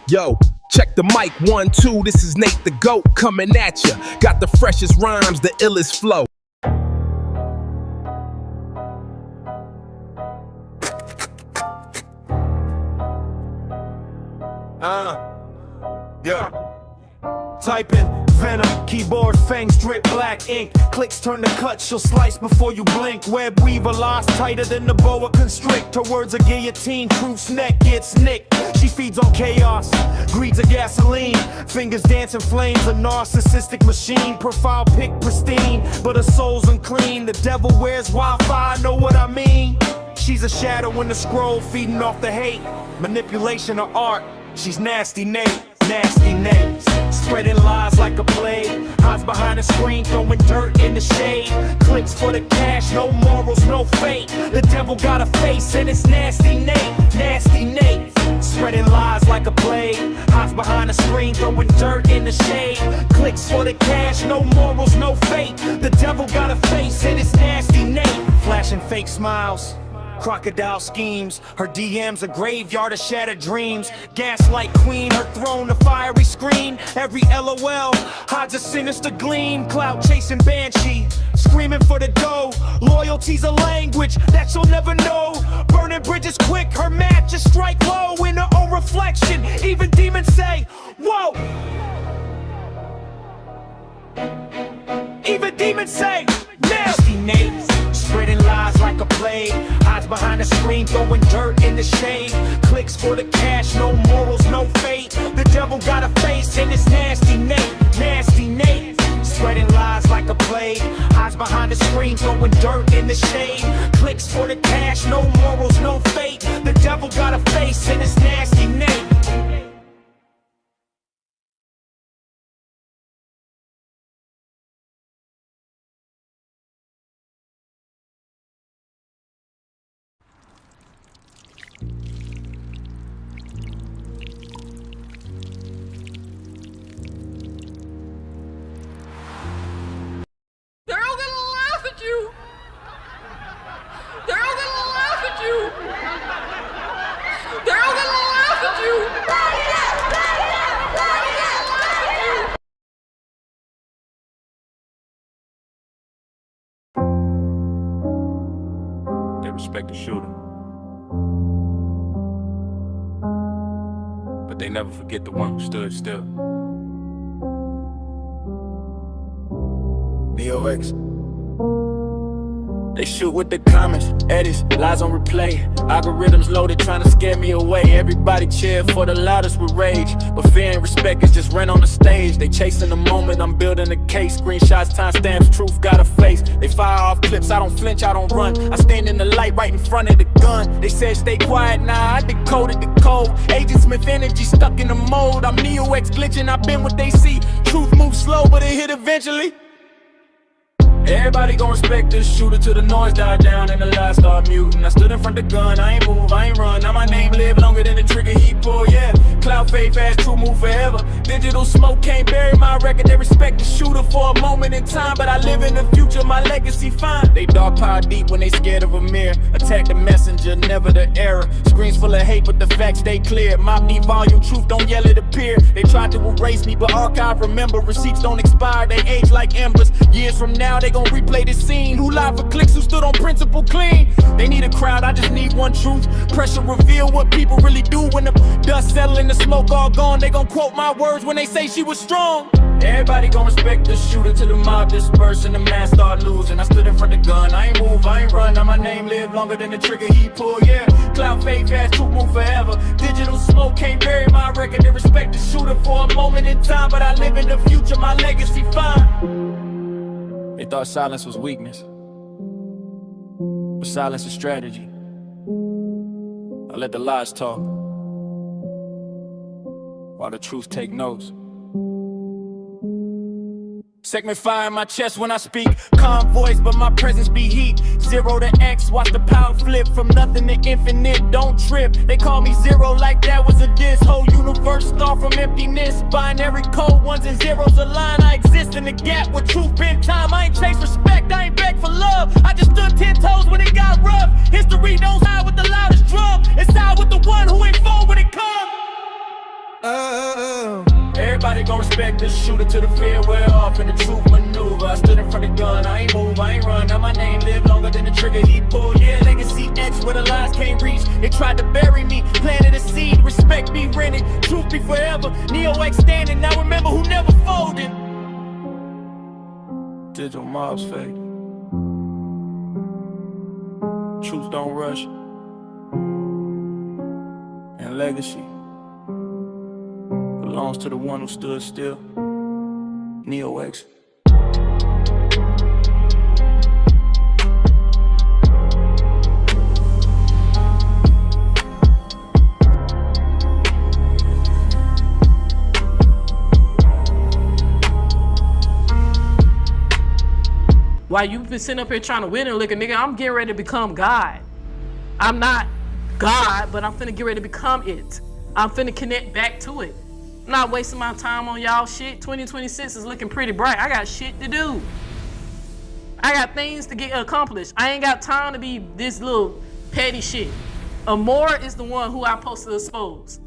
Yo, check the mic, 1, 2, this is Nate the GOAT coming at ya. Got the freshest rhymes, the illest flow. Yeah. Type in venom, keyboard fangs drip black ink. Clicks turn to cuts, she'll slice before you blink. Web weaver lost tighter than the boa constrict. Her words a guillotine, truth's neck gets nicked. She feeds on chaos, greed's a gasoline. Fingers dancing flames, a narcissistic machine. Profile pic pristine, but her soul's unclean. The devil wears Wi-Fi, know what I mean? She's a shadow in the scroll, feeding off the hate. Manipulation of art, she's nasty Nate. Nasty names, spreading lies like a plague. Hides behind the screen, throwing dirt in the shade. Clicks for the cash, no morals, no fate. The devil got a face and it's nasty Nate. Nasty Nate, spreading lies like a plague. Hides behind the screen, throwing dirt in the shade. Clicks for the cash, no morals, no fate. The devil got a face and it's nasty Nate. Flashing fake smiles, crocodile schemes. Her DM's a graveyard of shattered dreams. Gaslight queen, her throne a fiery screen. Every LOL hides a sinister gleam. Clout chasing banshee, screaming for the dough. Loyalty's a language that you'll never know. Burning bridges quick, her matches strike low. In her own reflection, even demons say, whoa. Even demons say, nasty Nate. Spreading lies like a plague. Hides behind the screen, throwing dirt in the shade. Clicks for the cash, no morals, no fate. The devil got a face and it's nasty Nate. Nasty Nate. Spreading lies like a plague. Hides behind the screen, throwing dirt in the shade. Clicks for the cash, no morals, no fate. The devil got a face and it's nasty Nate. They're all gonna laugh at you! They're all gonna laugh at you! They're all gonna laugh at you! They respect the shooter, but they never forget the one who stood still. BOX. They shoot with the comments, edits, lies on replay. Algorithms loaded trying to scare me away. Everybody cheer for the loudest with rage, but fear and respect is just rent on the stage. They chasing the moment, I'm building a case. Screenshots, timestamps, truth got a face. They fire off clips, I don't flinch, I don't run. I stand in the light right in front of the gun. They said stay quiet, nah, I decoded the code. Agent Smith energy stuck in the mold. I'm Neo-X glitching, I've been what they see. Truth moves slow, but it hit eventually. Everybody gon' respect this shooter till the noise died down and the lights start muting. I stood in front of the gun, I ain't move, I ain't run. Now my name live longer than the trigger he pull, yeah. Cloud fade fast, true move forever. Digital smoke can't bury my record. They respect the shooter for a moment in time, but I live in the future, my legacy fine. They dog pile deep when they scared of a mirror. Attack the messenger, never the error. Screens full of hate, but the facts stay clear. Mob need volume, truth don't yell it appear. They tried to erase me, but archive remember. Receipts don't expire, they age like embers. Years from now, they gon' replay this scene. Who lied for clicks, who stood on principle clean. They need a crowd, I just need one truth. Pressure reveal what people really do. When the dust settle and the smoke all gone, they gon' quote my words when they say she was strong. Everybody gon' respect the shooter till the mob disperse and the mass start losing. I stood in front of the gun, I ain't move, I ain't run. Now my name live longer than the trigger he pull, yeah. Cloud fade fast, truth move forever. Digital smoke can't bury my record. They respect the shooter for a moment in time, but I live in the future, my legacy fine. They thought silence was weakness, but silence is strategy. I let the lies talk, while the truth take notes. Segment fire in my chest when I speak. Calm voice, but my presence be heat. 0 to X, watch the power flip. From nothing to infinite, don't trip. They call me zero like that was a diss. Whole universe start from emptiness. Binary code, ones and zeros align. I exist in the gap with truth been time. I ain't chase respect, I ain't beg for love. I just stood 10 toes when it got rough. History don't side with the loudest drum. It side with the one who ain't fall when it comes. gon' respect the shooter till the fear wear off and the truth maneuver. I stood in front of the gun, I ain't move, I ain't run. Now my name live longer than the trigger he pulled. Yeah, legacy X where the lines can't reach. They tried to bury me, planted a seed. Respect be rented, truth be forever. Neo X standing, now remember who never folded. Digital mobs fake. Truth don't rush. And legacy belongs to the one who stood still. Neo X. While you been sitting up here trying to win and look at nigga, I'm getting ready to become God. I'm not God, but I'm finna get ready to become it. I'm finna connect back to it. I'm not wasting my time on y'all shit. 2026 is looking pretty bright. I got shit to do. I got things to get accomplished. I ain't got time to be this little petty shit. Amore is the one who I'm supposed to expose.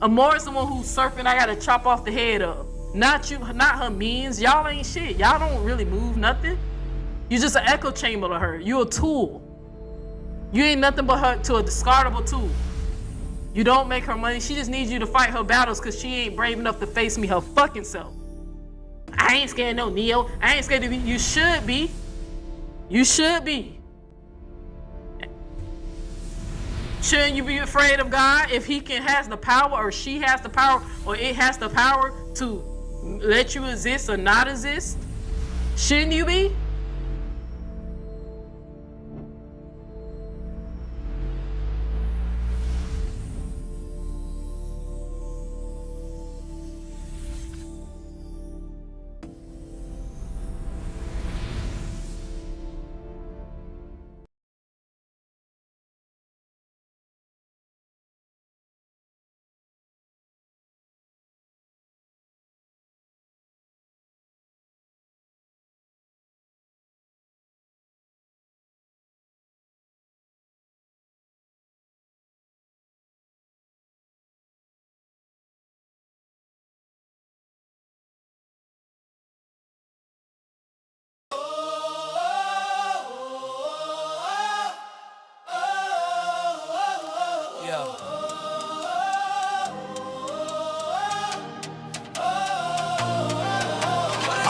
Amore is the one who's surfing I gotta chop off the head of. Not you, not her means. Y'all ain't shit. Y'all don't really move nothing. You just an echo chamber to her. You a tool. You ain't nothing but her to a discardable tool. You don't make her money. She just needs you to fight her battles because she ain't brave enough to face me her fucking self. I ain't scared of no Neo. I ain't scared of you. You should be. You should be. Shouldn't you be afraid of God if he has the power or she has the power or it has the power to let you exist or not exist? Shouldn't you be?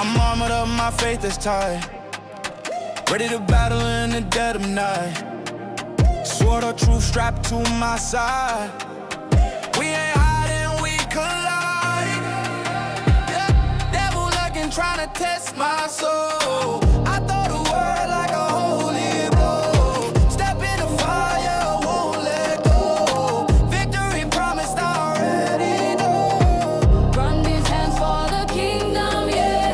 I'm armored up, my faith is tied. Ready to battle in the dead of night. Sword of truth strapped to my side. We ain't hiding, we collide. Yeah. Devil lurking, trying to test my soul. I throw the word like a holy blow. Step in the fire, won't let go. Victory promised, already know. Run these hands for the kingdom, yeah.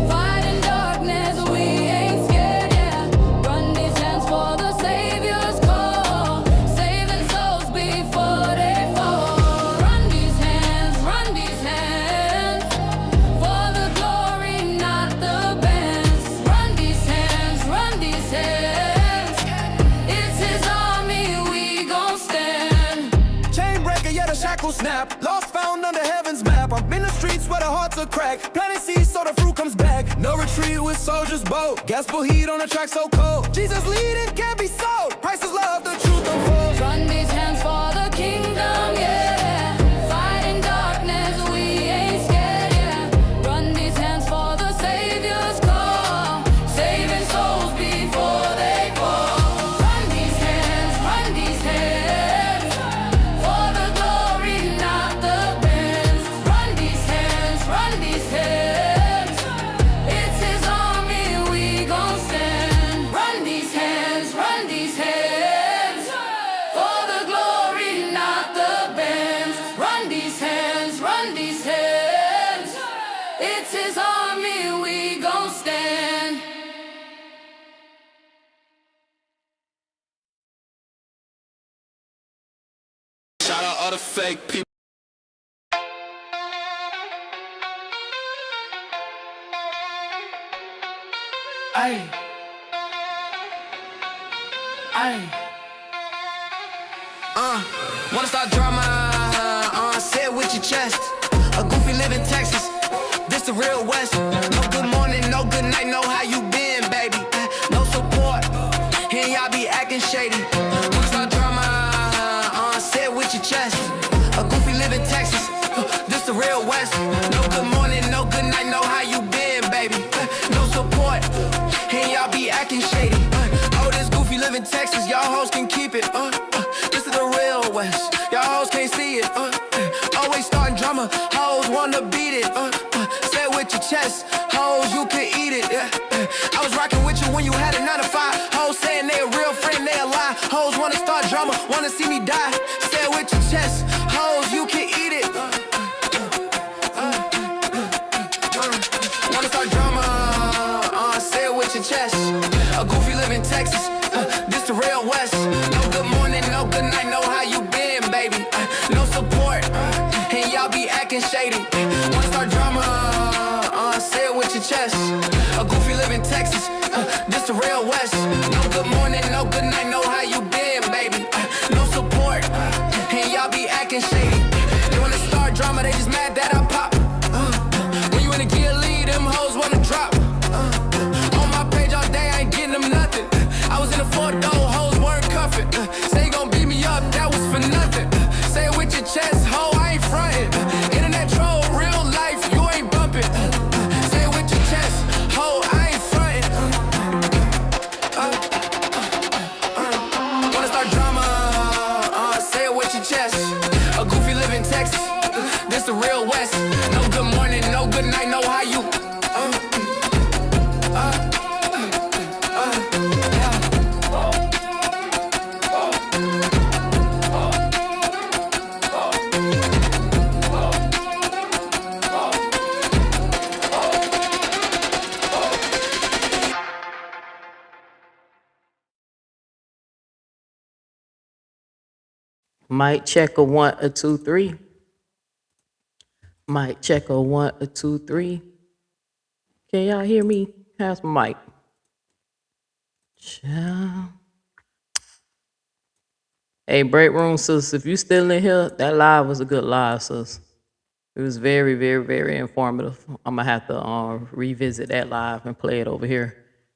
Fight in darkness, we ain't scared, yeah. Run these hands for the Savior's call, saving souls before they fall. Run these hands for the glory, not the bands. Run these hands, it's his army, we gon' stand. Chain breaker, yeah, the shackles snap. Lost found under heaven's map. I'm in the streets where the hearts are cracked. Planting seeds so the fruit comes back. No retreat with soldiers bold. Gospel heat on the track so cold. Jesus leading can't be sold. Christ is love, the truth unfolds. Run these hands for the kingdom, yeah. Fight in darkness, we ain't scared, yeah. Run these hands for the Savior's call, saving souls before they fall. Run these hands for the glory, not the bands. Run these hands, it's his army, we gon' stand. Run these hands for the glory, not the bands. Run these hands, it's his army, we gon' stand. Shout out all the fake people. Ay. Wanna start drama, say it with your chest. A goofy live in Texas, This the real West. No good morning, no good night, no how you been, baby. No support, and y'all be acting shady. Wanna start drama, say it with your chest. A goofy live in Texas, this the real West. No good morning, no good night, no how you been, baby. No support, and y'all be acting shady. Oh, this goofy live in Texas, y'all hoes can keep it. This is the real West, y'all hoes can't see it. Always starting drama, hoes wanna beat it. Say it with your chest, hoes you can eat it. I was rocking with you when you had a 9 to 5. Hoes saying they a real friend, they a lie. Hoes wanna start drama, wanna see me die. Say it with your chest, hoes you can eat it. Wanna start drama, say it with your chest. A goofy live in Texas, this the real West. No good morning, no good night, no how you been, baby. No support, and y'all be acting shady. Wanna start drama, say it with your chest. A goofy live in Texas, this the real West. No good morning, no good night, no how you been, baby. No support, and y'all be acting shady. They wanna start drama, they just mad that I pop. When you in a gear lead, them hoes wanna drop. On my page all day, I ain't getting them nothing. I was in a 4-door, hoes weren't cuffing. Say you gon' beat me up, that was for nothing. Say it with your chest, ho, I ain't frontin'. Internet troll, real life, you ain't bumpin'. Say it with your chest, ho, I ain't frontin'. Wanna start drama, say it with your chest. A goofy live in Texas, this the real West. No good morning, no good night, no how you. Mic check a 1, a 2, 3. Mic check a 1, a 2, 3. Can y'all hear me? How's my mic? Child. Hey, break room sis, if you still in here, that live was a good live, sis. It was very, very, very informative. I'm gonna have to revisit that live and play it over here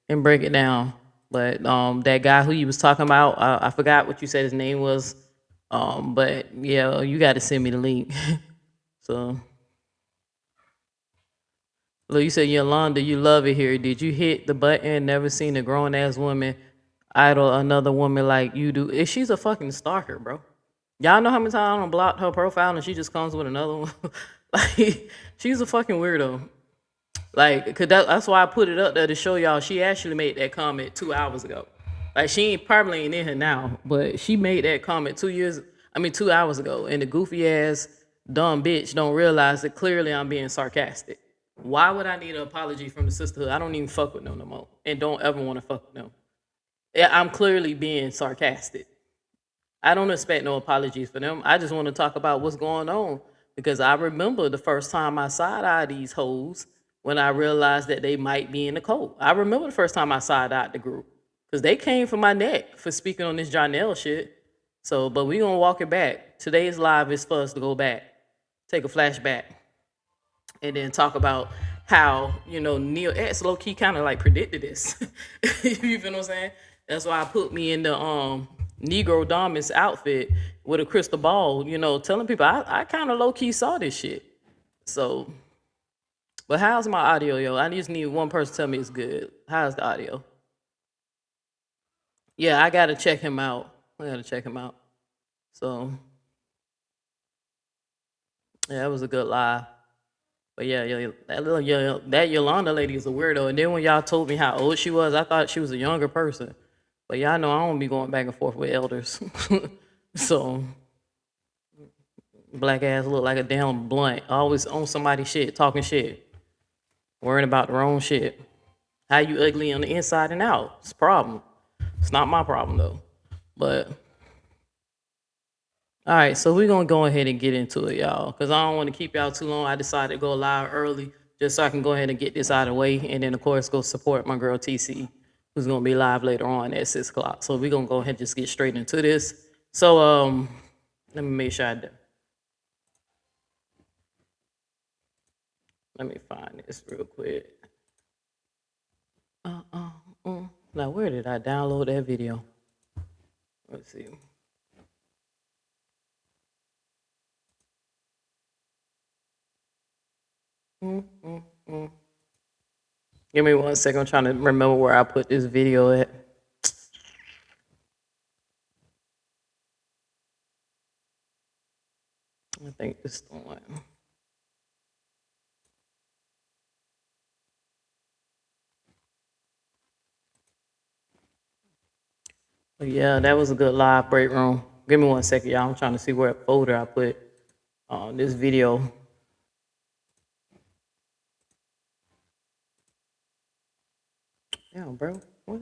and break it down. But that guy who you was talking about, I forgot what you said his name was. But yeah, you got to send me the link. So, look, you said Yolanda, you love it here. Did you hit the button? Never seen a grown ass woman idol another woman like you do. She's a fucking stalker, bro. Y'all know how many times I done blocked her profile and she just comes with another one. Like, she's a fucking weirdo. Like, cause that's why I put it up there to show y'all. She actually made that comment 2 hours ago. Like, she probably ain't in here now, but she made that comment 2 hours ago. And the goofy ass dumb bitch don't realize that clearly I'm being sarcastic. Why would I need an apology from the sisterhood? I don't even fuck with them no more, and don't ever want to fuck with them. Yeah, I'm clearly being sarcastic. I don't expect no apologies for them. I just want to talk about what's going on, because I remember the first time I side-eyed these hoes when I realized that they might be in the cult. I remember the first time I side-eyed the group, because they came for my neck for speaking on this Janelle shit. So, but we gonna walk it back. Today's live is for us to go back, take a flashback, and then talk about how, Neil X low-key kind of like predicted this. You feel what I'm saying? That's why I put me in the Negro Dominus outfit with a crystal ball, telling people I kind of low-key saw this shit. So, but how's my audio, yo? I just need one person to tell me it's good. How's the audio? Yeah, I gotta check him out. So, yeah, that was a good live. But yeah, that Yolanda lady is a weirdo. And then when y'all told me how old she was, I thought she was a younger person. But y'all know I don't be going back and forth with elders. So, black ass look like a damn blunt. Always on somebody's shit, talking shit. Worrying about the wrong shit. How you ugly on the inside and out? It's a problem. It's not my problem though. But all right, so we're gonna go ahead and get into it, y'all, because I don't want to keep y'all too long. I decided to go live early just so I can go ahead and get this out of the way, and then of course go support my girl TC, who's gonna be live later on at 6 o'clock. So we're gonna go ahead and just get straight into this. So let me make sure Let me find this real quick. Now, where did I download that video? Let's see. Give me 1 second. I'm trying to remember where I put this video at. I think this is the one. But yeah, that was a good live break room. Give me 1 second, y'all. I'm trying to see where folder I put this video. Damn, bro. What?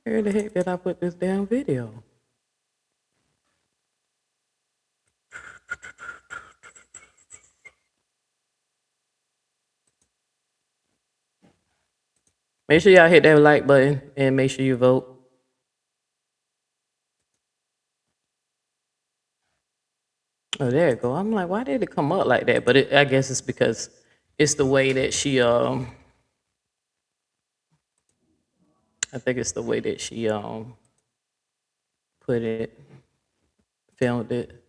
Where the heck did I put this damn video? Make sure y'all hit that like button and make sure you vote. Oh, there you go. I'm like, why did it come up like that? But I guess it's because it's the way that she I think it's the way that she put it, filmed it.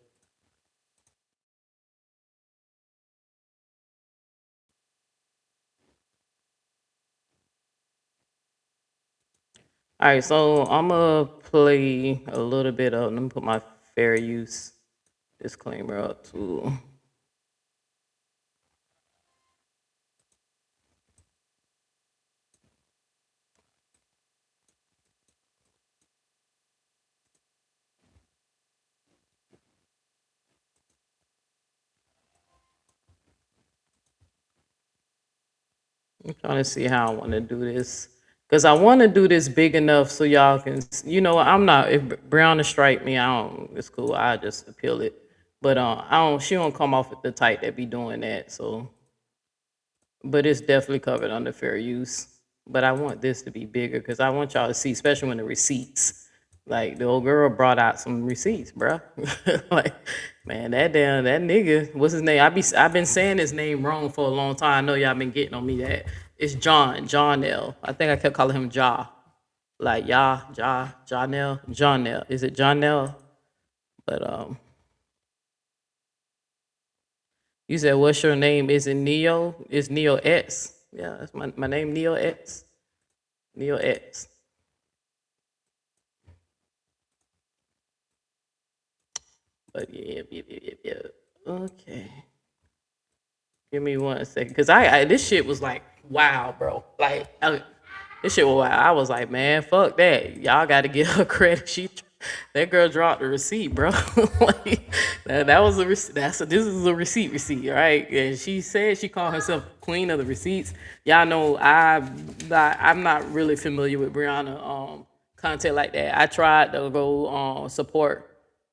All right, so I'm gonna play a little bit of. Let me put my fair use disclaimer up too. I'm trying to see how I want to do this. Because I want to do this big enough so y'all can, I'm not, if Brianna strike me, it's cool. I just appeal it. But she don't come off with the type that be doing that. So, but it's definitely covered under fair use. But I want this to be bigger because I want y'all to see, especially when the receipts. Like the old girl brought out some receipts, bruh. Like, man, that nigga, what's his name? I've been saying his name wrong for a long time. I know y'all been getting on me that it's John L. I think I kept calling him Ja. Like John L. Is it John L? But you said what's your name? Is it Neo? It's Neo X. Yeah, that's my name, Neo X. Neo X. But yeah. Okay. Give me 1 second. Cause I this shit was like, wow, bro. Like this shit was wild. I was like, man, fuck that. Y'all gotta give her credit. That girl dropped the receipt, bro. Like, that was a receipt. This is a receipt, right? And she said she called herself queen of the receipts. Y'all know I'm not really familiar with Brianna content like that. I tried to go support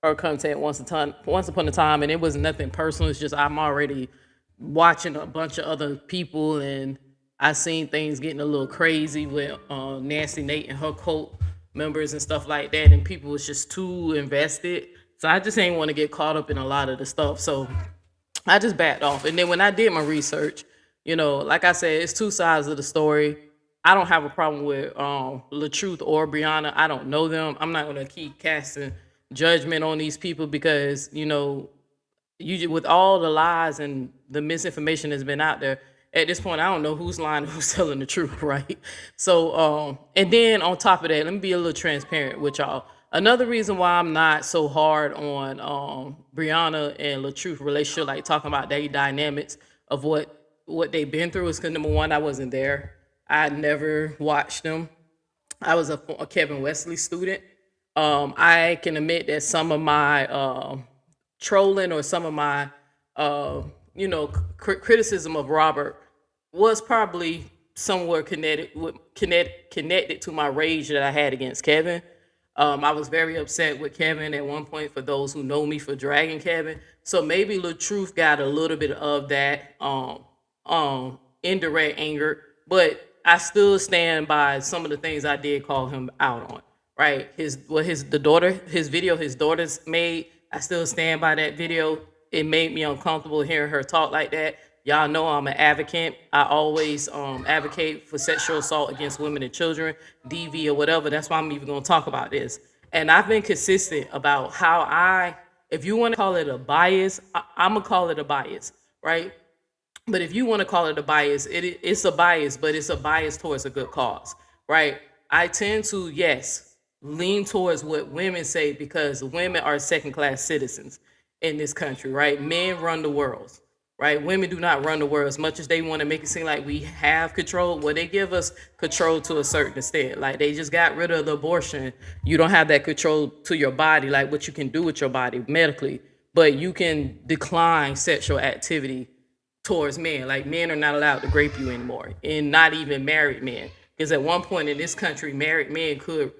her content once upon a time, and it was nothing personal. It's just I'm already watching a bunch of other people, and I seen things getting a little crazy with Nancy Nate and her cult members and stuff like that, and people was just too invested. So I just ain't want to get caught up in a lot of the stuff. So I just backed off. And then when I did my research, like I said, it's two sides of the story. I don't have a problem with LaTruth or Brianna. I don't know them. I'm not gonna keep casting judgment on these people because with all the lies and the misinformation that's been out there, at this point, I don't know who's lying and who's telling the truth, right? So, and then on top of that, let me be a little transparent with y'all. Another reason why I'm not so hard on Brianna and LaTruth relationship, like talking about their dynamics of what they've been through, is because number one, I wasn't there. I never watched them. I was a Kevin Wesley student. I can admit that some of my trolling or some of my criticism of Robert was probably somewhere connected to my rage that I had against Kevin. I was very upset with Kevin at one point, for those who know me, for dragging Kevin. So maybe LaTruth got a little bit of that indirect anger, but I still stand by some of the things I did call him out on. Right? His video his daughters made. I still stand by that video. It made me uncomfortable hearing her talk like that. Y'all know I'm an advocate. I always advocate for sexual assault against women and children, DV or whatever. That's why I'm even going to talk about this. And I've been consistent about how if you want to call it a bias, I'm gonna call it a bias, right? But if you want to call it a bias, it's a bias, but it's a bias towards a good cause, right? I tend to, yes, lean towards what women say because women are second class citizens in this country, right? Men run the world, right? Women do not run the world as much as they want to make it seem like we have control. Well, they give us control to a certain extent. Like they just got rid of the abortion. You don't have that control to your body, like what you can do with your body medically, but you can decline sexual activity towards men. Like men are not allowed to grape you anymore, and not even married men. Because at one point in this country, married men could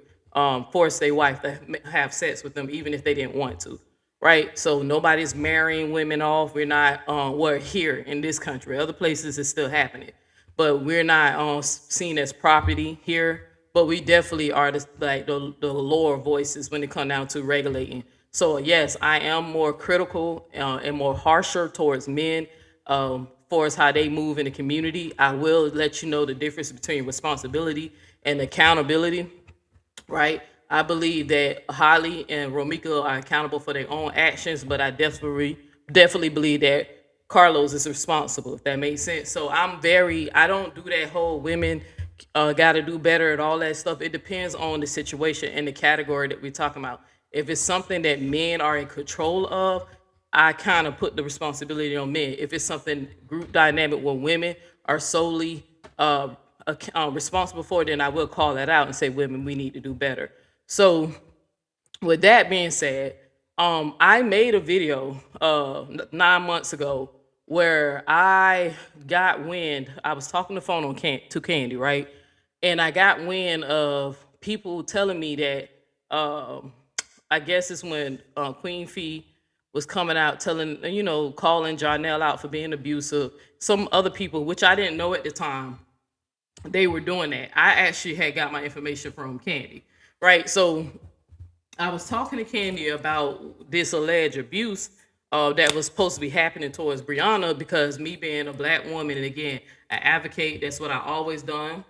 force their wife to have sex with them, even if they didn't want to. Right? So nobody's marrying women off. We're not. We're here in this country. Other places it's still happening, but we're not seen as property here. But we definitely are the lower voices when it comes down to regulating. So yes, I am more critical and more harsher towards men for as how they move in the community. I will let you know the difference between responsibility and accountability, right? I believe that Holly and Romika are accountable for their own actions, but I definitely believe that Carlos is responsible, if that makes sense. So I don't do that whole women got to do better and all that stuff. It depends on the situation and the category that we're talking about. If it's something that men are in control of, I kind of put the responsibility on men. If it's something group dynamic where women are solely responsible for, then I will call that out and say, women, we need to do better. So with that being said, I made a video 9 months ago where I got wind. I was talking the phone to Candy, right? And I got wind of people telling me that I guess it's when Queen Fee was coming out telling, calling Jarnell out for being abusive. Some other people, which I didn't know at the time, they were doing that. I actually had got my information from Candy, right? So I was talking to Candy about this alleged abuse that was supposed to be happening towards Brianna, because me being a black woman, and again, I advocate, that's what I always done.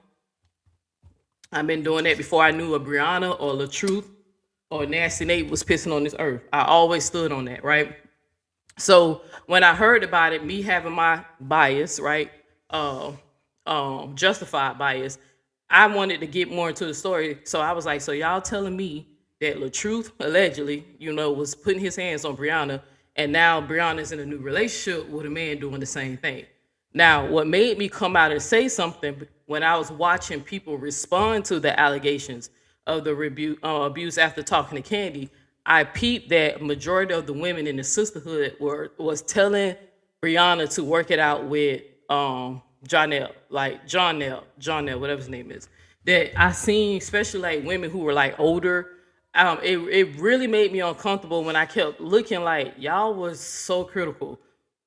I've been doing that before I knew a Brianna or LaTruth or Nasty Nate was pissing on this earth. I always stood on that, right? So when I heard about it, me having my bias, right, justified bias, I wanted to get more into the story. So I was like, so y'all telling me that LaTruth allegedly, was putting his hands on Brianna, and now Brianna's in a new relationship with a man doing the same thing. Now, what made me come out and say something when I was watching people respond to the allegations of the abuse after talking to Candy, I peeped that majority of the women in the sisterhood was telling Brianna to work it out with Jonell, whatever his name is. That I seen, especially like women who were like older. It really made me uncomfortable when I kept looking like y'all was so critical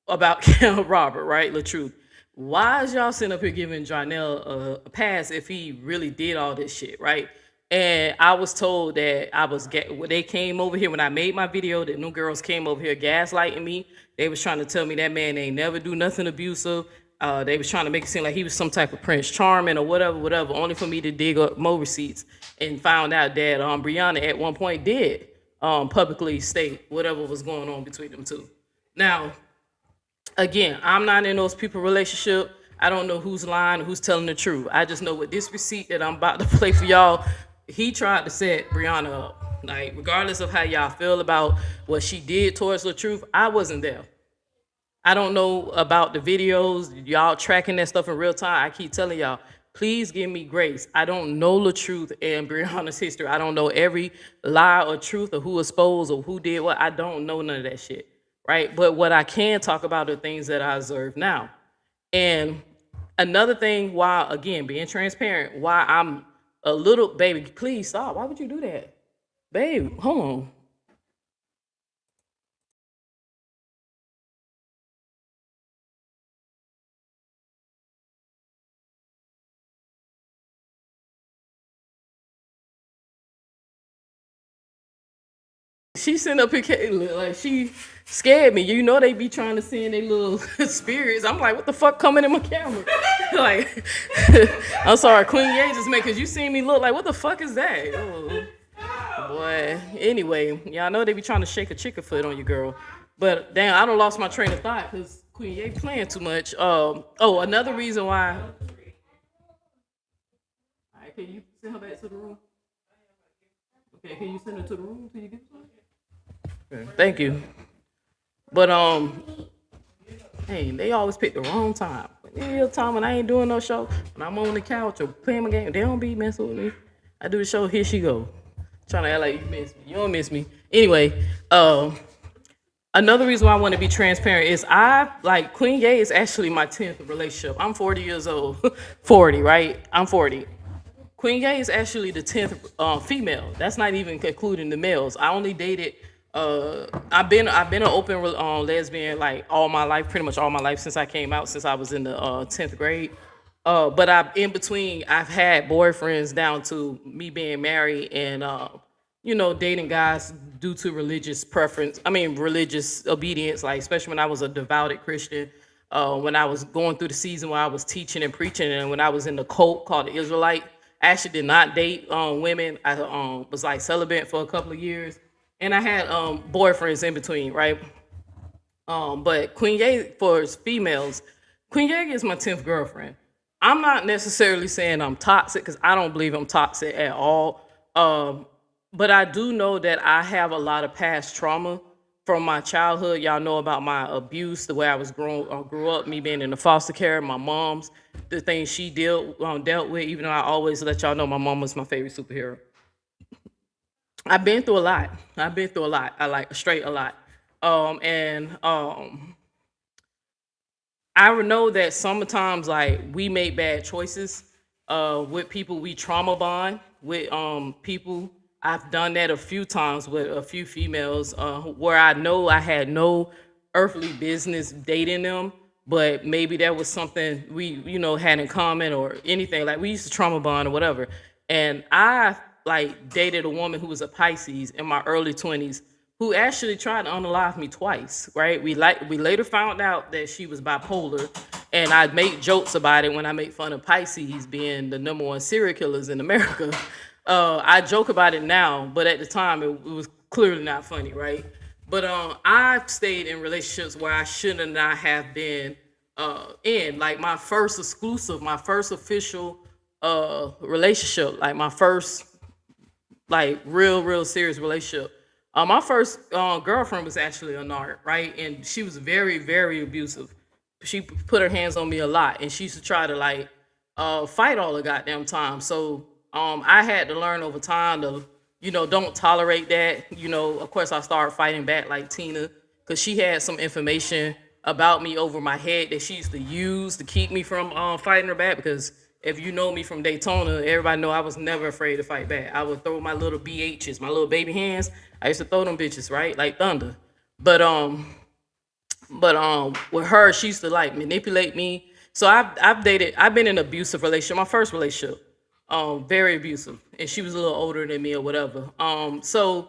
about Robert, right? LaTruth. Why is y'all sitting up here giving Jonell a pass if he really did all this shit, right? And I was told that when they came over here when I made my video, that new girls came over here gaslighting me. They was trying to tell me that man ain't never do nothing abusive. They was trying to make it seem like he was some type of Prince Charming or whatever, only for me to dig up more receipts and found out that Brianna at one point did publicly state whatever was going on between them two. Now, again, I'm not in those people relationship. I don't know who's lying, who's telling the truth. I just know with this receipt that I'm about to play for y'all, he tried to set Brianna up. Like, regardless of how y'all feel about what she did towards the truth, I wasn't there. I don't know about the videos, y'all tracking that stuff in real time. I keep telling y'all, please give me grace. I don't know the truth and Brianna's history. I don't know every lie or truth or who exposed or who did what. I don't know none of that shit, right? But what I can talk about are things that I observe now. And another thing, while, again, being transparent, why I'm a little, baby, please stop. Why would you do that? Babe, hold on. she sent up here like she scared me. You know they be trying to send their little spirits. I'm like, what the fuck coming in my camera? Like, I'm sorry, Queen Ye just made, cause you seen me look like, what the fuck is that? Oh, boy. Anyway, y'all know they be trying to shake a chicken foot on you, girl. But damn, I done lost my train of thought because Queen Ye playing too much. Another reason why. All right, can you send her back to the room? Okay, can you send her to the room till you get to her? Okay, thank you. But hey, they always pick the wrong time. Any time when I ain't doing no show, when I'm on the couch or playing my game, they don't be messing with me. I do the show, here she go. Trying to act like you miss me. You don't miss me. Anyway, another reason why I want to be transparent is Queen Ye is actually my 10th relationship. I'm 40 years old. 40, right? I'm 40. Queen Ye is actually the 10th female. That's not even including the males. I only dated. I've been an open lesbian like all my life, pretty much all my life since I came out, since I was in the 10th grade. But in between, I've had boyfriends down to me being married and dating guys due to religious preference. I mean, religious obedience, like especially when I was a devout Christian. When I was going through the season where I was teaching and preaching, and when I was in the cult called the Israelite. I actually did not date women. I was like celibate for a couple of years, and I had boyfriends in between, right? But Queen Ye for females, Queen Ye is my 10th girlfriend. I'm not necessarily saying I'm toxic because I don't believe I'm toxic at all. But I do know that I have a lot of past trauma from my childhood. Y'all know about my abuse, the way I was grew up, me being in the foster care, my mom's, the things she dealt with, even though I always let y'all know my mom was my favorite superhero. I've been through a lot. I like straight a lot. I know that sometimes like we make bad choices with people we trauma bond with people. I've done that a few times with a few females where I know I had no earthly business dating them, but maybe that was something we had in common or anything. Like we used to trauma bond or whatever. And I like dated a woman who was a Pisces in my early 20s who actually tried to unalive me twice, right? We later found out that she was bipolar, and I make jokes about it when I make fun of Pisces being the #1 serial killers in America. I joke about it now, but at the time it was clearly not funny, right? But I've stayed in relationships where I should not have been in. Like my first exclusive, my first official relationship, like my first like real serious relationship. My first girlfriend was actually a narc, right? And she was very, very abusive. She put her hands on me a lot, and she used to try to like fight all the goddamn time. So I had to learn over time to, don't tolerate that. Of course, I started fighting back like Tina, because she had some information about me over my head that she used to use to keep me from fighting her back. Because if you know me from Daytona, everybody know I was never afraid to fight back. I would throw my little BHs, my little baby hands. I used to throw them bitches, right? Like thunder. But with her, she used to like manipulate me. So I've been in an abusive relationship. My first relationship, very abusive. And she was a little older than me or whatever. So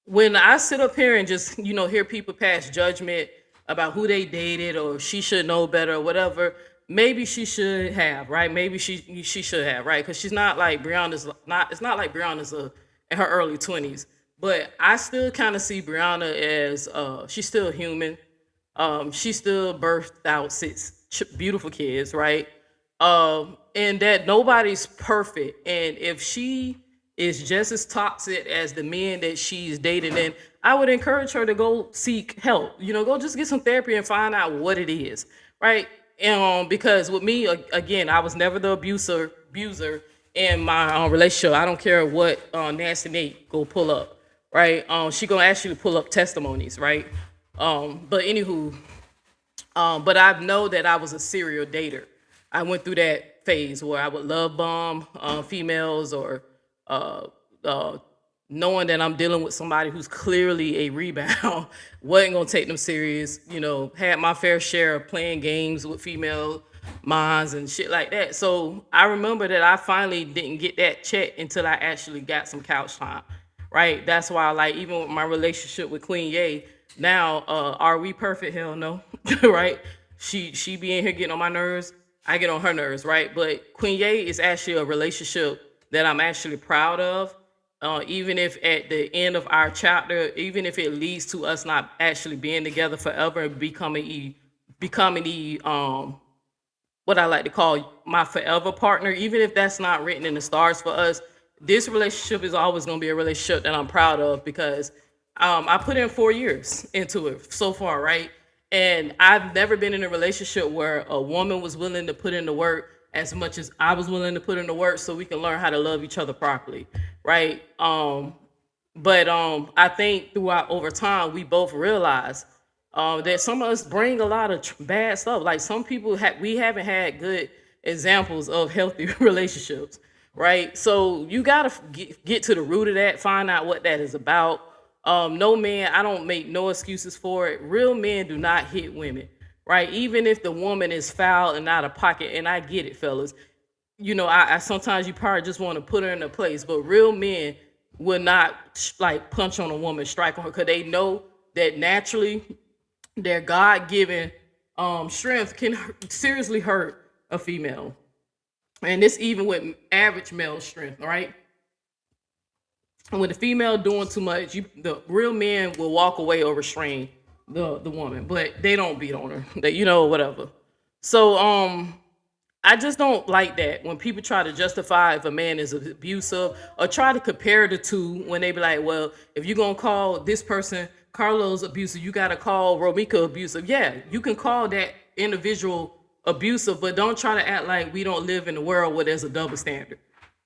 when I sit up here and just, hear people pass judgment about who they dated or she should know better or whatever, maybe she should have, right? Maybe she should have, right? Because she's not like Brianna's it's not like Brianna's in her early 20s. But I still kind of see Brianna as she's still human. She still birthed out 6 beautiful kids, right? And that nobody's perfect. And if she is just as toxic as the men that she's dating, then I would encourage her to go seek help. Go just get some therapy and find out what it is, right? Because with me, again, I was never the abuser in my relationship. I don't care what Nancy Nate go pull up, right? She gonna actually pull up testimonies, right? But anywho, but I know that I was a serial dater. I went through that phase where I would love bomb females or knowing that I'm dealing with somebody who's clearly a rebound, wasn't gonna take them serious, had my fair share of playing games with female minds and shit like that. So I remember that I finally didn't get that check until I actually got some couch time, right? That's why, like, even with my relationship with Queen Ye, now, are we perfect? Hell no, right? She be in here getting on my nerves. I get on her nerves, right? But Queen Ye is actually a relationship that I'm actually proud of. Even if at the end of our chapter, even if it leads to us not actually being together forever and becoming the what I like to call my forever partner, even if that's not written in the stars for us, this relationship is always going to be a relationship that I'm proud of because I put in 4 years into it so far, right? And I've never been in a relationship where a woman was willing to put in the work as much as I was willing to put in the work so we can learn how to love each other properly, right? But I think throughout over time, we both realized that some of us bring a lot of bad stuff. Like some people, we haven't had good examples of healthy relationships, right? So you gotta get to the root of that, find out what that is about. No man, I don't make no excuses for it. Real men do not hit women, right? Even if the woman is foul and out of pocket, and I get it, fellas. You know, I sometimes you probably just want to put her in a place, but real men will not like punch on a woman, strike on her, because they know that naturally their God-given strength can seriously hurt a female. And this even with average male strength, right? And with the female doing too much, the real men will walk away or restrain the woman, but they don't beat on her. That, you know, whatever. So I just don't like that when people try to justify if a man is abusive or try to compare the two when they be like, well, if you're gonna call this person Carlos abusive, you gotta call Romika abusive. Yeah, you can call that individual abusive, but don't try to act like we don't live in a world where there's a double standard,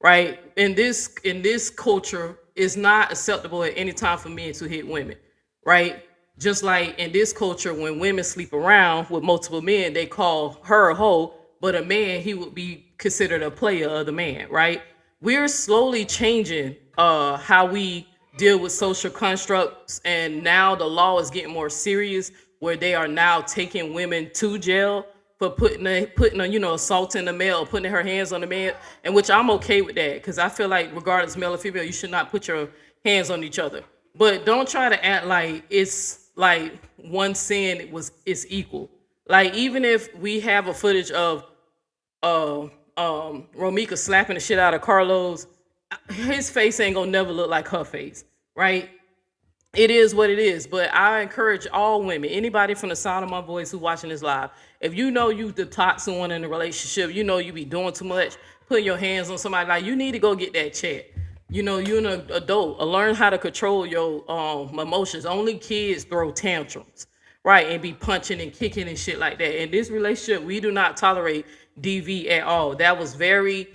right? In this culture, it's not acceptable at any time for men to hit women, right? Just like in this culture, when women sleep around with multiple men, they call her a hoe, but a man, he would be considered a player of the man, right? We're slowly changing how we deal with social constructs, and now the law is getting more serious, where they are now taking women to jail for putting assaulting the male, putting her hands on the man, and which I'm okay with that, because I feel like regardless male or female, you should not put your hands on each other. But don't try to act like it's like one sin is equal. Like even if we have a footage of Romika slapping the shit out of Carlos, his face ain't gonna never look like her face, right? It is what it is. But I encourage all women, anybody from the sound of my voice who's watching this live, if you know you the toxic one in a relationship, you know you be doing too much, putting your hands on somebody, like you need to go get that checked. You know, you're an adult. Learn how to control your emotions. Only kids throw tantrums, right? And be punching and kicking and shit like that. In this relationship, we do not tolerate DV at all. That was very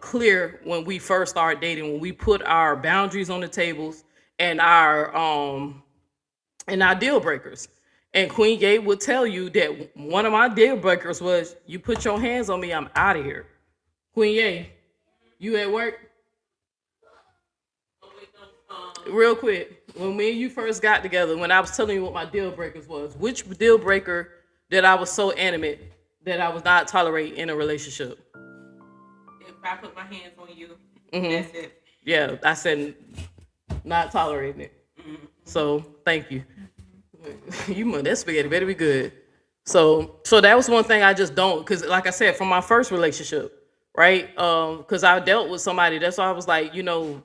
clear when we first started dating, when we put our boundaries on the tables and our deal breakers. And Queen Ye will tell you that one of my deal breakers was, you put your hands on me, I'm out of here. Queen Ye, you at work? Real quick, when me and you first got together, when I was telling you what my deal breakers was, which deal breaker that I was so animate that I was not tolerating in a relationship? If I put my hands on you, Mm-hmm. that's it. Yeah, I said not tolerating it. Mm-hmm. So thank you. Mm-hmm. That spaghetti better be good. So that was one thing I just don't, because like I said, from my first relationship, right? Because I dealt with somebody. That's why I was like,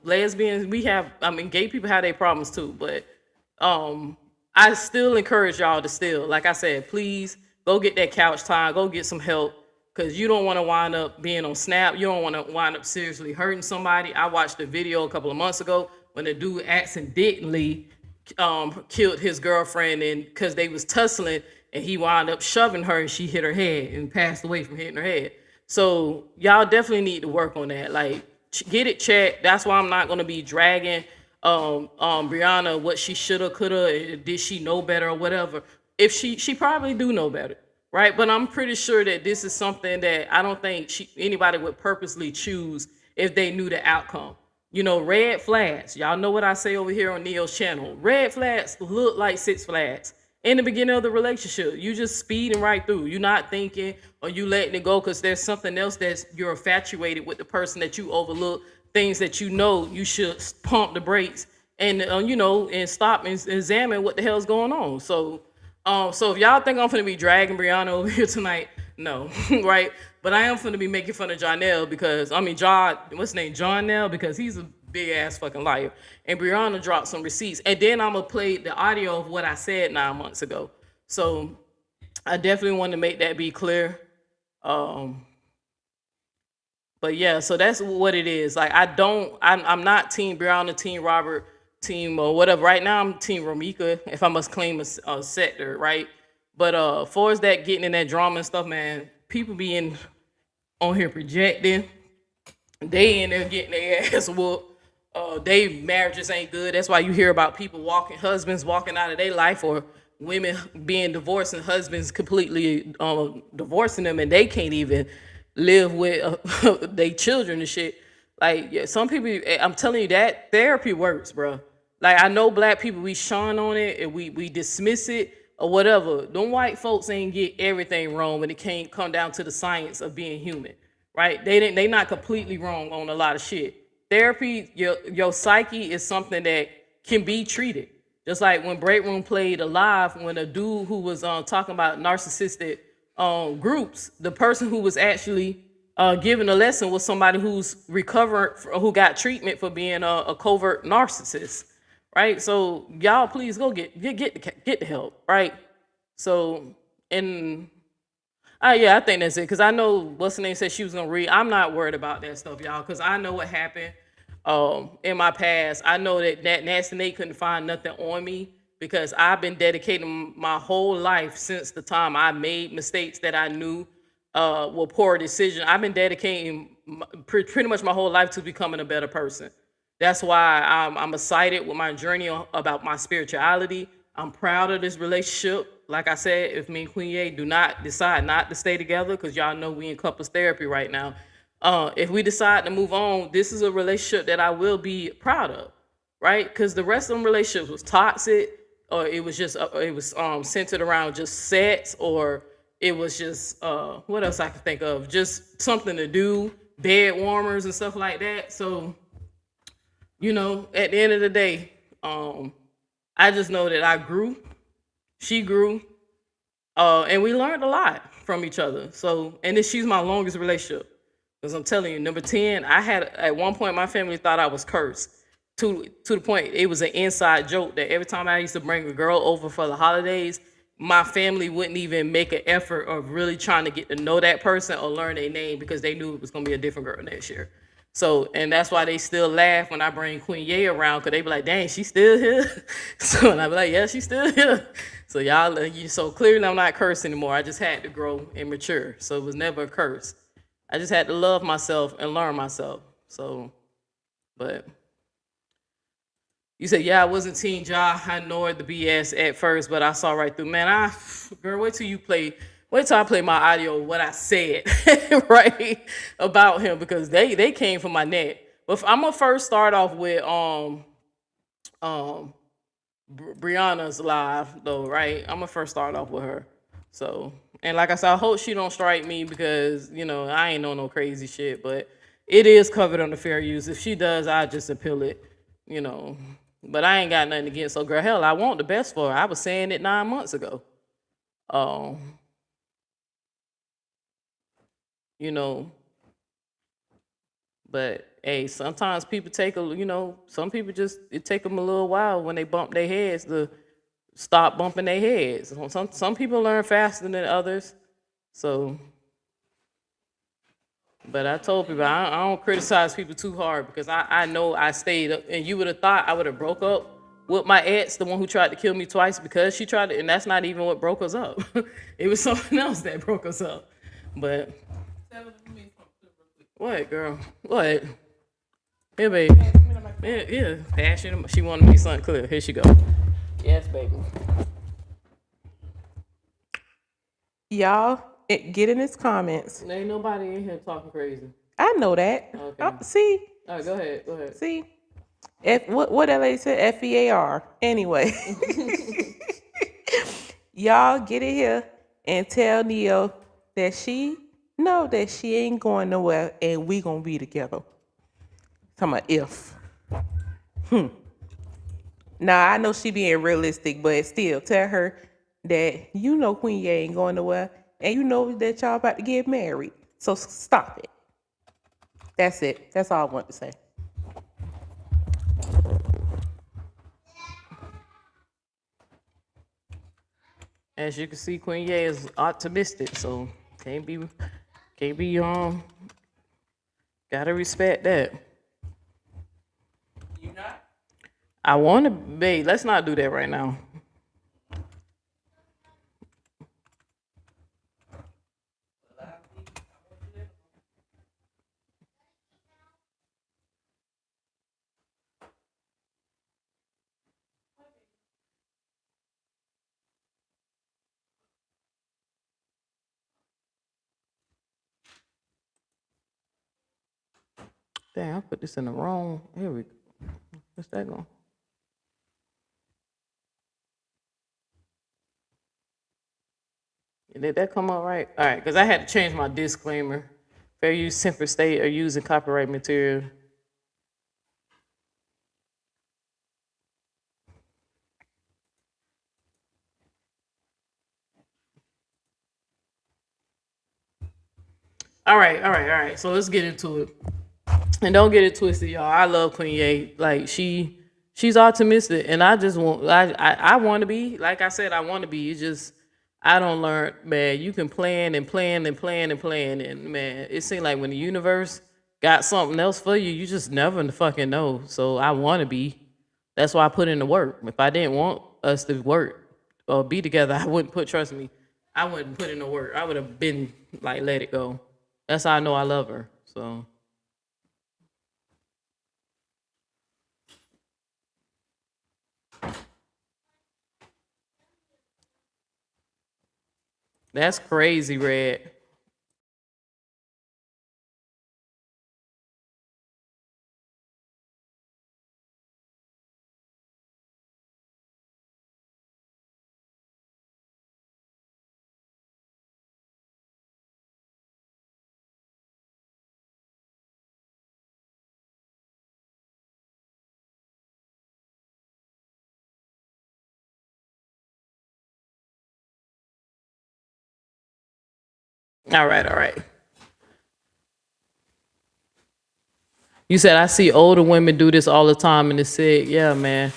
lesbians, gay people have their problems too. But I still encourage y'all to still, like I said, please go get that couch time, go get some help, because you don't want to wind up being on Snap. You don't want to wind up seriously hurting somebody. I watched a video a couple of months ago when the dude accidentally killed his girlfriend, and because they was tussling, and he wound up shoving her, and she hit her head and passed away from hitting her head. So y'all definitely need to work on that. Like, get it checked. That's why I'm not gonna be dragging Brianna what she shoulda, coulda, did she know better or whatever. If she probably do know better, right? But I'm pretty sure that this is something that I don't think anybody would purposely choose if they knew the outcome. Red flags. Y'all know what I say over here on Neo's channel. Red flags look like Six Flags. In the beginning of the relationship, you just speeding right through. You're not thinking or you letting it go because there's something else that you're infatuated with the person that you overlook, things that you should pump the brakes and and stop and examine what the hell's going on. So, so if y'all think I'm gonna be dragging Brianna over here tonight, no, right? But I am gonna be making fun of Jonell because what's his name, John Nell, because he's a big ass fucking liar. And Brianna dropped some receipts, and then I'm gonna play the audio of what I said 9 months ago. So I definitely want to make that be clear. But yeah, so that's what it is. Like I'm not Team Brianna, Team Robert, Team or whatever. Right now I'm Team Romika, if I must claim a sector, right? But far as that getting in that drama and stuff, man, people being on here projecting, they in there getting their ass whooped. They marriages ain't good. That's why you hear about husbands walking out of their life, or women being divorced and husbands completely divorcing them, and they can't even live with their children and shit. Like, yeah, some people, I'm telling you, that therapy works, bro. Like, I know black people, we shun on it and we dismiss it or whatever. Them white folks ain't get everything wrong when it can't come down to the science of being human, right? They not completely wrong on a lot of shit. Therapy, your psyche is something that can be treated. Just like when Break Room played Alive, when a dude who was talking about narcissistic groups, the person who was actually giving a lesson was somebody who's recovered, who got treatment for being a covert narcissist, right? So y'all, please go get the help, right? So, and yeah, I think that's it, because I know what's the name said she was gonna read. I'm not worried about that stuff, y'all, because I know what happened in my past. I know that Nasty Nate couldn't find nothing on me, because I've been dedicating my whole life since the time I made mistakes that I knew were poor decisions. I've been dedicating pretty much my whole life to becoming a better person. That's why I'm excited with my journey about my spirituality. I'm proud of this relationship. Like I said, if me and Queen Ye do not decide not to stay together, because y'all know we in couples therapy right now. If we decide to move on, this is a relationship that I will be proud of, right? Because the rest of them relationships was toxic, or it was just centered around just sex, or it was just what else I could think of, just something to do, bed warmers and stuff like that. So, at the end of the day, I just know that I grew, she grew, and we learned a lot from each other. So, and then she's my longest relationship. Because I'm telling you, number 10, I had, at one point, my family thought I was cursed. To the point, it was an inside joke that every time I used to bring a girl over for the holidays, my family wouldn't even make an effort of really trying to get to know that person or learn their name, because they knew it was going to be a different girl next year. So, and that's why they still laugh when I bring Queen Ye around, because they be like, dang, she's still here? So, and I be like, yeah, she's still here. So so clearly I'm not cursed anymore. I just had to grow and mature. So it was never a curse. I just had to love myself and learn myself. So, but you said, yeah, I wasn't Team Ja. I ignored the BS at first, but I saw right through. Man, girl, wait till I play my audio of what I said, right, about him, because they came from my neck. But I'm gonna first start off with Brianna's live though, right? I'm gonna first start off with her. So, and like I said, I hope she don't strike me, because I ain't know no crazy shit, but it is covered under fair use. If she does, I just appeal it, But I ain't got nothing against her, girl. Hell, I want the best for her. I was saying it 9 months ago. But hey, sometimes people take some people it take them a little while when they bump their heads to stop bumping their heads. Some people learn faster than others. So, but I told people I don't criticize people too hard, because I know I stayed up, and you would have thought I would have broke up with my ex, the one who tried to kill me twice, because she tried to, and that's not even what broke us up. It was something else that broke us up. But what, girl? What? Here, baby. Yeah. Passion. She wanted me something clear. Here she go. Yes, baby. Y'all, get in his comments. There ain't nobody in here talking crazy. I know that. Okay. See? All right, go ahead. See? What that lady said? FEAR. Anyway. Y'all get in here and tell Neo that she ain't going nowhere, and we gonna be together. Talking about if. Nah, I know she being realistic, but still, tell her that you know Queen Ye ain't going nowhere, and you know that y'all about to get married. So stop it. That's it. That's all I want to say. As you can see, Queen Ye is optimistic, so can't be gotta respect that. You not? I want to, babe. Let's not do that right now. Damn, I put this in the wrong. Here we go. What's that going? Did that come out right? All right, because I had to change my disclaimer. Fair use, simple state, or using copyright material. All right. So let's get into it. And don't get it twisted, y'all. I love Queen Ye. Like she's optimistic, and I just want I want to be. Like I said, I want to be. It's just I don't learn, man. You can plan and plan and plan and plan, and man, it seems like when the universe got something else for you, you just never fucking know. So I want to be. That's why I put in the work. If I didn't want us to work or be together, I wouldn't put. Trust me, I wouldn't put in the work. I would have been like, let it go. That's how I know I love her. So. That's crazy, Red. All right. You said I see older women do this all the time, and it said, yeah, man.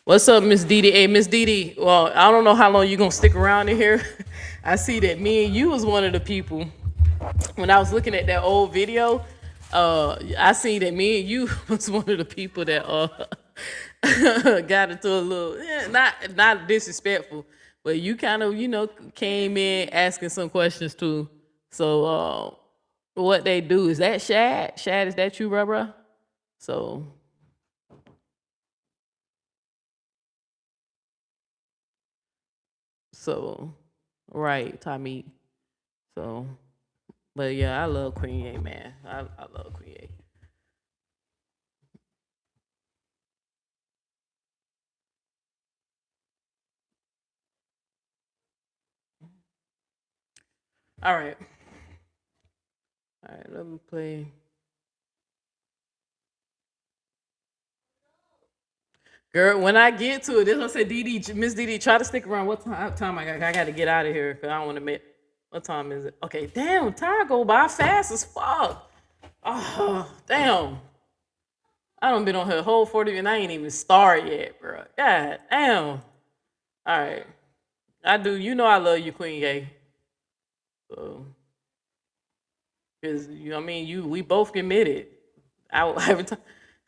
What's up, Miss Didi? Hey, Miss Didi. Well, I don't know how long you gonna stick around in here. I see that me and you was one of the people. When I was looking at that old video, I see that me and you was one of the people that got into a little, not disrespectful, but you kind of, came in asking some questions too. So what they do, is that Shad? Shad, is that you, bruh? So right, Tommy. So, but yeah, I love Queen Ye, man. I love Queen Ye. All right, let me play. Girl, when I get to it, this one said, Miss Didi, try to stick around. What time I got to get out of here because I don't want to miss. What time is it? Okay, damn, time go by fast as fuck. Oh, damn. I done been on her whole 40 and I ain't even started yet, bro. God damn. All right. I do. You know I love you, Queen Ye. So, because, we both committed. Every time.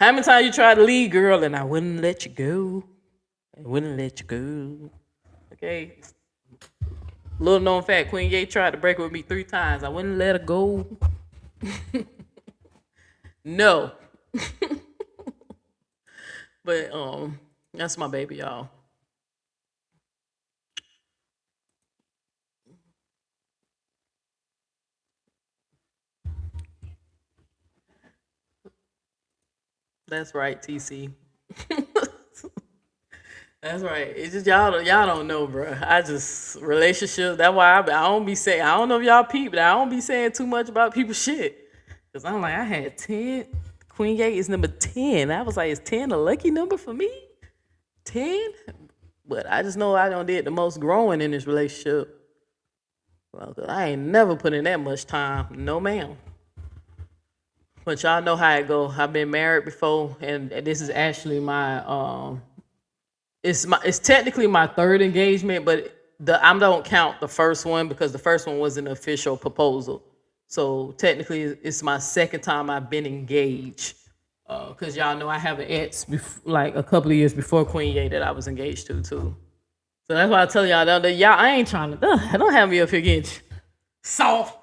How many times you tried to leave, girl, and I wouldn't let you go? Okay. Little known fact, Queen Ye tried to break up with me 3 times. I wouldn't let her go. No. But that's my baby, y'all. That's right, TC. That's right. It's just y'all don't know, bro. I just relationship. That's why I don't be saying. I don't know if y'all peep, but I don't be saying too much about people's shit. Cause I'm like, I had 10. Queen Ye is number 10. I was like, is 10 a lucky number for me? 10, but I just know I done did the most growing in this relationship. Well, I ain't never put in that much time. No, ma'am. But y'all know how it go. I've been married before, and this is actually my it's technically my third engagement, but I don't count the first one because the first one was an official proposal. So technically, it's my second time I've been engaged. Cause y'all know I have an ex like a couple of years before Queen Ye that I was engaged to too. So that's why I tell y'all that y'all I ain't trying to don't have me up here getting soft.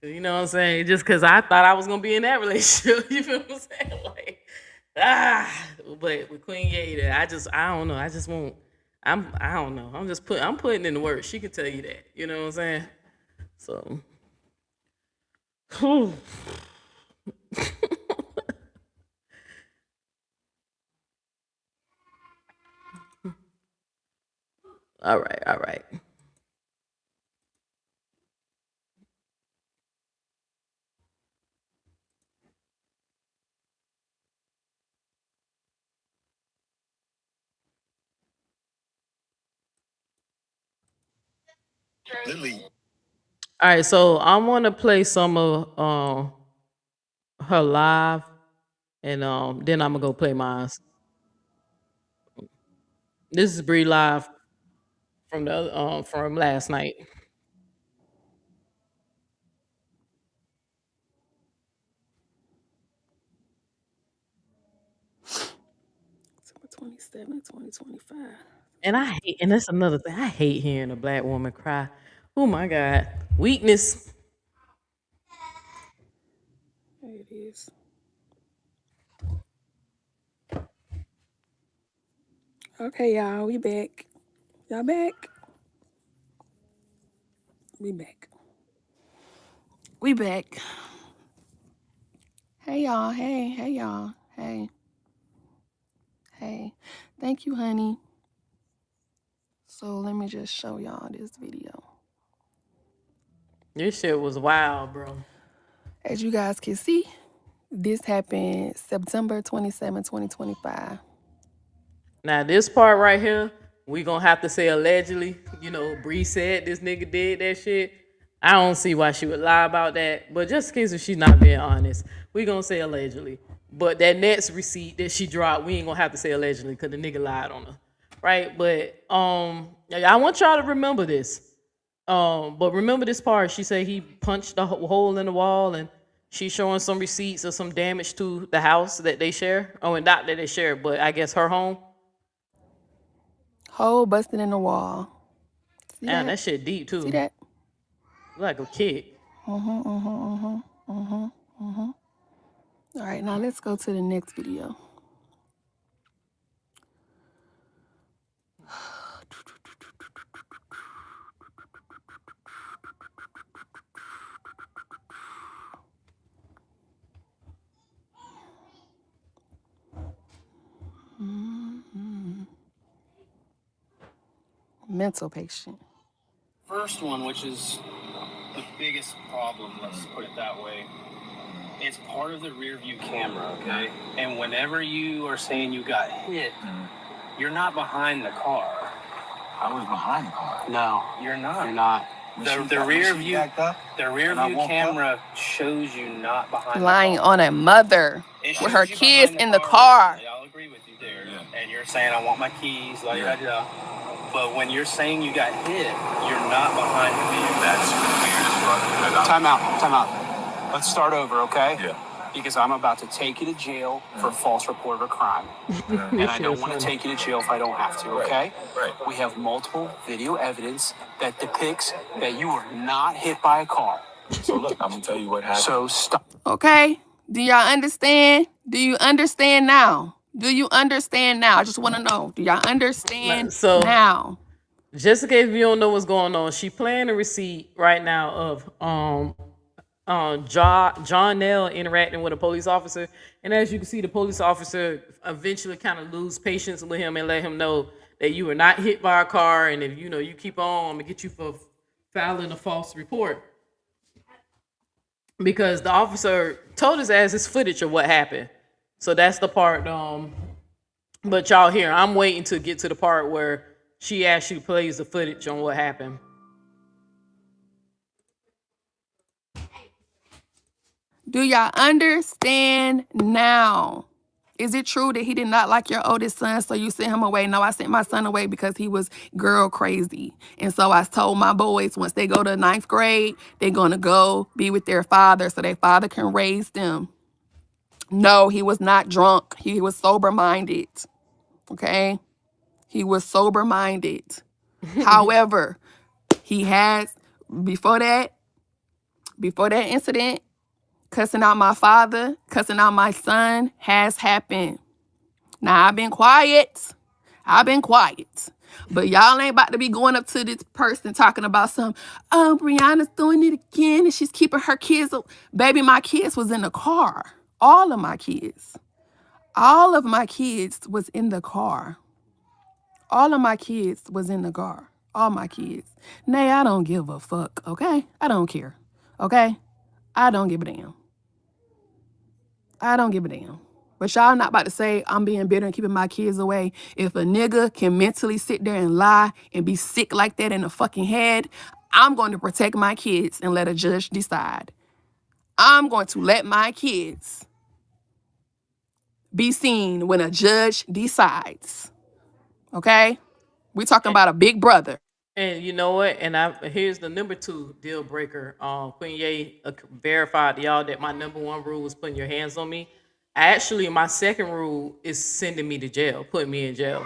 You know what I'm saying? Just cause I thought I was gonna be in that relationship. You feel what I'm saying? Like but with Queen Ye, I don't know. I just won't. I don't know. I'm putting in the work. She can tell you that. You know what I'm saying? So. All right. All right, so I want to play some of her live, and then I'm gonna go play mine. This is Bree live from the from last night. 27, 2025. And that's another thing. I hate hearing a black woman cry. Oh my God, weakness. There it is. Okay, y'all, we back. Y'all back? We back. We back. Hey y'all. Hey y'all. Hey. Thank you, honey. So let me just show y'all this video. This shit was wild, bro. As you guys can see, this happened September 27, 2025. Now this part right here, we gonna have to say allegedly. You know, Bree said this nigga did that shit. I don't see why she would lie about that. But just in case if she's not being honest, we gonna say allegedly. But that next receipt that she dropped, we ain't gonna have to say allegedly because the nigga lied on her. Right? But I want y'all to remember this. But remember this part. She said he punched a hole in the wall, and she's showing some receipts of some damage to the house that they share. Oh, and not that they share, but I guess her home. Hole busted in the wall. See that shit deep too. See that? Like a kid. All right, now let's go to the next video. Mental patient. First one, which is the biggest problem, let's put it that way, it's part of the rear view camera, okay? And whenever you are saying you got hit, you're not behind the car. I was behind the car. No, you're not. You're not. The rear view camera shows you not behind Lying the car. on a mother It with shows her you kids behind in the car. I'll agree with you there. Yeah. And you're saying, I want my keys, la da da. But when you're saying you got hit, you're not behind the vehicle. That's weird as fuck. Time out. Let's start over, okay? Yeah. Because I'm about to take you to jail for false report of a crime. And I don't want to take you to jail if I don't have to, okay? Right. We have multiple video evidence that depicts that you were not hit by a car. So look, I'm gonna tell you what happened. So stop. Okay? Do y'all understand? Do you understand now? Do you understand now? I just want to know. Do y'all understand now? Just in case you don't know what's going on, she playing a receipt right now of John Nell interacting with a police officer, and as you can see, the police officer eventually kind of lose patience with him and let him know that you were not hit by a car, and if you keep on, I'm gonna get you for filing a false report. Because the officer told his ass his footage of what happened. So that's the part But y'all here, I'm waiting to get to the part where she actually plays the footage on what happened. Do y'all understand now? Is it true that he did not like your oldest son, so you sent him away? No, I sent my son away because he was girl crazy. And so I told my boys once they go to 9th grade, they're going to go be with their father so their father can raise them. No, he was not drunk. He was sober-minded, okay? He was sober-minded. However, he has, before that incident, cussing out my father, cussing out my son has happened. Now, I've been quiet. But y'all ain't about to be going up to this person talking about Brianna's doing it again and she's keeping her kids. Baby, my kids was in the car. All of my kids. All of my kids was in the car. All of my kids was in the car. All my kids. Nay, I don't give a fuck, okay? I don't care, okay? I don't give a damn. I don't give a damn. But y'all not about to say I'm being bitter and keeping my kids away. If a nigga can mentally sit there and lie and be sick like that in the fucking head, I'm going to protect my kids and let a judge decide. I'm going to let my kids be seen when a judge decides. Okay? We're talking about a big brother. And you know what? And here's the number 2 deal breaker. Queen Ye verified to y'all that my number 1 rule was putting your hands on me. Actually, my second rule is sending me to jail, putting me in jail.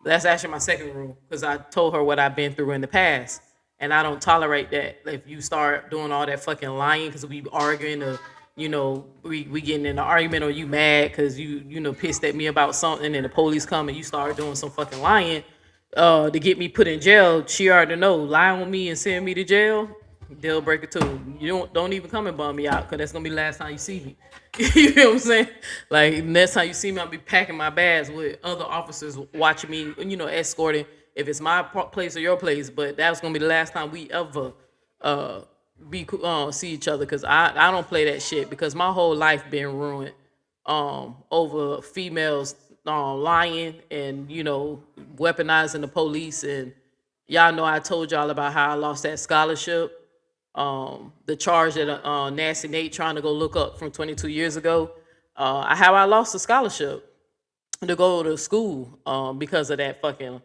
That's actually my second rule because I told her what I've been through in the past, and I don't tolerate that. If you start doing all that fucking lying because we arguing or we getting in an argument or you mad because you pissed at me about something and the police come and you start doing some fucking lying to get me put in jail, she already know lying on me and sending me to jail, deal breaker too. You don't even come and bum me out because that's gonna be the last time you see me. You know what I'm saying? Like next time you see me, I'll be packing my bags with other officers watching me, escorting if it's my place or your place. But that's gonna be the last time we ever see each other because I don't play that shit because my whole life been ruined over females lying and weaponizing the police. And y'all know I told y'all about how I lost that scholarship. The charge that Nasty Nate trying to go look up from 22 years ago. How I lost the scholarship to go to school because of that fucking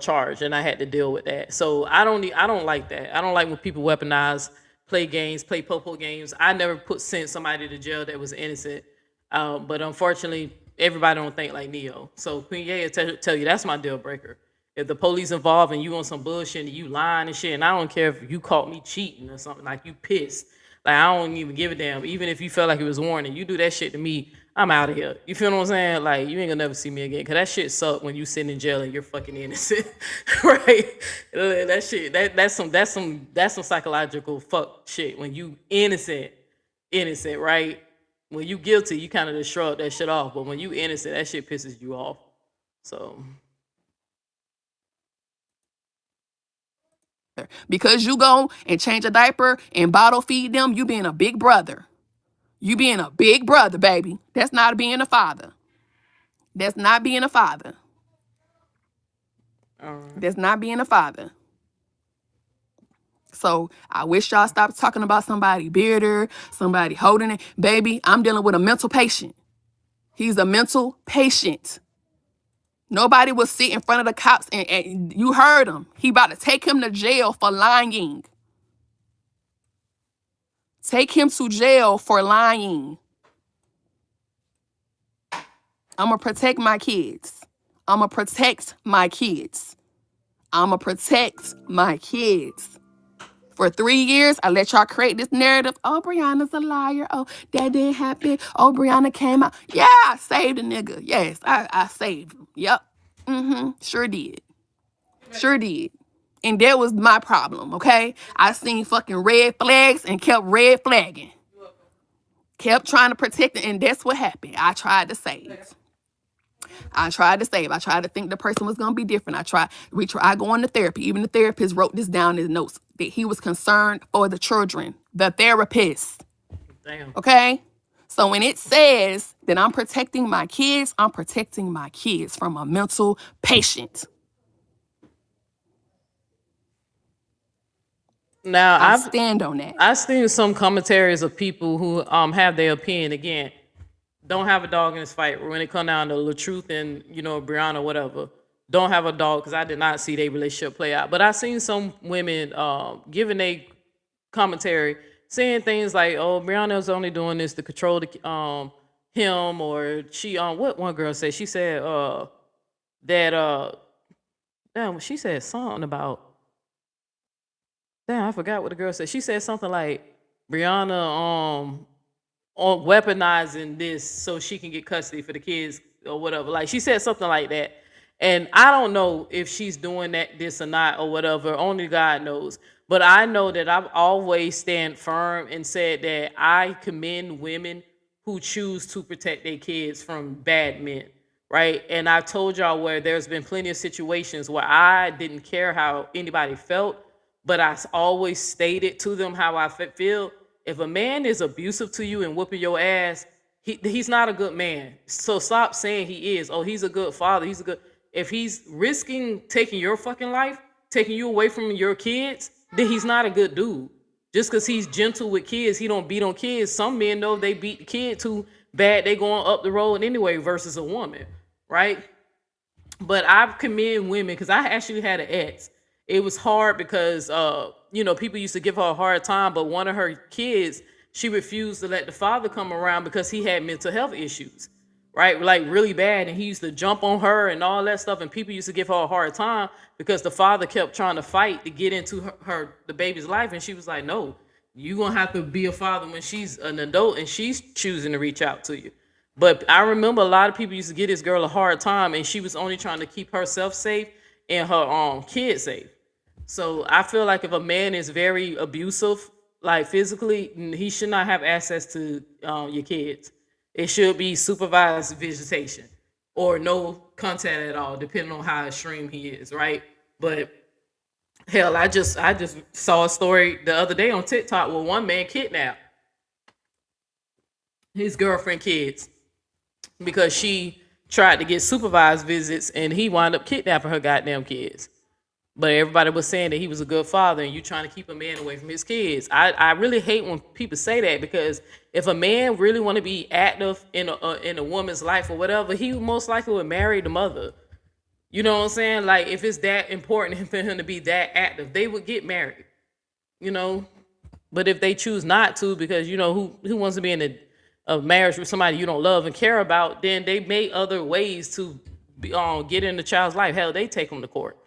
charge, and I had to deal with that. So I don't like that. I don't like when people weaponize, play games, play popo games. I never sent somebody to jail that was innocent. But unfortunately, everybody don't think like Neo. So Queen Ye will tell you that's my deal breaker. If the police involved and you on some bullshit and you lying and shit, and I don't care if you caught me cheating or something, like you pissed. Like I don't even give a damn. Even if you felt like it was warning, you do that shit to me, I'm out of here. You feel what I'm saying? Like you ain't gonna never see me again. Cause that shit suck when you sit in jail and you're fucking innocent. Right? That shit, that's some psychological fuck shit. When you innocent, right? When you guilty, you kind of just shrug that shit off. But when you innocent, that shit pisses you off. So because you go and change a diaper and bottle feed them, you being a big brother. You being a big brother, baby. That's not being a father. That's not being a father. That's not being a father. So I wish y'all stopped talking about somebody bitter, somebody holding it. Baby, I'm dealing with a mental patient. He's a mental patient. Nobody will sit in front of the cops and you heard him. He about to take him to jail for lying. Take him to jail for lying. I'm going to protect my kids. I'm going to protect my kids. I'm going to protect my kids. For 3 years, I let y'all create this narrative. Oh, Brianna's a liar. Oh, that didn't happen. Oh, Brianna came out. Yeah, I saved a nigga. Yes, I saved him. Yep. Sure did. Sure did. And that was my problem, okay? I seen fucking red flags and kept red flagging. Kept trying to protect it, and that's what happened. I tried to save. I tried to think the person was going to be different. We tried going to therapy. Even the therapist wrote this down in his notes that he was concerned for the children. The therapist. damn. Okay? So when it says that I'm protecting my kids from a mental patient. Now I stand on that. I've seen some commentaries of people who have their opinion again. Don't have a dog in this fight. When it come down to LaTruth and Brianna, whatever, don't have a dog because I did not see their relationship play out. But I seen some women giving a commentary saying things like, "Oh, Brianna's only doing this to control him," or she what one girl said. She said that damn, she said something about. Damn, I forgot what the girl said. She said something like Brianna on weaponizing this so she can get custody for the kids or whatever. Like she said something like that. And I don't know if she's doing this or not or whatever. Only God knows. But I know that I've always stand firm and said that I commend women who choose to protect their kids from bad men, right? And I told y'all where there's been plenty of situations where I didn't care how anybody felt, but I always stated to them how I feel. If a man is abusive to you and whooping your ass, he's not a good man. So stop saying he is. Oh, he's a good father. If he's risking taking your fucking life, taking you away from your kids, then he's not a good dude. Just because he's gentle with kids, he don't beat on kids. Some men know if they beat the kid too bad, they going up the road anyway versus a woman, right? But I commend women because I actually had an ex. It was hard because people used to give her a hard time, but one of her kids, she refused to let the father come around because he had mental health issues, right? Like really bad. And he used to jump on her and all that stuff. And people used to give her a hard time because the father kept trying to fight to get into the baby's life. And she was like, no, you're going to have to be a father when she's an adult and she's choosing to reach out to you. But I remember a lot of people used to give this girl a hard time and she was only trying to keep herself safe and her kids safe. So I feel like if a man is very abusive, like physically, he should not have access to your kids. It should be supervised visitation or no contact at all, depending on how extreme he is, right? But hell, I just saw a story the other day on TikTok where one man kidnapped his girlfriend kids because she tried to get supervised visits and he wound up kidnapping her goddamn kids. But everybody was saying that he was a good father and you trying to keep a man away from his kids. I really hate when people say that because if a man really want to be active in a woman's life or whatever, he most likely would marry the mother. You know what I'm saying? Like if it's that important for him to be that active, they would get married, But if they choose not to because, who wants to be in a marriage with somebody you don't love and care about, then they make other ways to get in the child's life. Hell, they take them to court.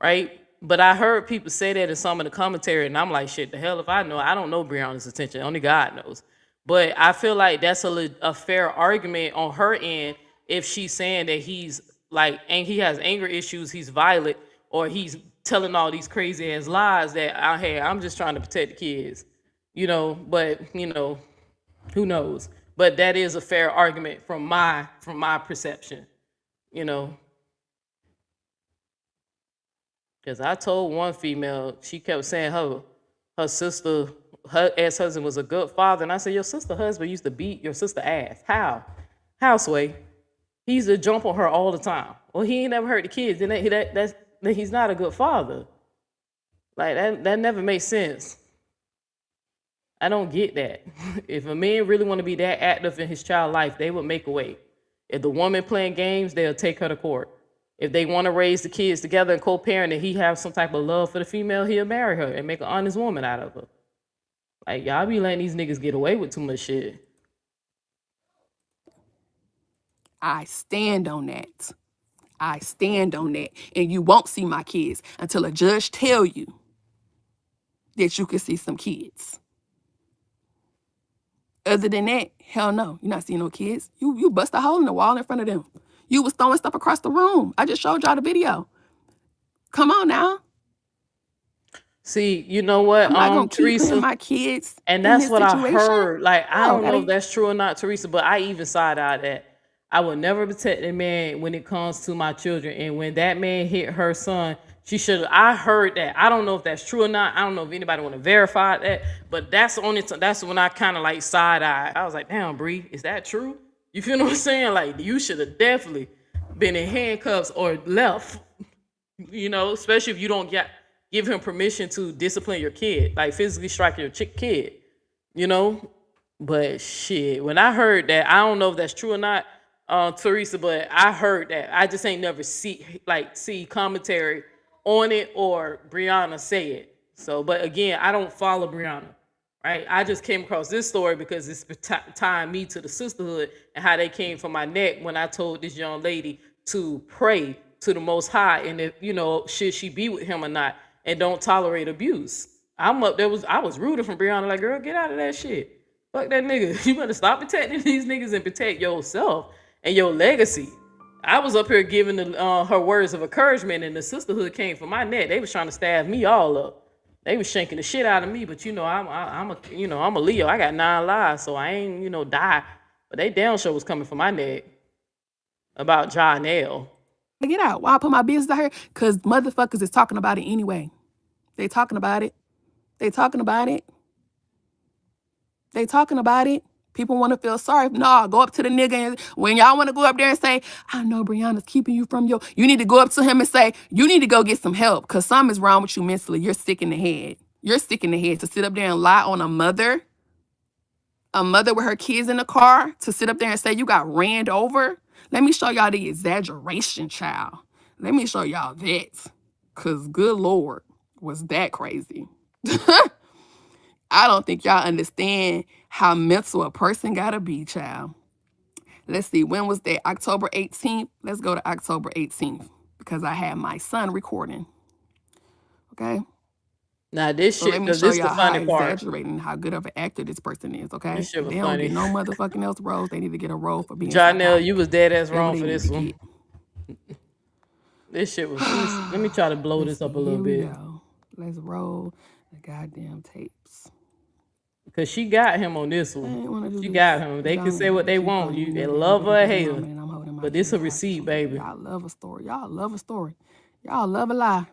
Right? But I heard people say that in some of the commentary, and I'm like, shit, the hell if I know. I don't know Brianna's intention. Only God knows. But I feel like that's a fair argument on her end if she's saying that he's like, and he has anger issues, he's violent, or he's telling all these crazy ass lies that I'm just trying to protect the kids. But who knows? But that is a fair argument from my perception, Because I told one female, she kept saying her sister, her ex-husband was a good father. And I said, your sister husband used to beat your sister ass. How? How, Sway? He used to jump on her all the time. Well, he ain't never hurt the kids. Then he's not a good father. Like, that never makes sense. I don't get that. If a man really want to be that active in his child's life, they would make a way. If the woman playing games, they'll take her to court. If they want to raise the kids together and co-parent and he have some type of love for the female, he'll marry her and make an honest woman out of her. Like, y'all be letting these niggas get away with too much shit. I stand on that. I stand on that. And you won't see my kids until a judge tell you that you can see some kids. Other than that, hell no. You're not seeing no kids. You bust a hole in the wall in front of them. You was throwing stuff across the room. I just showed y'all the video. Come on now. See, you know what, I'm not gonna keep Teresa, my kids. and that's what I heard. Like, I don't know that if that's true or not, Teresa, but I even side out that I will never protect a man when it comes to my children. And when that man hit her son, She should. I heard that. I don't know if that's true or not. I don't know if anybody want to verify that. But that's the only. That's when I kind of like side eye. I was like, damn, Bree, is that true? You feel what I'm saying? Like you should have definitely been in handcuffs or left. You know, especially if you don't give him permission to discipline your kid, like physically strike your kid. You know, but shit. When I heard that, I don't know if that's true or not, Teresa. But I heard that. I just ain't never see commentary on it or Brianna say it. So, but again, I don't follow Brianna, right? I just came across this story because it's tying me to the sisterhood and how they came from my neck when I told this young lady to pray to the Most High and if should she be with him or not, and don't tolerate abuse. I was rooting from Brianna, like, girl, get out of that shit. Fuck that nigga. You better stop protecting these niggas and protect yourself and your legacy. I was up here giving her words of encouragement, and the sisterhood came from my neck. They was trying to stab me all up. They was shanking the shit out of me, but I'm a Leo. I got 9 lives, so I ain't die. But they damn sure was coming from my neck about Janelle. Get out. Why I put my business out here? Because motherfuckers is talking about it anyway. They talking about it. They talking about it. They talking about it. People want to feel sorry. No, go up to the nigga and when y'all want to go up there and say, I know Brianna's keeping you from you need to go up to him and say, you need to go get some help because something's wrong with you mentally. You're sick in the head. You're sick in the head to sit up there and lie on a mother with her kids in the car, to sit up there and say you got ran over. Let me show y'all the exaggeration, child. Let me show y'all that. Because good Lord, was that crazy. I don't think y'all understand how mental a person gotta be, child. Let's see, when was that? October 18th? Let's go to October 18th because I had my son recording. Okay? Now this So shit, let me because show this the y'all how funny part. exaggerating how good of an actor this person is, okay? This shit was They don't funny. get no motherfucking else roles. They need to get a role for being Janelle, psychotic. you was dead ass That's what wrong they for need this to one. get. This shit was. Let me try to blow Let's this up see, a little here we bit. go. Let's roll the goddamn tapes. Cause she got him on this I one. ain't wanna do She this. got him. They Y'all can say know what they she want. calling me They no love damn her or baby hate her. mama and I'm holding my But this a kids receipt, hostage. baby. Y'all love a story. Y'all love a story. Y'all love a lie.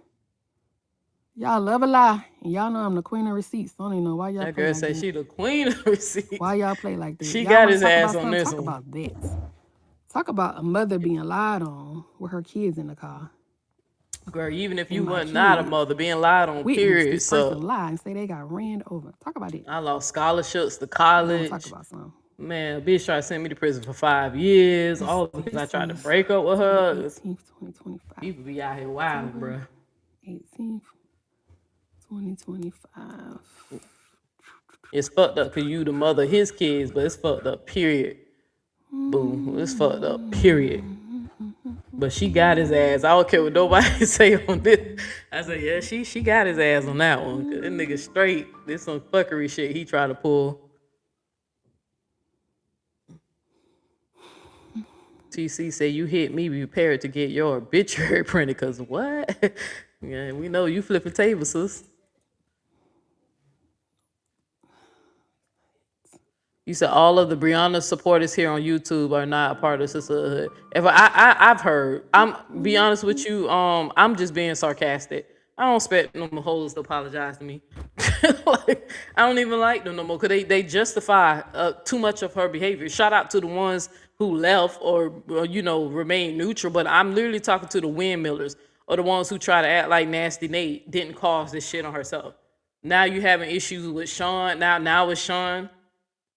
Y'all love a lie. And y'all know I'm the queen of receipts. I don't even know why y'all That play girl like said this. she the queen of receipts. Why y'all play like that? She Y'all got want to his talk ass about on something? this Talk one. about that. Talk about a mother being lied on with her kids in the car. Girl, even if you And my wasn't not a kids mother, being lied on, witness period. this person So lie and say they got ran over. Talk about it. I lost scholarships to Y'all want to talk college. about something. Man, bitch tried to send me to prison for 5 years. All because I tried to break up with her. 18th, 2025. People be out here wilding, bro. 18th, 2025. It's fucked up because you the mother of his kids, but it's fucked up, period. Boom. It's fucked up, period. But she got his ass. I don't care what nobody say on this. I said, yeah, she got his ass on that one. Cause this nigga straight. This some fuckery shit he tried to pull. TC say you hit me, be prepared to get your obituary printed. Cause what? Yeah, we know you flipping tables, sis. You said all of the Brianna supporters here on YouTube are not a part of Sistahood. If I've heard, be honest with you, I'm just being sarcastic. I don't expect no hoes to apologize to me. Like, I don't even like them no more because they justify too much of her behavior. Shout out to the ones who left or remain neutral, but I'm literally talking to the windmillers or the ones who try to act like Nasty Nate didn't cause this shit on herself. Now you having issues with Sean. Now it's Sean.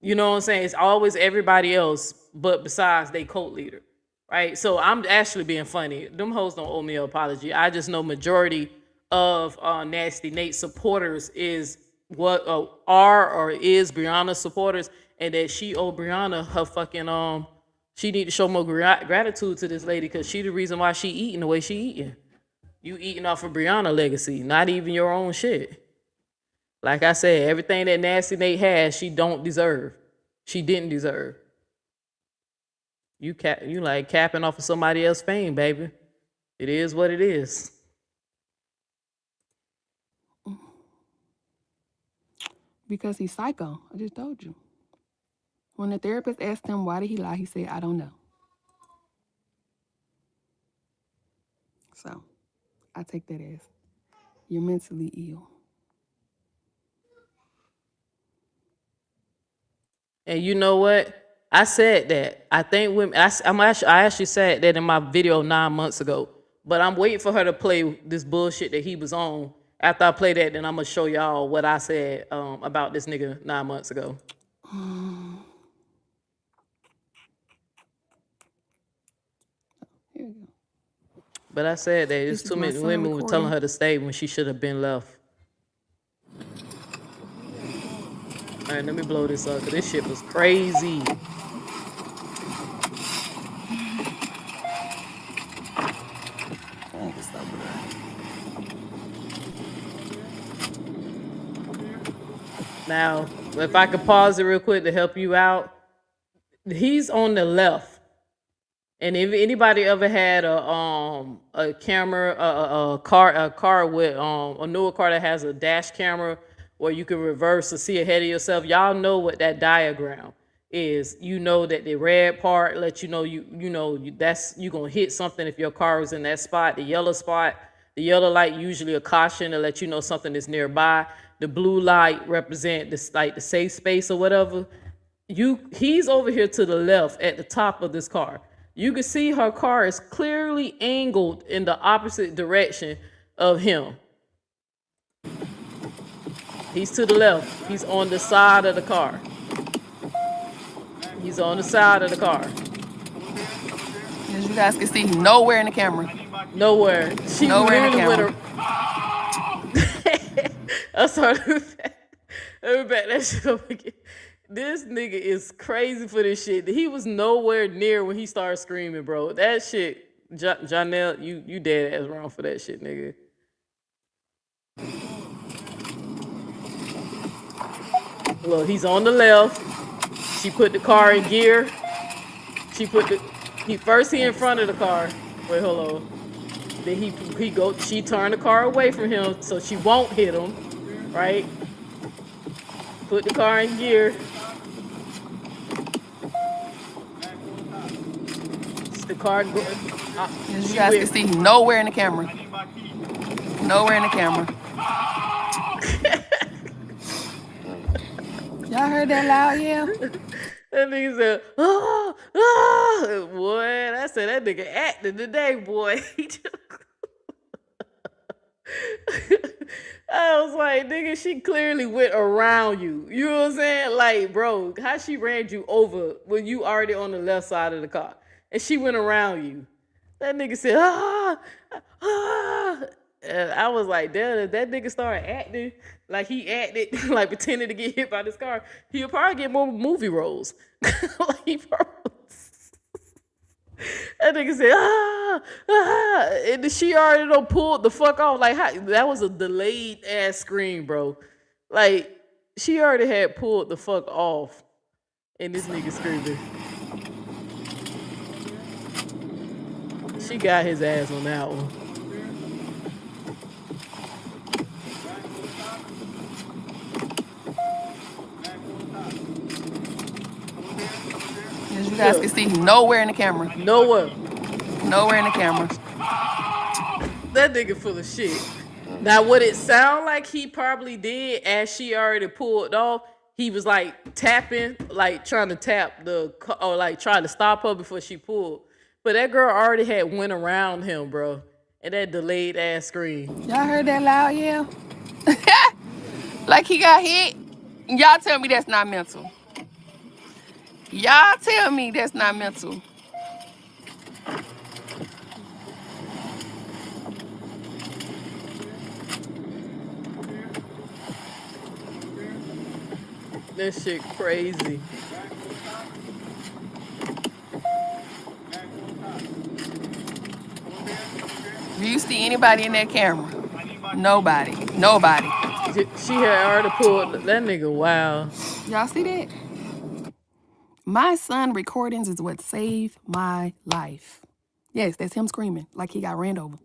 You know what I'm saying? It's always everybody else, but besides they cult leader, right? So I'm actually being funny. Them hoes don't owe me an apology. I just know majority of Nasty Nate supporters is what are or is Brianna supporters, and that she owe Brianna her fucking she need to show more gratitude to this lady because she the reason why she eating the way she eating. You eating off of Brianna legacy, not even your own shit. Like I said, everything that Nasty Nate has, she don't deserve. She didn't deserve. You like capping off of somebody else's fame, baby. It is what it is. Because he's psycho. I just told you. When the therapist asked him why did he lie, he said, I don't know. So, I take that as you're mentally ill. And you know what? I said that. I think women. I actually said that in my video 9 months ago. But I'm waiting for her to play this bullshit that he was on. After I play that, then I'm gonna show y'all what I said about this nigga 9 months ago. Here we go. But I said that there's This is too my many son women were telling recording. her to stay when she should have been left. All right, let me blow this up because this shit was crazy. Dang, it's so blurry. Now, if I could pause it real quick to help you out, he's on the left. And if anybody ever had a camera, a car with a newer car that has a dash camera where you can reverse to see ahead of yourself, y'all know what that diagram is. You know that the red part lets you know that's you gonna hit something if your car is in that spot. The yellow spot, the yellow light usually a caution to let you know something is nearby. The blue light represent this like the safe space or whatever. He's over here to the left at the top of this car. You can see her car is clearly angled in the opposite direction of him. He's to the left. He's on the side of the car. He's on the side of the car. As you guys can see, nowhere in the camera. Nowhere. She Nowhere in the literally went camera. I'm sorry. Let me back that shit up again. This nigga is crazy for this shit. He was nowhere near when he started screaming, bro. That shit, Janelle, you dead ass wrong for that shit, nigga. Look, he's on the left. She put the car in gear. She in front of the car. Wait, hold on. Then she turned the car away from him so she won't hit him, right? Put the car in gear. The car. As you guys can see, nowhere in the camera. Nowhere in the camera. Y'all heard that loud yell? That nigga said, boy, I said that nigga acting today, boy. I was like, nigga, she clearly went around you. You know what I'm saying? Like, bro, how she ran you over when you already on the left side of the car? And she went around you. That nigga said, And I was like, damn, if that nigga started acting like he acted, like pretending to get hit by this car, he'll probably get more movie roles. That nigga said, and she already done pulled the fuck off. Like, that was a delayed ass scream, bro. Like, she already had pulled the fuck off, and this nigga screaming. She got his ass on that one. As you guys can see, nowhere in the camera. Nowhere. Nowhere in the camera. That nigga full of shit. Now, what it sound like he probably did, as she already pulled off, he was like tapping, like trying to tap or like trying to stop her before she pulled. But that girl already had went around him, bro. And that delayed ass scream. Y'all heard that loud yell? Like he got hit? Y'all tell me that's not mental. Y'all tell me that's not mental. That shit crazy. Do you see anybody in that camera? Nobody. Nobody. She had already pulled that nigga. Wow. Y'all see that? My son recordings is what saved my life. Yes, that's him screaming like he got ran over.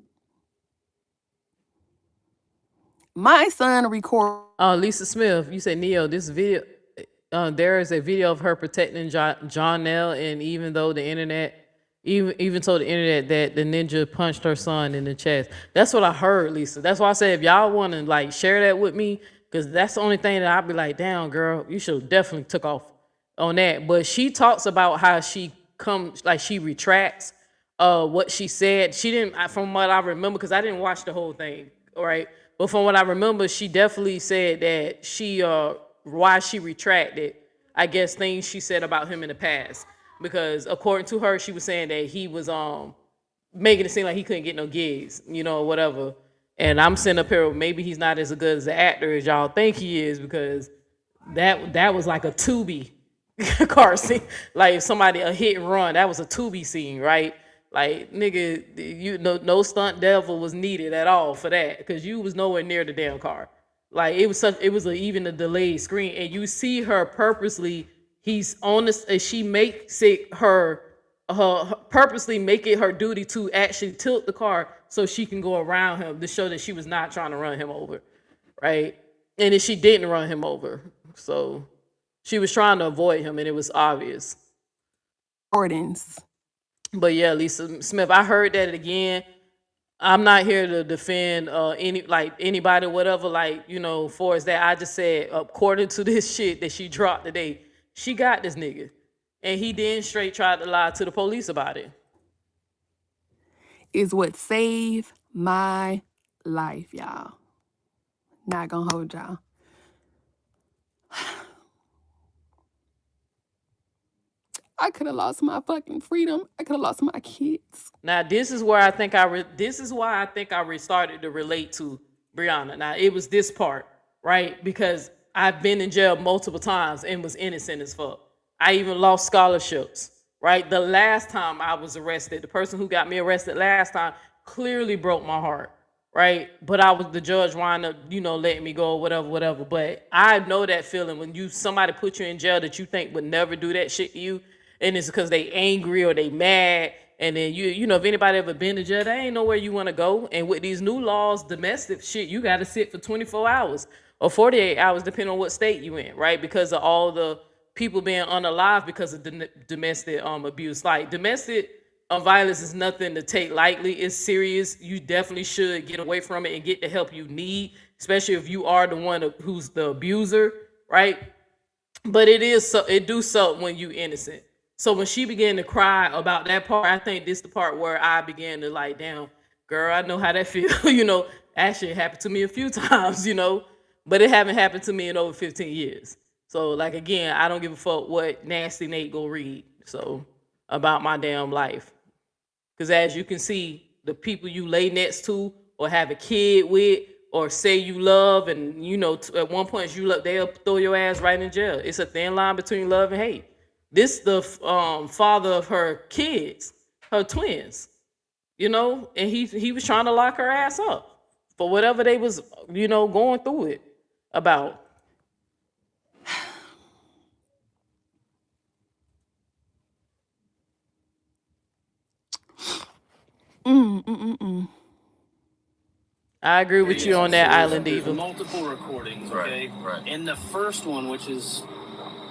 My son record. Lisa Smith, you say, Neo, this video, there is a video of her protecting Jonelle, and even though the internet Even told the internet that the ninja punched her son in the chest. That's what I heard, Lisa. That's why I said if y'all want to like share that with me, because that's the only thing that I'd be like, damn, girl, you should have definitely took off on that. But she talks about how she comes, like she retracts what she said. She didn't, from what I remember, because I didn't watch the whole thing, all right? But from what I remember, she definitely said that she why she retracted, I guess, things she said about him in the past. Because according to her, she was saying that he was making it seem like he couldn't get no gigs, you know, whatever. And I'm sitting up here, maybe he's not as good as an actor as y'all think he is, because that was like a Tubi car scene. Like if somebody a hit and run, that was a Tubi scene, right? Like nigga, you no stunt devil was needed at all for that, because you was nowhere near the damn car. Like it was even a delayed screen, and you see her purposely. He's on this. She makes it her purposely make it her duty to actually tilt the car so she can go around him to show that she was not trying to run him over, right? And then she didn't run him over, so she was trying to avoid him, and it was obvious. Jordans. But yeah, Lisa Smith, I heard that again. I'm not here to defend anybody, whatever. Like, you know, for as that, I just said according to this shit that she dropped today, she got this nigga, and he then straight tried to lie to the police about it. Is what saved my life, y'all. Not gonna hold y'all. I could have lost my fucking freedom. I could have lost my kids. Now, this is where I think this is why I think I started to relate to Brianna. Now, it was this part, right? Because I've been in jail multiple times and was innocent as fuck. I even lost scholarships, right? The last time I was arrested, the person who got me arrested last time clearly broke my heart, right? But the judge wound up, you know, letting me go, whatever. But I know that feeling when somebody put you in jail that you think would never do that shit to you, and it's because they angry or they mad, and then you know, if anybody ever been to jail, they ain't nowhere you want to go. And with these new laws, domestic shit, you got to sit for 24 hours or 48 hours, depending on what state you in, right? Because of all the people being unalive because of domestic abuse. Like domestic violence is nothing to take lightly. It's serious. You definitely should get away from it and get the help you need, especially if you are the one who's the abuser, right? But it do suck when you innocent. So when she began to cry about that part, I think this the part where I began to like, damn, girl, I know how that feels. You know, actually it happened to me a few times, you know, but it haven't happened to me in over 15 years. So like, again, I don't give a fuck what Nasty Nate go read. So about my damn life. Because as you can see, the people you lay next to or have a kid with or say you love, and you know, at one point they'll throw your ass right in jail. It's a thin line between love and hate. This the father of her kids, her twins, you know, and he was trying to lock her ass up for whatever they was, you know, going through it about. I agree with you on that, Island There's Diva. multiple recordings, okay? Right. In the first one, which is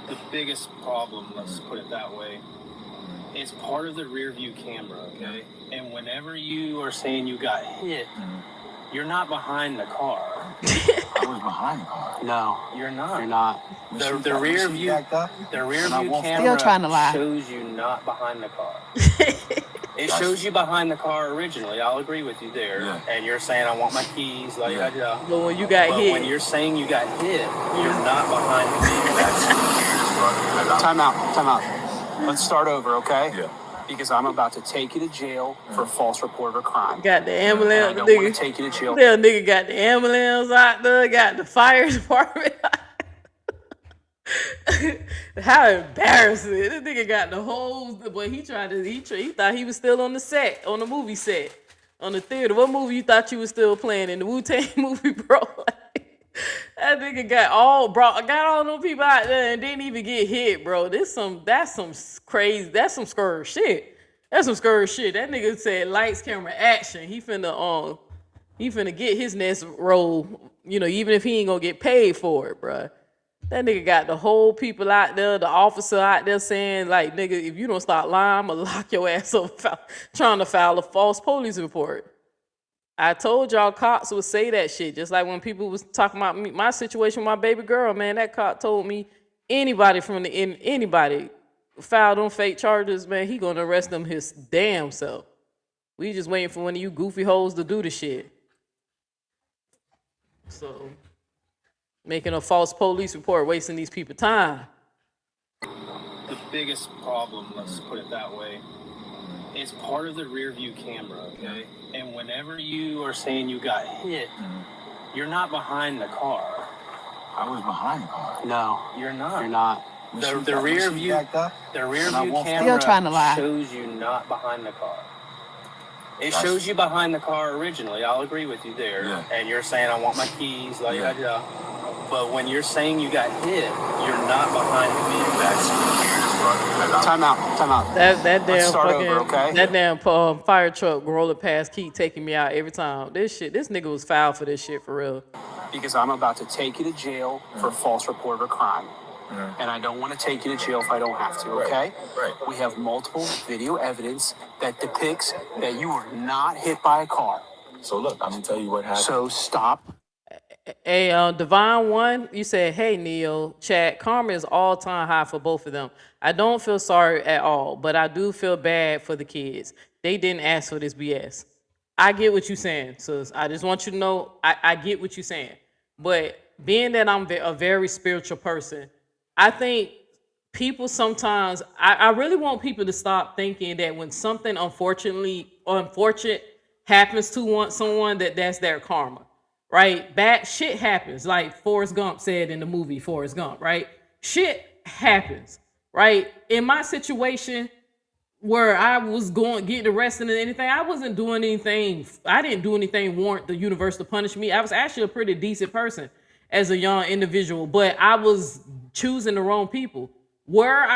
the biggest problem, let's put it that way, it's part of the rear view camera, okay? And whenever you are saying you got hit, you're not behind the car. I was behind the car. No, you're not. You're not. The rear view Still trying to lie. camera shows you not behind the car. It shows you behind the car originally. I'll agree with you there. Yeah. And you're saying, I want my keys, la da da. But when you got But hit, when you're saying you got hit, you're not behind the vehicle. Time out. Let's start over, okay? Yeah. Because I'm about to take you to jail for false report of a crime. got the And I ambulance, don't nigga. want to take you to jail. That nigga got the ambulance out there, got the fire department. How embarrassing! This nigga got the whole. But he thought he was still on the set, on the movie set, on the theater. What movie you thought you was still playing in the Wu-Tang movie, bro? That nigga got all them people out there and didn't even get hit, bro. That's some crazy. That's some scurry shit. That's some scurry shit. That nigga said lights, camera, action. He finna get his next role. You know, even if he ain't gonna get paid for it, bro. That nigga got the whole people out there, the officer out there saying, like, nigga, if you don't stop lying, I'm gonna lock your ass up trying to file a false police report. I told y'all cops would say that shit. Just like when people was talking about me, my situation with my baby girl, man, that cop told me anybody anybody filed on fake charges, man, he gonna arrest them his damn self. We just waiting for one of you goofy hoes to do the shit. So, making a false police report, wasting these people time. The biggest problem, let's put it that way, it's part of the rear view camera, okay? And whenever you are saying you got hit, you're not behind the car. I was behind the car. No, You're not. you're not. The rear view camera Still trying to lie. shows you not behind the car. It shows you behind the car originally. I'll agree with you there. Yeah. And you're saying, I want my keys, la da da. But when you're saying you got hit, you're not behind the vehicle. Time out. That Let's damn start fucking over, okay? that damn fire truck rolling past keep taking me out every time. This nigga was foul for this shit for real. Because I'm about to take you to jail for false report of a crime. And I don't want to take you to jail if I don't have to, okay? Right. We have multiple video evidence that depicts that you were not hit by a car. So look, I'm gonna tell you what happened. So stop. Hey, Divine One, you said, hey, Neo, chat, karma is all-time high for both of them. I don't feel sorry at all, but I do feel bad for the kids. They didn't ask for this BS. I get what you're saying, sis. I just want you to know, I get what you're saying. But being that I'm a very spiritual person, I think people sometimes, I really want people to stop thinking that when something unfortunate happens to someone, that's their karma. Right? Bad shit happens, like Forrest Gump said in the movie Forrest Gump, right? Shit happens, right? In my situation where I was getting arrested and anything, I wasn't doing anything. I didn't do anything warrant the universe to punish me. I was actually a pretty decent person as a young individual, but I was choosing the wrong people. Where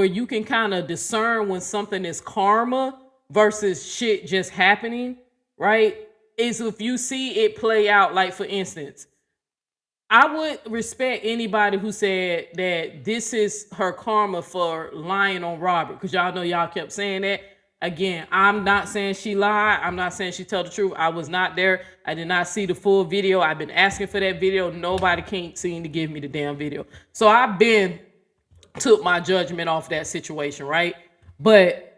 you can kind of discern when something is karma versus shit just happening, right? Is if you see it play out, like for instance, I would respect anybody who said that this is her karma for lying on Robert, because y'all know y'all kept saying that. Again, I'm not saying she lied. I'm not saying she told the truth. I was not there. I did not see the full video. I've been asking for that video. Nobody can't seem to give me the damn video. So I've took my judgment off that situation, right? But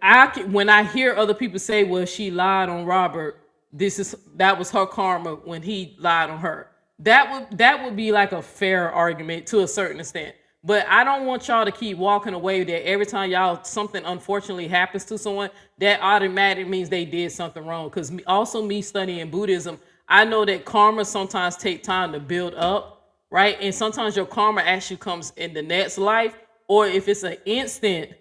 when I hear other people say, well, she lied on Robert, that was her karma when he lied on her. That would be like a fair argument to a certain extent. But I don't want y'all to keep walking away that every time something unfortunately happens to someone, that automatically means they did something wrong. Because also me studying Buddhism, I know that karma sometimes take time to build up, right? And sometimes your karma actually comes in the next life, or if it's an instant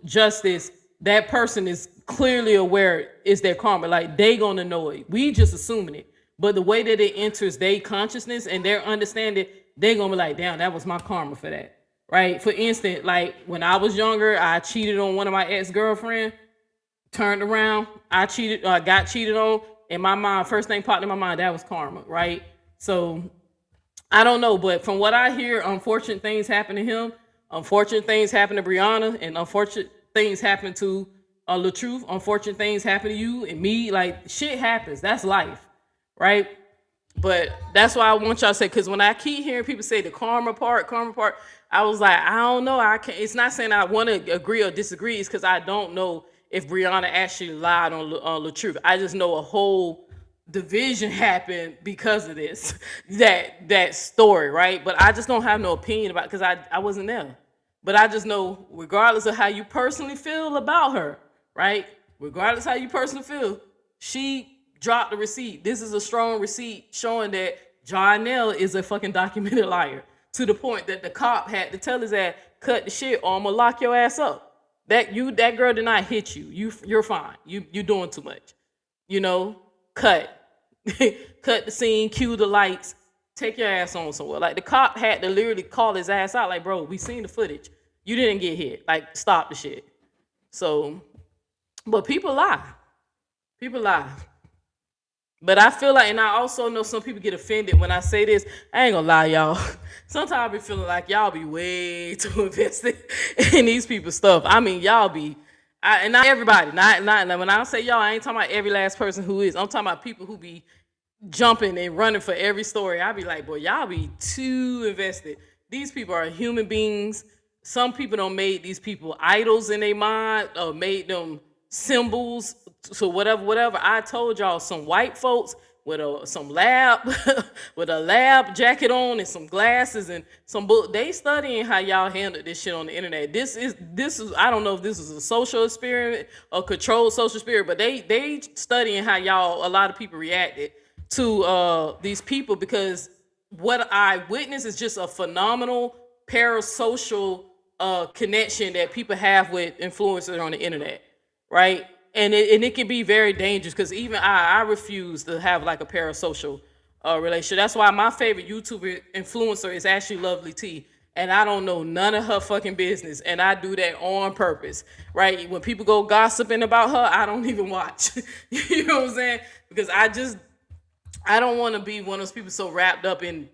justice, that person is clearly aware it's their karma. Like, they gonna know it. We just assuming it. But the way that it enters their consciousness and their understanding, they gonna be like, damn, that was my karma for that. Right? For instance, like when I was younger, I cheated on one of my ex-girlfriends, turned around, got cheated on, and my mind, first thing popped in my mind, that was karma, right? So I don't know, but from what I hear, unfortunate things happen to him, unfortunate things happen to Brianna, and unfortunate things happen to LaTruth, unfortunate things happen to you and me. Like, shit happens. That's life, right? But that's why I want y'all to say, because when I keep hearing people say the karma part, I was like, I don't know. It's not saying I want to agree or disagree. It's because I don't know if Brianna actually lied on LaTruth. I just know a whole division happened because of this, that story, right? But I just don't have no opinion about it because I wasn't there. But I just know, regardless of how you personally feel about her, right? Regardless how you personally feel, she dropped the receipt. This is a strong receipt showing that Jarnell is a fucking documented liar, to the point that the cop had to tell his ass, cut the shit or I'm gonna lock your ass up. That girl did not hit you. You're fine. You're doing too much. You know, cut. Cut the scene, cue the lights, take your ass on somewhere. Like, the cop had to literally call his ass out, like, bro, we seen the footage. You didn't get hit. Like, stop the shit. So, but people lie. People lie. But I feel like, and I also know some people get offended when I say this. I ain't gonna lie, y'all. Sometimes I be feeling like y'all be way too invested in these people's stuff. I mean, y'all be, and not everybody. Not when I say y'all, I ain't talking about every last person who is. I'm talking about people who be jumping and running for every story. I be like, boy, y'all be too invested. These people are human beings. Some people don't made these people idols in their mind or made them symbols. So whatever. I told y'all, some white folks with some lab with a lab jacket on and some glasses and some book. They studying how y'all handle this shit on the internet. This is I don't know if this is a social experiment or controlled social experiment, but they studying how y'all, a lot of people reacted to these people, because what I witnessed is just a phenomenal parasocial connection that people have with influencers on the internet, right? And it can be very dangerous, because even I refuse to have like a parasocial relationship. That's why my favorite YouTuber influencer is actually Lovely T, and I don't know none of her fucking business, and I do that on purpose, right? When people go gossiping about her, I don't even watch. You know what I'm saying? Because I don't want to be one of those people so wrapped up in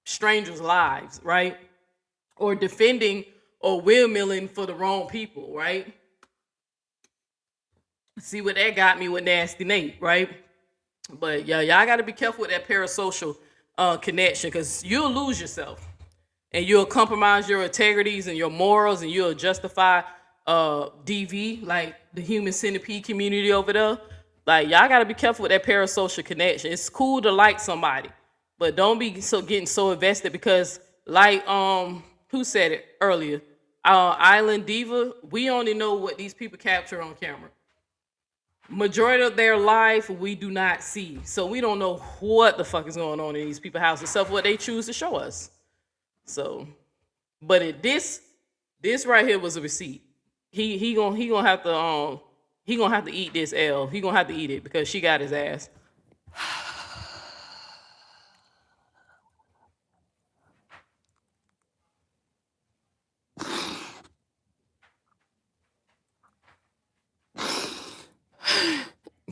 strangers' lives, right? Or defending or windmilling for the wrong people, right? See what that got me with Nasty Nate, right? But yeah, y'all got to be careful with that parasocial connection, because you'll lose yourself and you'll compromise your integrities and your morals, and you'll justify DV, like the human centipede community over there. Like, y'all got to be careful with that parasocial connection. It's cool to like somebody, but don't be getting so invested, because like who said it earlier? Island Diva, we only know what these people capture on camera. Majority of their life we do not see, so we don't know what the fuck is going on in these people's houses, except what they choose to show us. So, but this right here was a receipt. He gonna have to eat this L. He gonna have to eat it, because she got his ass.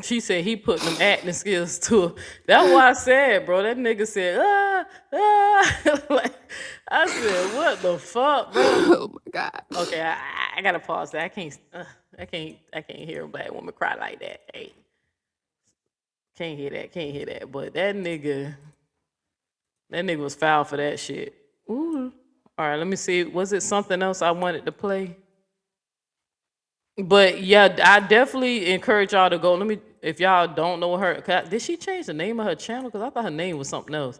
She said he put them acting skills to her. That's what I said, bro. That nigga said, like, I said, what the fuck, bro? Oh my God. Okay, I gotta pause that. I can't hear a black woman cry like that. Hey, can't hear that. But that nigga was foul for that shit. Ooh. All right, let me see. Was it something else I wanted to play? But yeah, I definitely encourage y'all to go. If y'all don't know her, did she change the name of her channel? Because I thought her name was something else.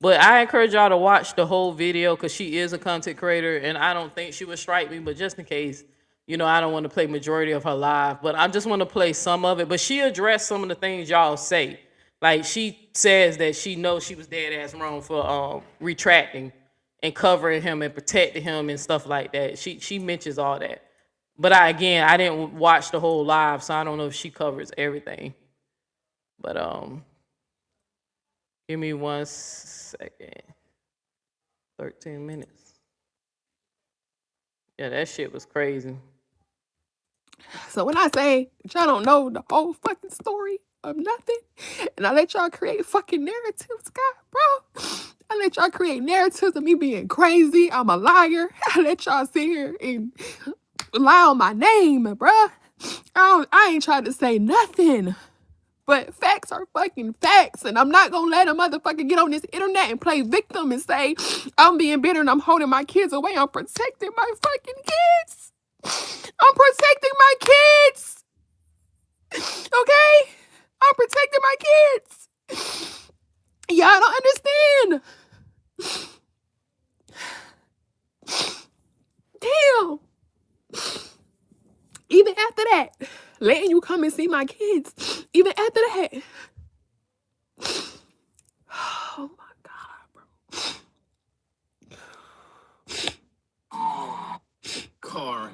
But I encourage y'all to watch the whole video, because she is a content creator, and I don't think she would strike me, but just in case, I don't want to play majority of her live, but I just want to play some of it. But she addressed some of the things y'all say. Like, she says that she knows she was dead ass wrong for retracting and covering him and protecting him and stuff like that. She mentions all that. But I didn't watch the whole live, so I don't know if she covers everything. But give me 1 second. 13 minutes. Yeah, that shit was crazy. So when I say that y'all don't know the whole fucking story of nothing, and I let y'all create fucking narratives, God, bro. I let y'all create narratives of me being crazy. I'm a liar. I let y'all sit here and lie on my name, bruh. I ain't trying to say nothing, but facts are fucking facts, and I'm not gonna let a motherfucker get on this internet and play victim and say I'm being bitter and I'm holding my kids away. I'm protecting my fucking kids. I'm protecting my kids. Okay? I'm protecting my kids. Y'all don't understand. Damn. Even after that, letting you come and see my kids, even after that. Oh my God, bro. Car.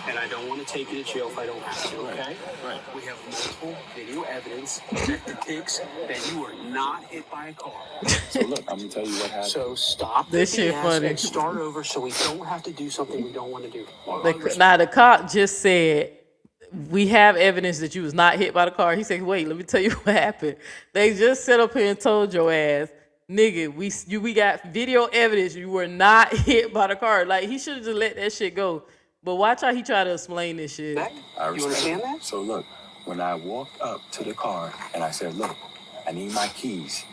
And I don't want to take you to jail if I don't have to, okay? Right. We have multiple video evidence that depicts that you were not hit by a car. So look, I'm gonna tell you what happened. So stop This shit funny. and start over, so we don't have to do something we don't want to do. Now the cop just said, we have evidence that you was not hit by the car. He said, wait, let me tell you what happened. They just sat up here and told your ass, nigga, we got video evidence you were not hit by the car. Like, he should have just let that shit go. But watch how he try to explain this shit. You understand that? So look, when I walked up to the car and I said, look, I need my keys,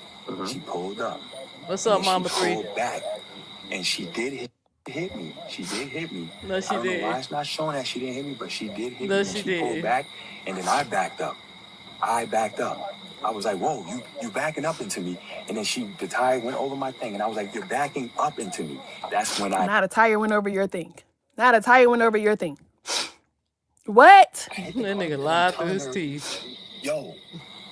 she pulled up. What's And up, then Mama she 3? pulled back, and she did hit me. She did hit me. No, she I don't did. know why it's not showing that she didn't hit me, but she did hit No, me. she And she pulled did. back, and then I backed up. I was like, whoa, you backing up into me. And then the tire went over my thing, and I was like, you're backing up into me. That's when Not a tire went over your thing. Not a tire went over your thing. What? I hit That the car nigga because I'm lied through telling his her, teeth. yo,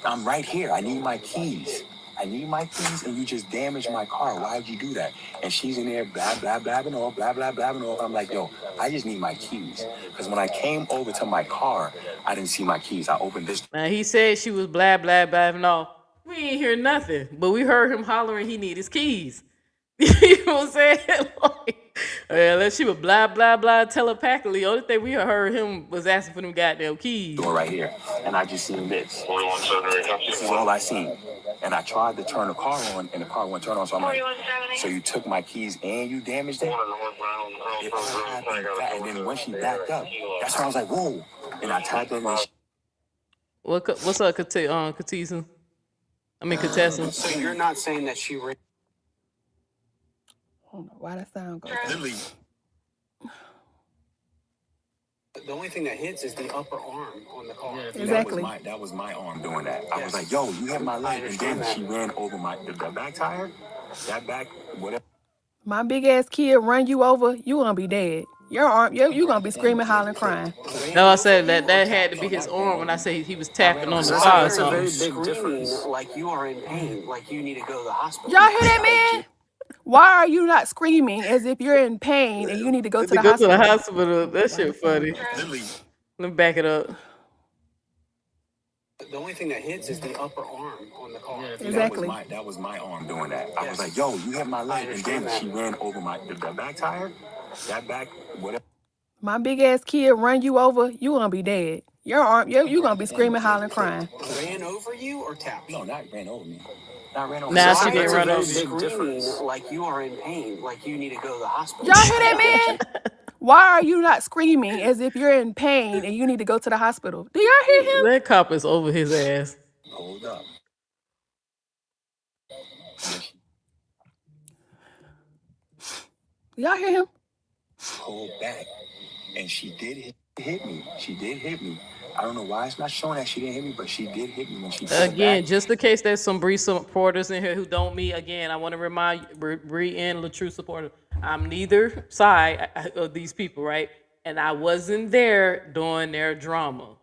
I'm right here. I need my keys. And you just damaged my car. Why'd you do that? And she's in there, blah, blah, blabbing off, blah, blah, blabbing off. I'm like, yo, I just need my keys. Because when I came over to my car, I didn't see my keys. I opened this. Now, he said she was blah, blah, blah, no. We ain't hear nothing. But we heard him hollering he need his keys. You know what I'm saying? Like, unless she was blah, blah, blah telepathically. Only thing we heard him was asking for them goddamn keys. Door right here. And I just seen this. This is all I seen. And I tried to turn the car on, and the car wouldn't turn on. So I'm like, so you took my keys and you damaged it? It all happened fast. And then when she backed up, that's when I was like, whoa. And I tapped in and What's up, Katisa? I mean, contestant. So you're not saying that she ran. I don't know why that sound goes. literally. The only thing that hits is the upper arm on the car. Exactly. That was my arm doing that. I was like, yo, you hit my leg. And then she ran over the back tire. That back, whatever. My big ass kid run you over, you gonna be dead. Your arm, you gonna be screaming, hollering, crying. No, I said that had to be his arm when I say he was tapping on the car or That's a very something. big difference. Like you are in pain, like you need to go to the hospital. Y'all hear that, man? Why are you not screaming as if you're in pain and you need to go to the Go to the hospital? hospital. That shit funny. Let me back it up. The only thing that hits is the upper arm on the car. Exactly. That was my arm doing that. I was like, yo, you hit my leg. And then she ran over the back tire. That back, whatever. My big ass kid run you over, you gonna be dead. Your arm, you gonna be screaming, hollering, crying. Ran over you or tapped you? No, not ran over me. Not ran over Nah, me. she didn't That's a run very over big me. difference. Like you are in pain, like you need to go to the hospital. Y'all hear that, man? Why are you not screaming as if you're in pain and you need to go to the hospital? Do y'all hear him? That cop is over his ass. Hold up. Y'all hear him? Pulled back. And she did hit me. She did hit me. I don't know why it's not showing that she didn't hit me, but she did hit me when she pulled Again, back. just in case there's some Bree supporters in here who don't me, again, I want to remind Bree and LaTrue supporter, I'm neither side of these people, right? And I wasn't there during their drama,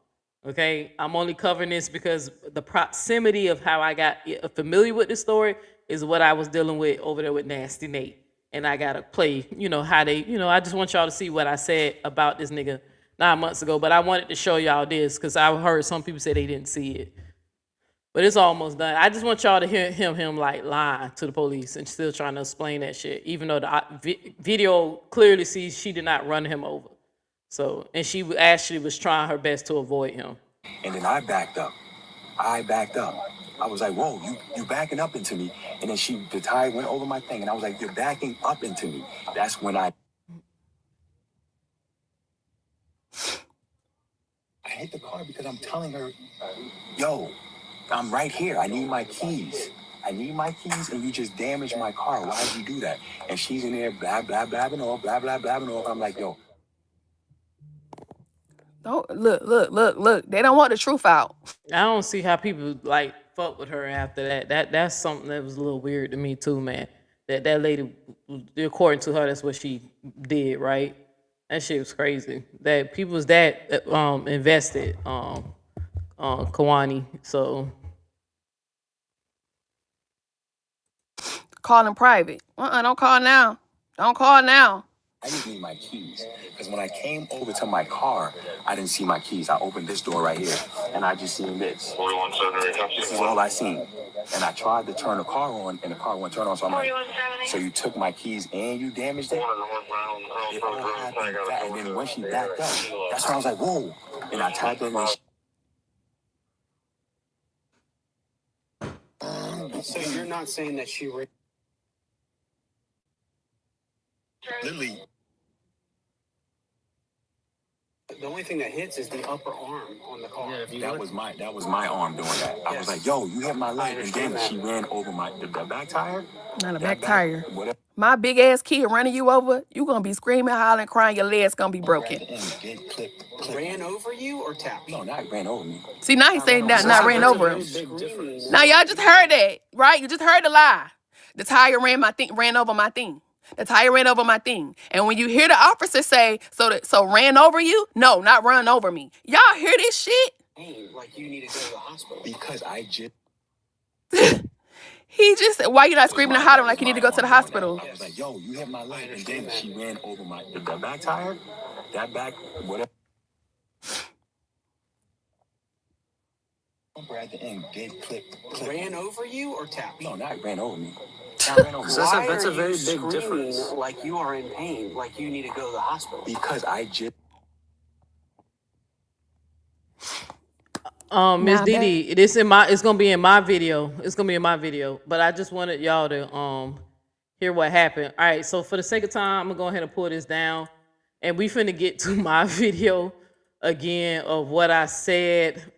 okay? I'm only covering this because the proximity of how I got familiar with the story is what I was dealing with over there with Nasty Nate. And I got to play, how they, I just want y'all to see what I said about this nigga 9 months ago, but I wanted to show y'all this because I heard some people say they didn't see it. But it's almost done. I just want y'all to hear him like lying to the police and still trying to explain that shit, even though the video clearly sees she did not run him over. So, and she actually was trying her best to avoid him. And then I backed up. I was like, whoa, you backing up into me. And then the tire went over my thing. And I was like, you're backing up into me. That's when I hit the car because I'm telling her, yo, I'm right here. I need my keys. And you just damaged my car. Why'd you do that? And she's in there, blah, blah, blabbing off, blah, blah, blabbing off. I'm like, yo. Don't look. They don't want the truth out. I don't see how people like fuck with her after that. That's something that was a little weird to me too, man. That lady, according to her, that's what she did, right? That shit was crazy. That people was that invested, Kawani. So Call him private. Don't call now. Don't call now. I didn't need my keys. Because when I came over to my car, I didn't see my keys. I opened this door right here, and I just seen this. This is all I seen. And I tried to turn the car on, and the car wouldn't turn on. So I'm like, so you took my keys and you damaged it? It all happened fast. And then when she backed up, that's when I was like, whoa. And I tapped in and So you're not saying that she literally. the only thing that hits is the upper arm on the car. That was my arm doing that. I was like, yo, you hit my leg. And then she ran over the back tire. Not a back tire. Whatever. My big ass kid running you over, you gonna be screaming, hollering, crying, your legs gonna be broken. Ran over you or tapped? No, not ran over me. See, now he's saying that not ran over him. Now y'all just heard that, right? You just heard the lie. The tire ran over my thing. The tire ran over my thing. And when you hear the officer say, so ran over you? No, not run over me. Y'all hear this shit? Hey, like you need to go to the hospital. Because I just... He just said, why you not screaming and hollering like you need to go to the hospital? I was like, yo, you hit my leg. And then she ran over the back tire. That back, whatever. At the end, click. Ran over you or tapped? No, not ran over me. That's a very big difference. Like you are in pain, like you need to go to the hospital. Because I just... Miss Didi, it's gonna be in my video. It's gonna be in my video. But I just wanted y'all to hear what happened. All right, so for the sake of time, I'm gonna go ahead and pull this down. And we finna get to my video again of what I said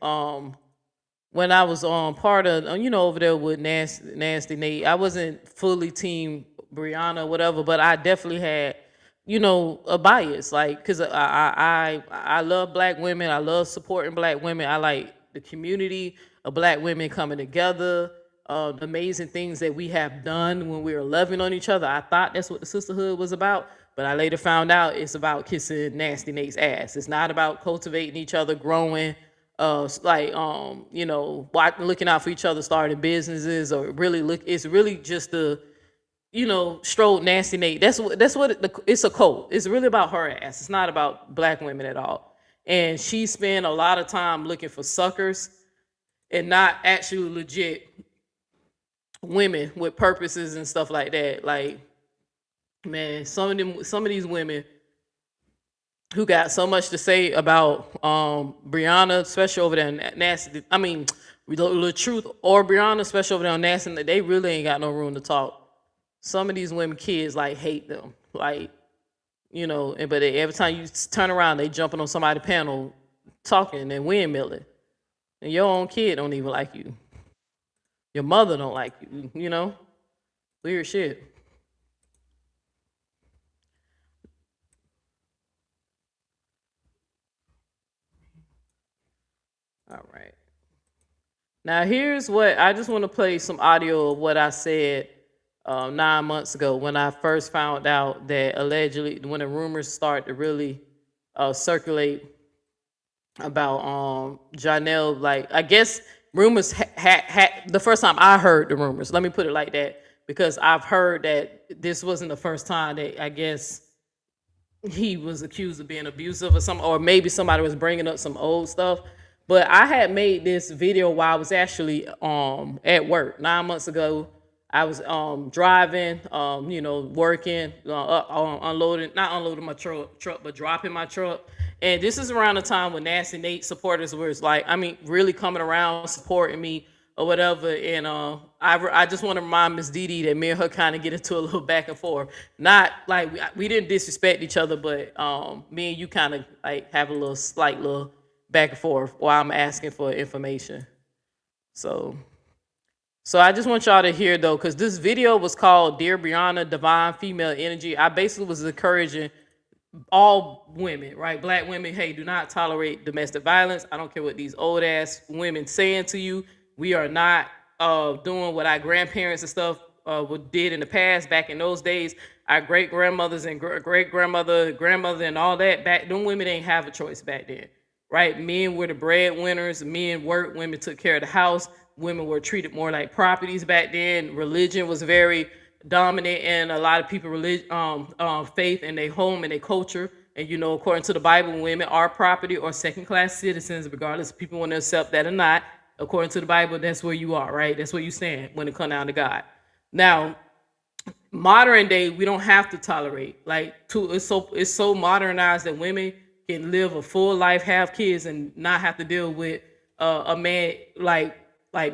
when I was on part of, over there with Nasty Nate. I wasn't fully team Brianna, whatever, but I definitely had, a bias, like, because I love black women. I love supporting black women. I like the community of black women coming together, the amazing things that we have done when we were loving on each other. I thought that's what the sisterhood was about, but I later found out it's about kissing Nasty Nate's ass. It's not about cultivating each other, growing, looking out for each other, starting businesses, or it's really just the, stroll Nasty Nate. That's what it's a cult. It's really about her ass. It's not about black women at all. And she spent a lot of time looking for suckers and not actually legit women with purposes and stuff like that. Like, man, some of these women who got so much to say about Brianna, especially over there in Nasty. I mean, the truth or Brianna, especially over there on Nasty, they really ain't got no room to talk. Some of these women kids like hate them, like, but every time you turn around, they jumping on somebody's panel talking and windmilling. And your own kid don't even like you. Your mother don't like you, Weird shit. All right. Now here's what, I just want to play some audio of what I said 9 months ago when I first found out that allegedly, when the rumors start to really circulate about Janelle, like, I guess rumors had the first time I heard the rumors, let me put it like that, because I've heard that this wasn't the first time that I guess he was accused of being abusive or maybe somebody was bringing up some old stuff. But I had made this video while I was actually at work 9 months ago. I was driving, working, not unloading my truck, but dropping my truck. And this is around the time when Nasty Nate supporters was like, really coming around, supporting me or whatever. And I just want to remind Miss Didi that me and her kind of get into a little back and forth. Not like we didn't disrespect each other, but me and you kind of like have a slight little back and forth while I'm asking for information. So I just want y'all to hear, though, because this video was called Dear Brianna, Divine Female Energy. I basically was encouraging all women, right? Black women, hey, do not tolerate domestic violence. I don't care what these old ass women saying to you. We are not doing what our grandparents and stuff did in the past. Back in those days, our great grandmothers and great grandmother and all that, them women didn't have a choice back then, right? Men were the breadwinners. Men worked. Women took care of the house. Women were treated more like properties back then. Religion was very dominant in a lot of people faith and their home and their culture. And according to the Bible, women are property or second class citizens, regardless if people want to accept that or not. According to the Bible, that's where you are, right? That's where you stand when it comes down to God. Now, modern day, we don't have to tolerate. It's so modernized that women can live a full life, have kids, and not have to deal with a man like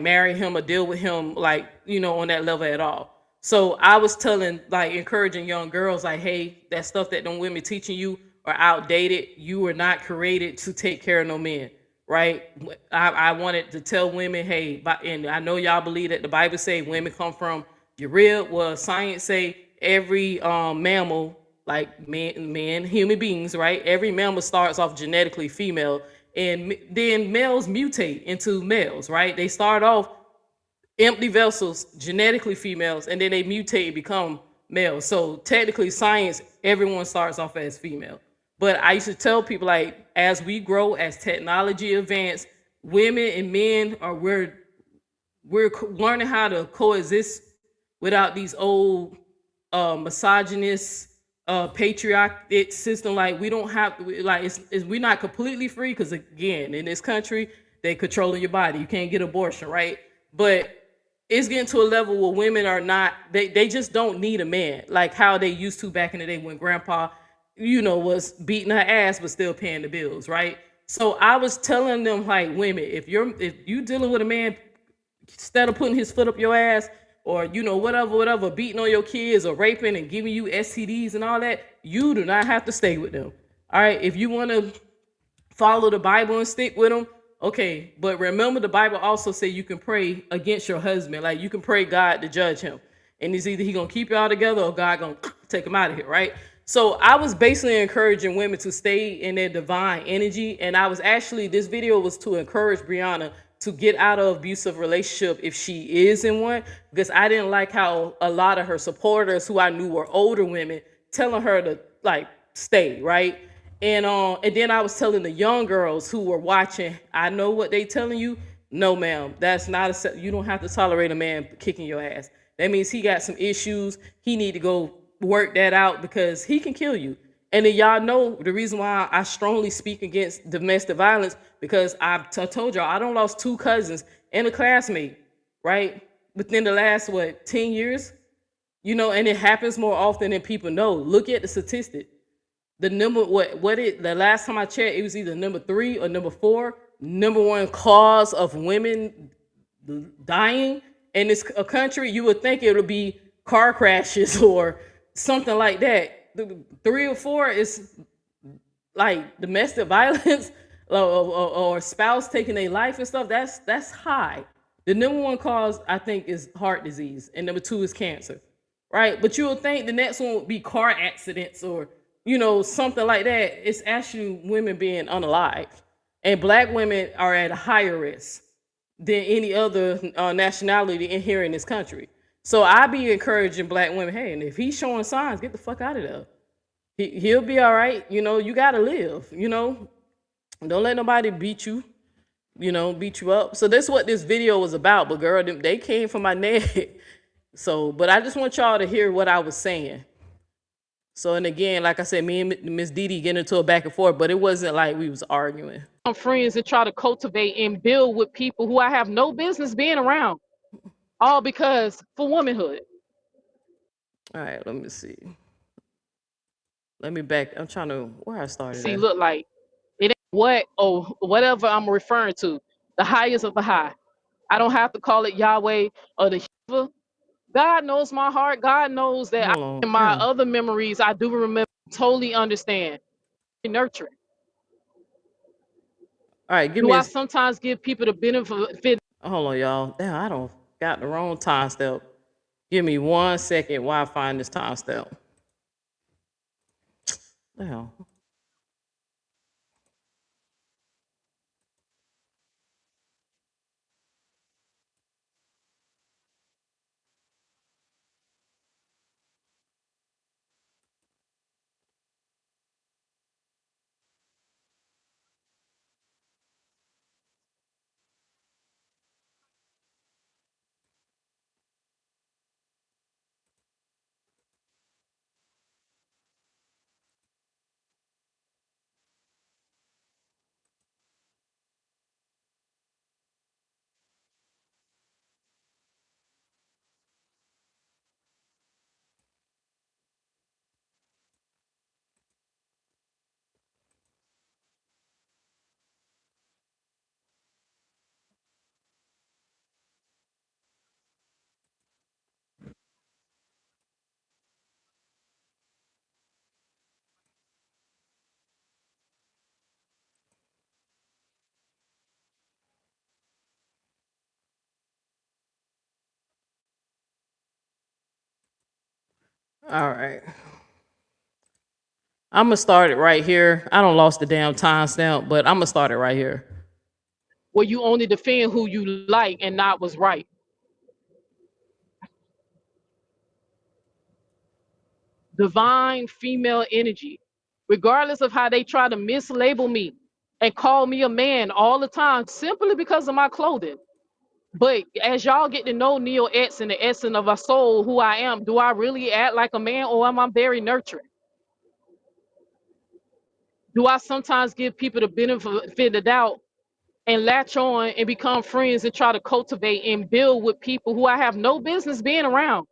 marry him or deal with him on that level at all. So I was encouraging young girls like, hey, that stuff that them women teaching you are outdated. You were not created to take care of no men, right? I wanted to tell women, hey, and I know y'all believe that the Bible say women come from your rib. Well, science say every mammal, like men, human beings, right? Every mammal starts off genetically female, and then males mutate into males, right? They start off empty vessels, genetically females, and then they mutate and become males. So technically, science, everyone starts off as female. But I used to tell people, like, as we grow, as technology advance, women and men are we're learning how to coexist without these old misogynist patriarchic system. Like, we don't have like we're not completely free, because again, in this country, they controlling your body. You can't get abortion, right? But it's getting to a level where women are not, they just don't need a man like how they used to back in the day when grandpa was beating her ass but still paying the bills, right? So I was telling them, like, women, if you dealing with a man, instead of putting his foot up your ass, or whatever, beating on your kids or raping and giving you STDs and all that, you do not have to stay with them. All right, if you want to follow the Bible and stick with them, okay. But remember, the Bible also say you can pray against your husband. Like, you can pray God to judge him, and it's either he gonna keep y'all together or God gonna take him out of here, right? So I was basically encouraging women to stay in their divine energy, and this video was to encourage Brianna to get out of abusive relationship if she is in one, because I didn't like how a lot of her supporters, who I knew were older women, telling her to, like, stay, right? And then I was telling the young girls who were watching, I know what they telling you. No, ma'am, that's not you don't have to tolerate a man kicking your ass. That means he got some issues. He need to go work that out, because he can kill you. And then y'all know the reason why I strongly speak against domestic violence, because I told y'all I don't lost 2 cousins and a classmate, right? Within the last 10 years, and it happens more often than people know. Look at the statistic. The number the last time I checked, it was either number 3 or number 4 number 1 cause of women dying in this country. You would think it would be car crashes or something like that. The 3 or 4 is like domestic violence or spouse taking their life and stuff. That's high. The number 1 cause, I think, is heart disease, and number 2 is cancer, right? But you would think the next one would be car accidents or something like that. It's actually women being unalived, and Black women are at a higher risk than any other nationality in here in this country. So I be encouraging Black women, hey, and if he's showing signs, get the fuck out of there. He'll be all right. You gotta live. Don't let nobody beat you. Beat you up. So that's what this video was about. But girl, they came for my neck. So, but I just want y'all to hear what I was saying. So, and again, like I said, me and Miss Didi get into a back and forth, but it wasn't like we was arguing. I'm friends and try to cultivate and build with people who I have no business being around, all because for womanhood. All right, let me see. Let me back. I'm trying to where I started. See, look like it ain't what or whatever I'm referring to. The highest of the high. I don't have to call it Yahweh or the Shiva. God knows my heart. God knows that in my other memories, I do remember, totally understand. Nurturing. All right, give me. Do I sometimes give people the benefit? Hold on, y'all. Damn, I don't got the wrong time step. Give me 1 second while I find this time step. Damn. All right. I'm gonna start it right here. I don't lost the damn timestamp, but I'm gonna start it right here. Where you only defend who you like and not what's right. Divine female energy, regardless of how they try to mislabel me and call me a man all the time simply because of my clothing. But as y'all get to know Neo X and the essence of a soul, who I am, do I really act like a man or am I very nurturing? Do I sometimes give people the benefit of the doubt and latch on and become friends and try to cultivate and build with people who I have no business being around,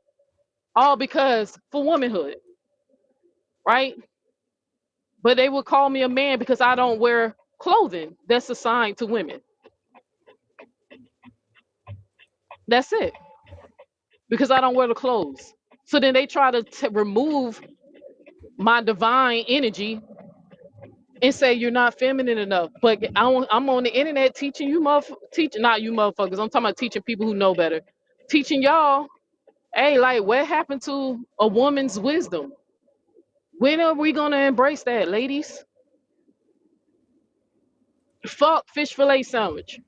all because for womanhood, right? But they would call me a man because I don't wear clothing that's assigned to women. That's it. Because I don't wear the clothes. So then they try to remove my divine energy and say you're not feminine enough. But I'm on the internet teaching you teaching not you motherfuckers. I'm talking about teaching people who know better. Teaching y'all, hey, like what happened to a woman's wisdom? When are we gonna embrace that, ladies? Fuck fish fillet sandwich.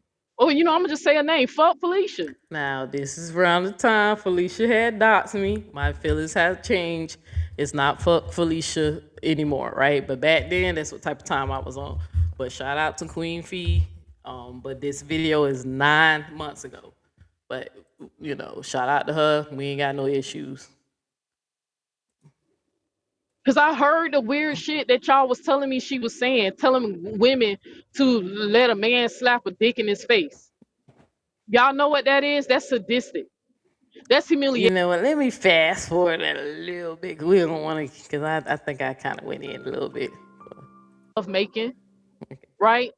Oh, you know, I'm gonna just say a name. Fuck Felicia. Now, this is around the time Felicia had doxed me. My feelings have changed. It's not fuck Felicia anymore, right? But back then, that's what type of time I was on. But shout out to Queen Fee. But this video is 9 months ago. But you know, shout out to her. We ain't got no issues. Cause I heard the weird shit that y'all was telling me she was saying, telling women to let a man slap a dick in his face. Y'all know what that is? That's sadistic. That's humiliating. You know what? Let me fast forward that a little bit. 'Cause we don't want to, because I think I kind of went in a little bit. Of making, right?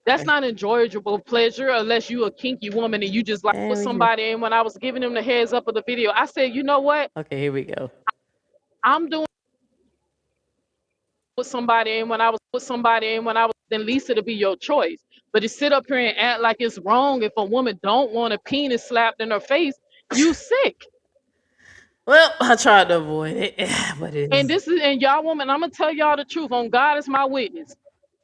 That's not enjoyable pleasure unless you a kinky woman and you just like with somebody. And when I was giving them the heads up of the video, I said, you know what? Okay, here we go. I'm doing with somebody, and when I was with somebody, and when I was, then Lisa to be your choice. But to sit up here and act like it's wrong if a woman don't want a penis slapped in her face, you sick. Well, I tried to avoid it, but it and this is and y'all woman, I'm gonna tell y'all the truth. On God is my witness.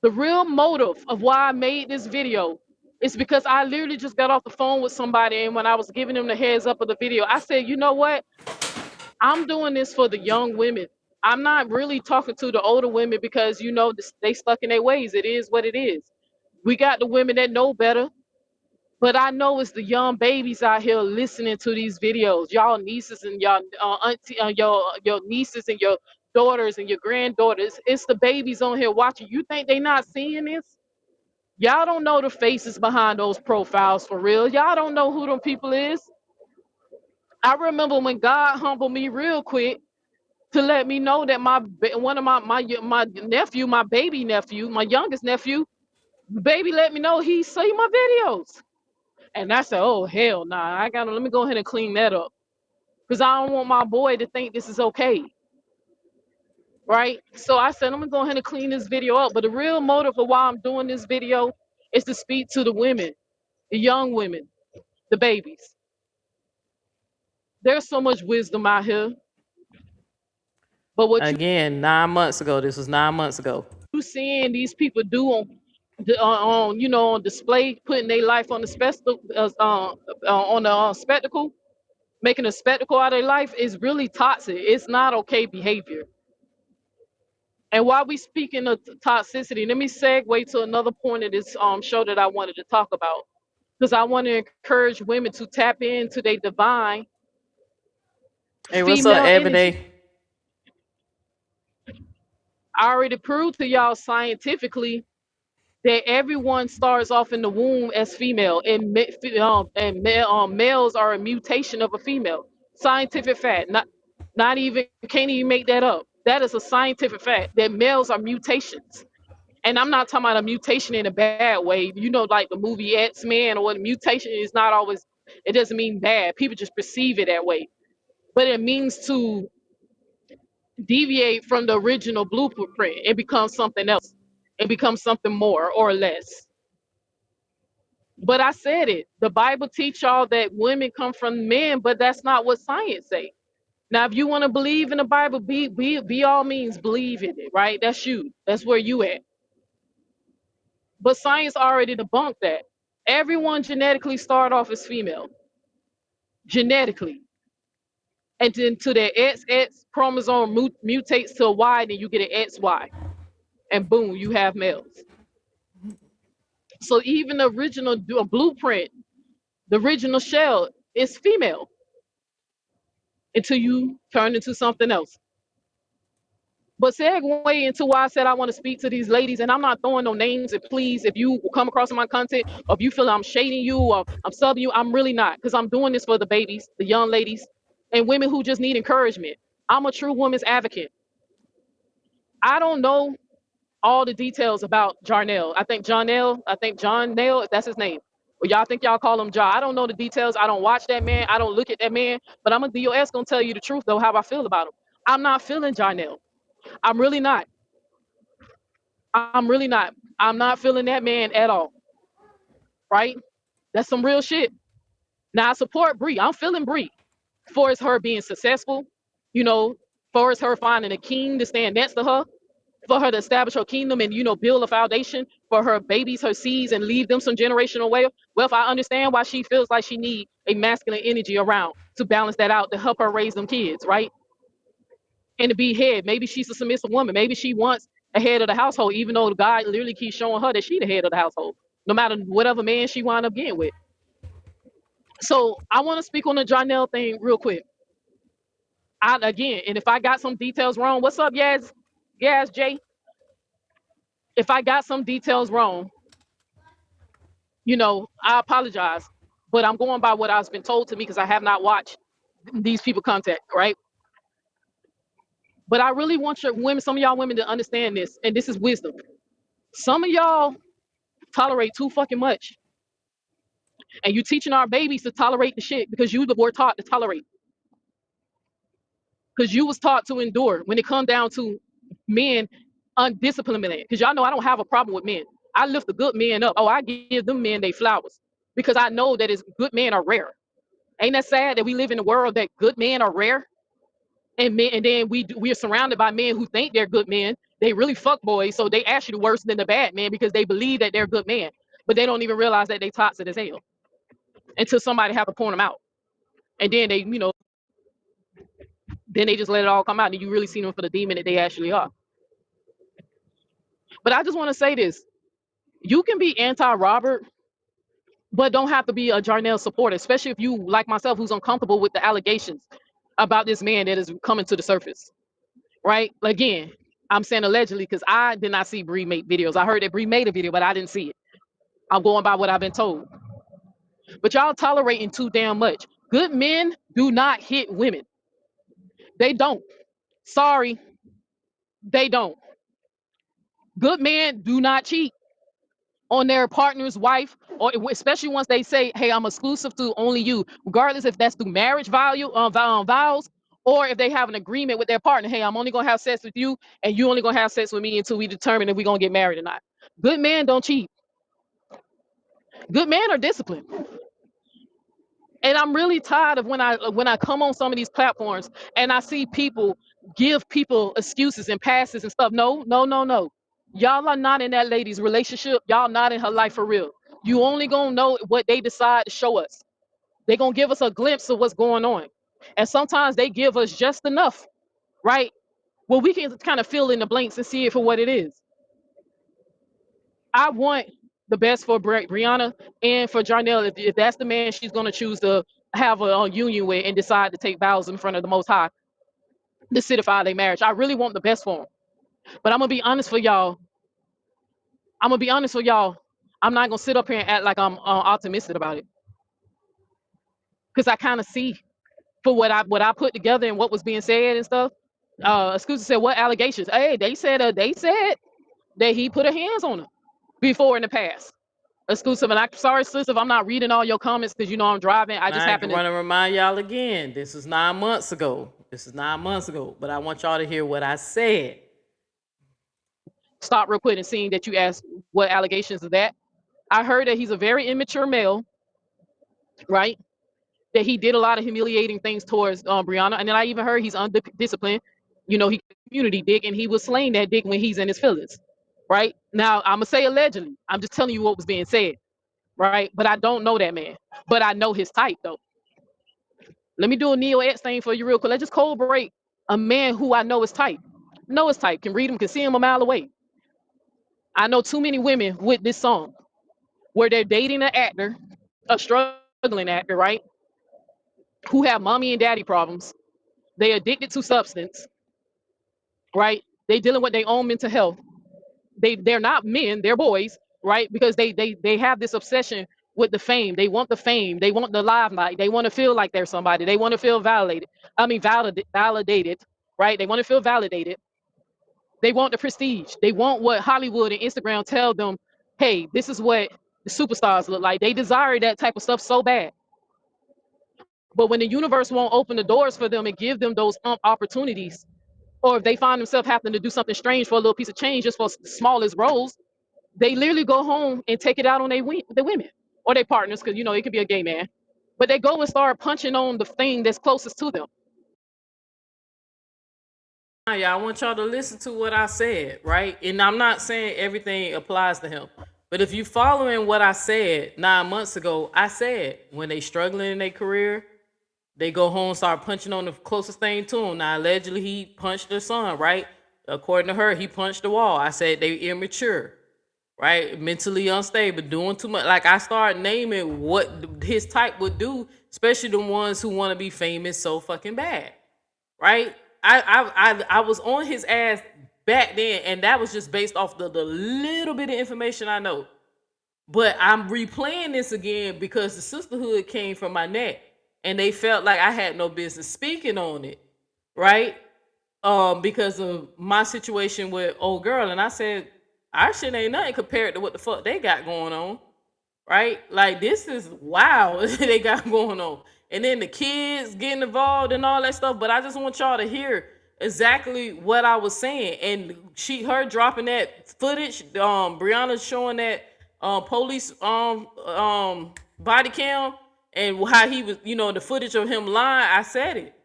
The real motive of why I made this video is because I literally just got off the phone with somebody, and when I was giving them the heads up of the video, I said, you know what? I'm doing this for the young women. I'm not really talking to the older women because you know they stuck in their ways. It is what it is. We got the women that know better, but I know it's the young babies out here listening to these videos. Y'all nieces and y'all auntie, your nieces and your daughters and your granddaughters. It's the babies on here watching. You think they not seeing this? Y'all don't know the faces behind those profiles for real. Y'all don't know who them people is. I remember when God humbled me real quick to let me know that one of my nephew, my baby nephew, my youngest nephew, baby let me know he see my videos. And I said, oh hell nah, let me go ahead and clean that up. Because I don't want my boy to think this is okay. Right? So I said, I'm gonna go ahead and clean this video up. But the real motive of why I'm doing this video is to speak to the women, the young women, the babies. There's so much wisdom out here. But what again, 9 months ago, this was 9 months ago. You seeing these people do on you know on display, putting their life on the spectacle, on the spectacle, making a spectacle out of their life is really toxic. It's not okay behavior. And while we speaking of toxicity, let me segue to another point of this show that I wanted to talk about, because I want to encourage women to tap into their divine hey, what's up, Ebony? I already proved to y'all scientifically that everyone starts off in the womb as female, and males are a mutation of a female. Scientific fact. Not even can't even make that up. That is a scientific fact that males are mutations. And I'm not talking about a mutation in a bad way. You know, like the movie X-Men, or the mutation is not always. It doesn't mean bad. People just perceive it that way. But it means to deviate from the original blueprint and become something else. It becomes something more or less. But I said it. The Bible teach y'all that women come from men, but that's not what science say. Now, if you want to believe in the Bible, be all means believe in it, right? That's you. That's where you at. But science already debunked that. Everyone genetically start off as female, genetically, and then to their XX chromosome mutates to a Y, then you get an XY, and boom, you have males. So even the original blueprint, the original shell is female until you turn into something else. But segue into why I said I want to speak to these ladies, and I'm not throwing no names. And please, if you come across my content, or if you feel I'm shading you or I'm subbing you, I'm really not, because I'm doing this for the babies, the young ladies, and women who just need encouragement. I'm a true woman's advocate. I don't know all the details about Jarnell. I think John Nail, if that's his name. Well, y'all think y'all call him Ja. I don't know the details. I don't watch that man. I don't look at that man. But I'm a DOS gonna tell you the truth though, how I feel about him. I'm not feeling Jarnell. I'm really not. I'm really not. I'm not feeling that man at all. Right? That's some real shit. Now I support Bree. I'm feeling Bree. For it's her being successful, you know, for it's her finding a king to stand next to her, for her to establish her kingdom and, you know, build a foundation for her babies, her seeds, and leave them some generational wealth. Well, if I understand why she feels like she needs a masculine energy around to balance that out, to help her raise them kids, right? And to be head. Maybe she's a submissive woman. Maybe she wants a head of the household, even though God literally keeps showing her that she the head of the household, no matter whatever man she wind up getting with. So I want to speak on the Jarnell thing real quick. Again, and if I got some details wrong, what's up, Yaz? Yaz, Jay? If I got some details wrong, you know, I apologize. But I'm going by what I've been told to me because I have not watched these people contact, right? But I really want your women, some of y'all women, to understand this, and this is wisdom. Some of y'all tolerate too fucking much. And you teaching our babies to tolerate the shit because you were taught to tolerate. Because you was taught to endure when it come down to men undisciplined men. Because y'all know I don't have a problem with men. I lift the good men up. Oh, I give them men they flowers. Because I know that good men are rare. Ain't that sad that we live in a world that good men are rare? And then we are surrounded by men who think they're good men. They really fuck boys, so they actually worse than the bad men because they believe that they're good men. But they don't even realize that they toxic as hell until somebody have to point them out. And then they, you know, then they just let it all come out and you really see them for the demon that they actually are. But I just want to say this. You can be anti-Robert, but don't have to be a Jarnell supporter, especially if you, like myself, who's uncomfortable with the allegations about this man that is coming to the surface, right? Again, I'm saying allegedly because I did not see Bree make videos. I heard that Bree made a video, but I didn't see it. I'm going by what I've been told. But y'all tolerating too damn much. Good men do not hit women. They don't. Sorry, they don't. Good men do not cheat on their partner's wife, or especially once they say, "Hey, I'm exclusive to only you," regardless if that's through marriage vows, or if they have an agreement with their partner. Hey, I'm only gonna have sex with you, and you only gonna have sex with me until we determine if we're gonna get married or not. Good men don't cheat. Good men are disciplined. And I'm really tired of when I come on some of these platforms and I see people give people excuses and passes and stuff. No, no, no, no. Y'all are not in that lady's relationship. Y'all not in her life for real. You only gonna know what they decide to show us. They gonna give us a glimpse of what's going on. And sometimes they give us just enough, right? Well, we can kind of fill in the blanks and see it for what it is. I want the best for Brianna and for Jarnell. If that's the man she's going to choose to have a union with and decide to take vows in front of the Most High to certify their marriage, I really want the best for them. But I'm going to be honest for y'all. I'm not going to sit up here and act like I'm optimistic about it. Because I kind of see for what I put together and what was being said and stuff. Excuse me, said, what allegations? Hey, they said that he put her hands on her before in the past. Exclusive, and I'm sorry, sis, if I'm not reading all your comments because you know I'm driving. I just happen to want to remind y'all again. This is 9 months ago. But I want y'all to hear what I said. Stop real quick and seeing that you asked what allegations is that. I heard that he's a very immature male, right? that he did a lot of humiliating things towards Brianna, and then I even heard he's undisciplined. You know, he community dick, and he was slaying that dick when he's in his feelings. Right now, I'm gonna say allegedly. I'm just telling you what was being said. Right, but I don't know that man, but I know his type though. Let me do a Neo X thing for you real quick. Let's just cold break a man who I know is type. Know his type. Can read him. Can see him a mile away. I know too many women with this song where they're dating an actor, a struggling actor, right? Who have mommy and daddy problems. They addicted to substance, right? They dealing with their own mental health. They're not men, they're boys, right? Because they have this obsession with the fame. They want the fame. They want the limelight. They want to feel like they're somebody. They want to feel validated. Validated, right? They want to feel validated. They want the prestige. They want what Hollywood and Instagram tell them. Hey, this is what the superstars look like. They desire that type of stuff so bad. But when the universe won't open the doors for them and give them those opportunities, or if they find themselves having to do something strange for a little piece of change just for the smallest roles, they literally go home and take it out on the women or their partners, because you know it could be a gay man. But they go and start punching on the thing that's closest to them. Yeah, I want y'all to listen to what I said, right? And I'm not saying everything applies to him. But if you following what I said 9 months ago, I said when they struggling in their career, they go home, start punching on the closest thing to him. Now, allegedly, he punched her son, right? According to her, he punched the wall. I said they immature, right? Mentally unstable, doing too much. Like, I started naming what his type would do, especially the ones who want to be famous so fucking bad, right? I was on his ass back then, and that was just based off the little bit of information I know. But I'm replaying this again because the sisterhood came from my neck, and they felt like I had no business speaking on it, right? Because of my situation with old girl, and I said our shit ain't nothing compared to what the fuck they got going on, right? Like, this is wow they got going on, and then the kids getting involved and all that stuff. But I just want y'all to hear exactly what I was saying, and her dropping that footage, Brianna showing that police body cam, and how he was, the footage of him lying. I said it.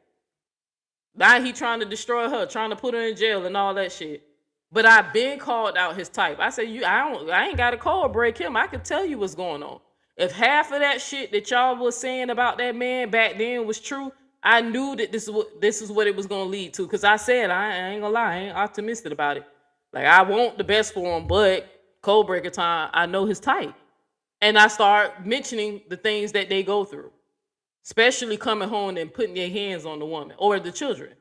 Now he trying to destroy her, trying to put her in jail and all that shit. But I've been called out his type. I said, I ain't got to call break him. I can tell you what's going on. If half of that shit that y'all was saying about that man back then was true, I knew that this is what it was gonna lead to. Cause I said I ain't gonna lie, I ain't optimistic about it. Like, I want the best for him, but code breaker time, I know his type. And I start mentioning the things that they go through, especially coming home and putting their hands on the woman or the children.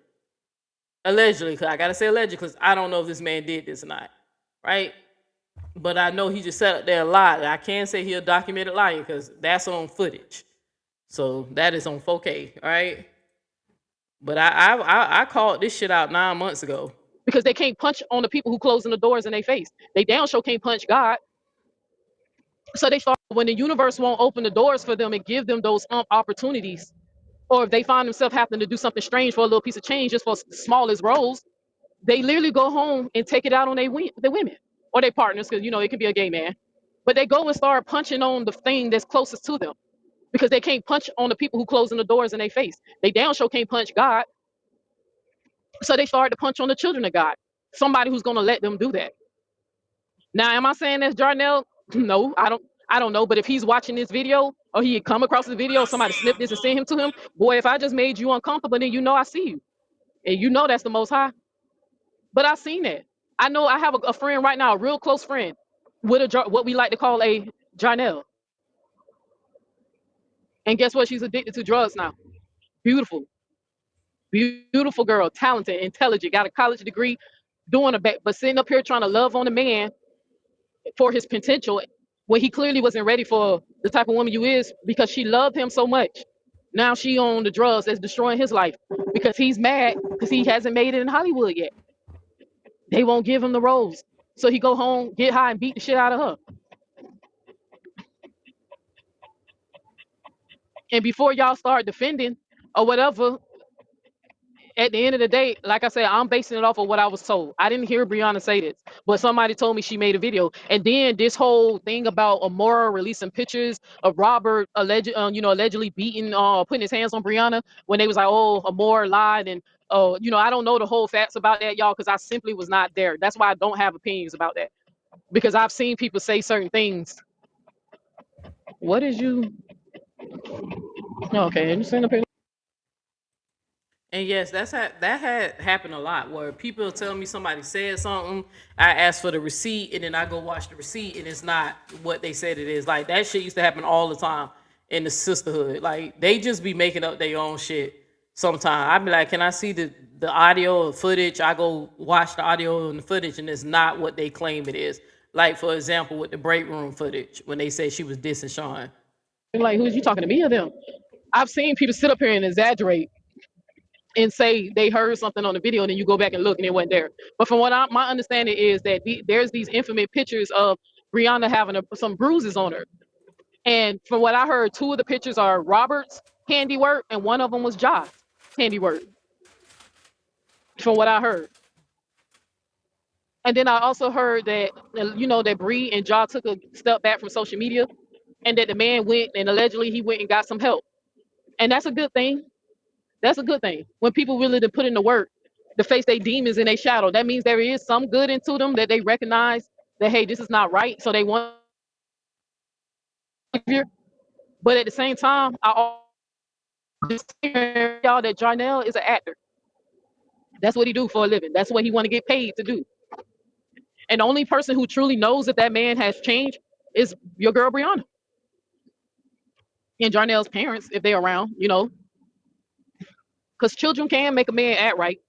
Allegedly, because I gotta say allegedly, because I don't know if this man did this or not, right? But I know he just sat up there and lied. I can't say he a documented liar because that's on footage. So that is on 4K, right? But I called this shit out 9 months ago. Because they can't punch on the people who closing the doors in their face. They damn sure can't punch God. So they start, when the universe won't open the doors for them and give them those opportunities, or if they find themselves having to do something strange for a little piece of change just for smallest roles, they literally go home and take it out on the women or their partners, because you know it could be a gay man. But they go and start punching on the thing that's closest to them, because they can't punch on the people who closing the doors in their face. They damn sure can't punch God. So they start to punch on the children of God, somebody who's gonna let them do that. Now, am I saying that's Jarnell? No, I don't know. But if he's watching this video, or he had come across the video, somebody snipped this and sent him to him, boy, if I just made you uncomfortable, then you know I see you. And you know that's the Most High. But I seen that. I know I have a friend right now, a real close friend, with what we like to call a Jarnell. And guess what? She's addicted to drugs now. Beautiful. Beautiful girl, talented, intelligent, got a college degree, doing a but sitting up here trying to love on a man for his potential when he clearly wasn't ready for the type of woman you is, because she loved him so much. Now she on the drugs that's destroying his life because he's mad because he hasn't made it in Hollywood yet. They won't give him the roles. So he go home, get high, and beat the shit out of her. And before y'all start defending or whatever, at the end of the day, like I said, I'm basing it off of what I was told. I didn't hear Brianna say this, but somebody told me she made a video. And then this whole thing about Amora releasing pictures of Robert allegedly beating, putting his hands on Brianna when they was like, oh, Amora lied. And, I don't know the whole facts about that, y'all, because I simply was not there. That's why I don't have opinions about that, because I've seen people say certain things. What is you? Okay, you send a And yes, that had happened a lot where people tell me somebody said something, I ask for the receipt, and then I go watch the receipt, and it's not what they said it is. Like that shit used to happen all the time in the sisterhood. Like they just be making up their own shit. Sometimes I'd be like, "Can I see the audio or footage?" I go watch the audio and the footage, and it's not what they claim it is. Like for example, with the break room footage when they said she was dissing Sean. like, who's you talking to, me or them? I've seen people sit up here and exaggerate and say they heard something on the video, and then you go back and look and it wasn't there. But from what my understanding is that there's these infamous pictures of Brianna having some bruises on her. And from what I heard, 2 of the pictures are Robert's handiwork and one of them was Josh's handiwork, from what I heard. And then I also heard that, that Bree and Ja took a step back from social media, and that the man went and allegedly he went and got some help. And that's a good thing. That's a good thing. When people really to put in the work, to face their demons in their shadow, that means there is some good into them, that they recognize that, hey, this is not right. So they want to. But at the same time, I just hear y'all that Jarnell is an actor. That's what he do for a living. That's what he want to get paid to do. And the only person who truly knows that that man has changed is your girl Brianna and Jarnell's parents, if they're around, because children can make a man act right.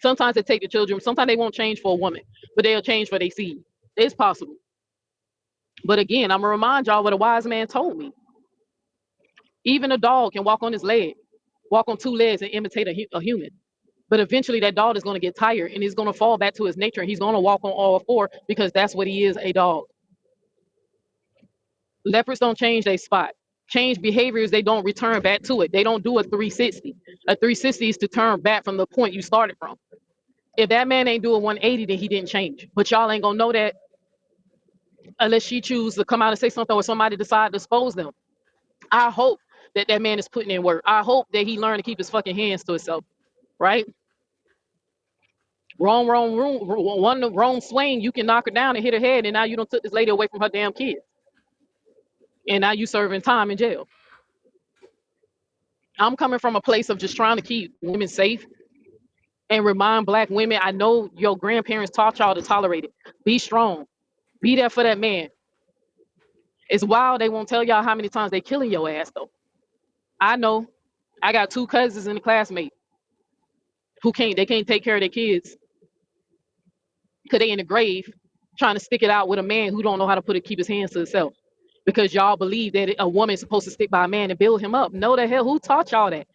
Sometimes they take the children. Sometimes they won't change for a woman, but they'll change for their seed. It's possible. But again, I'm gonna remind y'all what a wise man told me. Even a dog can walk on his leg, walk on 2 legs, and imitate a human. But eventually, that dog is gonna get tired and he's gonna fall back to his nature, and he's gonna walk on all 4 because that's what he is, a dog. Leopards don't change their spot. Change behaviors, they don't return back to it. They don't do a 360. A 360 is to turn back from the point you started from. If that man ain't doing 180, then he didn't change. But y'all ain't gonna know that unless she choose to come out and say something, or somebody decide to expose them. I hope that that man is putting in work. I hope that he learned to keep his fucking hands to himself, right? Wrong, one wrong swing, you can knock her down and hit her head, and now you don't took this lady away from her damn kids, and now you serving time in jail. I'm coming from a place of just trying to keep women safe and remind Black women. I know your grandparents taught y'all to tolerate it. Be strong. Be there for that man. It's wild they won't tell y'all how many times they killing your ass though. I know. I got 2 cousins in the classmate who can't take care of their kids because they in the grave trying to stick it out with a man who don't know how to keep his hands to himself. Because y'all believe that a woman is supposed to stick by a man and build him up. No, the hell, who taught y'all that?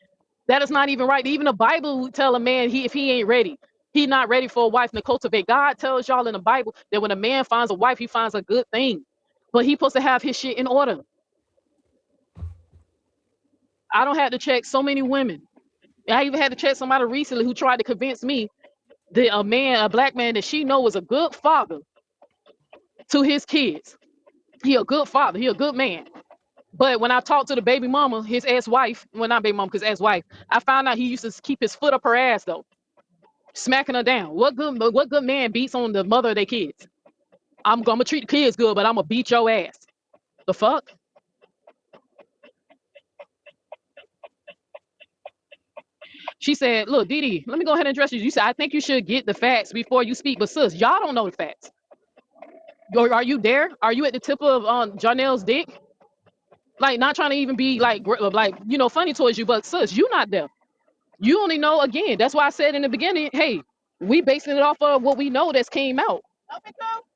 That is not even right. Even the Bible would tell a man if he ain't ready, he not ready for a wife to cultivate. God tells y'all in the Bible that when a man finds a wife, he finds a good thing, but he supposed to have his shit in order. I don't have to check so many women. I even had to check somebody recently who tried to convince me that a Black man that she know was a good father to his kids. He a good father. He a good man. But when I talked to the baby mama, his ex-wife, well, not baby mama, because ex-wife, I found out he used to keep his foot up her ass though, smacking her down. What good man beats on the mother of their kids? I'm gonna treat the kids good, but I'm gonna beat your ass. The fuck? She said, look, Didi, let me go ahead and address you. You said, I think you should get the facts before you speak. But sis, y'all don't know the facts. Are you there? Are you at the tip of Janelle's dick? Like, not trying to even be like funny towards you, but sis, you not there. You only know, again, that's why I said in the beginning, hey, we basing it off of what we know that's came out.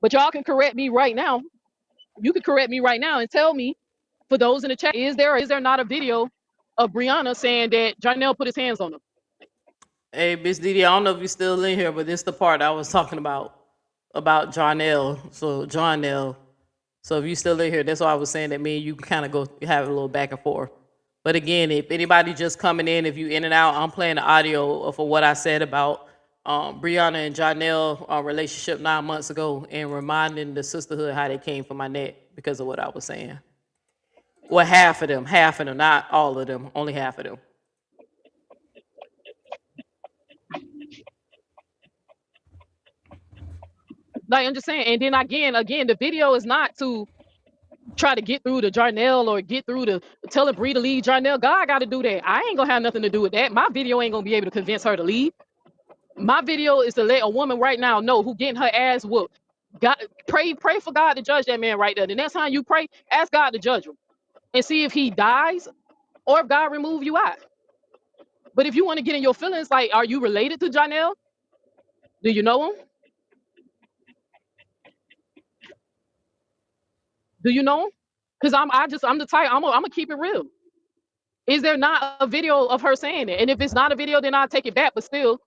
But y'all can correct me right now. You can correct me right now and tell me, for those in the chat, is there or is there not a video of Brianna saying that Janelle put his hands on her? Hey, Miss Didi, I don't know if you're still in here, but this is the part I was talking about Jarnell. So Jarnell. So if you still in here, that's why I was saying that me and you can kind of go have a little back and forth. But again, if anybody just coming in, if you in and out, I'm playing the audio for what I said about Brianna and Janelle relationship 9 months ago, and reminding the sisterhood how they came for my neck because of what I was saying. Well, half of them, not all of them, only half of them. Like I'm just saying, and then again, the video is not to try to get through to Jarnell or get through to telling Bree to leave Jarnell. God got to do that. I ain't gonna have nothing to do with that. My video ain't gonna be able to convince her to leave. My video is to let a woman right now know who getting her ass whooped. God, pray for God to judge that man right there. The next time you pray, ask God to judge him and see if he dies or if God remove you out. But if you want to get in your feelings, like, are you related to Janelle? Do you know him? Do you know him? Because I'm the type, I'm gonna keep it real. Is there not a video of her saying it? And if it's not a video, then I'll take it back. But still,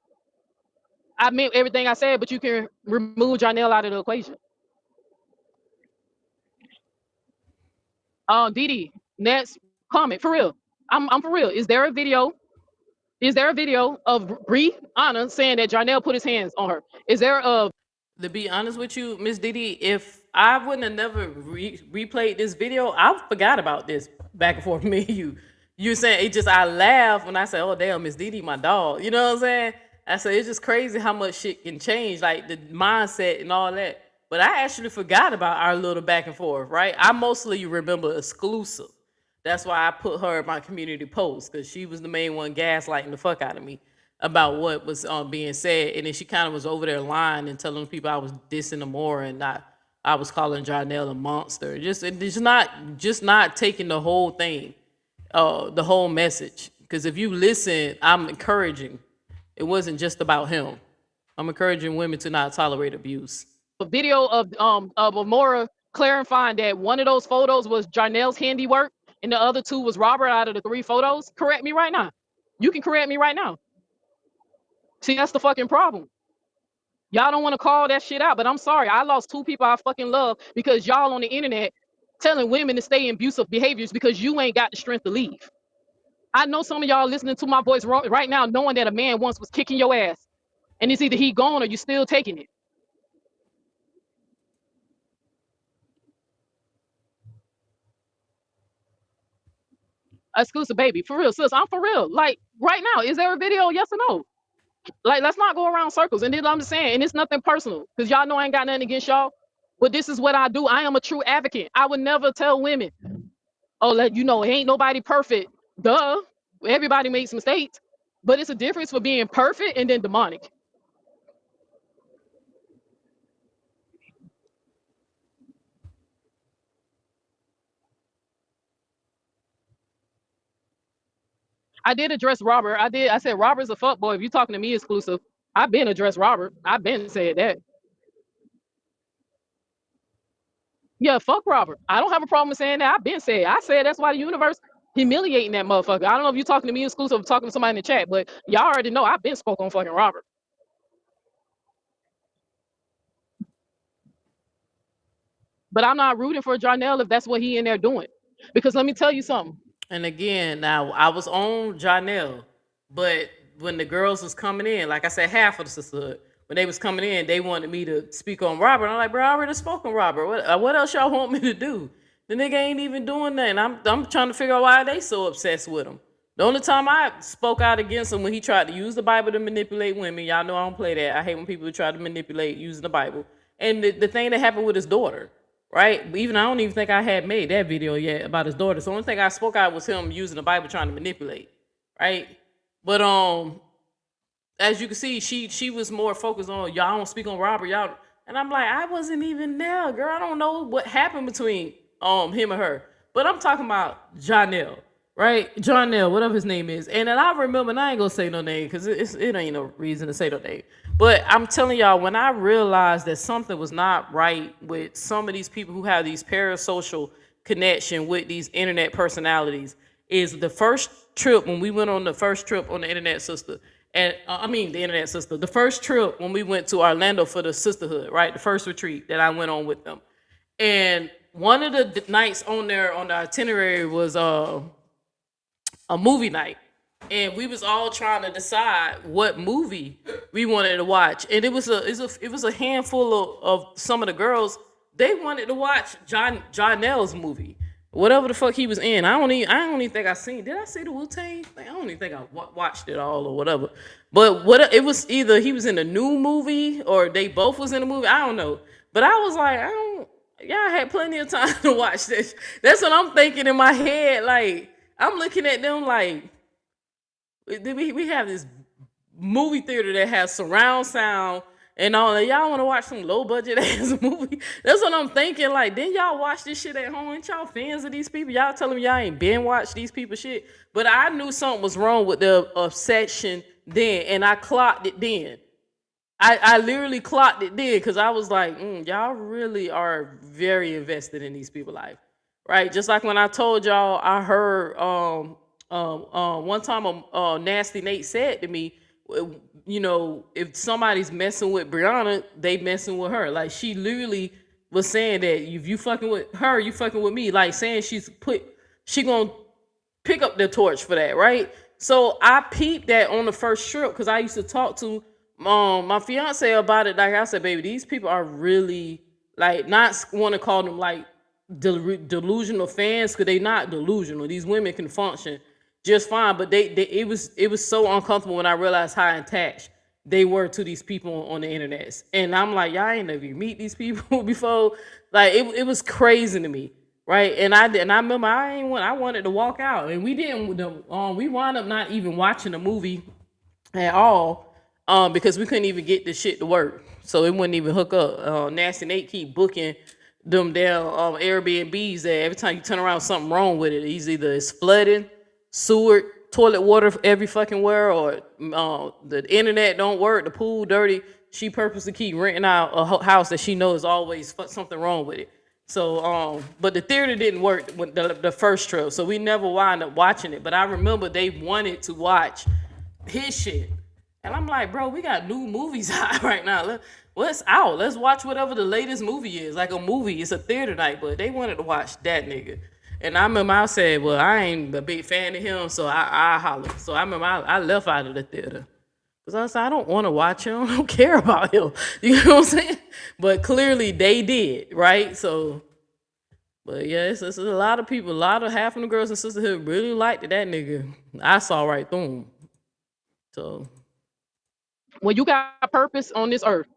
I meant everything I said, but you can remove Janelle out of the equation. Didi, next comment for real. I'm for real. Is there a video? Is there a video of Brianna saying that Janelle put his hands on her? Is there a? To be honest with you, Miss Didi, if I wouldn't have never replayed this video, I forgot about this back and forth me and you. You saying it just, I laugh when I say, oh damn, Miss Didi, my dog. You know what I'm saying? I say it's just crazy how much shit can change, like the mindset and all that. But I actually forgot about our little back and forth, right? I mostly remember exclusive. That's why I put her in my community post, because she was the main one gaslighting the fuck out of me about what was being said. And then she kind of was over there lying and telling people I was dissing them more, and I was calling Jarnell a monster. It's not taking the whole thing, the whole message. Because if you listen, I'm encouraging. It wasn't just about him. I'm encouraging women to not tolerate abuse. A video of Amora clarifying that one of those photos was Jarnell's handiwork and the other two was Robert out of the 3 photos. Correct me right now. You can correct me right now. See, that's the fucking problem. Y'all don't want to call that shit out, but I'm sorry. I lost 2 people I fucking love because y'all on the internet telling women to stay in abusive behaviors because you ain't got the strength to leave. I know some of y'all listening to my voice right now knowing that a man once was kicking your ass, and it's either he gone or you still taking it. Exclusive baby, for real, sis. I'm for real. Like right now, is there a video? Yes or no? Like, let's not go around circles. And then I'm just saying, and it's nothing personal, because y'all know I ain't got nothing against y'all. But this is what I do. I am a true advocate. I would never tell women, oh, ain't nobody perfect. Duh. Everybody makes mistakes. But it's a difference for being perfect and then demonic. I did address Robert. I said Robert's a fuckboy. If you talking to me exclusive, I've been addressed Robert. I've been said that. Yeah, fuck Robert. I don't have a problem with saying that. I've been said. I said that's why the universe humiliating that motherfucker. I don't know if you're talking to me exclusive or talking to somebody in the chat, but y'all already know I've been spoke on fucking Robert. But I'm not rooting for Jarnell if that's what he in there doing. Because let me tell you something. And again, now I was on Janelle, but when the girls was coming in, like I said, half of the sisterhood, when they was coming in, they wanted me to speak on Robert. I'm like, bro, I already spoke on Robert. What else y'all want me to do? The nigga ain't even doing nothing. I'm trying to figure out why they so obsessed with him. The only time I spoke out against him when he tried to use the Bible to manipulate women. Y'all know I don't play that. I hate when people try to manipulate using the Bible. And the thing that happened with his daughter, right? I don't even think I had made that video yet about his daughter. So the only thing I spoke out was him using the Bible trying to manipulate, right? But as you can see, she was more focused on y'all don't speak on Robert, y'all. And I'm like, I wasn't even there, girl. I don't know what happened between him and her. But I'm talking about Janelle, right? Janelle, whatever his name is. And then I remember, and I ain't gonna say no name because it ain't no reason to say no name. But I'm telling y'all, when I realized that something was not right with some of these people who have these parasocial connection with these internet personalities, is the first trip when we went on the first trip on the internet sister. And the internet sister, the first trip when we went to Orlando for the sisterhood, right? The first retreat that I went on with them. And one of the nights on there on the itinerary was a movie night, and we was all trying to decide what movie we wanted to watch, and it was a handful of some of the girls. They wanted to watch Jonell's movie, whatever the fuck he was in. I don't even think I seen. Did I see the Wu-Tang thing? I don't even think I watched it all or whatever. But what it was, either he was in a new movie or they both was in a movie. I don't know. But I was like, y'all had plenty of time to watch this. That's what I'm thinking in my head. Like, I'm looking at them like, we have this movie theater that has surround sound and all that. Y'all want to watch some low budget ass movie? That's what I'm thinking. Like, didn't y'all watch this shit at home? Ain't y'all fans of these people? Y'all telling me y'all ain't been watch these people shit? But I knew something was wrong with the obsession then, and I clocked it then. I literally clocked it then, because I was like, y'all really are very invested in these people's life, right? Just like when I told y'all, I heard one time Nasty Nate said to me, you know, if somebody's messing with Brianna, they messing with her. Like, she literally was saying that if you fucking with her, you fucking with me. Like, saying she gonna pick up the torch for that, right? So I peeped that on the first trip, because I used to talk to my fiance about it. Like I said, baby, these people are really, like, not want to call them like delusional fans, because they not delusional. These women can function just fine, but it was so uncomfortable when I realized how attached they were to these people on the internet. And I'm like, y'all ain't never meet these people before. Like, it was crazy to me, right? And I remember I wanted to walk out, and we didn't. We wound up not even watching the movie at all, because we couldn't even get the shit to work, so it wouldn't even hook up. Nasty Nate keep booking them damn Airbnbs that every time you turn around, something wrong with it. It's flooding, sewer, toilet water every fucking where, or the internet don't work, the pool dirty. She purposely keep renting out a house that she knows always something wrong with it. So, but the theater didn't work with the first trip, so we never wound up watching it. But I remember they wanted to watch his shit, and I'm like, bro, we got new movies out right now. What's out? Let's watch whatever the latest movie is. Like a movie, it's a theater night, but they wanted to watch that nigga. And I remember I said, well, I ain't a big fan of him, so I holler. So I remember I left out of the theater. Because I said, I don't want to watch him. I don't care about him. You know what I'm saying? But clearly they did, right? So, but yeah, it's a lot of people, half of the girls in Sistahood really liked that nigga. I saw right through him. So, When you got purpose on this earth,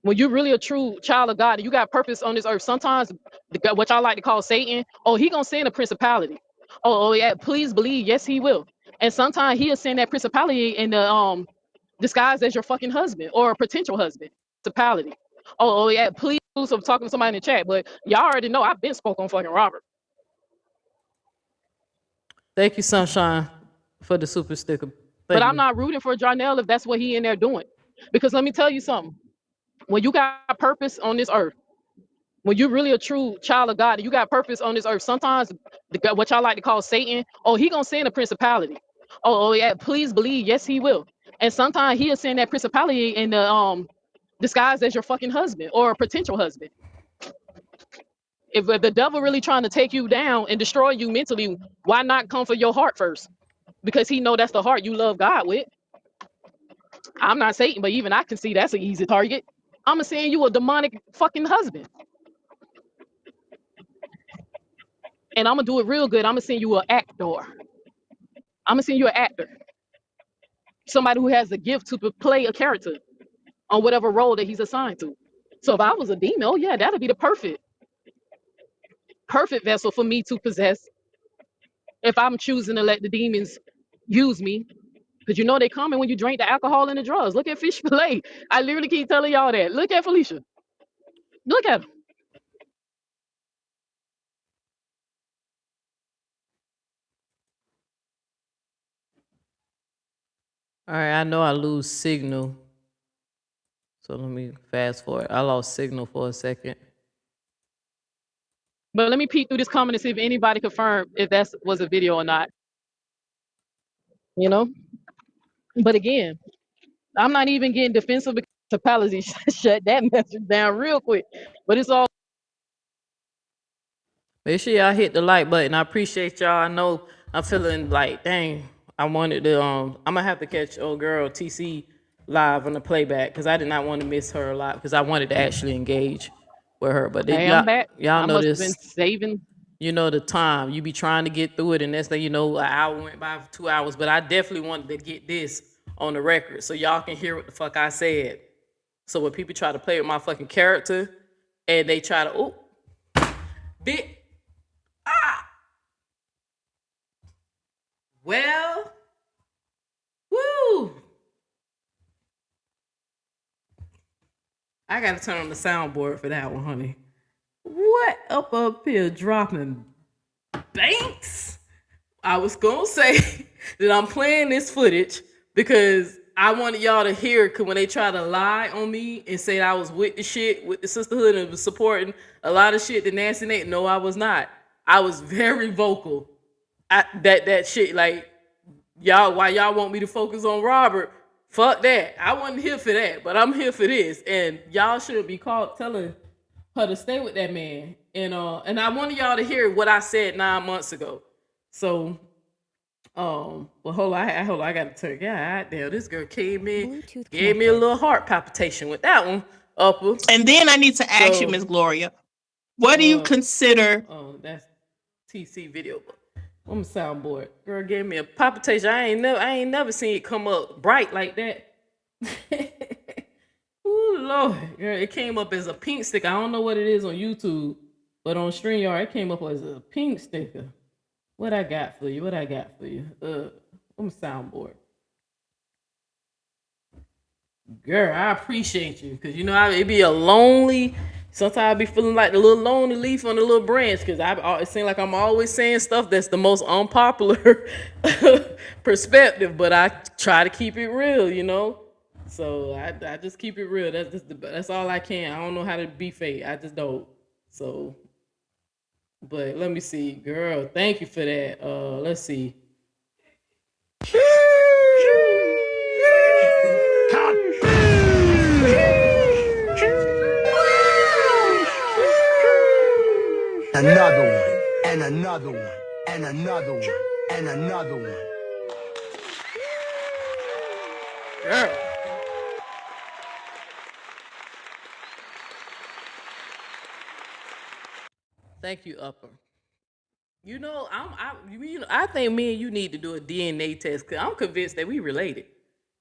when you're really a true child of God and you got purpose on this earth, sometimes what y'all like to call Satan, he gonna send a principality. Oh yeah, please believe, yes he will. And sometimes he'll send that principality in the disguised as your fucking husband or a potential husband. Principality. Oh yeah, please. I'm talking to somebody in the chat, but y'all already know I've been spoke on fucking Robert. thank you, Sunshine, for the super sticker. But I'm not rooting for Jonell if that's what he in there doing. Because let me tell you something. When you got purpose on this earth, when you're really a true child of God and you got purpose on this earth, sometimes what y'all like to call Satan, he gonna send a principality. Oh yeah, please believe, yes he will. And sometimes he'll send that principality in the disguised as your fucking husband or a potential husband. If the devil really trying to take you down and destroy you mentally, why not come for your heart first? Because he know that's the heart you love God with. I'm not Satan, but even I can see that's an easy target. I'm gonna send you a demonic fucking husband. And I'm gonna do it real good. I'm gonna send you an actor. I'm gonna send you an actor. Somebody who has the gift to play a character on whatever role that he's assigned to. So if I was a demon, yeah, that'd be the perfect vessel for me to possess. If I'm choosing to let the demons use me. Because you know they coming when you drink the alcohol and the drugs. Look at Fish Fillet. I literally keep telling y'all that. Look at Felicia. Look at him. All right, I know I lose signal. So let me fast forward. I lost signal for a second. But let me peek through this comment and see if anybody confirmed if that was a video or not. You know? But again, I'm not even getting defensive because the policy shut that message down real quick. But it's all Make sure y'all hit the like button. I appreciate y'all. I know I'm feeling like, dang, I wanted to. I'm gonna have to catch old girl TC live on the playback because I did not want to miss her a lot because I wanted to actually engage with her. But Hey, I'm y'all, back. y'all I know must have been this. saving. You know the time you be trying to get through it, and next thing you know, an hour went by, 2 hours. But I definitely wanted to get this on the record so y'all can hear what the fuck I said. So when people try to play with my fucking character, and they try to, bit, well, woo. I gotta turn on the soundboard for that one, honey. What up here dropping banks? I was gonna say that I'm playing this footage because I wanted y'all to hear it. Cause when they try to lie on me and say I was with the shit, with the sisterhood and was supporting a lot of shit that Nasty Nate, no, I was not. I was very vocal. That shit, like y'all, why y'all want me to focus on Robert? Fuck that. I wasn't here for that, but I'm here for this. And y'all shouldn't be called telling her to stay with that man. And I wanted y'all to hear what I said 9 months ago. So, well, hold on, I gotta turn. God damn, this girl came in, gave me a little heart palpitation with that one. Upper. And then I need to ask you, Miss Gloria, what do you consider? Oh, that's TC video. I'm a soundboard. Girl gave me a palpitation. I ain't never seen it come up bright like that. Ooh, Lord. Girl, it came up as a pink sticker. I don't know what it is on YouTube, but on StreamYard, it came up as a pink sticker. What I got for you? I'm a soundboard. Girl, I appreciate you. Cause you know, it be a lonely. Sometimes I be feeling like the little lonely leaf on the little branch. Cause it seems like I'm always saying stuff that's the most unpopular perspective. But I try to keep it real, you know. So I just keep it real. That's all I can. I don't know how to be fake. I just don't. So, but let me see, girl. Thank you for that. Let's see. Another one, and another one, and another one, and another one. Girl. Thank you, Upper. You know, I think me and you need to do a DNA test because I'm convinced that we related.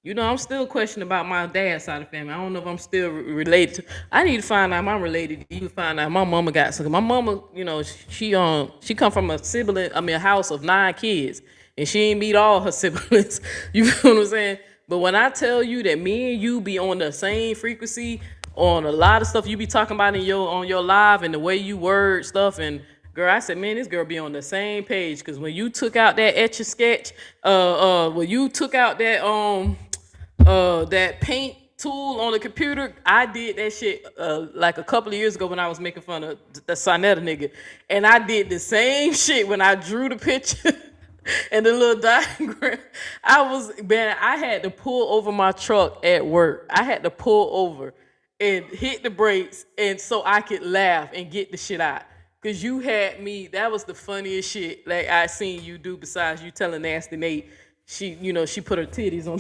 You know, I'm still questioning about my dad's side of the family. I don't know if I'm still related to. I need to find out if I'm related. You can find out my mama got something. My mama, you know, she come from a house of 9 kids, and she ain't meet all her siblings. You feel what I'm saying? But when I tell you that me and you be on the same frequency on a lot of stuff you be talking about on your live and the way you word stuff, and girl, I said, man, this girl be on the same page. Cause when you took out that etch a sketch, when you took out that paint tool on the computer, I did that shit like a couple of years ago when I was making fun of the Sonetta nigga. And I did the same shit when I drew the picture and the little diagram. I had to pull over my truck at work. I had to pull over and hit the brakes and so I could laugh and get the shit out. Cause you had me, that was the funniest shit like I seen you do besides you telling Nasty Nate she put her titties on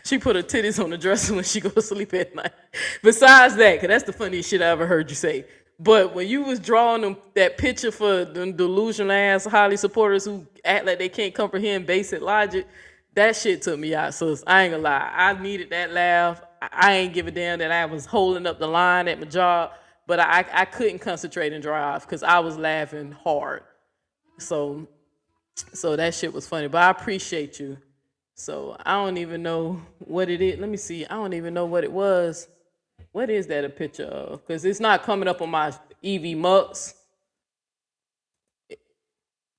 she put her titties on the dresser when she go to sleep at night. Besides that, cause that's the funniest shit I ever heard you say. But when you was drawing that picture for the delusional ass Holly supporters who act like they can't comprehend basic logic, that shit took me out. So I ain't gonna lie, I needed that laugh. I ain't give a damn that I was holding up the line at my job, but I couldn't concentrate and drive because I was laughing hard. So that shit was funny. But I appreciate you. So I don't even know what it is. Let me see. I don't even know what it was. What is that a picture of? Because it's not coming up on my EV Mux.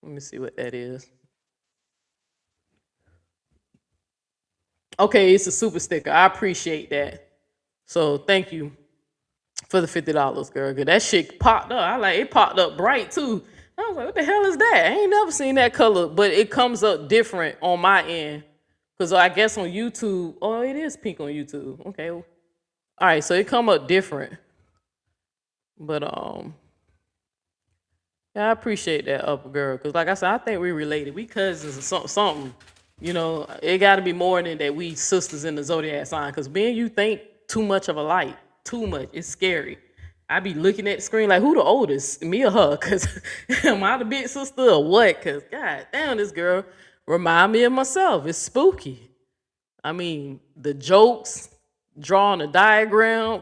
Let me see what that is. Okay, it's a super sticker. I appreciate that. So thank you for the $50, girl. Cause that shit popped up. It popped up bright too. I was like, what the hell is that? I ain't never seen that color, but it comes up different on my end. Cause I guess on YouTube, it is pink on YouTube. Okay. All right, so it come up different. But Yeah, I appreciate that upper girl, cause like I said, I think we related. We cousins or something. You know, it got to be more than that. We sisters in the zodiac sign, cause me and you think too much of alike. Too much. It's scary. I be looking at the screen like, who the oldest, me or her? Cause am I the big sister or what? Cause god damn, this girl remind me of myself. It's spooky. I mean, the jokes, drawing a diagram.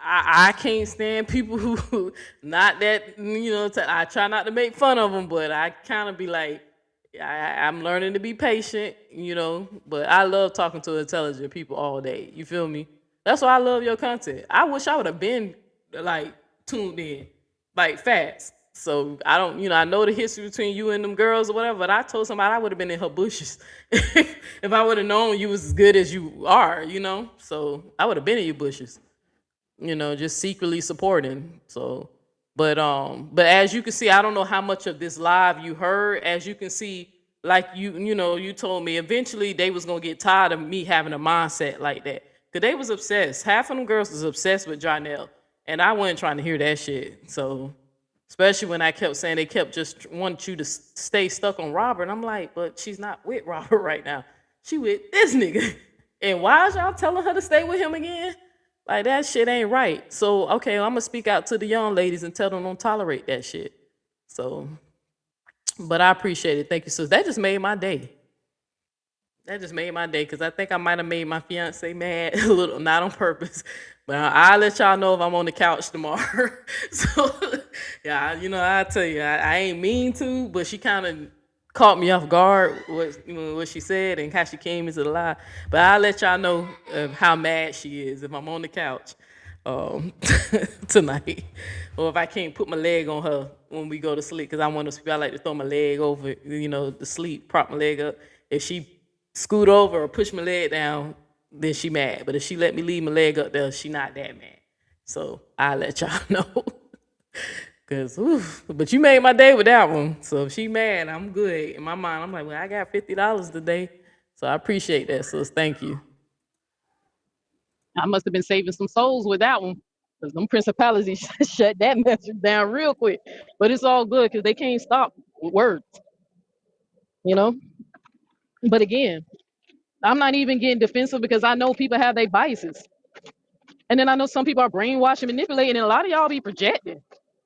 I can't stand people who not that I try not to make fun of them, but I kind of be like, I'm learning to be patient, But I love talking to intelligent people all day. You feel me? That's why I love your content. I wish I would have been like tuned in, like fast. So I don't, I know the history between you and them girls or whatever, but I told somebody I would have been in her bushes if I would have known you was as good as you are, So I would have been in your bushes, just secretly supporting. So, but as you can see, I don't know how much of this live you heard. As you can see, like you told me eventually they was gonna get tired of me having a mindset like that. Cause they was obsessed. Half of them girls was obsessed with Jarnell. And I wasn't trying to hear that shit. So, especially when I kept saying they kept just wanting you to stay stuck on Robert. I'm like, but she's not with Robert right now. She with this nigga. And why is y'all telling her to stay with him again? Like, that shit ain't right. So, okay, I'm gonna speak out to the young ladies and tell them don't tolerate that shit. So, but I appreciate it. Thank you, sis. That just made my day. That just made my day, because I think I might have made my fiance mad a little, not on purpose. But I'll let y'all know if I'm on the couch tomorrow. So, yeah, I'll tell you, I ain't mean to, but she kind of caught me off guard with what she said and how she came into the lie. But I'll let y'all know how mad she is if I'm on the couch tonight, or if I can't put my leg on her when we go to sleep, because I like to throw my leg over, to sleep, prop my leg up. If she scoot over or push my leg down, then she mad. But if she let me leave my leg up there, she not that mad. So I'll let y'all know. But you made my day with that one. So if she mad, I'm good. In my mind, I'm like, well, I got $50 today. So I appreciate that, sis. Thank you. I must have been saving some souls with that one, because them principalities shut that message down real quick. But it's all good because they can't stop words, you know? But again, I'm not even getting defensive because I know people have their biases. And then I know some people are brainwashed and manipulating, and a lot of y'all be projecting.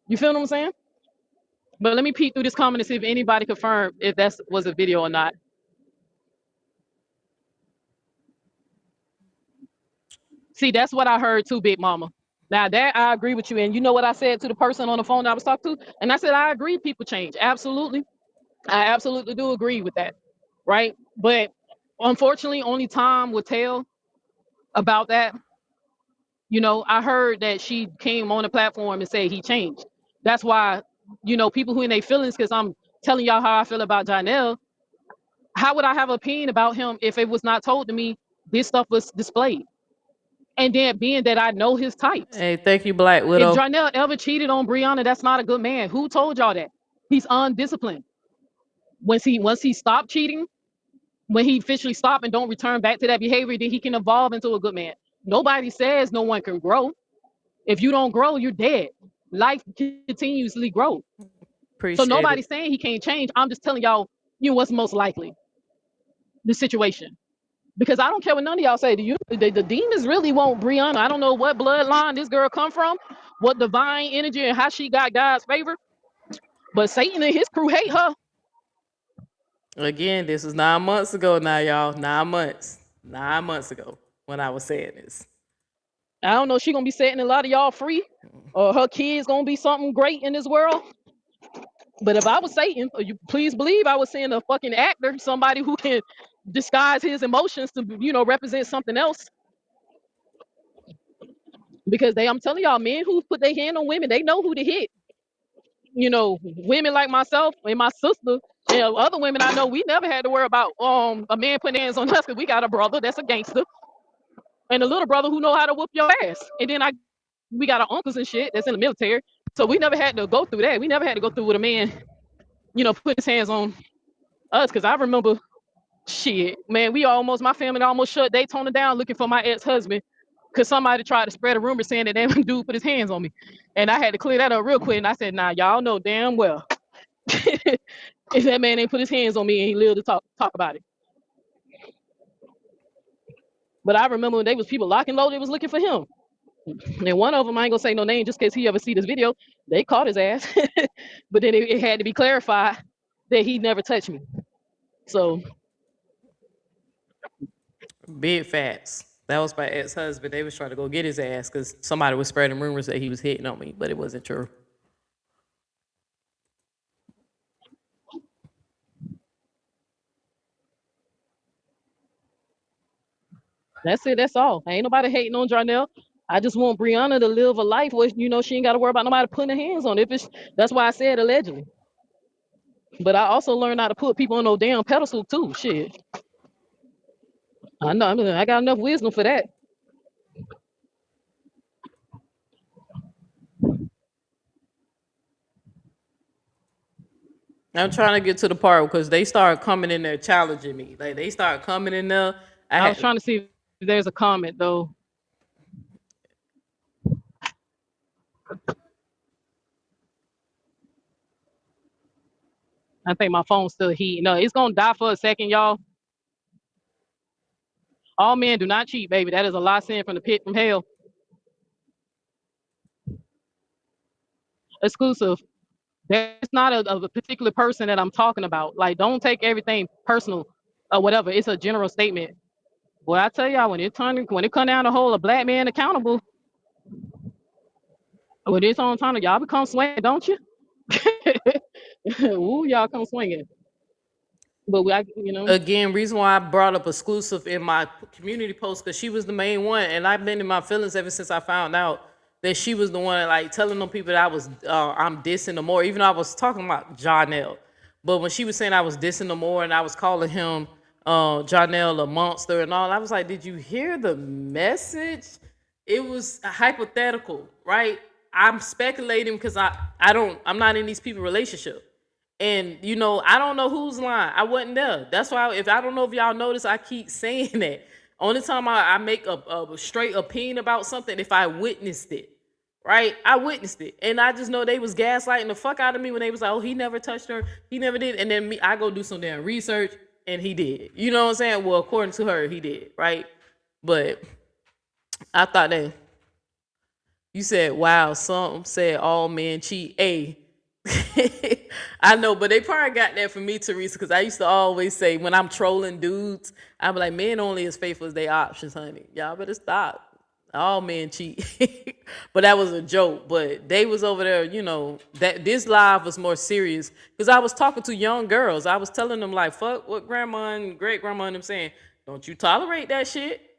You feel what I'm saying? But let me peek through this comment and see if anybody confirmed if that was a video or not. See, that's what I heard too, Big Mama. Now that I agree with you. And you know what I said to the person on the phone that I was talking to? And I said, I agree people change. Absolutely. I absolutely do agree with that. Right. But unfortunately, only time will tell about that. I heard that she came on the platform and said he changed. That's why, people who in their feelings, because I'm telling y'all how I feel about Janelle. How would I have an opinion about him if it was not told to me this stuff was displayed? And then being that I know his types. Hey, thank you, Black If Widow. Jarnell ever cheated on Brianna, that's not a good man. Who told y'all that? He's undisciplined. Once he stopped cheating, when he officially stopped and don't return back to that behavior, then he can evolve into a good man. Nobody says no one can grow. If you don't grow, you're dead. Life continuously grows. So nobody's saying he can't change. I'm just telling y'all, what's most likely the situation. Because I don't care what none of y'all say. The demons really want Brianna. I don't know what bloodline this girl come from, what divine energy and how she got God's favor. But Satan and his crew hate her. Again, this was 9 months ago now, y'all. 9 months. 9 months ago when I was saying this. I don't know if she gonna be setting a lot of y'all free, or her kids gonna be something great in this world. But if I was Satan, you please believe I was seeing a fucking actor, somebody who can disguise his emotions to, represent something else. Because I'm telling y'all, men who put their hand on women, they know who to hit. Women like myself and my sister and other women I know, we never had to worry about a man putting hands on us, because we got a brother that's a gangster and a little brother who know how to whoop your ass. And then we got our uncles and shit that's in the military. So we never had to go through that. We never had to go through with a man, put his hands on us. Because I remember, shit, man, my family almost shut Daytona down looking for my ex-husband because somebody tried to spread a rumor saying that that dude put his hands on me, and I had to clear that up real quick. And I said, "Nah, y'all know damn well if that man ain't put his hands on me and he lived to talk about it." But I remember when they was people locking low, they was looking for him. And one of them, I ain't gonna say no name just in case he ever see this video. They caught his ass, but then it had to be clarified that he never touched me. So Big facts. That was my ex-husband. They was trying to go get his ass because somebody was spreading rumors that he was hitting on me, but it wasn't true. that's it. That's all. Ain't nobody hating on Jarnell. I just want Brianna to live a life where she ain't got to worry about nobody putting their hands on it. If it's That's why I said allegedly. But I also learned how to put people on no damn pedestal too. Shit, I know. I got enough wisdom for that. I'm trying to get to the part because they started coming in there challenging me. Like they started coming in there. I was trying to see if there's a comment though. I think my phone's still heating. No, it's gonna die for a second, y'all. All men do not cheat, baby. That is a lie sent from the pit from hell. Exclusive. That's not a particular person that I'm talking about. Like, don't take everything personal or whatever. It's a general statement. Boy, I tell y'all, when it come down to hold a black man accountable, when it's on time, y'all become swinging, don't you? Ooh, y'all come swinging. But Again, reason why I brought up exclusive in my community post because she was the main one, and I've been in my feelings ever since I found out that she was the one like telling them people that I was I'm dissing them more. Even though I was talking about Jarnell, but when she was saying I was dissing them more and I was calling him Jarnell a monster and all, I was like, did you hear the message? It was hypothetical, right? I'm speculating because I'm not in these people relationship. And I don't know whose line. I wasn't there. That's why if I don't know if y'all notice, I keep saying that. Only time I make a straight opinion about something if I witnessed it. Right? I witnessed it. And I just know they was gaslighting the fuck out of me when they was like, oh, he never touched her. He never did. And then I go do some damn research and he did. You know what I'm saying? Well, according to her, he did. Right? But I thought that you said, wow, some said all men cheat. Hey, I know, but they probably got that from me, Teresa, because I used to always say when I'm trolling dudes, I be like, men only as faithful as their options, honey. Y'all better stop. All men cheat. But that was a joke. But they was over there, that this live was more serious because I was talking to young girls. I was telling them like, fuck what grandma and great grandma and them saying. Don't you tolerate that shit.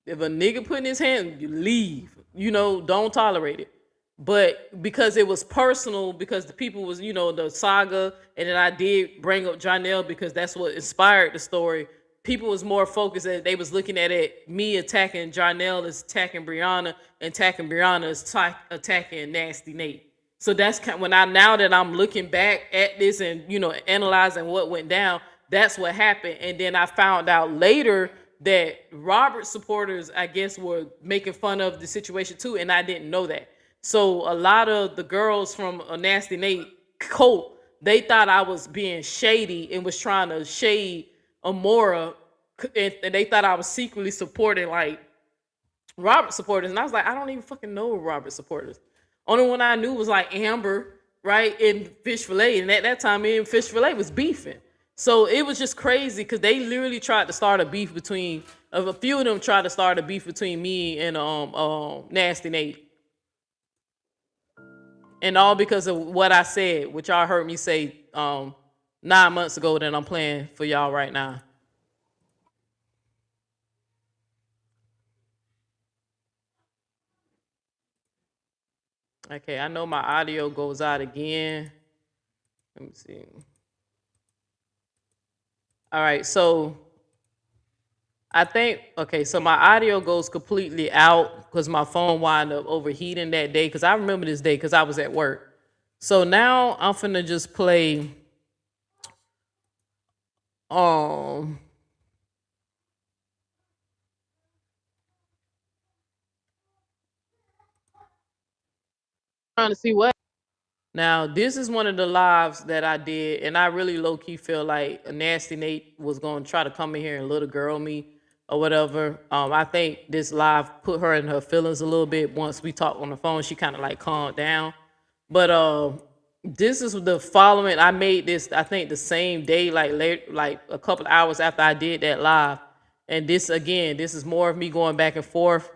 If a nigga put in his hand, you leave. Don't tolerate it. But because it was personal, because the people was, the saga, and then I did bring up Jarnell because that's what inspired the story. People was more focused and they was looking at it, me attacking Jarnell as attacking Brianna, and attacking Brianna as attacking Nasty Nate. So that's now that I'm looking back at this and, analyzing what went down, that's what happened. And then I found out later that Robert supporters, I guess, were making fun of the situation too, and I didn't know that. So a lot of the girls from a Nasty Nate cult, they thought I was being shady and was trying to shade Amora, and they thought I was secretly supporting like Robert supporters. And I was like, I don't even fucking know Robert supporters. Only one I knew was like Amber, right, and Fish Fillet. And at that time, me and Fish Fillet was beefing. So it was just crazy because they literally tried to start a beef between, a few of them tried to start a beef between me and Nasty Nate. And all because of what I said, which y'all heard me say 9 months ago that I'm playing for y'all right now. Okay, I know my audio goes out again. Let me see. All right, so I think, okay, so my audio goes completely out because my phone wound up overheating that day because I remember this day because I was at work. So now I'm finna just play trying to see what. Now, this is one of the lives that I did, and I really low key feel like a Nasty Nate was going to try to come in here and little girl me or whatever. I think this live put her in her feelings a little bit. Once we talked on the phone, she kind of like calmed down. But this is the following. I made this, I think, the same day, like late, like a couple hours after I did that live. And this again, this is more of me going back and forth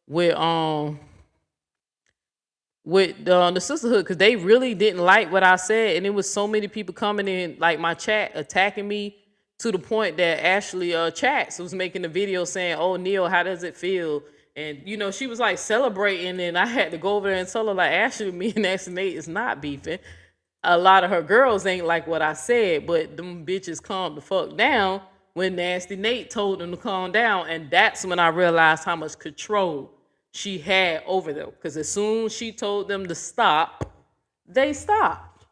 with the sisterhood, because they really didn't like what I said, and it was so many people coming in like my chat attacking me, to the point that Ashley Chats was making a video saying, "Oh, Neil, how does it feel?" And you know, she was like celebrating, and I had to go over there and tell her like, Ashley, me and Ashley Nate is not beefing. A lot of her girls ain't like what I said, but them bitches calmed the fuck down when Nasty Nate told them to calm down, and that's when I realized how much control she had over them. Because as soon as she told them to stop, they stopped.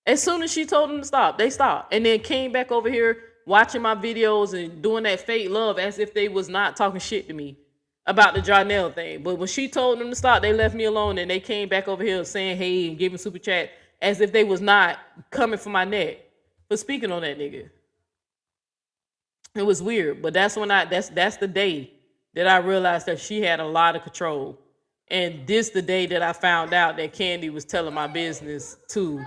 As soon as she told them to stop, they stopped. And then came back over here watching my videos and doing that fake love as if they was not talking shit to me about the Janelle thing. But when she told them to stop, they left me alone, and they came back over here saying hey and giving super chat as if they was not coming for my neck for speaking on that nigga. It was weird, but that's when that's the day that I realized that she had a lot of control. And this the day that I found out that Candy was telling my business to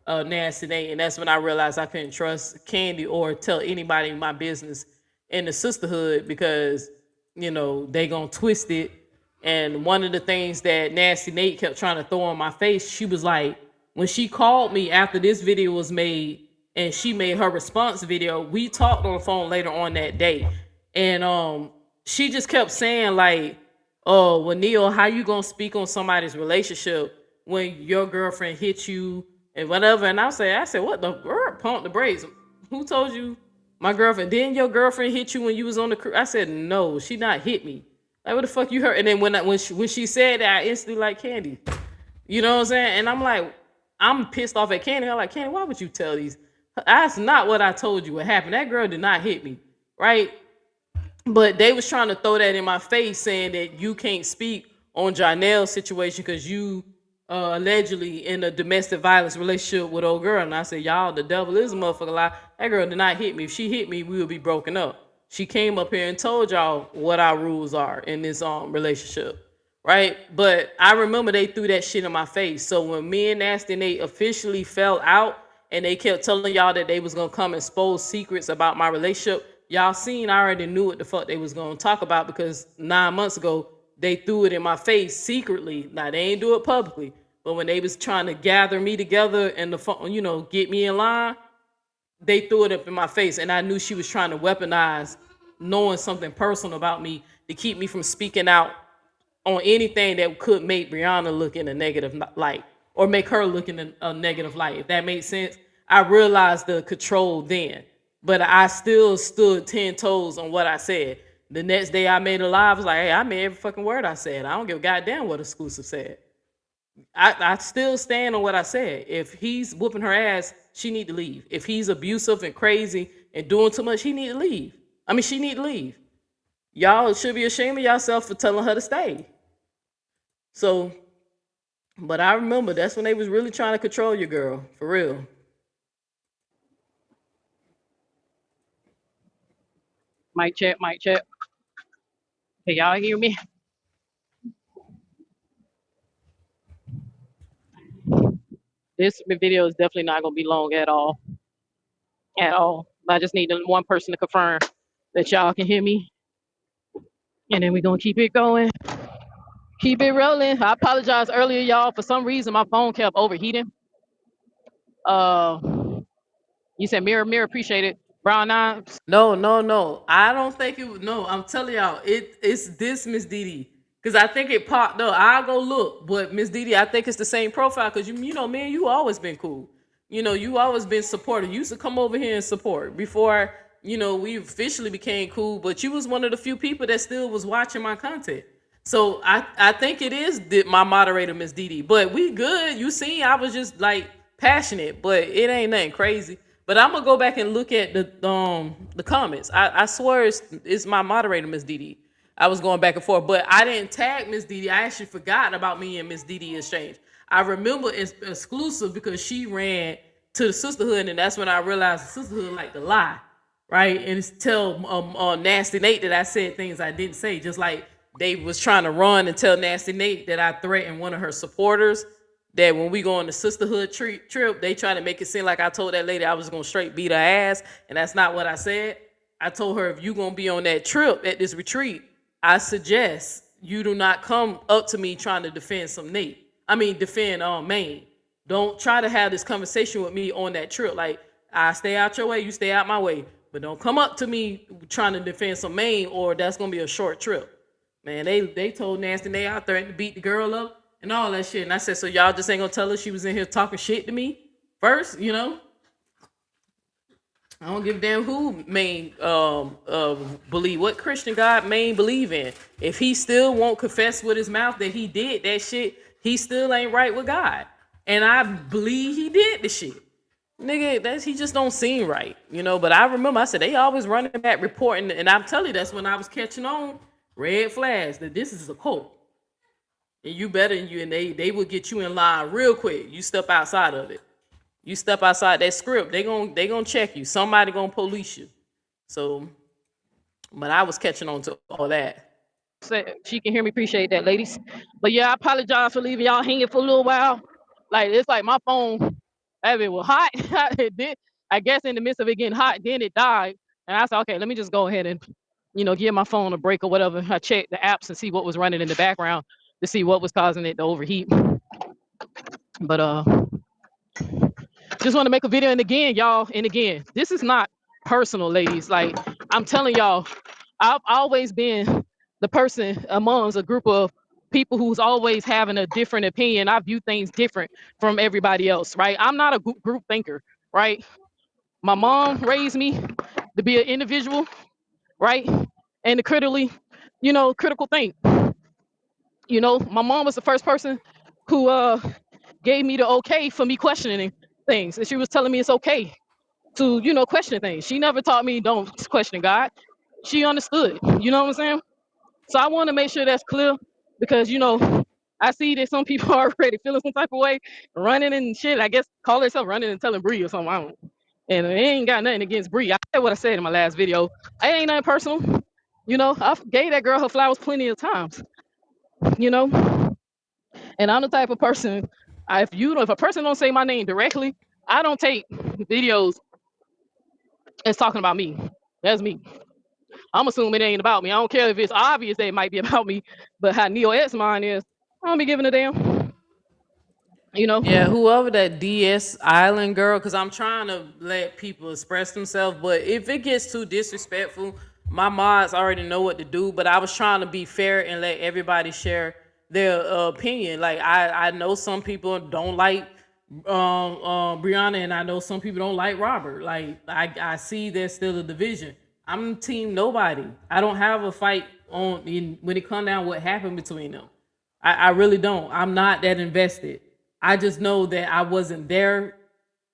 Nasty Nate. And that's when I realized I couldn't trust Candy or tell anybody my business in the sisterhood, because, you know, they gonna twist it. And one of the things that Nasty Nate kept trying to throw in my face, she was like, when she called me after this video was made and she made her response video, we talked on the phone later on that day. And she just kept saying like, oh, well, Neil, how you gonna speak on somebody's relationship when your girlfriend hit you and whatever? And I said, what the pump the brakes? Who told you my girlfriend? Didn't your girlfriend hit you when you was on the cruise? I said, no, she not hit me. Like, what the fuck you heard? And then when she said that, I instantly like, Candy. You know what I'm saying? And I'm like, I'm pissed off at Candy. I'm like, Candy, why would you tell these? That's not what I told you what happened. That girl did not hit me, right? But they was trying to throw that in my face, saying that you can't speak on Janelle's situation because you allegedly in a domestic violence relationship with old girl. And I said, y'all, the devil is a motherfucker lie. That girl did not hit me. If she hit me, we would be broken up. She came up here and told y'all what our rules are in this relationship, right? But I remember they threw that shit in my face. So when me and Nasty Nate officially fell out and they kept telling y'all that they was gonna come expose secrets about my relationship, y'all seen I already knew what the fuck they was gonna talk about, because 9 months ago they threw it in my face secretly. Now they ain't do it publicly, but when they was trying to gather me together and get me in line, they threw it up in my face, and I knew she was trying to weaponize knowing something personal about me to keep me from speaking out on anything that could make Brianna look in a negative light or make her look in a negative light. If that makes sense, I realized the control then, but I still stood 10 toes on what I said. The next day I made a live, I was like, hey, I made every fucking word I said. I don't give a goddamn what Exclusive said. I still stand on what I said. If he's whooping her ass, she need to leave. If he's abusive and crazy and doing too much, she need to leave. She need to leave. Y'all should be ashamed of yourself for telling her to stay. So, but I remember that's when they was really trying to control your girl, for real. Mic check, mic check. Can y'all hear me? This video is definitely not gonna be long at all. At all. I just need one person to confirm that y'all can hear me. And then we're gonna keep it going. Keep it rolling. I apologize earlier, y'all. For some reason, my phone kept overheating. You said mirror, appreciate it. BRIANA'S. No. I don't think it was. No, I'm telling y'all, it's this Miss Didi. Because I think it popped up. I'll go look. But Miss Didi, I think it's the same profile. Because you know, me and you always been cool. You know, you always been supportive. You used to come over here and support before, we officially became cool. But you was one of the few people that still was watching my content. So I think it is my moderator, Miss Didi. But we good. You see, I was just like passionate, but it ain't nothing crazy. But I'm gonna go back and look at the comments. I swear it's my moderator, Miss Didi. I was going back and forth, but I didn't tag Miss Didi. I actually forgot about me and Miss Didi exchange. I remember it's exclusive because she ran to the Sistahood, and that's when I realized the Sistahood like to lie, right? And it's tell Nasty Nate that I said things I didn't say, just like they was trying to run and tell Nasty Nate that I threatened one of her supporters. That when we go on the Sistahood trip, they try to make it seem like I told that lady I was gonna straight beat her ass, and that's not what I said. I told her if you gonna be on that trip at this retreat, I suggest you do not come up to me trying to defend defend Maine. Don't try to have this conversation with me on that trip. Like, I stay out your way, you stay out my way. But don't come up to me trying to defend some Maine, or that's gonna be a short trip. Man, they told Nasty Nate I threatened to beat the girl up and all that shit. And I said, so y'all just ain't gonna tell her she was in here talking shit to me first, you know? I don't give a damn who Maine believe, what Christian God Maine believe in. If he still won't confess with his mouth that he did that shit, he still ain't right with God. And I believe he did the shit. Nigga, he just don't seem right, you know? But I remember I said, they always running back reporting, and I'm telling you, that's when I was catching on red flags that this is a cult. And you better, and they will get you in line real quick. You step outside of it. You step outside that script, they gonna check you. Somebody gonna police you. So, but I was catching on to all that. She can hear me, appreciate that, ladies. But yeah, I apologize for leaving y'all hanging for a little while. Like, it's like my phone, it was hot. It did, I guess in the midst of it getting hot, then it died. And I said, okay, let me just go ahead and, give my phone a break or whatever. I checked the apps and see what was running in the background to see what was causing it to overheat. But just want to make a video, and again, this is not personal, ladies. Like, I'm telling y'all, I've always been the person amongst a group of people who's always having a different opinion. I view things different from everybody else, right? I'm not a group thinker, right? My mom raised me to be an individual, right? And to critical think. My mom was the first person who gave me the okay for me questioning things. And she was telling me it's okay to, question things. She never taught me don't question God. She understood, you know what I'm saying? So I want to make sure that's clear because, I see that some people are already feeling some type of way, running and shit. I guess call herself running and telling Bree or something. I don't. And it ain't got nothing against Bree. I said what I said in my last video. It ain't nothing personal. I gave that girl her flowers plenty of times, And I'm the type of person, if a person don't say my name directly, I don't take videos as talking about me. That's me. I'm assuming it ain't about me. I don't care if it's obvious that it might be about me, but how Neo X mine is, I don't be giving a damn. Yeah, whoever that DS Island girl, because I'm trying to let people express themselves, but if it gets too disrespectful, my mods already know what to do. But I was trying to be fair and let everybody share their opinion. Like, I know some people don't like Brianna, and I know some people don't like Robert. Like, I see there's still a division. I'm team nobody. I don't have a fight when it come down what happened between them. I really don't. I'm not that invested. I just know that I wasn't there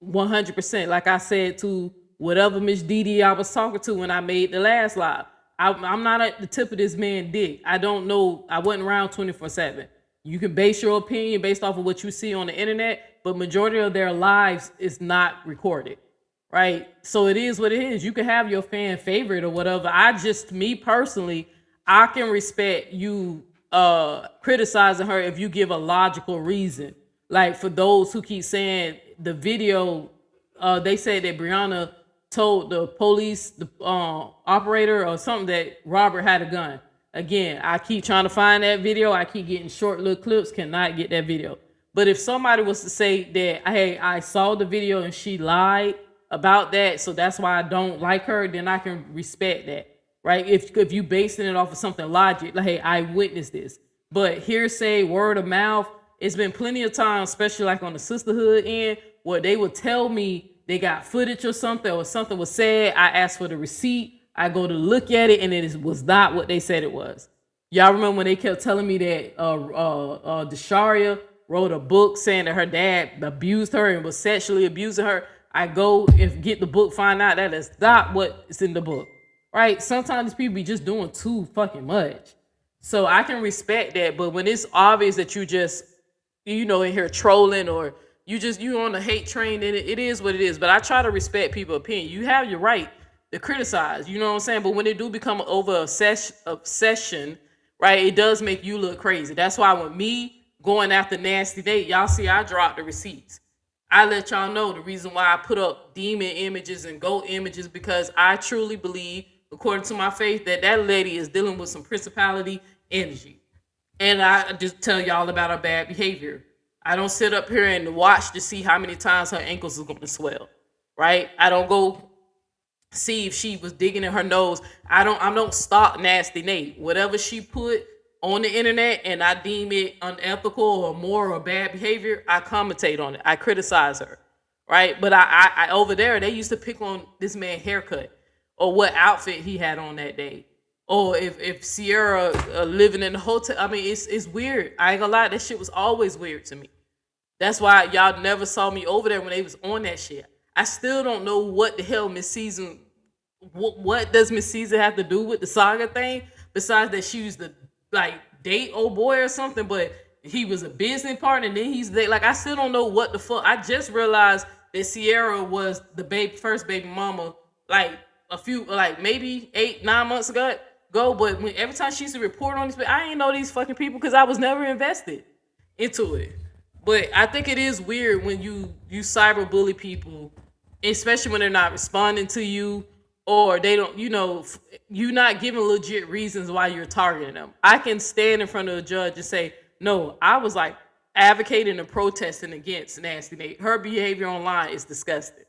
100%. Like I said to whatever Miss Didi I was talking to when I made the last live. I'm not at the tip of this man's dick. I don't know. I wasn't around 24/7. You can base your opinion based off of what you see on the internet, but majority of their lives is not recorded, right? So it is what it is. You can have your fan favorite or whatever. Me personally, I can respect you criticizing her if you give a logical reason. Like, for those who keep saying the video, they said that Brianna told the police, the operator or something, that Robert had a gun. Again, I keep trying to find that video. I keep getting short little clips, cannot get that video. But if somebody was to say that, hey, I saw the video and she lied about that, so that's why I don't like her, then I can respect that, right? If you basing it off of something logic, like, hey, I witnessed this. But hearsay, word of mouth, it's been plenty of times, especially like on the Sistahood end, where they would tell me they got footage or something was said. I asked for the receipt. I go to look at it, and it was not what they said it was. Y'all remember when they kept telling me that Desharia wrote a book saying that her dad abused her and was sexually abusing her? I go and get the book, find out that is not what is in the book. right? Sometimes people be just doing too fucking much. So I can respect that, but when it's obvious that you just, in here trolling or you on the hate train, then it is what it is. But I try to respect people's opinion. You have your right to criticize, you know what I'm saying? But when it do become over obsession, right, it does make you look crazy. That's why with me going after Nasty Nate, y'all see I dropped the receipts. I let y'all know the reason why I put up demon images and goat images, because I truly believe, according to my faith, that lady is dealing with some principality energy. And I just tell y'all about her bad behavior. I don't sit up here and watch to see how many times her ankles is going to swell, right? I don't go see if she was digging in her nose. I don't stalk Nasty Nate. Whatever she put on the internet and I deem it unethical or moral or bad behavior, I commentate on it. I criticize her, right? But I over there, they used to pick on this man's haircut or what outfit he had on that day. Or if Sierra living in the hotel. I mean, it's weird. I ain't gonna lie, that shit was always weird to me. That's why y'all never saw me over there when they was on that shit. I still don't know what the hell Miss Season. What does Miss Season have to do with the saga thing? Besides that she used to like date old boy or something, but he was a business partner. And then he's like, I still don't know what the fuck. I just realized that Sierra was the first baby mama, like maybe 8-9 months ago. But every time she used to report on this, I ain't know these fucking people because I was never invested into it. But I think it is weird when you cyberbully people, especially when they're not responding to you or they don't, you're not giving legit reasons why you're targeting them. I can stand in front of a judge and say, no, I was like advocating and protesting against Nasty Nate. Her behavior online is disgusting,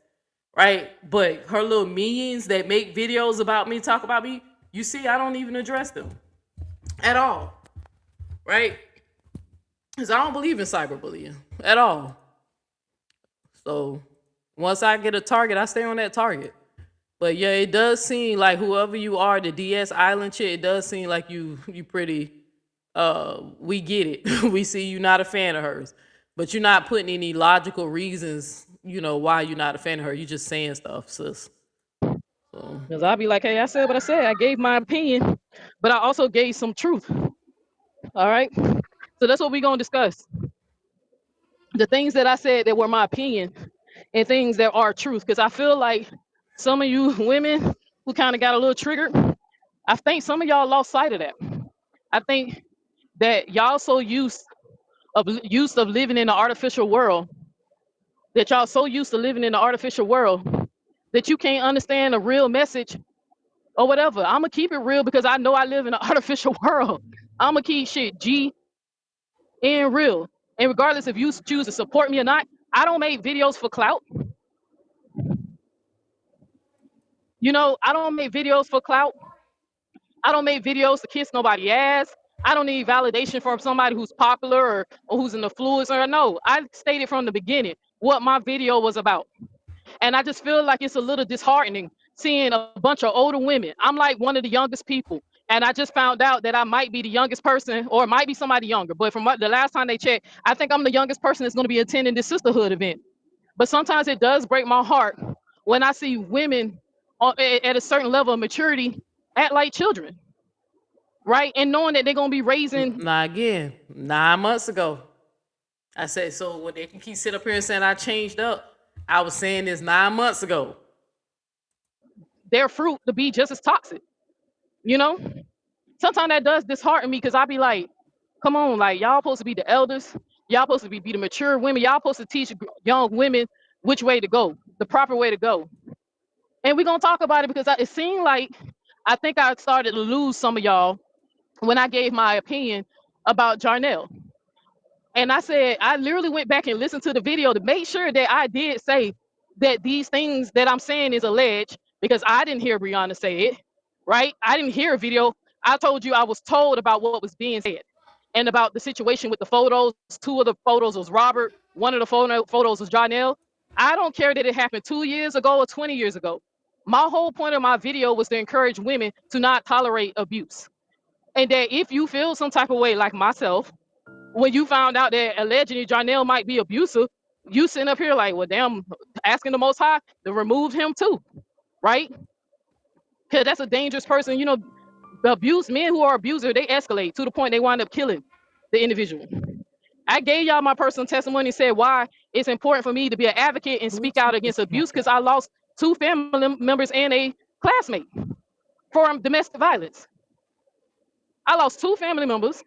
right? But her little minions that make videos about me, talk about me, you see, I don't even address them at all, right? Because I don't believe in cyberbullying at all. So once I get a target, I stay on that target. But yeah, it does seem like whoever you are, the DS Island chick, it does seem like you pretty, we get it. We see you not a fan of hers. But you're not putting any logical reasons, why you're not a fan of her. You just saying stuff, sis. Because I'll be like, hey, I said what I said. I gave my opinion, but I also gave some truth. All right. So that's what we're going to discuss. The things that I said that were my opinion and things that are truth. Because I feel like some of you women who kind of got a little triggered, I think some of y'all lost sight of that. I think that y'all so used of living in the artificial world, that y'all so used to living in the artificial world that you can't understand a real message or whatever. I'm gonna keep it real because I know I live in an artificial world. I'm gonna keep shit G and real. And regardless if you choose to support me or not, I don't make videos for clout. I don't make videos for clout. I don't make videos to kiss nobody ass. I don't need validation from somebody who's popular or who's an influencer. No, I stated from the beginning what my video was about. And I just feel like it's a little disheartening seeing a bunch of older women. I'm like one of the youngest people. And I just found out that I might be the youngest person, or it might be somebody younger. But from the last time they checked, I think I'm the youngest person that's going to be attending this Sistahood event. But sometimes it does break my heart when I see women at a certain level of maturity act like children, right? And knowing that they're going to be raising. Now, again, 9 months ago, I said, so when they can keep sitting up here and saying I changed up, I was saying this 9 months ago. Their fruit to be just as toxic, Sometimes that does dishearten me because I be like, come on, like y'all supposed to be the elders. Y'all supposed to be the mature women. Y'all supposed to teach young women which way to go, the proper way to go. And we're going to talk about it because it seemed like I think I started to lose some of y'all when I gave my opinion about Jarnell. And I said, I literally went back and listened to the video to make sure that I did say that these things that I'm saying is alleged, because I didn't hear Brianna say it, right? I didn't hear a video. I told you I was told about what was being said and about the situation with the photos. 2 of the photos was Robert. 1 of the photos was Jarnell. I don't care that it happened 2 years ago or 20 years ago. My whole point of my video was to encourage women to not tolerate abuse. And that if you feel some type of way like myself, when you found out that allegedly Jarnell might be abusive, you sitting up here like, well, damn, asking the Most High to remove him too, right? because that's a dangerous person. You know, the abuse men who are abuser, they escalate to the point they wind up killing the individual. I gave y'all my personal testimony and said why it's important for me to be an advocate and speak out against abuse because I lost 2 family members and a classmate for domestic violence. I lost 2 family members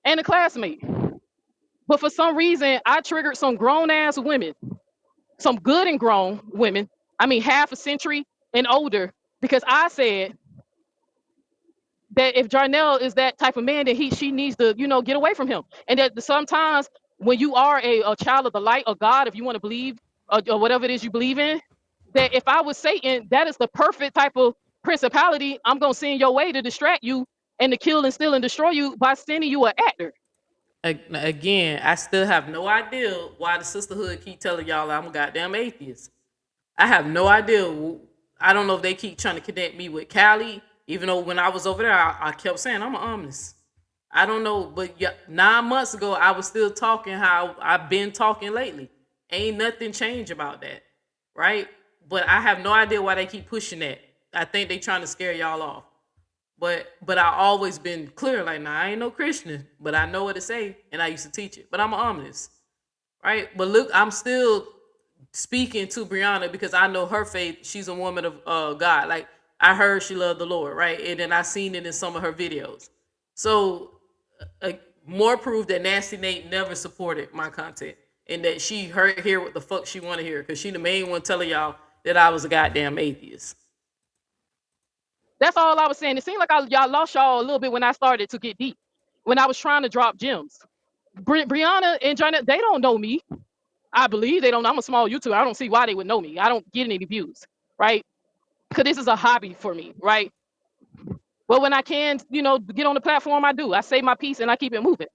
and a classmate. But for some reason, I triggered some grown ass women, some good and grown women, I mean, half a century and older, because I said that if Jarnell is that type of man, then she needs to, you know, get away from him. And that sometimes when you are a child of the light of God, if you want to believe or whatever it is you believe in, that if I was Satan, that is the perfect type of principality I'm gonna send your way to distract you and to kill and steal and destroy you by sending you an actor. Again, I still have no idea why the sisterhood keep telling y'all I'm a goddamn atheist. I have no idea. I don't know if they keep trying to connect me with Cali, even though when I was over there, I kept saying I'm an omnis. I don't know, but yeah, 9 months ago, I was still talking how I've been talking lately. Ain't nothing changed about that, right? But I have no idea why they keep pushing that. I think they trying to scare y'all off. But I always been clear, like, nah, I ain't no Christian, but I know what to say, and I used to teach it. But I'm an omnis, right? But look, I'm still speaking to Brianna because I know her faith. She's a woman of God. Like, I heard she loved the Lord, right? And then I seen it in some of her videos. So more proof that Nasty Nate never supported my content and that she hear what the fuck she want to hear because she the main one telling y'all that I was a goddamn atheist. That's all I was saying. It seemed like y'all lost y'all a little bit when I started to get deep, when I was trying to drop gems. Brianna and Johnny, they don't know me. I believe they don't. I'm a small YouTuber. I don't see why they would know me. I don't get any views, right? Because this is a hobby for me, right? But when I can, you know, get on the platform, I do. I say my piece and I keep it moving.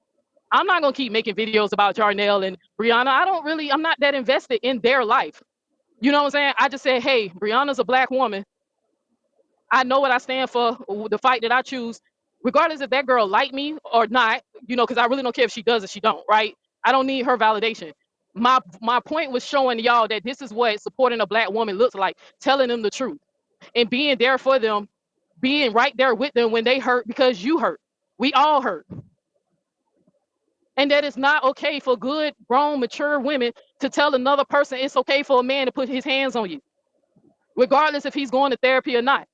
I'm not gonna keep making videos about Jarnell and Brianna. I'm not that invested in their life. You know what I'm saying? I just said, hey, Brianna's a black woman. I know what I stand for, the fight that I choose, regardless if that girl like me or not, you know, because I really don't care if she does or she don't, right? I don't need her validation. My point was showing y'all that this is what supporting a black woman looks like, telling them the truth and being there for them, being right there with them when they hurt because you hurt. We all hurt. And that it's not okay for good, grown, mature women to tell another person it's okay for a man to put his hands on you, regardless if he's going to therapy or not.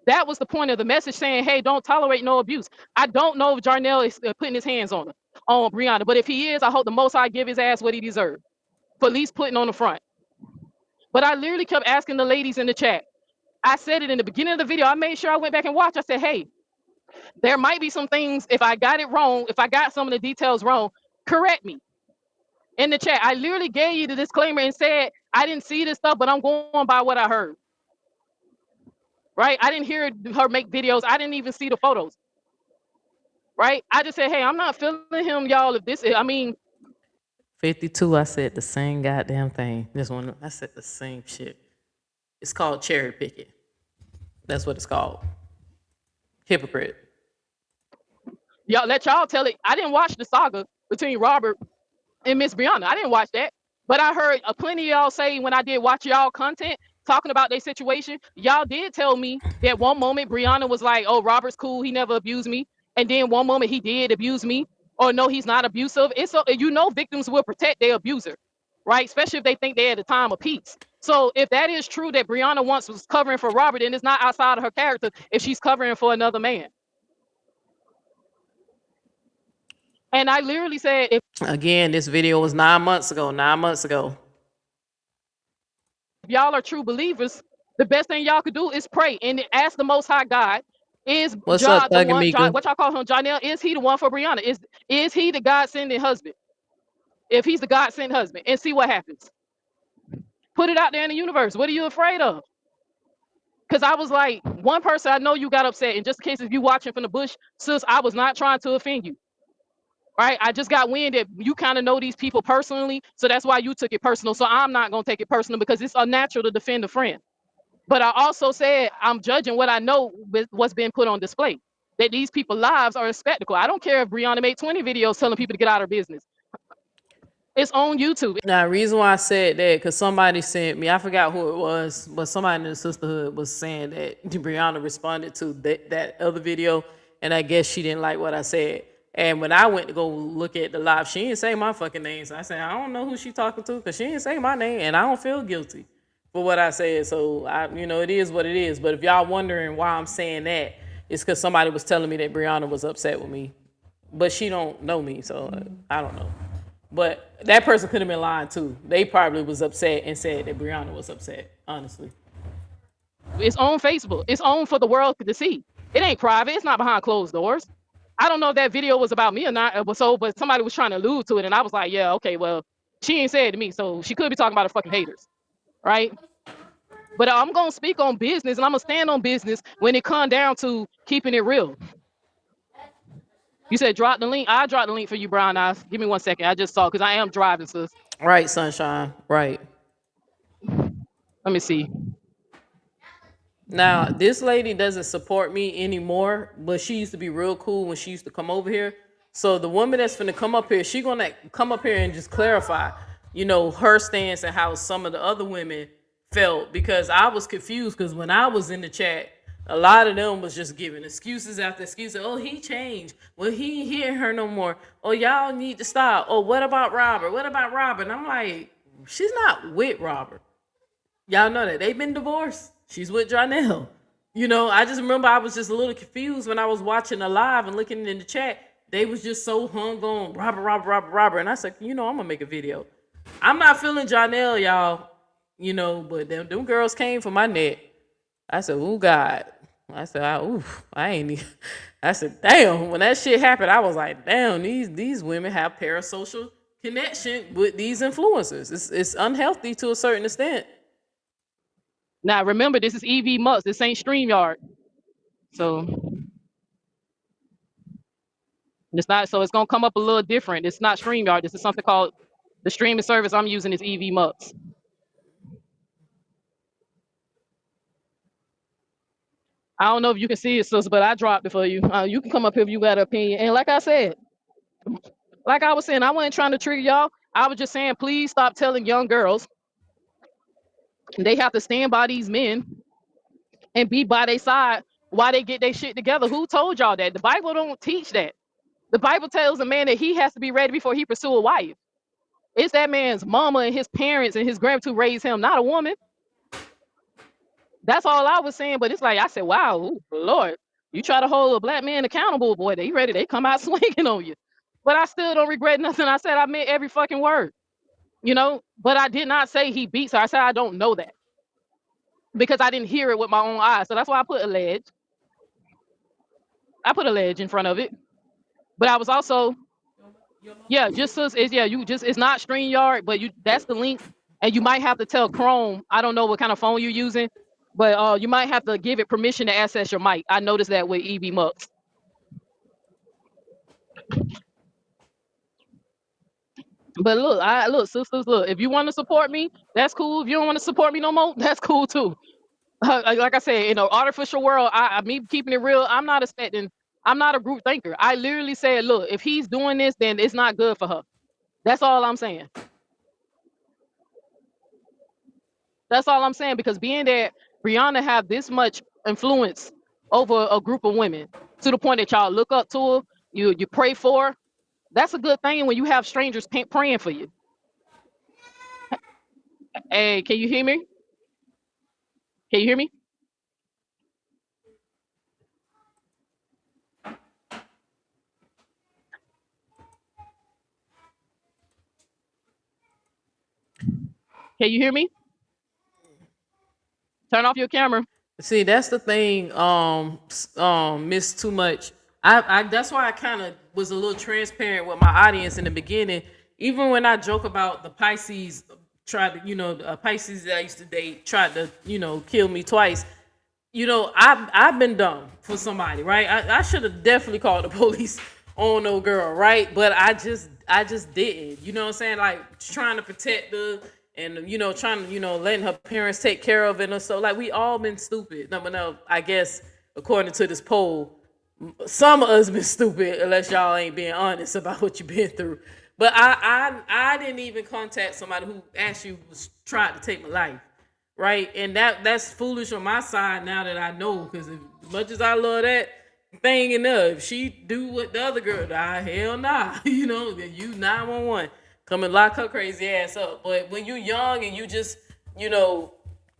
That was the point of the message, saying, hey, don't tolerate no abuse. I don't know if Jarnell is putting his hands on her, on Brianna, but if he is, I hope the Most High give his ass what he deserves for at least putting on the front. But I literally kept asking the ladies in the chat. I said it in the beginning of the video. I made sure I went back and watched. I said, hey, there might be some things, if I got it wrong, if I got some of the details wrong, correct me. In the chat, I literally gave you the disclaimer and said, I didn't see this stuff, but I'm going by what I heard. Right? I didn't hear her make videos. I didn't even see the photos. Right? I just said, hey, I'm not feeling him, y'all. If this is, I mean, 52, I said the same goddamn thing. This one, I said the same shit. It's called cherry picking. That's what it's called. Hypocrite. y'all let y'all tell it. I didn't watch the saga between Robert and Miss Brianna. I didn't watch that. But I heard plenty of y'all say when I did watch y'all content talking about their situation, y'all did tell me that one moment Brianna was like, oh, Robert's cool. He never abused me. And then one moment he did abuse me. Or no, he's not abusive. It's a, you know, victims will protect their abuser, right? Especially if they think they're at a time of peace. So if that is true that Brianna once was covering for Robert, then it's not outside of her character if she's covering for another man. And I literally said, if Again, this video was 9 months ago. 9 months ago. y'all are true believers, the best thing y'all could do is pray and ask the Most High God, is What's John up, the Thuggy one, John, Mika? what y'all call him, Jonell, is he the one for Brianna? Is he the God sending husband? If he's the God sent husband, and see what happens. Put it out there in the universe. What are you afraid of? Because I was like, one person, I know you got upset, and just in case if you watching from the bush, sis, I was not trying to offend you. Right? I just got wind that you kind of know these people personally, so that's why you took it personal. So I'm not gonna take it personal because it's unnatural to defend a friend. But I also said I'm judging what I know with what's being put on display. That these people's lives are a spectacle. I don't care if Brianna made 20 videos telling people to get out of her business. It's on YouTube. Now, the reason why I said that, because somebody sent me, I forgot who it was, but somebody in the sisterhood was saying that Brianna responded to that other video, and I guess she didn't like what I said. And when I went to go look at the live, she didn't say my fucking name. So I said, I don't know who she talking to, because she didn't say my name, and I don't feel guilty for what I said. So, it is what it is. But if y'all wondering why I'm saying that, it's because somebody was telling me that Brianna was upset with me. But she don't know me, so I don't know. But that person could have been lying too. They probably was upset and said that Brianna was upset, honestly. It's on Facebook. It's on for the world to see. It ain't private. It's not behind closed doors. I don't know if that video was about me or not, but somebody was trying to allude to it, and I was like, yeah, okay, well, she ain't said it to me, so she could be talking about the fucking haters, right? But I'm gonna speak on business, and I'm gonna stand on business when it come down to keeping it real. You said drop the link. I dropped the link for you, Brown Eyes. Give me 1 second. I just saw because I am driving, sis. Right, Sunshine. Right. Let me see. Now, this lady doesn't support me anymore, but she used to be real cool when she used to come over here. So the woman that's finna come up here, she gonna come up here and just clarify, her stance and how some of the other women felt, because I was confused, because when I was in the chat, a lot of them was just giving excuses after excuses. Oh, he changed. Well, he ain't hearing her no more. Oh, y'all need to stop. Oh, what about Robert? What about Robert? And I'm like, she's not with Robert. Y'all know that. They've been divorced. She's with Janelle. I just remember I was just a little confused when I was watching the live and looking in the chat. They was just so hung on Robert. And I said, I'm going to make a video. I'm not feeling Janelle, y'all. But them girls came for my neck. I said, oh, God. I said, I said, damn. When that shit happened, I was like, damn, these women have parasocial connection with these influencers. It's unhealthy to a certain extent. Now remember, this is EV Mux. This ain't StreamYard. So it's not. So it's gonna come up a little different. It's not StreamYard. This is something called the streaming service I'm using is EV Mux. I don't know if you can see it, sis, but I dropped it for you. You can come up here if you got an opinion. And like I said, like I was saying, I wasn't trying to trigger y'all. I was just saying, please stop telling young girls they have to stand by these men and be by their side while they get their shit together. Who told y'all that? The Bible don't teach that. The Bible tells a man that he has to be ready before he pursue a wife. It's that man's mama and his parents and his grandparents who raised him, not a woman. That's all I was saying. But it's like I said, wow, ooh, Lord, you try to hold a black man accountable, boy, they ready. They come out swinging on you. But I still don't regret nothing I said. I meant every fucking word, But I did not say he beats her. I said I don't know that because I didn't hear it with my own eyes. So that's why I put alleged. I put alleged in front of it. But I was also, it's not StreamYard, but that's the link. And you might have to tell Chrome, I don't know what kind of phone you're using, but you might have to give it permission to access your mic. I noticed that with EV Mux. But look, sisters, look, if you want to support me, that's cool. If you don't want to support me no more, that's cool too. Like I said, in an artificial world, me keeping it real, I'm not a group thinker. I literally said, look, if he's doing this, then it's not good for her. That's all I'm saying. That's all I'm saying, because being that Brianna have this much influence over a group of women to the point that y'all look up to her, you pray for her, that's a good thing when you have strangers praying for you. Hey, can you hear me? Can you hear me? Can you hear me? Turn off your camera. See, that's the thing, Miss Too Much. I that's why I kind of was a little transparent with my audience in the beginning. Even when I joke about the Pisces tried to, the Pisces that I used to date tried to, kill me twice. I've been dumb for somebody, right? I should have definitely called the police on no girl, right? But I just didn't. You know what I'm saying? Like trying to protect her and trying to, letting her parents take care of it and so like we all been stupid. No, I guess according to this poll, some of us been stupid unless y'all ain't being honest about what you've been through. But I didn't even contact somebody who actually was trying to take my life, right? And that's foolish on my side now that I know, because as much as I love that thing enough, if she do what the other girl, hell nah, then you 911 come and lock her crazy ass up. But when you young and you just, you know,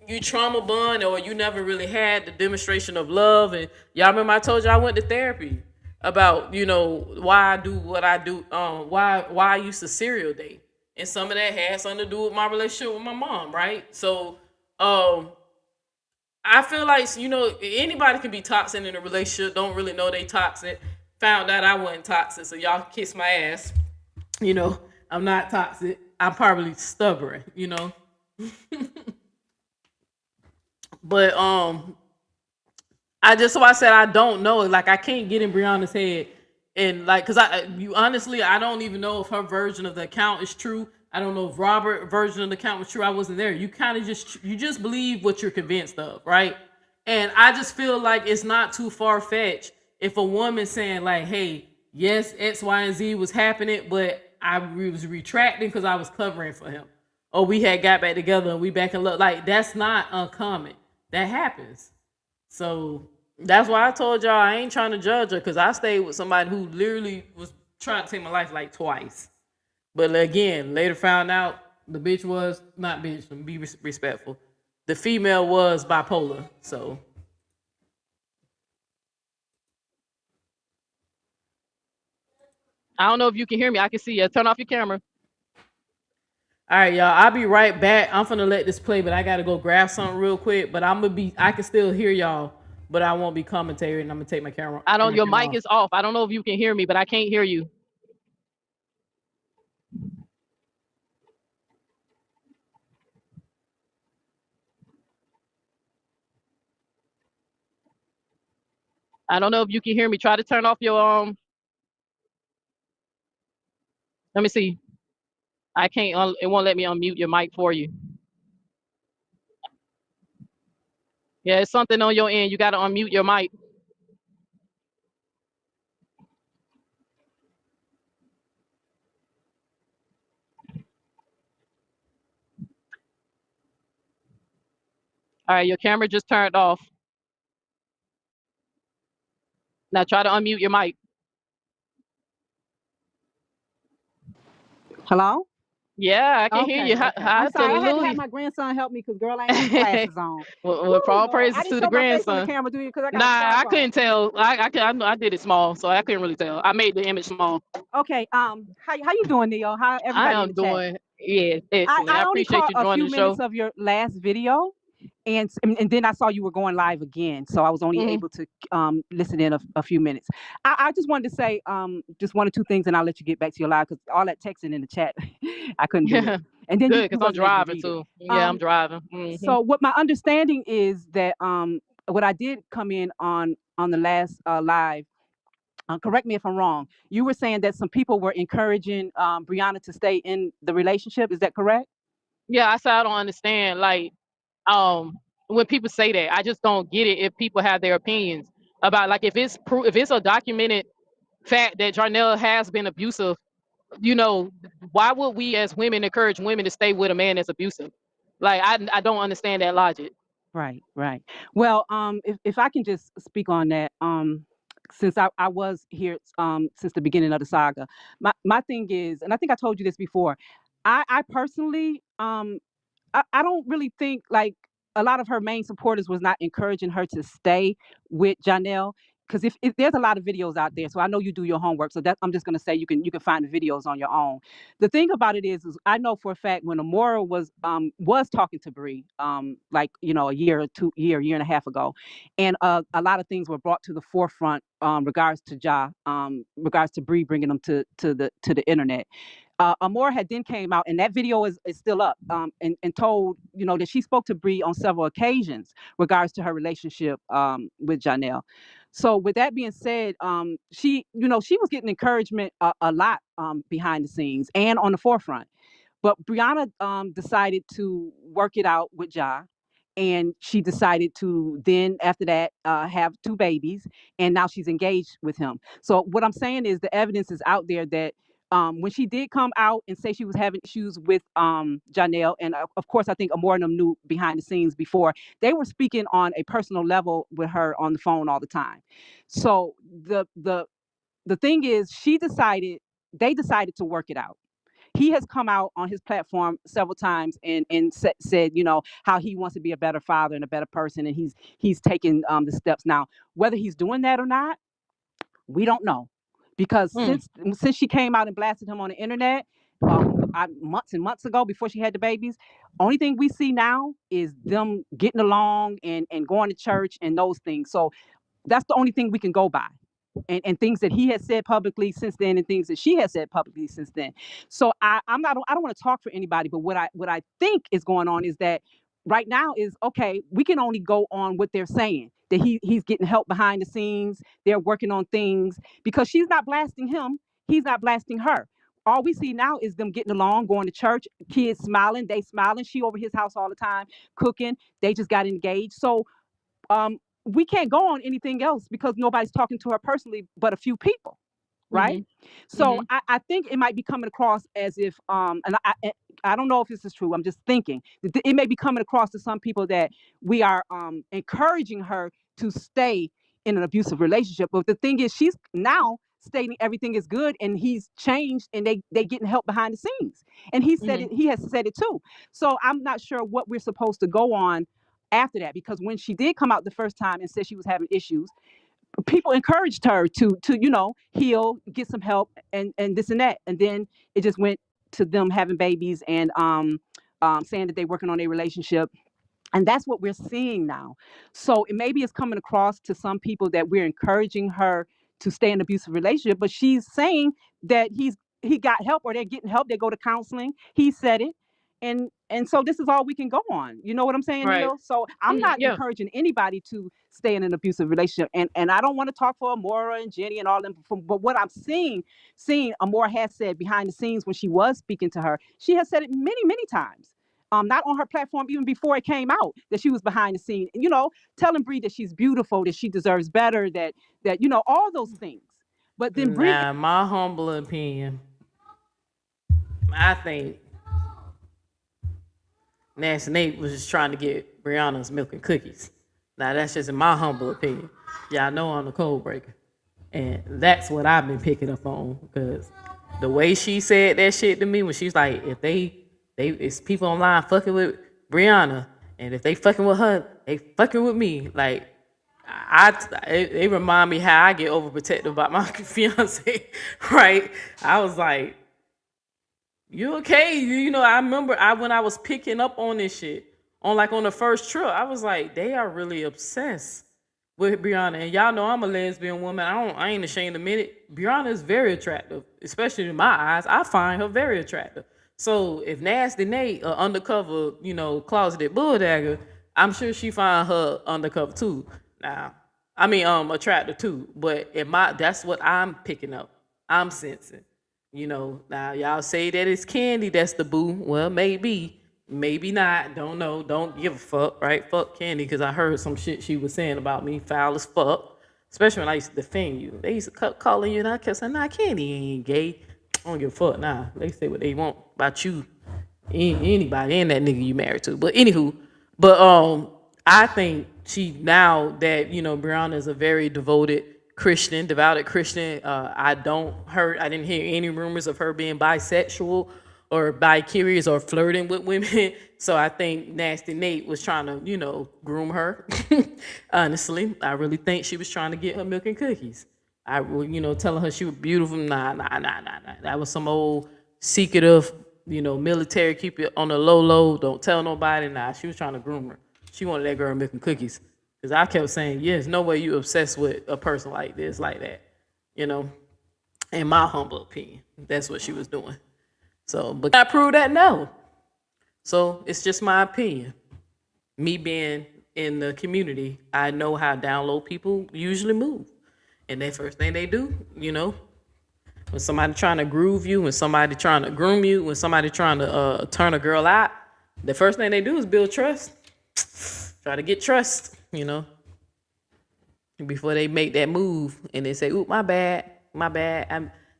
you trauma bond, or you never really had the demonstration of love, and y'all remember I told you I went to therapy about, why I do what I do, why I used to serial date, and some of that had something to do with my relationship with my mom, right? So I feel like, anybody can be toxic in a relationship, don't really know they toxic. Found out I wasn't toxic, so y'all kiss my ass. I'm not toxic. I'm probably stubborn. But so I said I don't know. Like, I can't get in Brianna's head, and like, cause I don't even know if her version of the account is true. I don't know if Robert version of the account was true. I wasn't there. You kind of just believe what you're convinced of, right? And I just feel like it's not too far fetched if a woman saying like, "Hey, yes, X, Y, and Z was happening, but I was retracting because I was covering for him." Or we had got back together and we back in love. Like, that's not uncommon. That happens. So that's why I told y'all I ain't trying to judge her, because I stayed with somebody who literally was trying to take my life like twice. But again, later found out the bitch was not bitch. Be respectful. The female was bipolar. So I don't know if you can hear me. I can see you. Turn off your camera. all right, y'all. I'll be right back. I'm finna let this play, but I gotta go grab something real quick. But I can still hear y'all, but I won't be commentating. I'm gonna take my camera. Your mic is off. I don't know if you can hear me, but I can't hear you. I don't know if you can hear me. Try to turn off your let me see. I can't it won't let me unmute your mic for you. Yeah, it's something on your end. You gotta unmute your mic. All right, your camera just turned off. Now try to unmute your mic. Hello? Yeah, I can hear Okay, you. Hi, okay. hi I'm to sorry. the I had to have Louis. my grandson help me because girl, I ain't got my glasses on. Well, for Woo, all Lord. I praises didn't to the show my face on the grandson. camera, do you? Because I got Nah, a I smartphone. couldn't tell. I did it small, so I couldn't really tell. I made the image small. Okay. How you doing, Neo? How I everybody in am the chat? doing, yeah, I, excellent. I I only appreciate caught you a joining few the minutes show. of your last video, and then I saw you were going live again, so I was only Hmm. able to listen in a few minutes. I just wanted to say just one or two things, and I'll let you get back to your live because all that texting in the chat, I couldn't do it. Yeah, And then good, you because I'm wasn't able to driving read it. too. Yeah, I'm driving. Hmm. So what my understanding is that what I did come in on the last live. Correct me if I'm wrong. You were saying that some people were encouraging Brianna to stay in the relationship. Is that correct? Yeah, I said I don't understand. Like, when people say that, I just don't get it. If people have their opinions about, like, if it's a documented fact that Jarnell has been abusive, you know, why would we as women encourage women to stay with a man that's abusive? Like, I don't understand that logic. Right, right. Well, if I can just speak on that, since I was here since the beginning of the saga, my thing is, and I think I told you this before, I personally I don't really think like a lot of her main supporters was not encouraging her to stay with Janelle. Because if there's a lot of videos out there, so I know you do your homework. So that I'm just gonna say you can find the videos on your own. The thing about it is I know for a fact when Amora was talking to Bree, like a year and a half ago, and a lot of things were brought to the forefront regards to regards to Bree bringing them to the internet. Amora had then came out, and that video is still up, and told that she spoke to Bree on several occasions regards to her relationship with Janelle. So with that being said, she was getting encouragement a lot behind the scenes and on the forefront. But Brianna decided to work it out with Ja, and she decided to then after that have two babies, and now she's engaged with him. So what I'm saying is the evidence is out there that When she did come out and say she was having issues with Janelle, and of course I think Amor and them knew behind the scenes before, they were speaking on a personal level with her on the phone all the time. So the thing is, they decided to work it out. He has come out on his platform several times and said, how he wants to be a better father and a better person, and he's taking the steps now. Whether he's doing that or not, we don't know, because since she came out and blasted him on the internet months and months ago before she had the babies, only thing we see now is them getting along and going to church and those things. So that's the only thing we can go by. And things that he has said publicly since then, and things that she has said publicly since then. So I don't want to talk for anybody, but what I think is going on is that right now is, okay, we can only go on what they're saying, that he's getting help behind the scenes, they're working on things, because she's not blasting him, he's not blasting her. All we see now is them getting along, going to church, kids smiling, they smiling, she over his house all the time cooking, they just got engaged. So we can't go on anything else because nobody's talking to her personally but a few people, right? So I think it might be coming across as if and I don't know if this is true, I'm just thinking that it may be coming across to some people that we are encouraging her to stay in an abusive relationship. But the thing is, she's now stating everything is good and he's changed, and they getting help behind the scenes, and he said it, he has said it too. So I'm not sure what we're supposed to go on after that, because when she did come out the first time and said she was having issues, people encouraged her to heal, get some help, and this and that, and then it just went to them having babies and saying that they're working on a relationship. And that's what we're seeing now. So maybe it's coming across to some people that we're encouraging her to stay in an abusive relationship, but she's saying that he got help, or they're getting help, they go to counseling, he said it. And so this is all we can go on. You know what I'm saying, Right. Neil? So I'm not encouraging anybody to stay in an abusive relationship. And I don't want to talk for Amora and Jenny and all them, but what I'm seeing Amora has said behind the scenes when she was speaking to her, she has said it many, many times. Not on her platform, even before it came out, that she was behind the scene, telling Bree that she's beautiful, that she deserves better, that all those things. But then Bree, Now, my humble opinion, I think Nasty Nate was just trying to get Brianna's milk and cookies. Now, that's just in my humble opinion. Y'all know I'm the code breaker. And that's what I've been picking up on, because the way she said that shit to me, when she's like, if it's people online fucking with Brianna, and if they fucking with her, they fucking with me. Like, it remind me how I get overprotective about my fiance, right? I was like, you okay? I remember when I was picking up on this shit on the first trip, I was like, they are really obsessed with Brianna. And y'all know I'm a lesbian woman. I ain't ashamed to admit it. Brianna is very attractive, especially in my eyes. I find her very attractive. So if Nasty Nate, undercover, closeted bulldagger, I'm sure she find her undercover too. Now, attractive too. But that's what I'm picking up. I'm sensing. Now y'all say that it's Candy that's the boo. Well, maybe not. Don't know. Don't give a fuck, right? Fuck Candy, because I heard some shit she was saying about me, foul as fuck. Especially when I used to defend you. They used to keep calling you, and I kept saying, nah, Candy ain't gay. I don't give a fuck. Nah, they say what they want about you. Anybody and that nigga you married to. But anywho, I think now that Brianna is a very devoted Christian, I didn't hear any rumors of her being bisexual or bi-curious or flirting with women. So I think Nasty Nate was trying to, groom her. Honestly, I really think she was trying to get her milk and cookies. I telling her she was beautiful. Nah. That was some old secretive, military, keep it on the low, don't tell nobody. Nah, she was trying to groom her. She wanted that girl milk and cookies. Because I kept saying, yes, no way you obsessed with a person like this, like that. In my humble opinion, that's what she was doing. So, but I prove that no. So it's just my opinion. Me being in the community, I know how down low people usually move. And the first thing they do, when somebody trying to groove you, when somebody trying to groom you, when somebody trying to turn a girl out, the first thing they do is build trust. Try to get trust, before they make that move and they say, "Oop, my bad.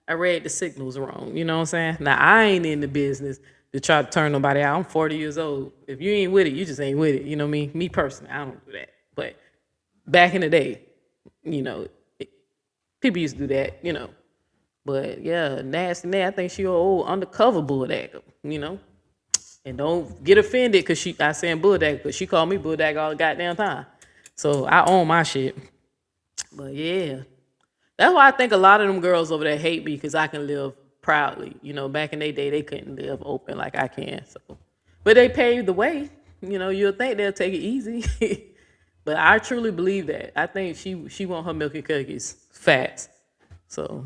I read the signals wrong. You know what I'm saying? Now I ain't in the business to try to turn nobody out. I'm 40 years old. If you ain't with it, you just ain't with it. You know what I mean? Me personally, I don't do that. But back in the day, you know, people used to do that, you know. But yeah, nasty. I think she an old undercover bulldagger, you know. And don't get offended because I saying bulldagger because she called me bulldagger all the goddamn time. So I own my shit. But yeah, that's why I think a lot of them girls over there hate me because I can live proudly. You know, back in their day, they couldn't live open like I can. So, but they paved the way. You know, you'll think they'll take it easy. But I truly believe that. I think she want her milk and cookies fast. So,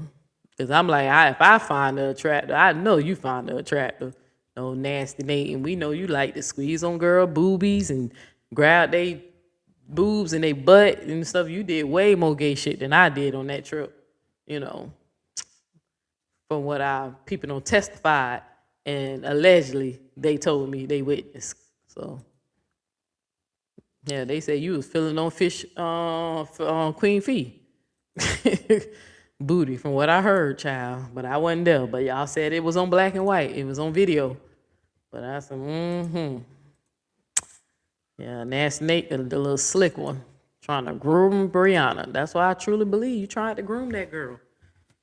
because I'm like, if I find her attractive, I know you find her attractive. No nasty Nate, and we know you like to squeeze on girl boobies and grab they boobs and they butt and stuff. You did way more gay shit than I did on that trip. You know, from what people don't testified and allegedly they told me they witnessed. So yeah, they say you was feeling on fish Queen Fee. Booty from what I heard, child. But I wasn't there. But y'all said it was on black and white. It was on video. But I said, yeah, nasty Nate, the little slick one, trying to groom Brianna. That's why I truly believe you tried to groom that girl.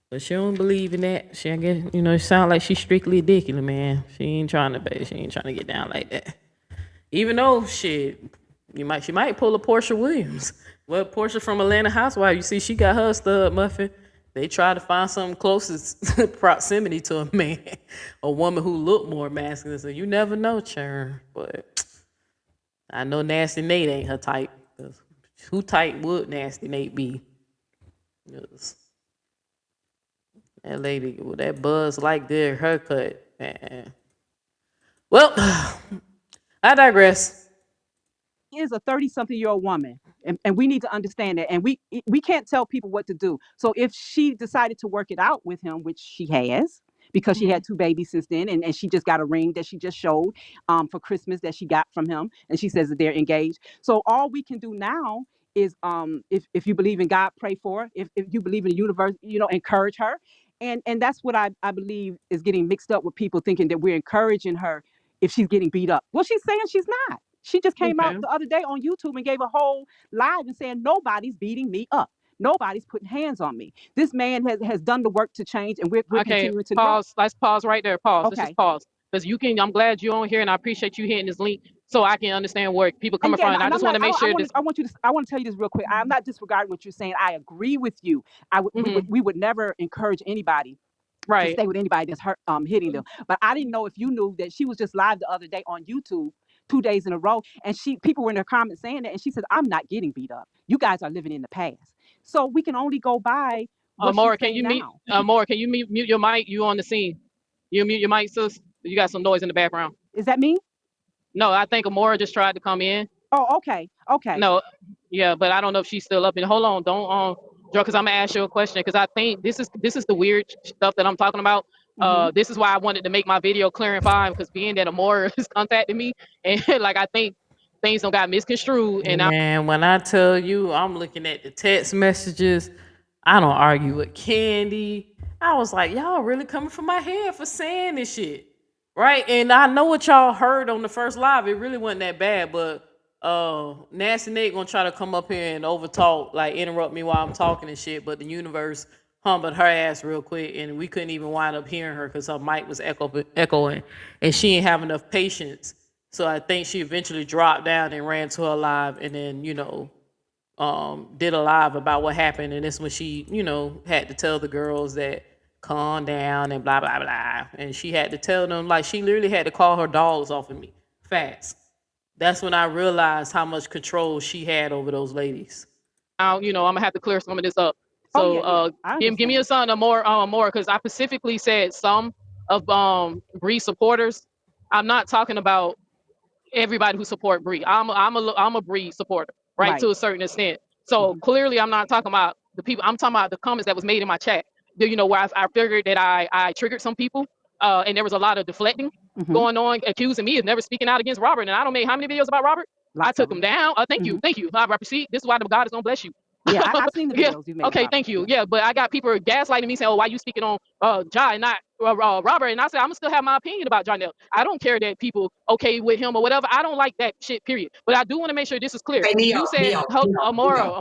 But she don't believe in that. She, I guess, you know, it sound like she's strictly ridiculous, man. She ain't trying to get down like that. Even though shit, she might pull a Portia Williams. Well, Portia from Atlanta Housewife, you see, she got her stud muffin. They try to find something closest proximity to a man, a woman who looked more masculine. So you never know, Churn. But I know Nasty Nate ain't her type. Who type would Nasty Nate be? Yes. That lady with that Buzz like their haircut, man. Well, I digress. Is a 30-something-year-old woman, and we need to understand that, and we can't tell people what to do. So if she decided to work it out with him, which she has, because she had 2 babies since then, and she just got a ring that she just showed for Christmas that she got from him, and she says that they're engaged. So all we can do now is if you believe in God, pray for her. If you believe in the universe, you know, encourage her. And that's what I believe is getting mixed up with people thinking that we're encouraging her if she's getting beat up. Well, she's saying she's not. She just came out the other day on YouTube and gave a whole live and saying nobody's beating me up. Nobody's putting hands on me. This man has done the work to change, and we're Okay, continuing to pause. Let's pause right there. Pause. Let's Okay. just pause. Because I'm glad you're on here, and I appreciate you hitting this link so I can understand where people And coming from. And I I'm just not, want to make sure this. I want to tell you this real quick. I'm not disregarding what you're saying. I agree with you. We would never encourage anybody to Right. stay with anybody that's hurt, hitting them. But I didn't know if you knew that she was just live the other day on YouTube 2 days in a row, and people were in her comments saying that, and she said, "I'm not getting beat up. You guys are living in the past." So we can only go by what Amora, she's can saying you mute? now. Amora, can you mute your mic? You on the scene? You mute your mic, sis. You got some noise in the background. Is that me? No, I think Amora just tried to come in. Oh, okay. No, yeah, but I don't know if she's still up. And hold on, don't Joe, because I'm gonna ask you a question because I think this is the weird stuff that I'm talking about. This is why I wanted to make my video clarifying because being that Amora has contacted me and like I think things don't got misconstrued and Man, when I tell you I'm looking at the text messages, I don't argue with Candy. I was like, y'all really coming for my head for saying this shit. Right? And I know what y'all heard on the first live. It really wasn't that bad, but Nasty Nate gonna try to come up here and overtalk, like interrupt me while I'm talking and shit, but the universe humbled her ass real quick and we couldn't even wind up hearing her because her mic was echoing and she didn't have enough patience. So I think she eventually dropped down and ran to her live and then, you know, did a live about what happened. And this when she, you know, had to tell the girls that calm down and blah, blah, blah. And she had to tell them, like, she literally had to call her dogs off of me fast. That's when I realized how much control she had over those ladies. now, you know, I'm gonna have to clear some of this up. So give me a son more because I specifically said some of Bree supporters. I'm not talking about everybody who support Bree. I'm a Bree supporter, right, to a certain extent. So clearly I'm not talking about the people. I'm talking about the comments that was made in my chat. You know, where I figured that I triggered some people, and there was a lot of deflecting going on, accusing me of never speaking out against Robert. And I don't make how many videos about Robert? I took him down. Thank you. I proceed. This is why God is gonna bless you. Yeah, I seen the Yeah. videos you made Okay. about her. Thank you. Yeah, but I got people gaslighting me saying, "Oh, why you speaking on Ja and not Robert?" And I said, "I'm gonna still have my opinion about Jonell. I don't care that people okay with him or whatever. I don't like that shit. Period. But I do want to make sure this is clear. Hey, Neo, You said, Neo, Neo, Neo, Neo,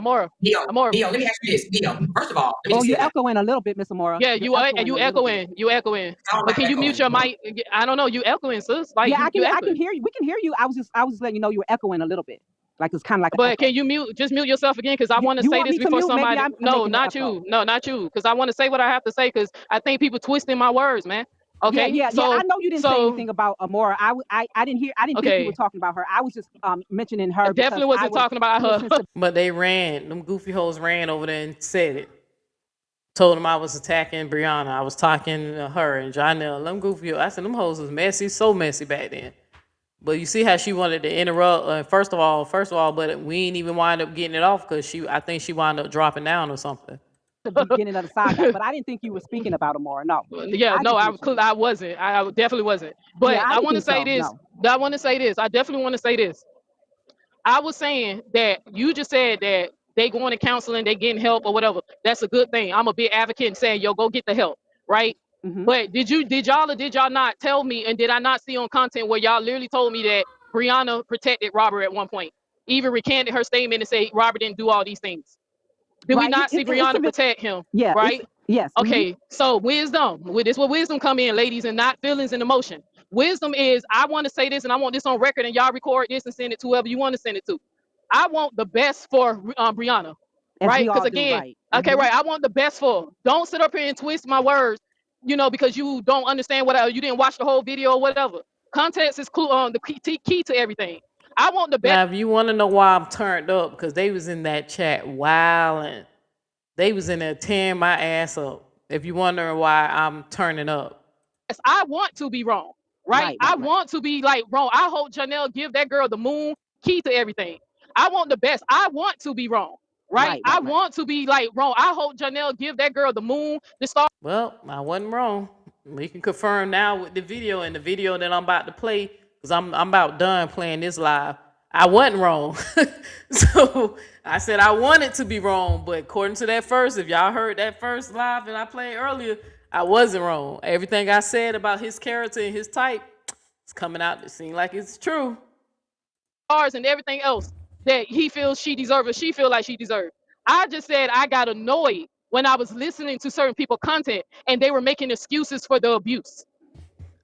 Amora. Neo. Let me ask you this, Neo. First of all, let me Oh, just say you're this. echoing a little bit, Miss Amora. Yeah, You're you are, and echoing you a little bit. echoing, you echoing. I don't But like can you mute echoing. your mic? I don't know. You echoing, sis. Like Yeah, you I can echoing. hear you. We can hear you. I was just letting you know you were echoing a little bit. Like it's kind of like an But echo. can you mute yourself again? Because I want to You say want this me to before mute? Maybe somebody. I'm No, making the not echo. you. No, not you. Because I want to say what I have to say. Because I think people twisting my words, man. Okay. Yeah. I know you didn't say anything about Amora. I didn't hear. I didn't think you were Okay. talking about her. I was just mentioning I her because definitely I wasn't was talking about her. listening to. But they ran, them goofy hoes ran over there and said it. Told them I was attacking Brianna. I was talking to her and Jonell. Them goofy, I said them hoes was messy, so messy back then. But you see how she wanted to interrupt. First of all, but we ain't even wind up getting it off because I think she wound up dropping down or something. The beginning of the saga, but I didn't think you were speaking about Amora. No, Yeah, I no, just mentioned. I wasn't. I definitely wasn't. Yeah, But I I didn't want to think say so. this. No. I want to say this. I definitely want to say this. I was saying that you just said that they going to counseling, they getting help or whatever. That's a good thing. I'm a big advocate and saying, yo, go get the help, right? Mm-hmm. But did y'all or did y'all not tell me, and did I not see on content where y'all literally told me that Brianna protected Robert at one point, even recanted her statement and say Robert didn't do all these things? Did we Right. not see It's a Brianna bit. protect him? Yeah. It's Right? yes. Mm-hmm. Okay, so wisdom. With this, where wisdom come in, ladies, and not feelings and emotion. Wisdom is I want to say this, and I want this on record, and y'all record this and send it to whoever you want to send it to. I want the best for Brianna, As we right? Because all do. again, Right. okay, Mm-hmm. right. I want the best for her. Don't sit up here and twist my words, because you don't understand you didn't watch the whole video or whatever. Context is the key to everything. I want the best. Now, if you want to know why I'm turned up, because they was in that chat wilding. They was in there tearing my ass up. If you wondering why I'm turning up. I want to be wrong, right? I Right. want to be like wrong. I hope Janelle give that girl the moon key to everything. I want the best. I want to be wrong, right? I Right. want to be like wrong. I hope Janelle give that girl the moon, the star. Well, I wasn't wrong. We can confirm now with the video and the video that I'm about to play, because I'm about done playing this live. I wasn't wrong. So I said I wanted to be wrong, but according to that first, if y'all heard that first live that I played earlier, I wasn't wrong. Everything I said about his character and his type, it's coming out to seem like it's true. Stars and everything else that he feels she deserves or she feel like she deserves. I just said I got annoyed when I was listening to certain people content and they were making excuses for the abuse.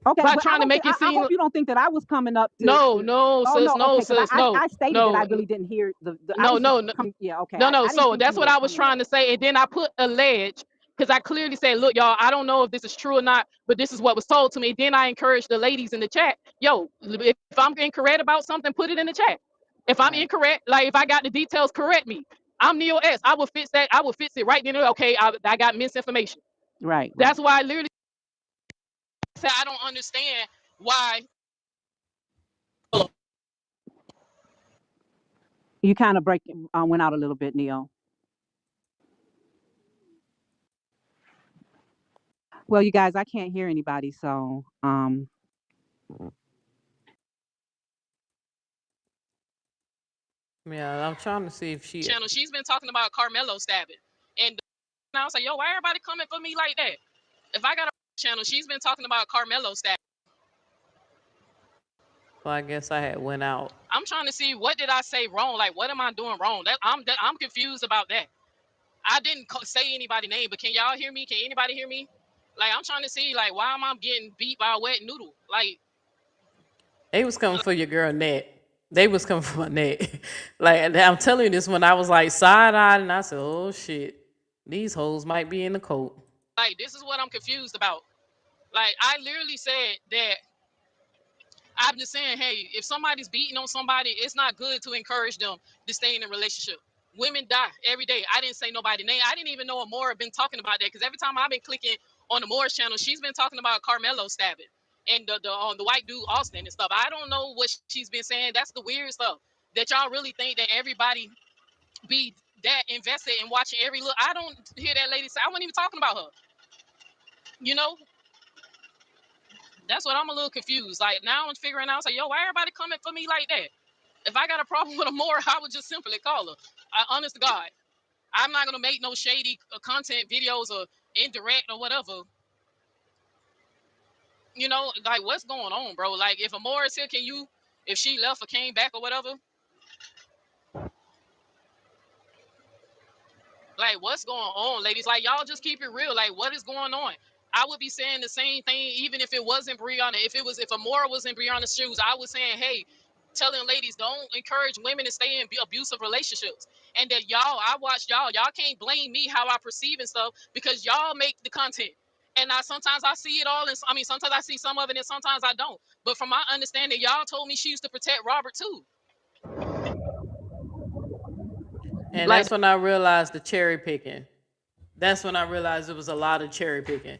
Okay, By but trying to make it I seem hope you don't think that I was coming up to. no, Oh sis, no, no, okay, because sis, no, I stated that I no, really didn't hear the I no, was just no, yeah, okay. no. I didn't So think that's you what were I was coming up. trying to say. And then I put alleged because I clearly said, look, y'all, I don't know if this is true or not, but this is what was told to me. Then I encouraged the ladies in the chat, yo, if I'm incorrect about something, put it in the chat. If I'm incorrect, like if I got the details, correct me. I'm Neo S. I will fix that. I will fix it right then. Okay, I got misinformation. Right. That's why I literally said I don't understand why. You kind of went out a little bit, Neo. Well, you guys, I can't hear anybody, so Yeah, I'm trying to see if she. Channel. She's been talking about Carmelo stabbing, and I was like, yo, why everybody coming for me like that? If I got a channel, she's been talking about Carmelo stabbing. Well, I guess I had went out. I'm trying to see what did I say wrong? Like, what am I doing wrong? I'm confused about that. I didn't say anybody's name, but can y'all hear me? Can anybody hear me? Like, I'm trying to see, like, why am I getting beat by a wet noodle? Like, They was coming for your girl net. They was coming for my net. Like, I'm telling you this, when I was like side-eyed and I said, oh shit, these hoes might be in the coat. Like, this is what I'm confused about. Like, I literally said that I'm just saying, hey, if somebody's beating on somebody, it's not good to encourage them to stay in a relationship. Women die every day. I didn't say nobody's name. I didn't even know Amora been talking about that, because every time I've been clicking on Amora's channel, she's been talking about Carmelo stabbing and the white dude Austin and stuff. I don't know what she's been saying. That's the weird stuff, that y'all really think that everybody be that invested in watching every look. I don't hear that lady say. I wasn't even talking about her. You know, that's what I'm a little confused. Like, now I'm figuring out, like, yo, why everybody coming for me like that? If I got a problem with Amora, I would just simply call her. Honest to God, I'm not gonna make no shady content videos or indirect or whatever. You know, like what's going on, bro? Like if Amora is here, can you, if she left or came back or whatever, like what's going on, ladies? Like y'all just keep it real. Like what is going on? I would be saying the same thing even if it wasn't Brianna. If Amora was in Brianna's shoes, I was saying, hey, telling ladies don't encourage women to stay in abusive relationships. And that I watch y'all can't blame me how I perceive and stuff because y'all make the content. And sometimes I see it all, and I mean sometimes I see some of it, and sometimes I don't. But from my understanding, y'all told me she used to protect Robert too. And Like that's when I realized the cherry picking. That's when I realized it was a lot of cherry picking.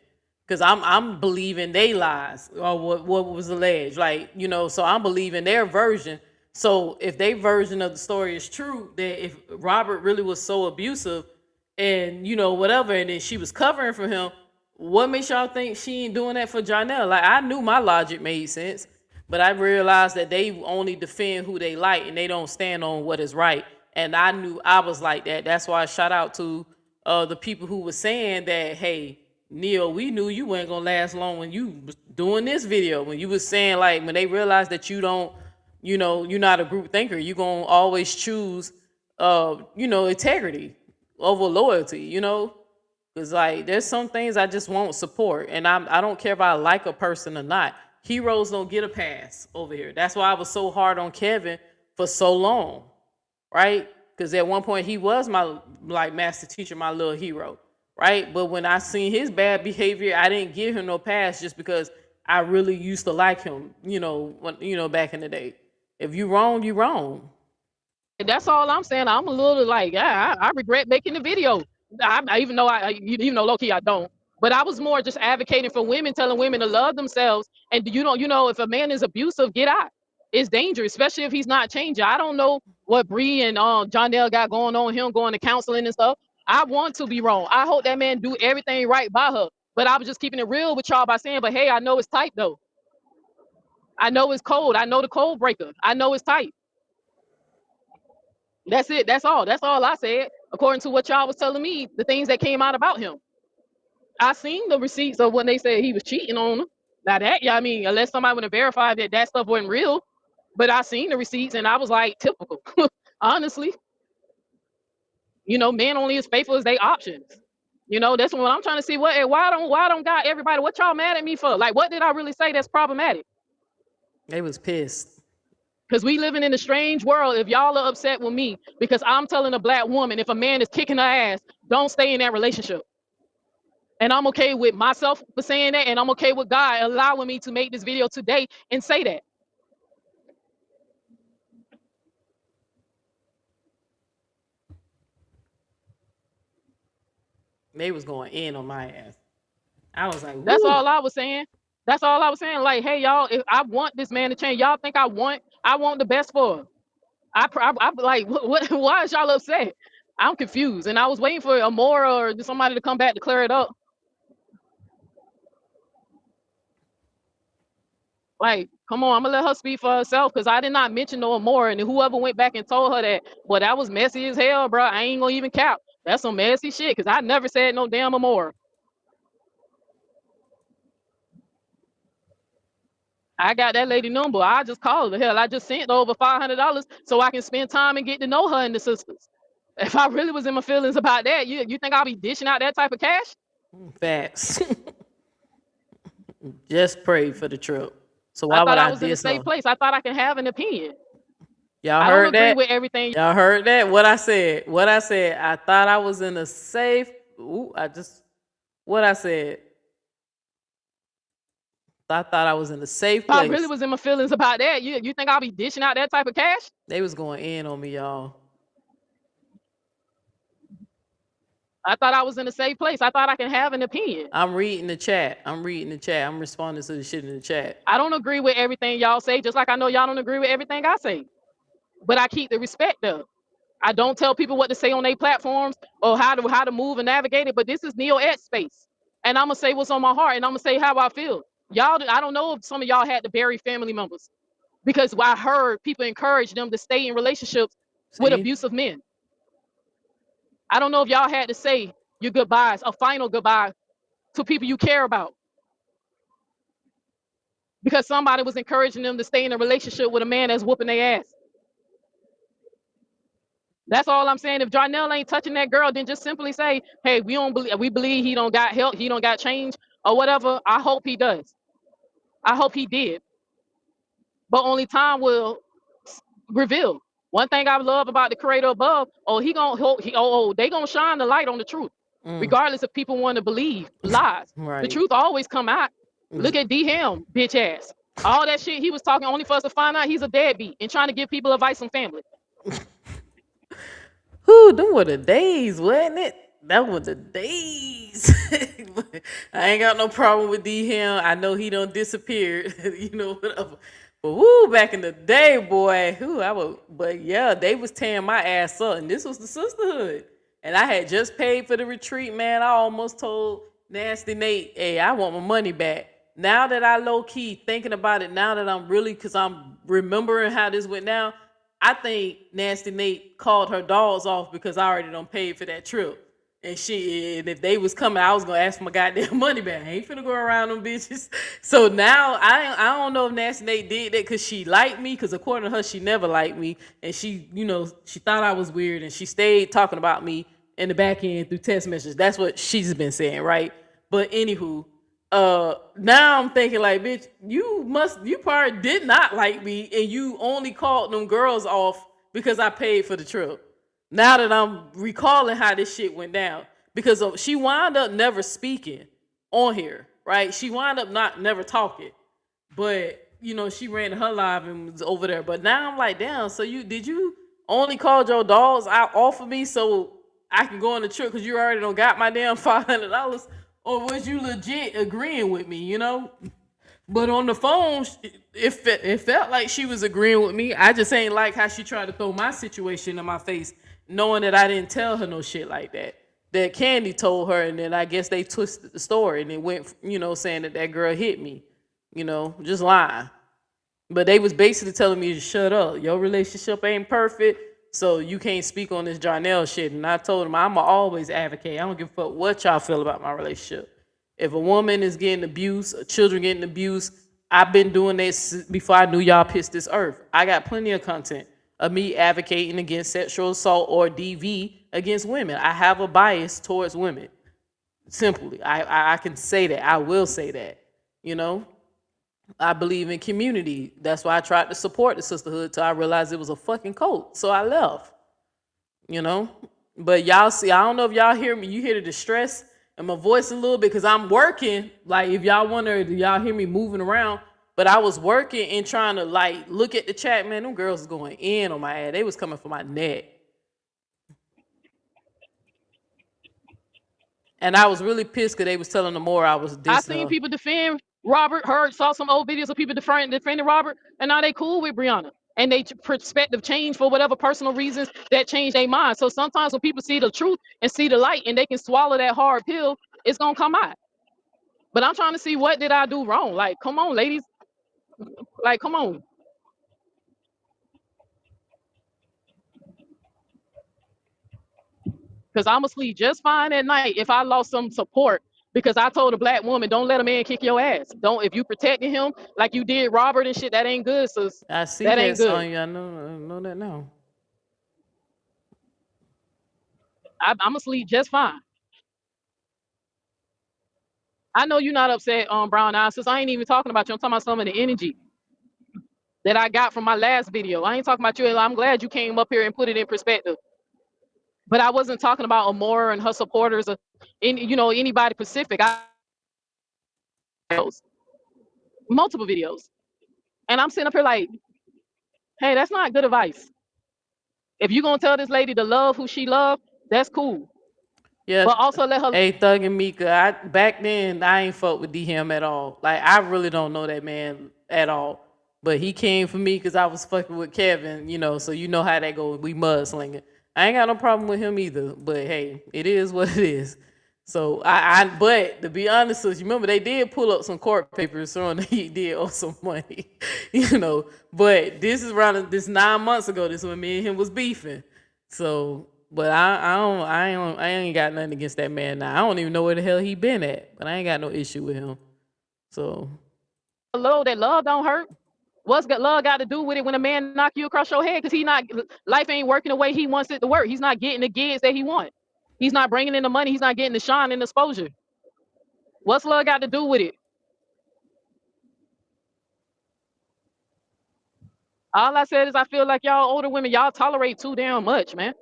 Cause I'm believing they lies or what was alleged. Like, you know, so I'm believing their version. So if their version of the story is true, that if Robert really was so abusive and you know, whatever, and then she was covering for him, what makes y'all think she ain't doing that for Janelle? Like I knew my logic made sense, but I realized that they only defend who they like and they don't stand on what is right. And I knew I was like that. That's why I shout out to the people who were saying that, hey, Neil, we knew you weren't gonna last long when you was doing this video. When you was saying like when they realized that you don't, you know, you're not a group thinker, you gonna always choose you know, integrity over loyalty, you know? Cause like there's some things I just won't support. And I don't care if I like a person or not. Heroes don't get a pass over here. That's why I was so hard on Kevin for so long. Right? Because at one point he was my like master teacher, my little hero, right? But when I seen his bad behavior, I didn't give him no pass just because I really used to like him, you know, when you know back in the day. If you wrong, you wrong. that's all I'm saying. I'm a little like, yeah, I regret making the video. Even though even though low key I don't. But I was more just advocating for women, telling women to love themselves. And you know, if a man is abusive, get out. It's dangerous, especially if he's not changing. I don't know what Bree and John Dale got going on, him going to counseling and stuff. I want to be wrong. I hope that man do everything right by her. But I was just keeping it real with y'all by saying, but hey, I know it's tight though. I know it's cold. I know the cold breaker. I know it's tight. That's it. That's all. That's all I said. According to what y'all was telling me, the things that came out about him. I seen the receipts of when they said he was cheating on them. Now that, yeah, I mean, unless somebody would have verified that that stuff wasn't real, but I seen the receipts and I was like, typical. Honestly, you know, men only as faithful as they options. You know, that's what I'm trying to see. Why don't got everybody? What y'all mad at me for? Like, what did I really say that's problematic? They was pissed. Because we living in a strange world. If y'all are upset with me because I'm telling a black woman if a man is kicking her ass, don't stay in that relationship. And I'm okay with myself for saying that, and I'm okay with God allowing me to make this video today and say that. They was going in on my ass. I was like, That's woo. all I was saying. That's all I was saying. Like, hey, y'all, if I want this man to change, y'all think I want the best for her. I like, why is y'all upset? I'm confused, and I was waiting for Amora or somebody to come back to clear it up. Like, come on, I'm gonna let her speak for herself because I did not mention no more. And whoever went back and told her that, well, that was messy as hell, bro. I ain't gonna even cap. That's some messy shit because I never said no damn more. I got that lady number. I just called her. Hell, I just sent her over $500 so I can spend time and get to know her and the sisters. If I really was in my feelings about that, you think I'll be dishing out that type of cash? Facts. Just pray for the trip. So I why thought would I I was in a diss her? safe place. I thought I can have an opinion. Y'all I don't heard agree that? with everything. Y'all heard that? What I said? What I said? I thought I was in a safe. What I said? I thought I was in a safe If I really place. was in my feelings about that, you think I'll be dishing out that type of cash? They was going in on me, y'all. I thought I was in a safe place. I thought I can have an opinion. I'm reading the chat. I'm responding to the shit in the chat. I don't agree with everything y'all say, just like I know y'all don't agree with everything I say. But I keep the respect up. I don't tell people what to say on their platforms or how to move and navigate it. But this is Neo Ed space, and I'm gonna say what's on my heart, and I'm gonna say how I feel. Y'all, I don't know if some of y'all had to bury family members because I heard people encourage them to stay in relationships with See? abusive men. I don't know if y'all had to say your goodbyes, a final goodbye to people you care about, because somebody was encouraging them to stay in a relationship with a man that's whooping their ass. That's all I'm saying. If Jarnell ain't touching that girl, then just simply say, hey, we believe he don't got help, he don't got change or whatever. I hope he does. I hope he did. But only time will reveal. One thing I love about the creator above, they gonna shine the light on the truth. Regardless if people want to believe lies. The Right. truth always come out. Look at D Him, bitch ass. All that shit he was talking only for us to find out he's a deadbeat and trying to give people advice on family. Who, them were the days, wasn't it? That was the days. I ain't got no problem with D him. I know he done disappeared, you know, whatever. But woo, back in the day, boy, but yeah, they was tearing my ass up, and this was the sisterhood. And I had just paid for the retreat, man. I almost told Nasty Nate, hey, I want my money back. Now that I low key thinking about it, now that I'm really, cause I'm remembering how this went down, I think Nasty Nate called her dogs off because I already done paid for that trip. And if they was coming, I was gonna ask for my goddamn money back. I ain't finna go around them bitches. So now I don't know if Nasty Nate did that because she liked me, because according to her, she never liked me. And she, you know, she thought I was weird, and she stayed talking about me in the back end through text messages. That's what she's been saying, right? But anywho, now I'm thinking like, bitch, you probably did not like me, and you only called them girls off because I paid for the trip. Now that I'm recalling how this shit went down, because she wound up never speaking on here, right? She wound up never talking, but you know, she ran her live and was over there. But now I'm like, damn, so did you only call your dogs out off of me so I can go on the trip because you already done got my damn $500? Or was you legit agreeing with me, you know? But on the phone, it felt like she was agreeing with me. I just ain't like how she tried to throw my situation in my face, knowing that I didn't tell her no shit like that. That Candy told her, and then I guess they twisted the story, and it went, you know, saying that girl hit me. You know, just lying. But they was basically telling me to shut up. Your relationship ain't perfect, so you can't speak on this Jarnell shit. And I told them I'ma always advocate. I don't give a fuck what y'all feel about my relationship. If a woman is getting abused, children getting abused, I've been doing this before I knew y'all pissed this earth. I got plenty of content of me advocating against sexual assault or DV against women. I have a bias towards women. Simply, I can say that. I will say that. You know, I believe in community. That's why I tried to support the sisterhood till I realized it was a fucking cult. So I left. You know, but y'all see, I don't know if y'all hear me. You hear the distress in my voice a little bit because I'm working. Like, if y'all wonder, do y'all hear me moving around? But I was working and trying to like look at the chat. Man, them girls was going in on my ass. They was coming for my neck. And I was really pissed because they was telling them more I was dissing I seen her. people defend Robert, saw some old videos of people defending Robert, and now they cool with Brianna. And they perspective change for whatever personal reasons that change their mind. So sometimes when people see the truth and see the light and they can swallow that hard pill, it's gonna come out. But I'm trying to see, what did I do wrong? Like, come on, ladies. Like, come on. Because I'ma sleep just fine at night if I lost some support. Because I told a black woman, don't let a man kick your ass. Don't, if you protecting him like you did Robert and shit, that ain't good, sis. I see that that ain't good. on you. I know that now. I'ma sleep just fine. I know you're not upset on Brown Eyes, sis. I ain't even talking about you. I'm talking about some of the energy that I got from my last video. I ain't talking about you. I'm glad you came up here and put it in perspective. But I wasn't talking about Amora and her supporters or anybody Pacific. Multiple videos. And I'm sitting up here like, hey, that's not good advice. If you're gonna tell this lady to love who she love, that's cool. Yeah. But also let her. Hey, Thug and Mika, back then I ain't fuck with D him at all. Like, I really don't know that man at all. But he came for me because I was fucking with Kevin, you know, so you know how that goes. We mudslinging. I ain't got no problem with him either. But hey, it is what it is. So but to be honest with you, remember they did pull up some court papers showing that he did owe some money, you know. But this is around this 9 months ago. This is when me and him was beefing. So, But I ain't got nothing against that man now. I don't even know where the hell he been at, but I ain't got no issue with him. So That love don't hurt. What's love got to do with it when a man knock you across your head? Because life ain't working the way he wants it to work. He's not getting the gigs that he wants. He's not bringing in the money. He's not getting the shine and exposure. What's love got to do with it? All I said is I feel like y'all older women, y'all tolerate too damn much, man.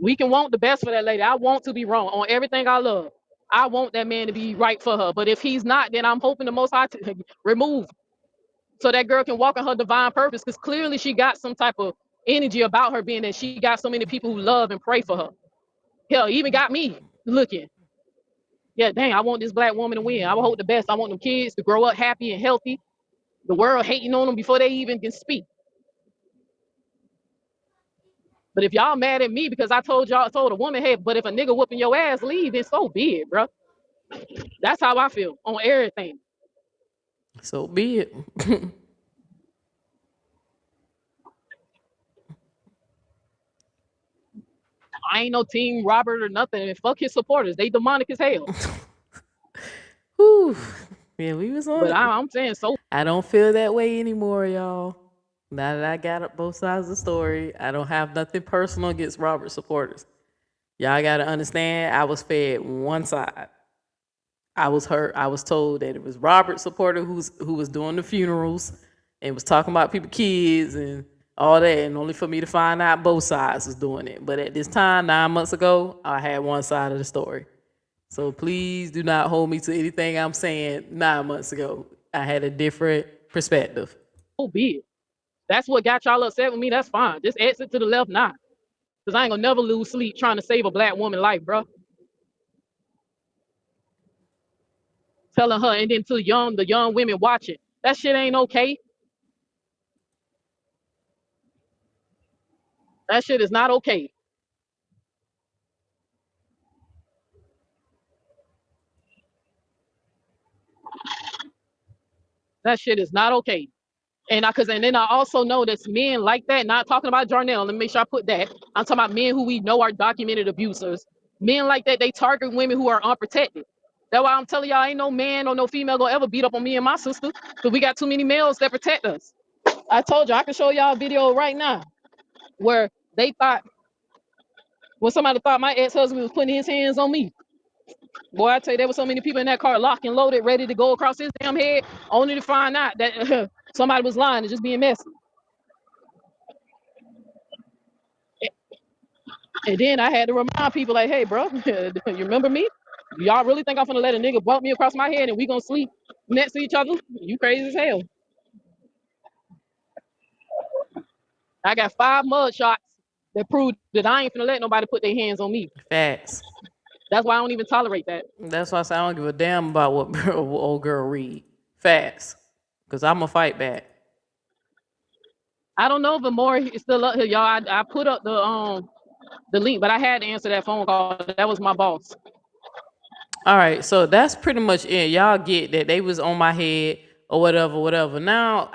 We can want the best for that lady. I want to be wrong on everything I love. I want that man to be right for her. But if he's not, then I'm hoping the Most High to remove, so that girl can walk in her divine purpose. Because clearly she got some type of energy about her, being that she got so many people who love and pray for her. Hell, even got me looking. Yeah, dang, I want this black woman to win. I will hope the best. I want them kids to grow up happy and healthy. The world hating on them before they even can speak. But if y'all mad at me because I told a woman, hey, but if a nigga whooping your ass, leave, then so be it, bro. That's how I feel on everything. so be it. I ain't no Team Robert or nothing. And fuck his supporters. They demonic as hell. Whew. Yeah, we was on But it. I'm saying so. I don't feel that way anymore, y'all. Now that I got up both sides of the story, I don't have nothing personal against Robert supporters. Y'all gotta understand, I was fed one side. I was hurt. I was told that it was Robert supporter who was doing the funerals and was talking about people, kids, and all that, and only for me to find out both sides was doing it. But at this time, 9 months ago, I had one side of the story. So please do not hold me to anything I'm saying 9 months ago. I had a different perspective. So be it. That's what got y'all upset with me. That's fine. Just exit to the left now. Because I ain't gonna never lose sleep trying to save a black woman life, bro. Telling her, and then to the young women watching. That shit ain't okay. That shit is not okay. That shit is not okay. And then I also know that men like that, not talking about Jarnell, let me make sure I put that. I'm talking about men who we know are documented abusers. Men like that, they target women who are unprotected. That's why I'm telling y'all, ain't no man or no female gonna ever beat up on me and my sister, because we got too many males that protect us. I told you, I can show y'all a video right now where when somebody thought my ex-husband was putting his hands on me. Boy, I tell you, there were so many people in that car locked and loaded, ready to go across his damn head, only to find out that somebody was lying and just being messy. And then I had to remind people like, hey, bro, you remember me? Y'all really think I'm gonna let a nigga bump me across my head and we gonna sleep next to each other? You crazy as hell. I got 5 mud shots that prove that I ain't finna let nobody put their hands on me. Facts. That's why I don't even tolerate that. That's why I say I don't give a damn about what old girl read. Facts. Because I'm going to fight back. I don't know if Amore is still up here, y'all. I put up the link, but I had to answer that phone call. That was my boss. All right, so that's pretty much it. Y'all get that they was on my head or whatever. Now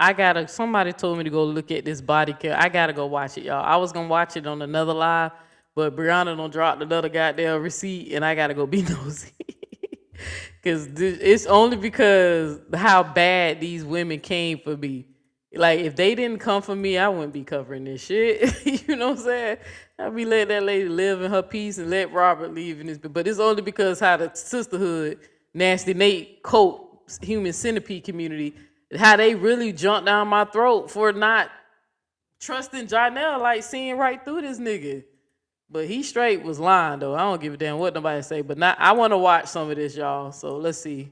somebody told me to go look at this body care. I gotta go watch it, y'all. I was gonna watch it on another live, but Brianna done dropped another goddamn receipt, and I gotta go be nosy. Cause it's only because how bad these women came for me. Like, if they didn't come for me, I wouldn't be covering this shit. You know what I'm saying? I'd be letting that lady live in her peace and let Robert leave in this. But it's only because how the Sistahood, Nasty Nate, Cope, Human Centipede community, how they really jumped down my throat for not trusting Jarnell, like seeing right through this nigga. But he straight was lying, though. I don't give a damn what nobody say. But I want to watch some of this, y'all. So let's see.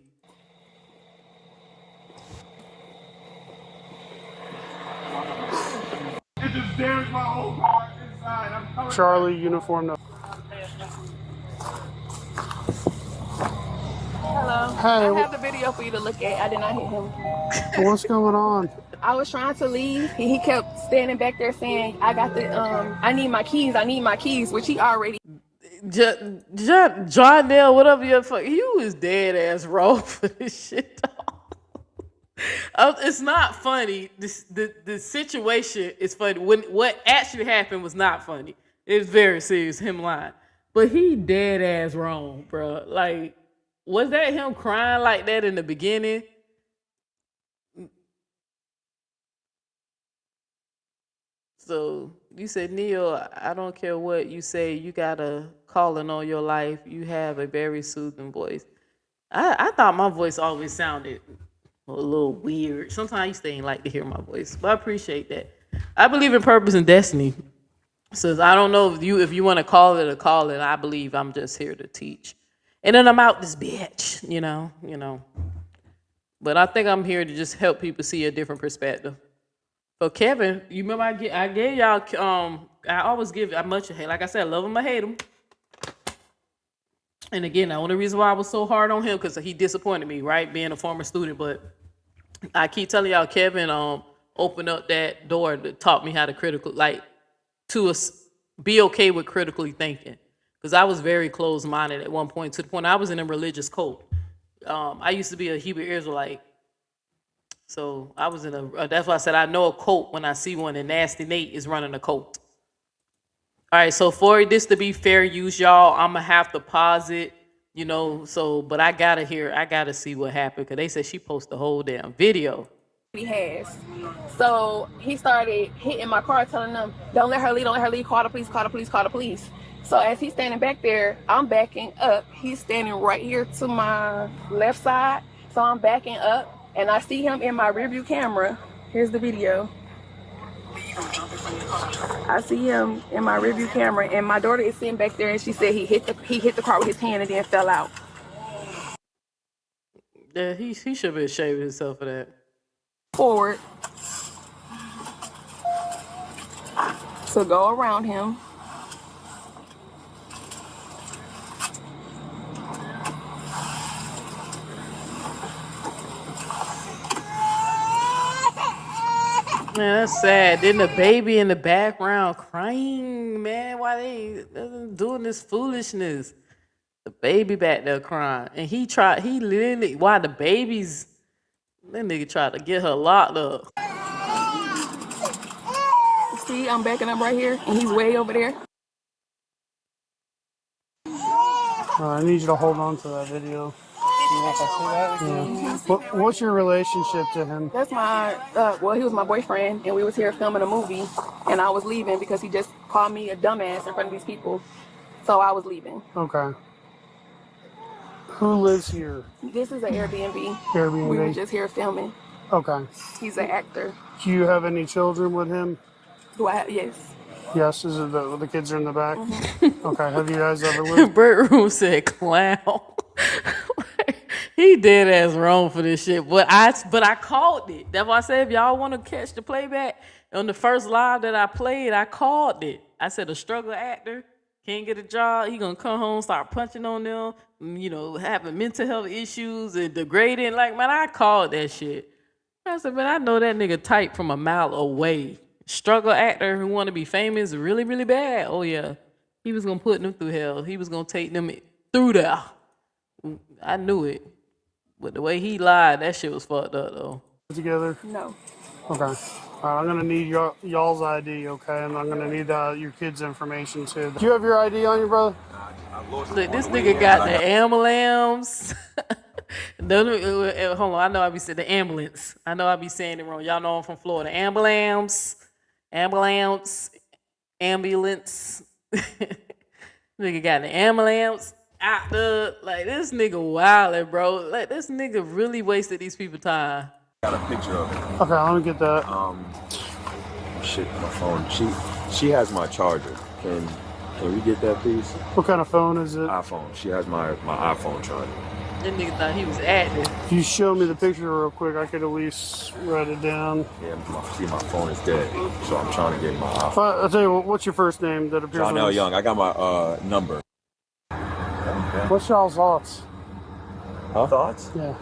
It just damaged my whole car inside. I'm coming Charlie, back. Uniform. No. Hello. Hey, I have the video for you to look at. I did not hit him. What's going on? I was trying to leave, and he kept standing back there saying, I got the, I need my keys, which he already. Jarnell, whatever your fuck, you was dead ass wrong for this shit. It's not funny. The situation is funny. When what actually happened was not funny. It's very serious, him lying. But he dead ass wrong, bro. Like, was that him crying like that in the beginning? So you said, Neil, I don't care what you say, you got a calling on your life. You have a very soothing voice. I thought my voice always sounded a little weird. Sometimes I used to ain't like to hear my voice, but I appreciate that. I believe in purpose and destiny. Says I don't know if you want to call it a calling. I believe I'm just here to teach, and then I'm out this bitch, you know. But I think I'm here to just help people see a different perspective. So Kevin, you remember I gave y'all I always give much hate. Like I said, I love him or hate him. And again, the only reason why I was so hard on him because he disappointed me, right? Being a former student, but I keep telling y'all, Kevin opened up that door that taught me how to be okay with critically thinking. Because I was very closed-minded at one point, to the point I was in a religious cult. I used to be a Hebrew Israelite. So I was that's why I said I know a cult when I see one, and Nasty Nate is running a cult. All right, so for this to be fair use, y'all, I'm gonna have to pause it, but I gotta see what happened, because they said she posted the whole damn video. He has. So he started hitting my car, telling them, don't let her leave, call the police, call the police, call the police. So as he's standing back there, I'm backing up. He's standing right here to my left side. So I'm backing up, and I see him in my rearview camera. Here's the video. I see him in my rearview camera, and my daughter is sitting back there, and she said he hit the car with his hand and then fell out. Yeah, he should be ashamed of himself for that. Forward to go around him. Man, that's sad. Then the baby in the background crying, man. Why they doing this foolishness? The baby back there crying, and that nigga tried to get her locked up. See, I'm backing up right here, and he's way over there. I need you to hold on to that video. Yeah. What's your relationship to him? That's my, he was my boyfriend, and we was here filming a movie, and I was leaving because he just called me a dumbass in front of these people, so I was leaving. Okay. Who lives here? This is an Airbnb. Airbnb. We were just here filming. Okay. He's an actor. Do you have any children with him? Do I have? Yes. Yes, is it the kids are in the back? Mm-hmm. Okay, have you guys ever lived? Brett Room said clown. He dead ass wrong for this shit, but I called it. That's why I said if y'all want to catch the playback on the first live that I played, I called it. I said a struggle actor can't get a job. He gonna come home, start punching on them, having mental health issues and degrading. Like, man, I called that shit. I said, man, I know that nigga type from a mile away. Struggle actor who want to be famous really, really bad. Oh yeah, he was gonna put them through hell. He was gonna take them through there. I knew it, but the way he lied, that shit was fucked up though. Together? No. Okay. I'm gonna need y'all's ID, okay, and I'm gonna need your kids' information too. Do you have your ID on you, brother? Look, this nigga got the ambulance. Hold on, I know I be saying the ambulance. I know I be saying it wrong. Y'all know I'm from Florida. Ambulance. Nigga got the ambulance out the this nigga wildin', bro. Like, this nigga really wasted these people time. Got a picture of it. Okay, let me get that. Shit, my phone. She has my charger. Can we get that, please? What kind of phone is it? iPhone. She has my iPhone charger. That nigga thought he was active. If you show me the picture real quick, I could at least write it down. Yeah, my phone is dead, so I'm trying to get my iPhone. I'll tell you what, what's your first name that appears on John L. this? Young. I got my number. What's y'all's thoughts? Huh? Thoughts? Yeah.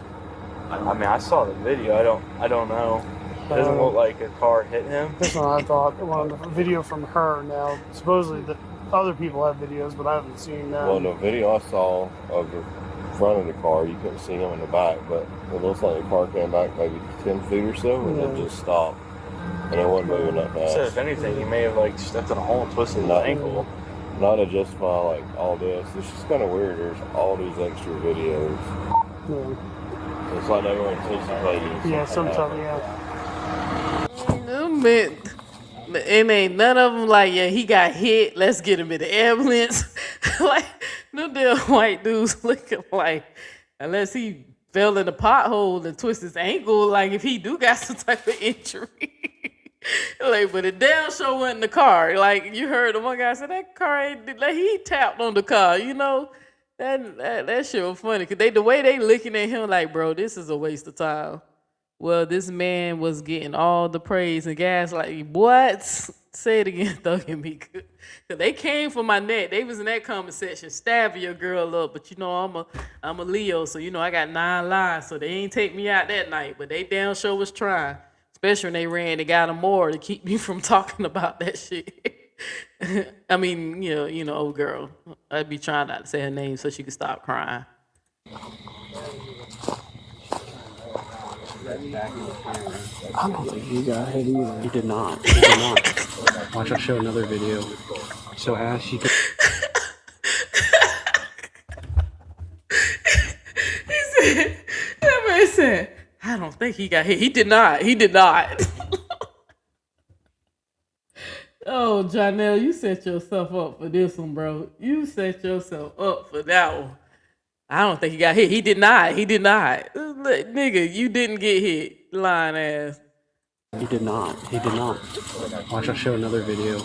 I mean, I saw the video. I don't know. It doesn't look like a car hit him. That's what I thought. Well, the video from her now. Supposedly, the other people have videos, but I haven't seen that. Well, the video I saw of the front of the car, you couldn't see him in the back, but it looks like the car came back maybe 10 feet or so, and then just stopped. and it wasn't moving that fast. So if anything, he may have like stepped in a hole and twisted his ankle. Not to justify like all this. It's just kind of weird. There's all these extra videos. Yeah. It's like they were anticipating. Yeah, sometimes, yeah. Man, and ain't none of them like, yeah, he got hit. Let's get him in the ambulance. Like, no damn white dudes looking like, unless he fell in a pothole and twisted his ankle, like if he do got some type of injury. Like, but the damn show went in the car. Like you heard the one guy said that car ain't like he tapped on the car, you know? That shit was funny. Cause the way they looking at him like, bro, this is a waste of time. Well, this man was getting all the praise and gas. Like, what? Say it again, thugging me. Cause they came for my neck. They was in that comment section, stabbing your girl up. But you know, I'm a Leo, so you know I got 9 lives. So they ain't take me out that night. But they damn sure was trying. Especially when they ran, they got them more to keep me from talking about that shit. I mean, you know, old girl. I'd be trying not to say her name so she could stop crying. I don't think he got hit either. He did not. He did not. Watch, I'll show another video. So as she could. That man said, I don't think he got hit. He did not. He did not. Oh, Janelle, you set yourself up for this one, bro. You set yourself up for that one. I don't think he got hit. He did not. He did not. Look, nigga, you didn't get hit. Lying ass. He did not. He did not. Watch, I'll show another video.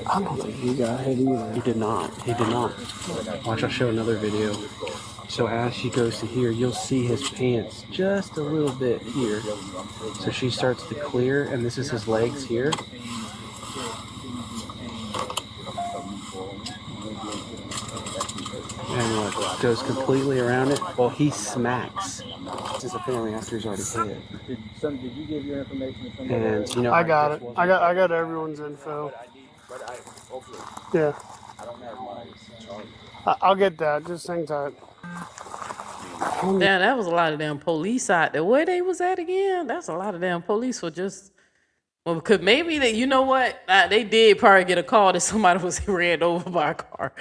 I don't think he got hit either. He did not. He did not. Watch, I'll show another video. So as she goes to here, you'll see his pants just a little bit here. So she starts to clear, and this is his legs here. And look, goes completely around it. Well, he smacks. This is apparently after he's already hit. Did you give your information to somebody? And you know, I got it. I got everyone's info. Yeah. I'll get that. Just hang tight. Damn, that was a lot of damn police out there. Where they was at again? That's a lot of damn police for just. Well, because maybe they, you know what? They did probably get a call that somebody was ran over by a car.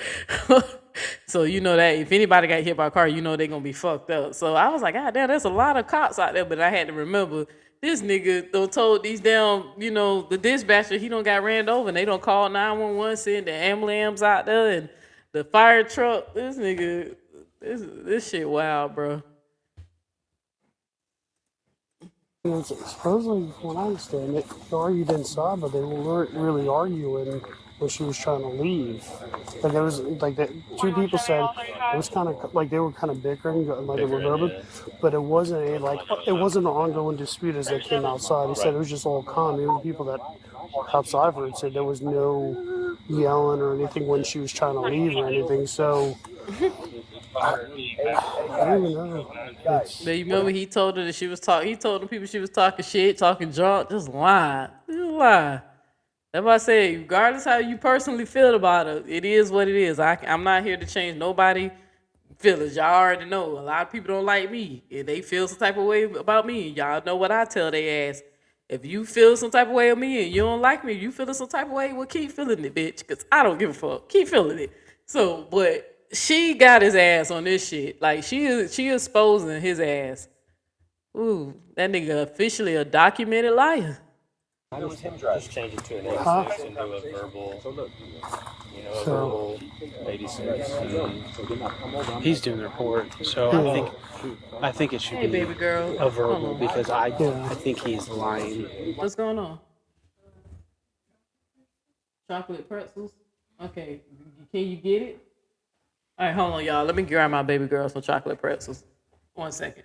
So you know that if anybody got hit by a car, you know they're gonna be fucked up. So I was like, God damn, there's a lot of cops out there. But I had to remember this nigga don't told these damn, you know, the dispatcher he don't got ran over and they don't call 911, send the ambulance out there and the fire truck. This nigga, this shit wild, bro. Supposedly, when I understand it, they argued inside, but they weren't really arguing when she was trying to leave. Like there was like that. 2 people said it was kind of like they were kind of bickering, like they were verbal, but it wasn't it wasn't an ongoing dispute as they came outside. He said it was just all calm. Even the people that were outside for it said there was no yelling or anything when she was trying to leave or anything. So. I don't even know. But you remember he told her that she was talking. He told the people she was talking shit, talking drunk, just lying. Just lying. That's why I say, regardless how you personally feel about it, it is what it is. I'm not here to change nobody feelings. Y'all already know. A lot of people don't like me. If they feel some type of way about me, y'all know what I tell they ass. If you feel some type of way of me and you don't like me, you feeling some type of way, well, keep feeling it, bitch, because I don't give a fuck. Keep feeling it. So, but she got his ass on this shit. Like, she exposing his ass. Ooh, that nigga officially a documented liar. It was him just change it to an 86 and do a verbal, verbal 86. He's doing the report, so I think it should Hey, be baby girl. a verbal because I think he's lying. What's going on? Chocolate pretzels? Okay, can you get it? All right, hold on, y'all. Let me grab my baby girl some chocolate pretzels. 1 second.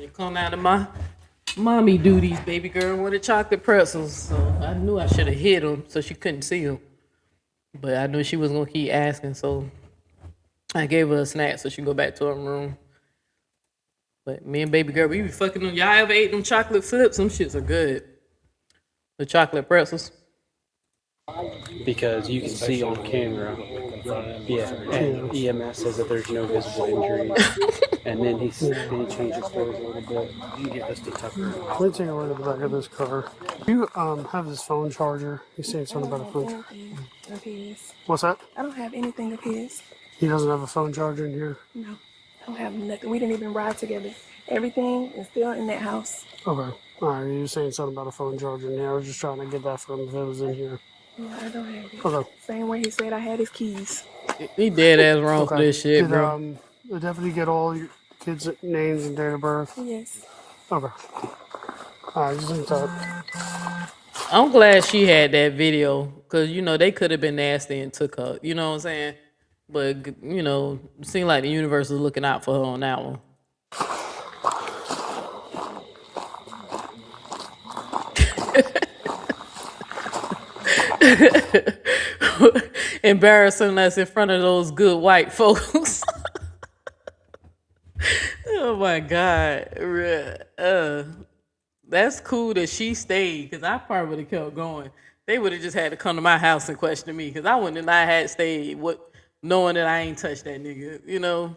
It come out of my mommy duties, baby girl wanted chocolate pretzels. So I knew I should have hid them so she couldn't see them. But I knew she was gonna keep asking, so I gave her a snack so she can go back to her room. But me and baby girl, we be fucking them. Y'all ever ate them chocolate flips? Them shits are good. The chocolate pretzels. Because you can see on camera, yeah, and EMS says that there's no visible injuries. And then he changes clothes a little bit. You can get this to Tucker. Let me take a look at the back of this car. You have this phone charger. He's saying something about a phone charger. Of his. What's that? I don't have anything of his. He doesn't have a phone charger in here. No, I don't have nothing. We didn't even ride together. Everything is still in that house. Okay. All right. You were saying something about a phone charger in here. I was just trying to get that from if it was in here. No, I don't have it. Okay. Same way he said I had his keys. He dead ass wrong for this shit, Did, bro. the deputy get all your kids' names and date of birth? Yes. Okay. All right. Just think that. I'm glad she had that video because you know they could have been nasty and took her. You know what I'm saying? But you know, it seemed like the universe was looking out for her on that one. Embarrassing us in front of those good white folks. Oh my God. That's cool that she stayed because I probably would have kept going. They would have just had to come to my house and question me because I wouldn't have not had stayed knowing that I ain't touched that nigga, you know.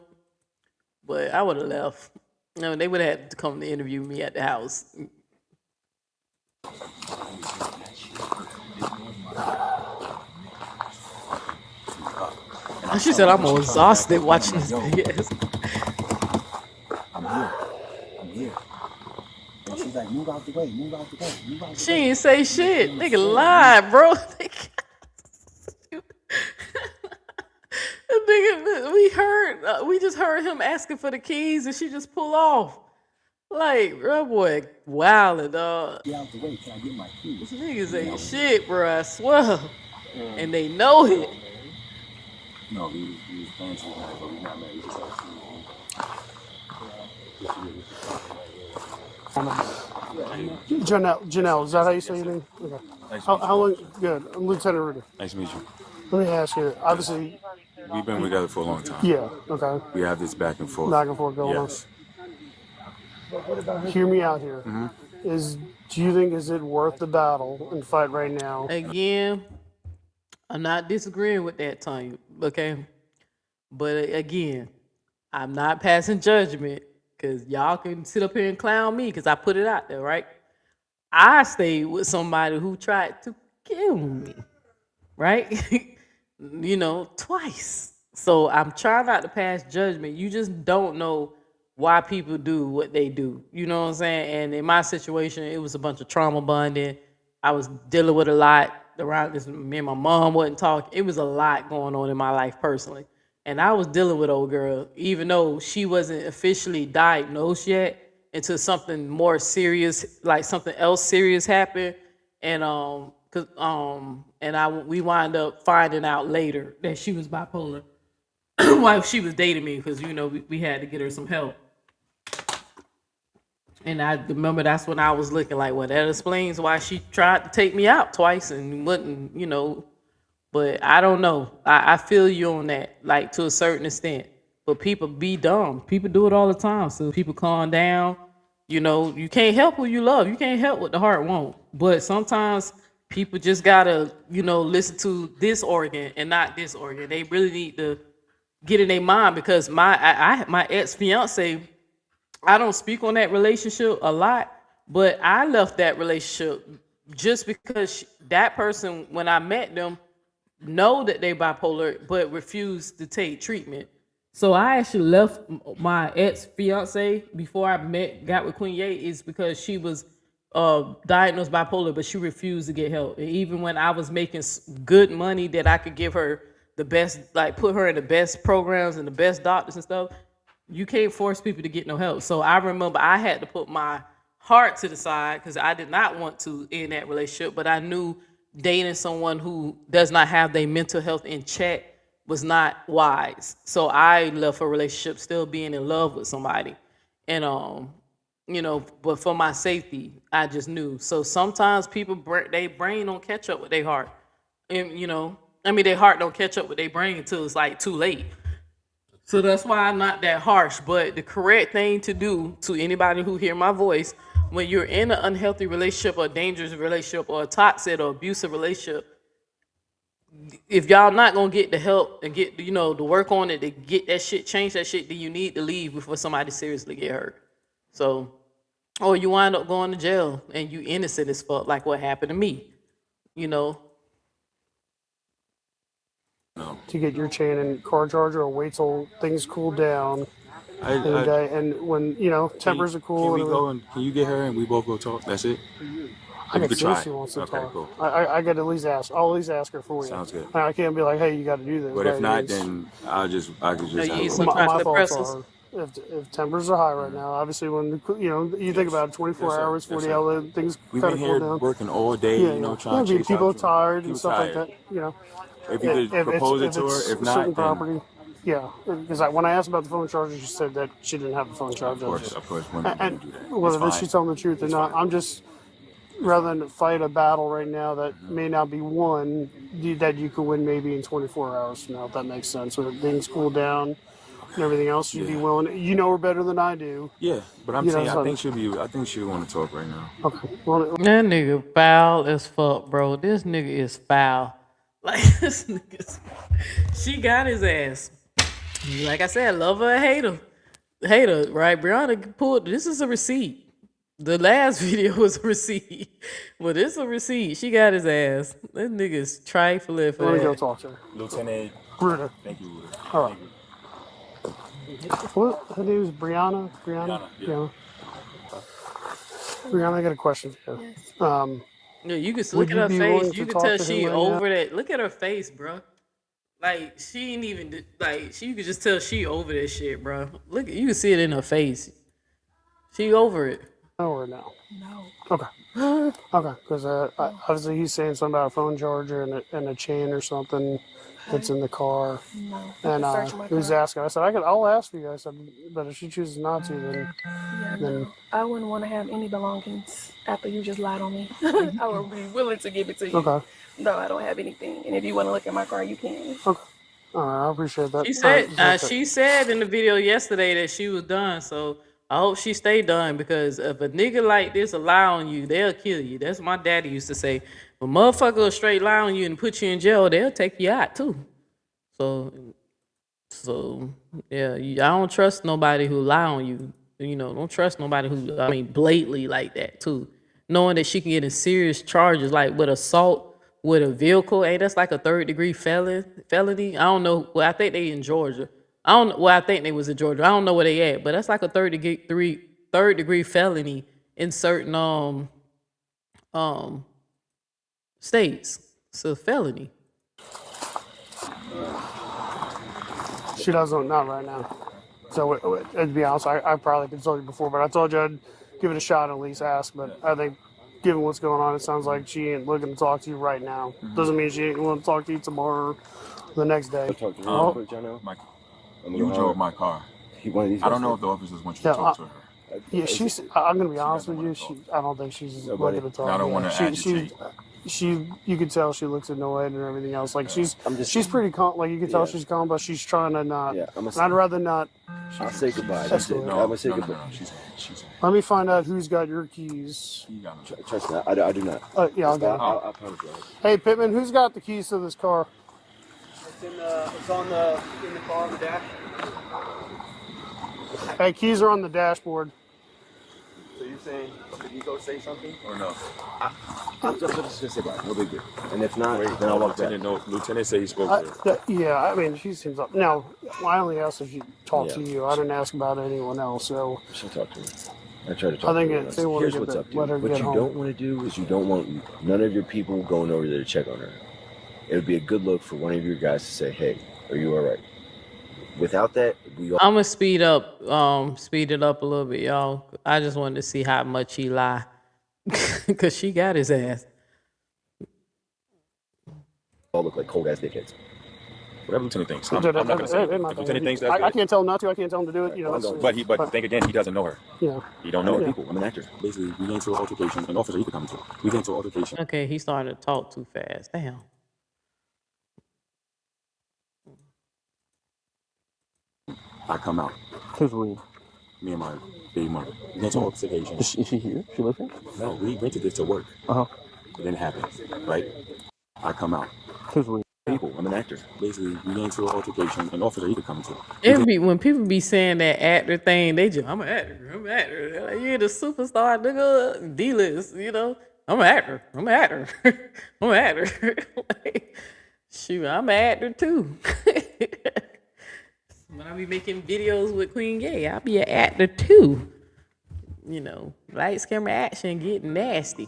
But I would have left. You know, they would have had to come to interview me at the house. She said I'm exhausted watching this video. I'm here. And she's like, move out the way, move out the way, move out the way. She ain't say shit. Nigga lied, bro. Nigga, we just heard him asking for the keys and she just pull off. Like, that boy wildin', dog. Get out the way, can I get my keys? These niggas ain't shit, bro, I swear. And they know it. No, he was playing too hard, but we're not married. He just Janelle, is that how you say your name? Okay. How long? Good. I'm Lieutenant Rudy. Nice to meet you. Let me ask you. Obviously, We've been together for a long time. yeah. Okay. We have this back and forth. Back and forth going Yes. on. Hear me out here. Mm-hmm. Do you think is it worth the battle and fight right now? Again, I'm not disagreeing with that, Tanya, okay? But again, I'm not passing judgment because y'all can sit up here and clown me because I put it out there, right? I stayed with somebody who tried to kill me, right? You know, twice. So I'm trying not to pass judgment. You just don't know why people do what they do. You know what I'm saying? And in my situation, it was a bunch of trauma bonding. I was dealing with a lot around this. Me and my mom wasn't talking. It was a lot going on in my life personally. And I was dealing with old girl, even though she wasn't officially diagnosed yet, until something more serious, like something else serious happened. And we wind up finding out later that she was bipolar while she was dating me, because you know we had to get her some help. And I remember that's when I was looking like, well, that explains why she tried to take me out twice and wouldn't, you know. But I don't know. I feel you on that, like to a certain extent. But people be dumb. People do it all the time. So people calm down. You know, you can't help who you love. You can't help what the heart won't. But sometimes people just gotta, you know, listen to this organ and not this organ. They really need to get in their mind, because my ex-fiance, I don't speak on that relationship a lot, but I left that relationship just because that person, when I met them, know that they bipolar, but refused to take treatment. So I actually left my ex-fiance before I got with Queen Ye, is because she was diagnosed bipolar, but she refused to get help. And even when I was making good money that I could give her the best, like put her in the best programs and the best doctors and stuff, you can't force people to get no help. So I remember I had to put my heart to the side because I did not want to end that relationship, but I knew dating someone who does not have their mental health in check was not wise. So I left a relationship still being in love with somebody. And but for my safety, I just knew. So sometimes people, they brain don't catch up with their heart. And, their heart don't catch up with their brain until it's like too late. So that's why I'm not that harsh. But the correct thing to do to anybody who hear my voice, when you're in an unhealthy relationship or a dangerous relationship or a toxic or abusive relationship, if y'all not gonna get the help and get the work on it to get that shit, change that shit, then you need to leave before somebody seriously get hurt. So, or you wind up going to jail and you innocent as fuck, like what happened to me. To get your chain and car charger, or wait till things cool down. And when tempers are cool. Can you get her and we both go talk? That's it. I can see if she wants to talk. Cool. I got to at least ask. I'll at least ask her for you. Sounds good. I can't be like, hey, you got to do this. But if not, then I could just. My fault are if tempers are high right now. Obviously, when you think about it, 24 hours, 40 hours, things we've kind been of cool here down. working all day, trying to chase people are out tired and stuff like that. If you could propose it to her, if not, then property. Yeah, because when I asked about the phone charger, she said that she didn't have the phone charger. Of course, women and do that. Whether she's telling the truth or not, I'm just rather than fight a battle right now that may not be won, that you could win maybe in 24 hours from now, if that makes sense. So things cool down and everything else, you'd be willing. You know her better than I do. Yeah, but I'm saying I think she'll want to talk right now. Okay. Well, that nigga foul as fuck, bro. This nigga is foul. Like this nigga, she got his ass. Like I said, love her or hate her. Hate her, right? Brianna pulled. This is a receipt. The last video was a receipt, but this is a receipt. She got his ass. This nigga's trifling for let that. me go talk to her. Lieutenant Bruder. Thank you, Bruder. All right. What? Her name is Brianna. Yeah. Brianna, I got a question for you. Yes. Yeah, you can look at her face. You can tell she over that. Look at her face, bro. Like she ain't even like. You could just tell she over that shit, bro. Look, you can see it in her face. She over it. No or no? No. Okay. Okay, because obviously he's saying something about a phone charger and a chain or something that's in the car. No. And he was asking. I said, I'll ask for you. I said, but if she chooses not to, then I wouldn't want to have any belongings after you just lied on me. I would be willing to give it to you. Okay. No, I don't have anything. And if you want to look at my car, you can. Okay. All right, I appreciate that. She said in the video yesterday that she was done. So I hope she stay done, because if a nigga like this lie on you, they'll kill you. That's what my daddy used to say. If a motherfucker will straight lie on you and put you in jail, they'll take you out too. So yeah, I don't trust nobody who lie on you. Don't trust nobody who, blatantly like that too. Knowing that she can get in serious charges like with assault with a vehicle, that's like a 3rd-degree felony. I don't know. Well, I think they in Georgia. I think they was in Georgia. I don't know where they at, but that's like a 3rd-degree felony in certain states. It's a felony. she doesn't, not right now. So to be honest, I probably could have told you before, but I told you I'd give it a shot and at least ask. But I think, given what's going on, it sounds like she ain't looking to talk to you right now. Doesn't mean she ain't going to talk to you tomorrow or the next day. You drove my car. I don't know if the officers want you to talk to her. Yeah, I'm gonna be honest with you. I don't think she's looking to talk. I don't want to agitate. You can tell she looks annoyed and everything else. Like she's pretty calm. Like you can tell she's calm, but she's trying to not. Yeah, I'd rather not. I'll say goodbye. No, let me find out who's got your keys. Trust me, I do not. Yeah, I'll get it. I promise you. Hey Pittman, who's got the keys to this car? It's in the car on the dash. Hey, keys are on the dashboard. So you're saying, did you go say something? Or no? I'm just gonna say bye. No big deal. And if not, then I'll walk back. Lieutenant said he spoke to her. Yeah, I mean, she seems up. Now, I only asked if she talked to you. I didn't ask about anyone else. So she talked to me. I tried to talk to her. I think if they want to get that, let her get home. What you don't want to do is you don't want none of your people going over there to check on her. It would be a good look for one of your guys to say, "Hey, are you all right?" Without that, I'm gonna speed it up a little bit, y'all. I just wanted to see how much he lie, cause she got his ass. All look like cold ass dickheads. whatever Lieutenant thinks. Dude, I'm not going to say it. my If thing. Lieutenant thinks that's I good. can't tell him not to. I can't tell him to do it. You know. Well, that's- but think again, he doesn't know her. Yeah. He don't know her Yeah. people. I'm an actor. Basically, we get into an altercation. An officer, he could come into it. We get into an altercation. Okay, he started to talk too fast. Damn. I come out. Who's we? Me and my baby mother. We get into an altercation. Is she here? She live here? No, we rented this to work. Uh-huh. It didn't happen, right? I come out. Who's we? People. I'm an actor. Basically, we get into an altercation. An officer, he could come into it. When people be saying that actor thing, they just, I'm an actor. I'm an actor. They're like, you're the superstar, nigga, D-list, you know. I'm an actor. I'm an actor. I'm an actor. Like, shoot, I'm an actor too. When I be making videos with Queen Gay, I'll be an actor too. You know, lights, camera, action, getting nasty.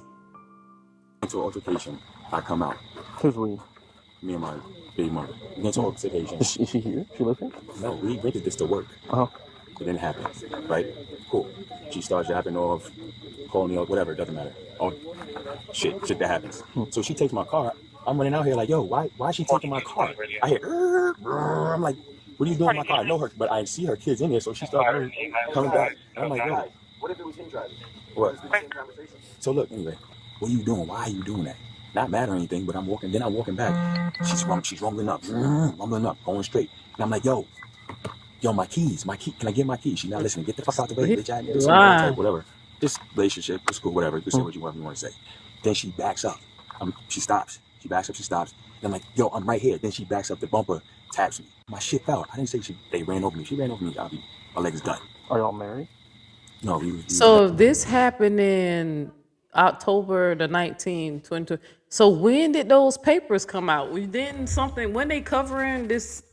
Into an altercation. I come out. Who's we? Me and my baby mother. We get into an altercation. Is she here? She live here? No, we rented this to work. Uh-huh. It didn't happen, right? Cool. She starts yapping off, calling me up, whatever, it doesn't matter. Oh, shit that happens. So she takes my car. I'm running out here like, yo, why is she taking my car? I hear, I'm like, what are you doing in my car? I know her, but I see her kids in there, so she starts coming back. And I'm like, yo. What if it was him driving? What? So look, anyway, what are you doing? Why are you doing that? Not mad or anything, but I'm walking back. She's rumbling up, going straight. And I'm like, yo, my keys, can I get my keys? She's not listening. Get the fuck out the way, bitch. Whatever. This relationship, it's cool, whatever. You say what you want to say. Then she backs up. She stops. She backs up, she stops. And I'm like, yo, I'm right here. Then she backs up, the bumper taps me. My shit fell. I didn't say they ran over me. She ran over me. My leg is done. Are y'all married? No, So this happened in October the 19th, 2020. So when did those papers come out? When they covering this,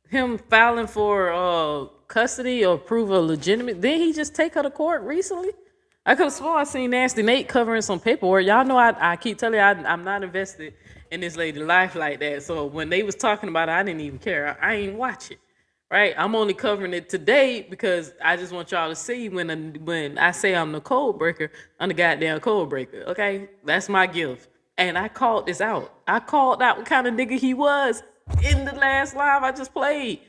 him filing for custody or prove a legitimate? Didn't he just take her to court recently? I could have sworn I seen Nasty Nate covering some paperwork. Y'all know I keep telling you I'm not invested in this lady's life like that. So when they was talking about it, I didn't even care. I ain't watch it. Right? I'm only covering it today because I just want y'all to see when I say I'm the code breaker, I'm the goddamn code breaker. Okay? That's my gift. And I called this out. I called out what kind of nigga he was in the last live I just played.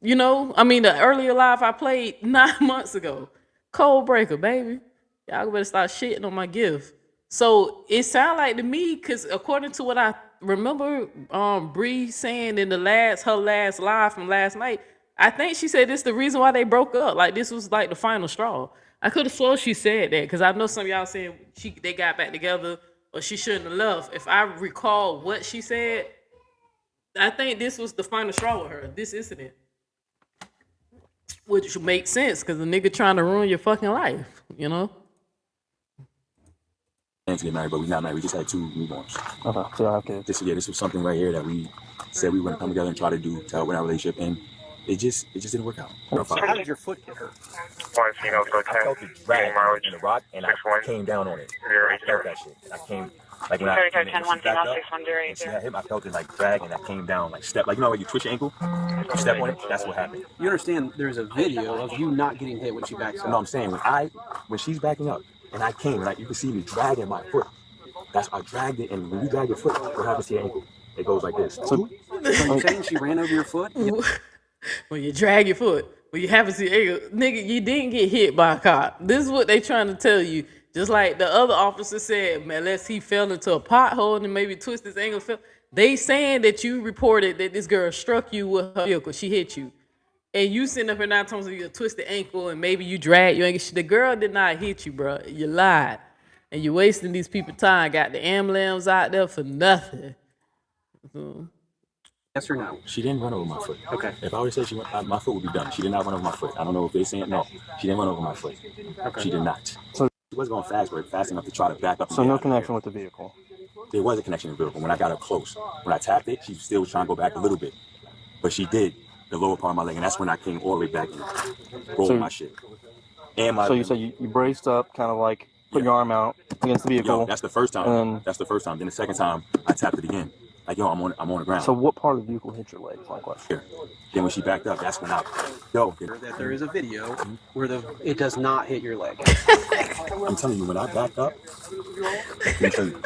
You know? I mean, the earlier live I played 9 months ago. Code breaker, baby. Y'all better start shitting on my gift. So it sounded like to me, because according to what I remember Bree saying in her last live from last night, I think she said this is the reason why they broke up. Like this was like the final straw. I could have sworn she said that because I know some of y'all saying they got back together or she shouldn't have left. If I recall what she said, I think this was the final straw with her, this incident. Which makes sense because the nigga trying to ruin your fucking life, you know? To get married, but we're not married. We just had 2 newborns. Okay, so I have kids. This was something right here that we said we were gonna come together and try to do to help with our relationship, and it just didn't work out. So how did your foot get hurt? I felt it drag in the rock, and I came down on it. I felt that shit. I came like when I backed up, and she had him. I felt it like drag, and I came down like step, like you know when you twist your ankle, you step on it. That's what happened. You understand? There's a video of you not getting hit when she backs up. No, I'm saying when she's backing up, and I came, and you can see me dragging my foot. I dragged it, and when you drag your foot, what happens to your ankle? It goes like this. So you're saying she ran over your foot? When you drag your foot, when you happen to your ankle, nigga, you didn't get hit by a cop. This is what they trying to tell you. Just like the other officer said, man, unless he fell into a pothole and maybe twist his ankle. They saying that you reported that this girl struck you with her vehicle. She hit you. And you sitting up here now telling me you twisted ankle and maybe you dragged your ankle. The girl did not hit you, bro. You lied. And you're wasting these people's time. Got the ambulance out there for nothing. Yes or no? She didn't run over my foot. Okay. If I would have said my foot would be done. She did not run over my foot. I don't know if they're saying no. She didn't run over my foot. Okay. She did not. So she was going fast enough to try to back up. So no connection with the vehicle? There was a connection with the vehicle. When I got up close, when I tapped it, she still was trying to go back a little bit. But she did the lower part of my leg, and that's when I came all the way back and rolled my shit. And so you said you braced up, kind of like put your arm out against the vehicle. Yo, that's the first time. That's the first time. Then the second time, I tapped it again. Like, yo, I'm on the ground. So what part of the vehicle hit your leg? Like what? Here. Then when she backed up, that's when that there is a video where it does not hit your leg. I'm telling you, when I backed up, let me tell you.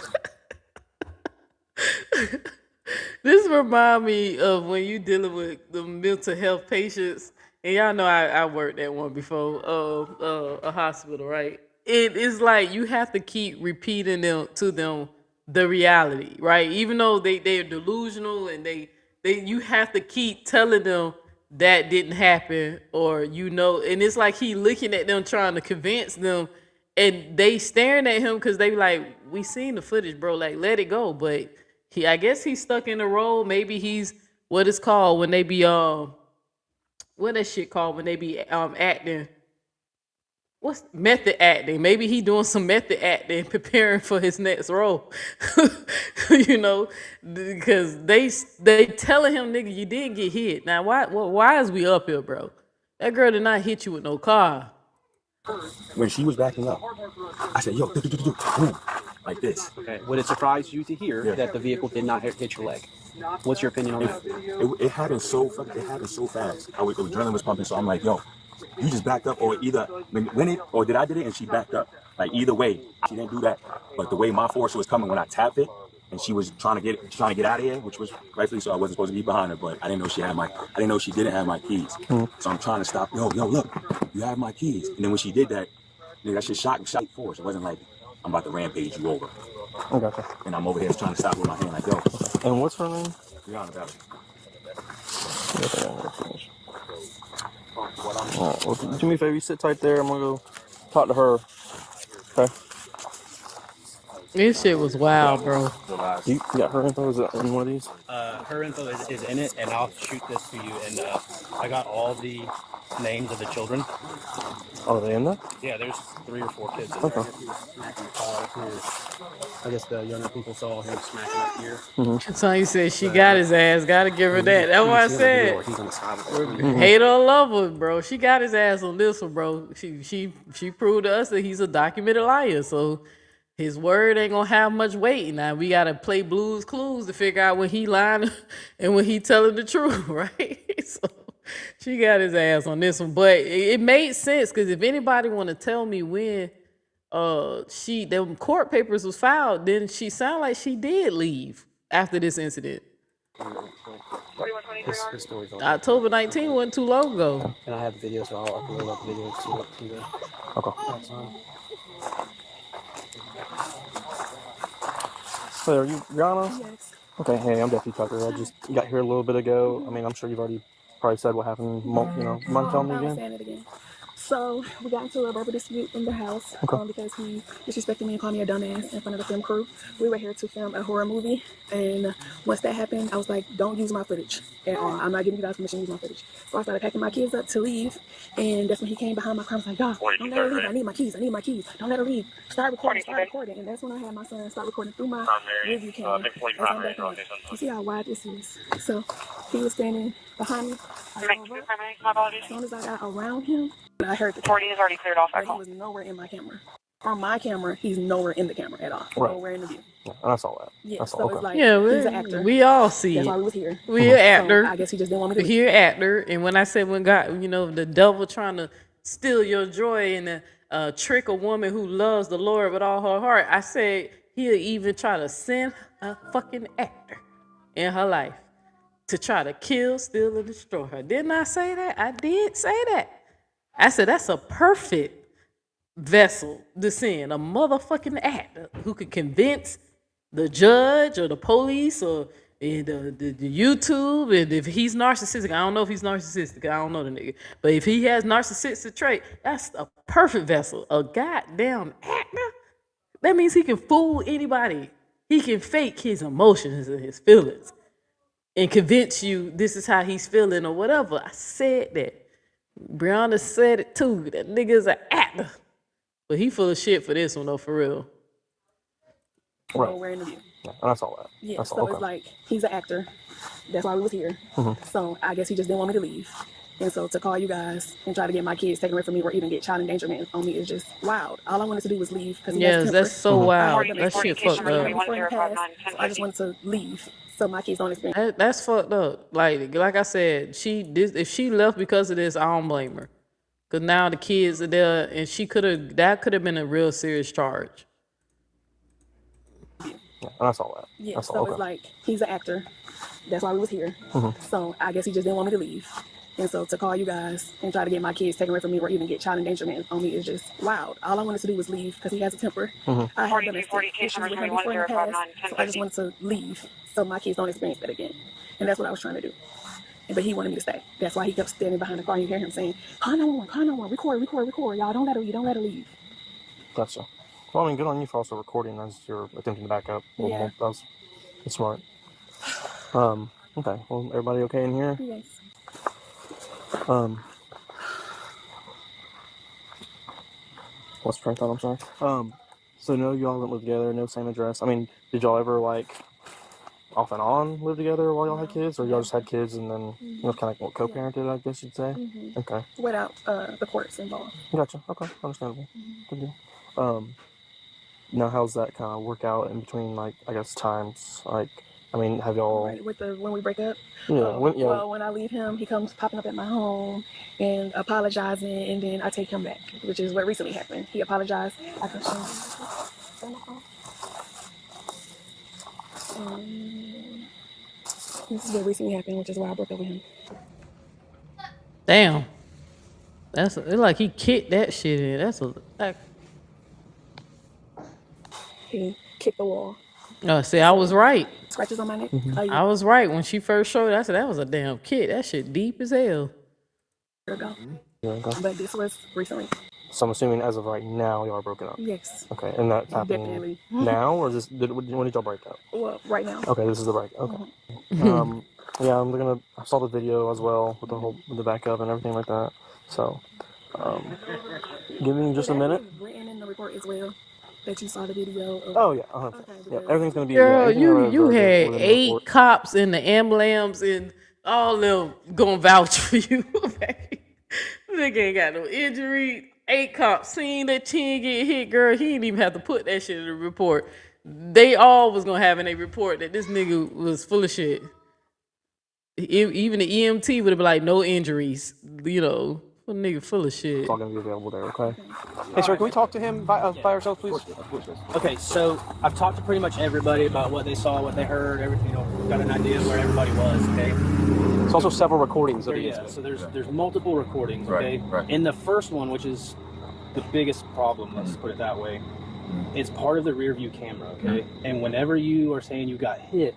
This remind me of when you dealing with the mental health patients, and y'all know I worked at one before, a hospital, right? It is like you have to keep repeating to them the reality, right? Even though they're delusional and they you have to keep telling them that didn't happen, or and it's like he looking at them trying to convince them, and they staring at him because they like, we seen the footage, bro, like let it go. But I guess he's stuck in the role. Maybe he's what it's called when they be what that shit called when they be acting. What's method acting? Maybe he doing some method acting, preparing for his next role. Because they telling him, nigga, you didn't get hit. Now why is we up here, bro? That girl did not hit you with no car. When she was backing up, I said, "Yo, boom," like this. Okay. Would it surprise you to hear that the vehicle did not hit your leg? What's your opinion on that? It happened so fast. The adrenaline was pumping, so I'm like, "Yo, you just backed up, or either when it, or did I did it and she backed up? Like either way, she didn't do that. But the way my force was coming when I tapped it, and she was trying to get out of here, which was rightfully so. I wasn't supposed to be behind her, but I didn't know she didn't have my keys. So I'm trying to stop. Yo, look, you have my keys. And then when she did that, that shit shot force. It wasn't like I'm about to rampage you over. I gotcha. And I'm over here trying to stop with my hand like, yo. And what's her name? Brianna Valley. Alright, well, do me a favor, you sit tight there. I'm gonna go talk to her. Okay. This shit was wild, bro. You got her info? Is it in one of these? Her info is in it, and I'll shoot this to you. And I got all the names of the children. Are they in there? Yeah, there's 3 or 4 kids in Okay. there. I guess the younger people saw him smacking up here. So you said she got his ass. Gotta give her that. That's what I said. Hate or love her, bro. She got his ass on this one, bro. She proved to us that he's a documented liar. So his word ain't gonna have much weight. Now we gotta play Blues Clues to figure out when he lying and when he telling the truth, right? So she got his ass on this one. But it made sense, because if anybody want to tell me when the court papers was filed, then she sounded like she did leave after this incident. His story's on October 19 wasn't too long ago. And I have the video, so I'll upload up the video to see what you do. Okay. So are you Brianna? Yes. Okay, hey, I'm Deputy Tucker. I just got here a little bit ago. I mean, I'm sure you've already probably said what happened. Mind telling me I'll again? say it again. So we got into a verbal dispute in the house because he disrespected me and called me a dumbass in front of the film crew. We were here to film a horror movie, and once that happened, I was like, don't use my footage at all. I'm not giving you guys permission to use my footage. So I started packing my kids up to leave, and that's when he came behind my car and was like, "Dog, don't let her leave. I need my keys. Don't let her leave. Start recording. And that's when I had my son start recording through my review camera. You see how wide this is? So he was standing behind me. As soon as I got around him, I heard the 40 is already cleared off. He was nowhere in my camera. From my camera, he's nowhere in the camera at all. Right. Nowhere in the view. Yeah, that's all that. Yeah, That's so all. it's Okay. like, Yeah, he's an actor. we all see That's it. why we was here. We an actor. So I guess he just didn't want me to. He an actor. And when I said when God, the devil trying to steal your joy and trick a woman who loves the Lord with all her heart, I said he'll even try to send a fucking actor in her life to try to kill, steal, and destroy her. Didn't I say that? I did say that. I said that's a perfect vessel to send, a motherfucking actor who could convince the judge or the police or the YouTube. And if he's narcissistic, I don't know if he's narcissistic, I don't know the nigga, but if he has narcissistic trait, that's a perfect vessel. A goddamn actor, that means he can fool anybody. He can fake his emotions and his feelings and convince you this is how he's feeling or whatever. I said that. Brianna said it too. That nigga's an actor. But he full of shit for this one though, for real. Right. Nowhere in the view. Yeah, that's all that. Yeah, That's so all. it's like, he's an actor. That's why we was here. So I guess he just didn't want me to leave. And so to call you guys and try to get my kids taken away from me or even get child endangerment on me is just wild. All I wanted to do was leave. Yes, that's so wild. That shit fucked up. So I just wanted to leave so my kids don't experience. That's fucked up. Like I said, if she left because of this, I don't blame her. Cause now the kids are there, and that could have been a real serious charge. Yeah, Yeah, and I saw that. Yeah, That's so all. it's Okay. like he's an actor. That's why we was here. So I guess he just didn't want me to leave. And so to call you guys and try to get my kids taken away from me or even get child endangerment on me is just wild. All I wanted to do was leave because he has a temper. I had domestic issues with him before in the past, so I just wanted to leave so my kids don't experience that again. And that's what I was trying to do. But he wanted me to stay. That's why he kept standing behind the car. And you hear him saying, call 911, record. Y'all don't let her leave. Gotcha. Well, I mean, good on you for also recording as you're attempting to back up. Yeah. That's smart. Okay. Well, everybody okay in here? Yes. What's the train thought? I'm sorry. So no, y'all didn't live together. No same address. I mean, did y'all ever like off and on live together while y'all had kids, or y'all just had kids and then kind of co-parented, I guess you'd say? Okay. Without the courts involved. Gotcha. Okay. Understandable. Good deal. Now how's that kind of work out in between, like, I guess, times? Like, I mean, have y'all... Right, when we break up? Yeah. Well, when I leave him, he comes popping up at my home and apologizing, and then I take him back, which is what recently happened. He apologized. I can show you. This is what recently happened, which is why I broke up with him. Damn. It's like he kicked that shit in. He kicked the wall. See, I was right. Scratches on my neck. I was right. When she first showed it, I said, that was a damn kick. That shit deep as hell. But this was recently. So I'm assuming as of right now, y'all are broken up? Yes. Okay, and that's happening Definitely. now, or is this, when did y'all break up? Well, right now. Okay, this is the break. Okay. Yeah, I saw the video as well with with the backup and everything like that. So, give me just a minute. Written in the report as well that you saw the video of. Oh yeah, yeah. Everything's gonna be. Girl, yeah, you had 8 cops in the ambulance and all them gonna vouch for you. Nigga ain't got no injury. 8 cops seen that 10 get hit, girl. He didn't even have to put that shit in the report. They all was gonna have in a report that this nigga was full of shit. Even the EMT would have been like, no injuries. You know, a nigga full of shit. It's all gonna be available there, okay? Hey, sir, can we talk to him by ourselves, please? Okay, so I've talked to pretty much everybody about what they saw, what they heard, everything. Got an idea of where everybody was. Okay. There's also several recordings of the incident. So there's multiple recordings. Okay. Right. In the first one, which is the biggest problem, let's put it that way, it's part of the rear view camera. Okay. And whenever you are saying you got hit,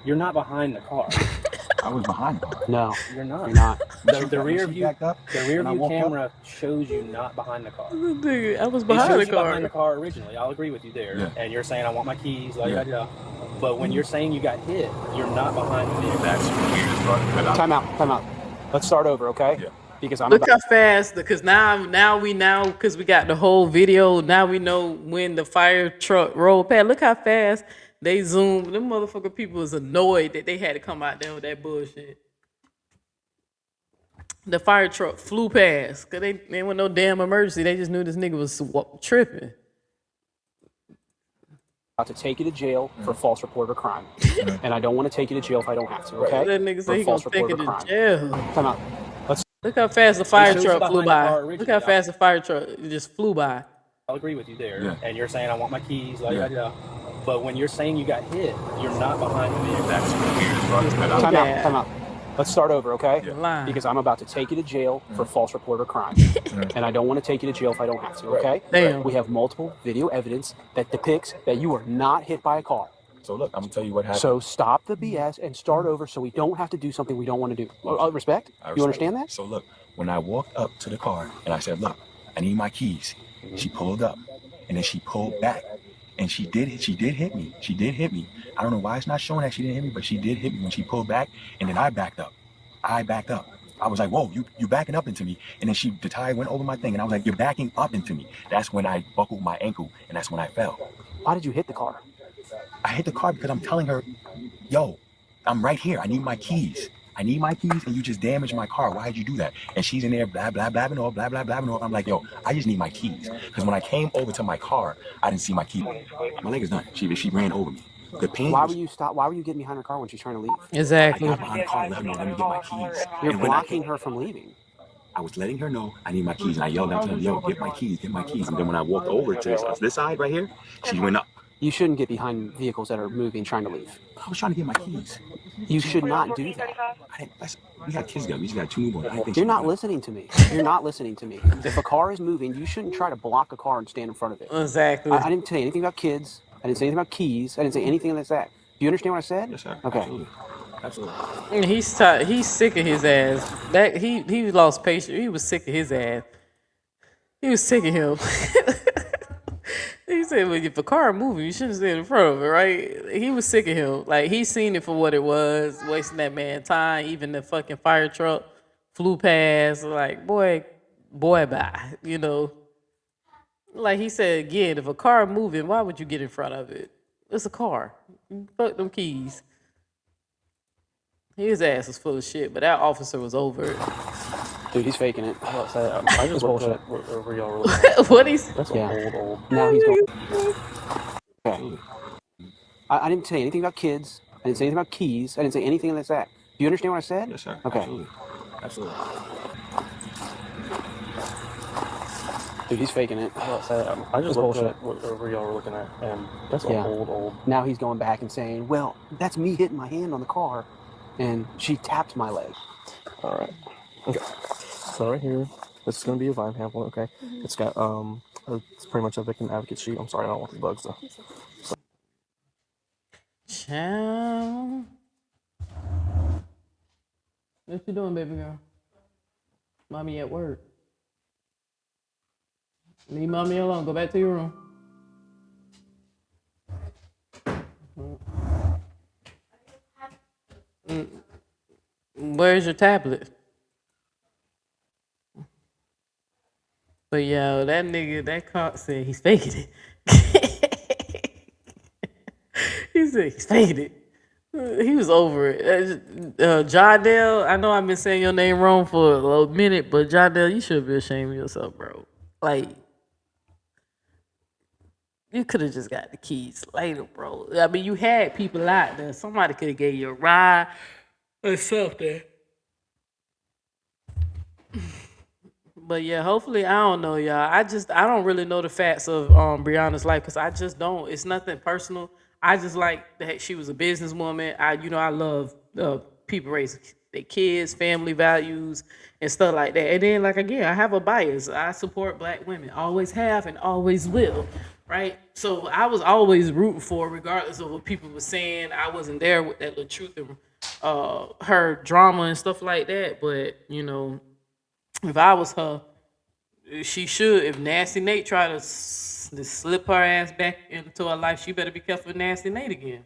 you're not behind the car. I was behind the car. No, you're not. You're not. The rear view camera shows you not behind the car. I was behind the car. Behind the car originally. I'll agree with you there. Yeah. And you're saying I want my keys, but when you're saying you got hit, you're not behind the vehicle. Time out. Let's start over, okay? Yeah. Because Look how fast, because now we because we got the whole video. Now we know when the fire truck rolled past. Look how fast they zoomed. Them motherfucker people was annoyed that they had to come out there with that bullshit. The fire truck flew past because they were no damn emergency. They just knew this nigga was tripping. To take you to jail for false report of a crime, and I don't want to take you to jail if I don't have to. Okay? That nigga say he gonna take you to jail. Time out. Look how fast the fire truck flew by. Look how fast the fire truck just flew by. I'll agree with you there. Yeah. And you're saying I want my keys, but when you're saying you got hit, you're not behind the vehicle. Time out. Let's start over, okay? Yeah. Because I'm about to take you to jail for false report of a crime, and I don't want to take you to jail if I don't have to. Okay? Damn. We have multiple video evidence that depicts that you were not hit by a car. So look, I'm gonna tell you what happened. So stop the BS and start over, so we don't have to do something we don't want to do. Respect? You understand that? So look, when I walked up to the car and I said, "Look, I need my keys," she pulled up, and then she pulled back, and she did hit me. She did hit me. I don't know why it's not showing that she didn't hit me, but she did hit me when she pulled back, and then I backed up. I was like, "Whoa, you backing up into me," and then the tire went over my thing, and I was like, "You're backing up into me." That's when I buckled my ankle, and that's when I fell. Why did you hit the car? I hit the car because I'm telling her, "Yo, I'm right here. I need my keys. And you just damaged my car. Why did you do that?" And she's in there, blah, blah, blabbing off, blah, blah, blabbing off. I'm like, "Yo, I just need my keys." Because when I came over to my car, I didn't see my keys. My leg is done. She ran over me. The pain. Why were you getting behind her car when she's trying to leave? Exactly. I got behind the car and let me get my keys. You're blocking her from leaving. I was letting her know I need my keys, and I yelled out to her, "Yo, get my keys, get my keys." And then when I walked over to this side right here, she went up. You shouldn't get behind vehicles that are moving, trying to leave. I was trying to get my keys. You should not do that. We got kids together. We just got 2 newborns. I didn't think You're she not was listening to me. You're not listening to me. If a car is moving, you shouldn't try to block a car and stand in front of it. Exactly. I didn't tell you anything about kids. I didn't say anything about keys. I didn't say anything like that. Do you understand what I said? Yes, sir. Okay. Absolutely. He's sick of his ass. That he lost patience. He was sick of his ass. He was sick of him. He said, "Well, if a car moving, you shouldn't stand in front of it, right?" He was sick of him. Like, he seen it for what it was, wasting that man time. Even the fucking fire truck flew past. Like, boy, bye. You know. Like he said again, if a car moving, why would you get in front of it? It's a car. Fuck them keys. His ass was full of shit, but that officer was over it. Dude, he's faking it. I just looked at where y'all were looking at. What he's That's old. Now he's going. Okay. I didn't say anything about kids. I didn't say anything about keys. I didn't say anything like that. Do you understand what I said? Yes, sir. Okay. Absolutely. Dude, he's faking it. I just looked at where y'all were looking at, and that's old. Now he's going back and saying, well, that's me hitting my hand on the car, and she tapped my leg. All right. Okay. So right here, this is going to be a Vine pamphlet, okay? It's got, it's pretty much a victim advocate sheet. I'm sorry, I don't want the bugs, though. Ciao. What you doing, baby girl? Mommy at work. Leave mommy alone. Go back to your room. Where's your tablet? But yo, that nigga, that cop said he's faking it. He said he's faking it. He was over it. Jardell, I know I've been saying your name wrong for a minute, but Jardell, you should be ashamed of yourself, bro. Like, you could have just got the keys later, bro. I mean, you had people out there. Somebody could have gave you a ride or something. But yeah, hopefully, I don't know, y'all. I don't really know the facts of Brianna's life because I just don't. It's nothing personal. I just like that she was a businesswoman. I love people raising their kids, family values, and stuff like that. And then, like, again, I have a bias. I support Black women. Always have and always will, right? So I was always rooting for her, regardless of what people were saying. I wasn't there with that little truth and her drama and stuff like that. But, you know, if I was her, she should. If Nasty Nate try to slip her ass back into her life, she better be careful with Nasty Nate again.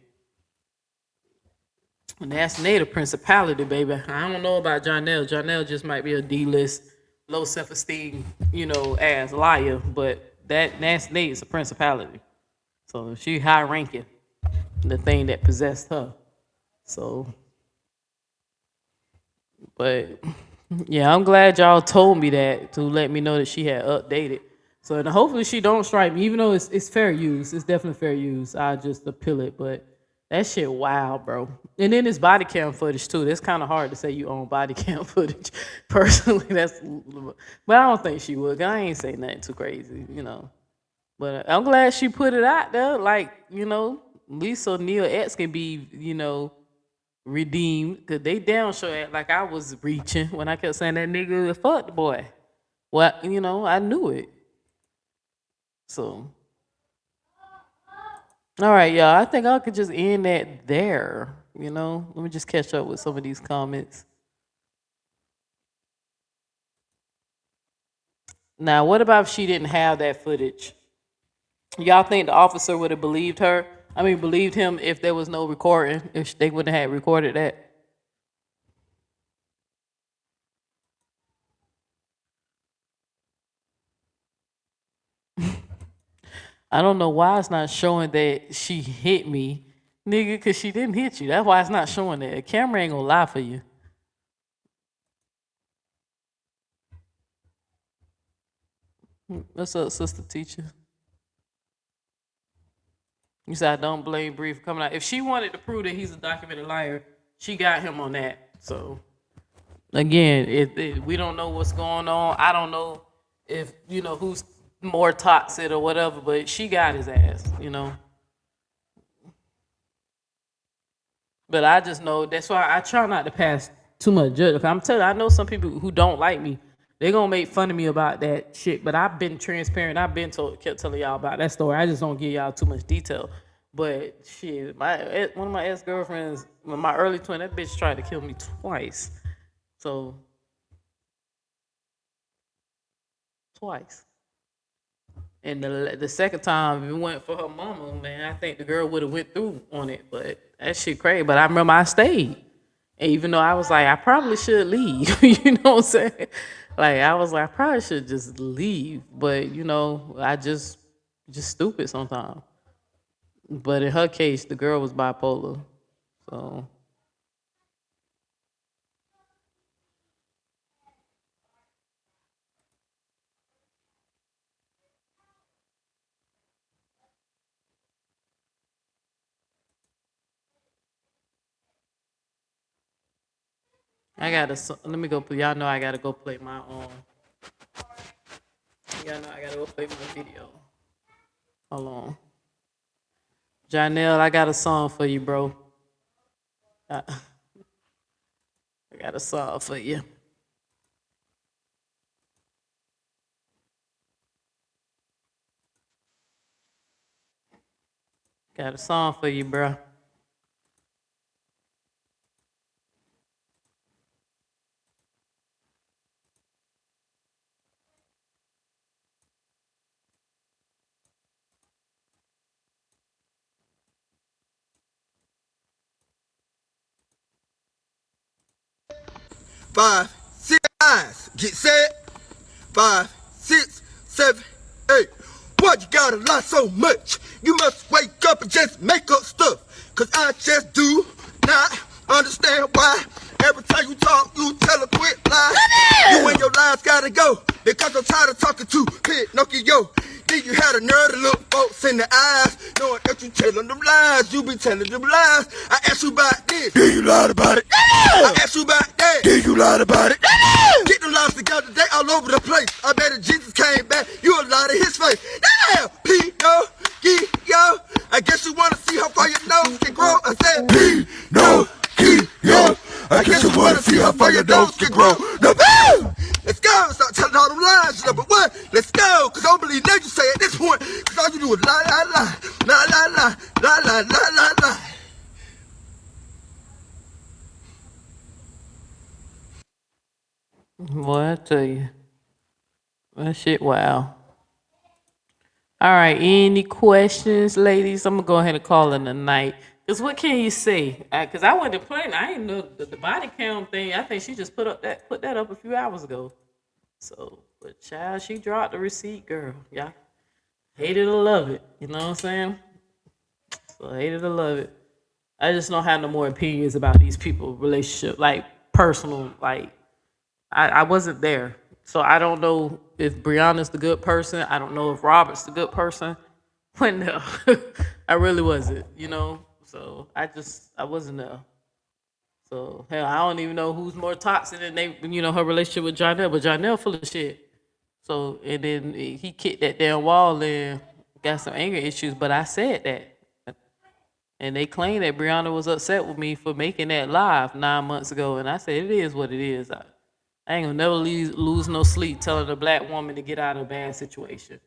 Nasty Nate a principality, baby. I don't know about Janelle. Janelle just might be a D-list, low self-esteem, ass liar. But that Nasty Nate is a principality. So she high ranking, the thing that possessed her. So, but yeah, I'm glad y'all told me that to let me know that she had updated. So hopefully she don't strike me, even though it's fair use. It's definitely fair use. I'll just appeal it, but that shit wild, bro. And then it's body cam footage too. That's kind of hard to say you own body cam footage. Personally, but I don't think she would. I ain't say nothing too crazy, But I'm glad she put it out there. Like, at least so Neil X can be, redeemed. Cause they down sure act like I was reaching when I kept saying that nigga fuck the boy. Well, I knew it. So, all right, y'all. I think I could just end that there. Let me just catch up with some of these comments. Now, what about if she didn't have that footage? Y'all think the officer would have believed her? I mean, believed him if there was no recording, if they wouldn't have recorded that? I don't know why it's not showing that she hit me, nigga, because she didn't hit you. That's why it's not showing that. A camera ain't gonna lie for you. What's up, sister teacher? You said I don't blame Bree for coming out. If she wanted to prove that he's a documented liar, she got him on that. So, again, we don't know what's going on. I don't know if, who's more toxic or whatever, but she got his ass, But I just know that's why I try not to pass too much judgment. I'm telling you, I know some people who don't like me. They're gonna make fun of me about that shit. But I've been transparent. I've been kept telling y'all about that story. I just don't give y'all too much detail. But shit, one of my ex girlfriends, my early 20s, that bitch tried to kill me twice. So twice. And the second time it went for her mama, man, I think the girl would have went through on it, but that shit crazy. But I remember I stayed. And even though I was like, I probably should leave, you know what I'm saying? Like I was like, I probably should just leave. But you know, I just stupid sometimes. But in her case, the girl was bipolar. So let me go play. Y'all know I gotta go play my y'all know I gotta go play my video. Hold on. Janelle, I got a song for you, bro. I got a song for you. Got a song for you, bro. Five, six, eyes. Get set. 5, 6, 7, 8. Why you gotta lie so much? You must wake up and just make up stuff. Cause I just do not understand why. Every time you talk, you tell a quick lie. You and your lies gotta go. Because I'm tired of talking to Pinocchio. Then you had a nerve to look folks in the eyes, knowing that you telling them lies. You be telling them lies. I asked you about this. Then you lied about it. I asked you about that. Then you lied about it. Get them lies together, they all over the place. I bet if Jesus came back, you would lie to his face. Damn, Pinocchio. I guess you wanna see how far your nose can grow. I said Pinocchio. I guess you wanna see how far your nose can grow. Now, let's go. Start telling all them lies. Number one, let's go. Cause I don't believe nothing you say at this point. Cause all you do is lie, lie, lie. Lie, lie, lie. Lie, lie, lie, lie, lie. Boy, I tell you. That shit, wow. All right, any questions, ladies? I'm gonna go ahead and call it a night. Cause what can you say? Cause I wasn't playing. I didn't know the body count thing. I think she just put that up a few hours ago. So, but child, she dropped the receipt, girl. Yeah, hate it or love it. You know what I'm saying? So hate it or love it. I just don't have no more opinions about these people relationship, like personal. Like I wasn't there, so I don't know if Brianna's the good person. I don't know if Robert's the good person. But no, I really wasn't. You know, so I wasn't there. So hell, I don't even know who's more toxic than her relationship with Jonelle. But Jonelle full of shit. So and then he kicked that damn wall and got some anger issues. But I said that, and they claimed that Brianna was upset with me for making that live 9 months ago. And I said it is what it is. I ain't gonna never lose no sleep telling a black woman to get out of a bad situation,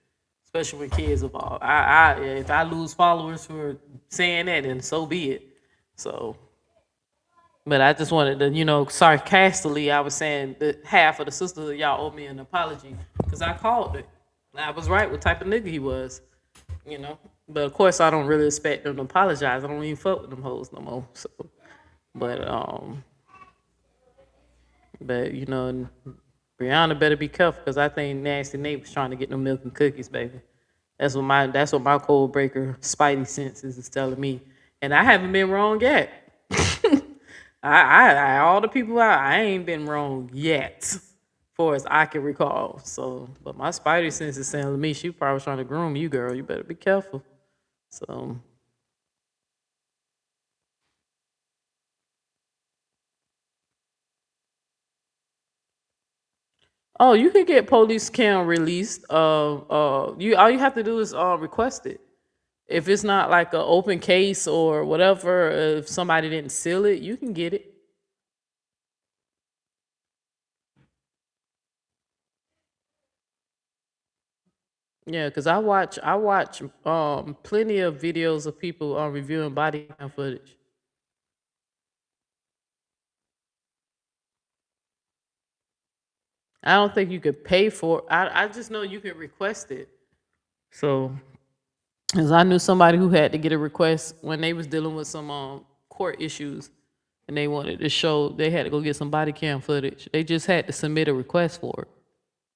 especially when kids involved. If I lose followers for saying that, then so be it. So. But I just wanted to, sarcastically, I was saying that half of the sisterhood, y'all owe me an apology because I called it. I was right what type of nigga he was, But of course, I don't really expect them to apologize. I don't even fuck with them hoes no more. So, but Brianna better be careful because I think Nasty Nate was trying to get them milk and cookies, baby. That's what my code breaker spidey senses is telling me, and I haven't been wrong yet. I all the people I ain't been wrong yet, far as I can recall. So, but my spidey sense is saying to me, she probably trying to groom you, girl. You better be careful. So, oh, you can get police cam released. You all you have to do is request it. If it's not like an open case or whatever, if somebody didn't seal it, you can get it. Yeah, because I watch plenty of videos of people reviewing body cam footage. I don't think you could pay for. I just know you can request it. So, because I knew somebody who had to get a request when they was dealing with some court issues, and they wanted to show they had to go get some body cam footage. They just had to submit a request for it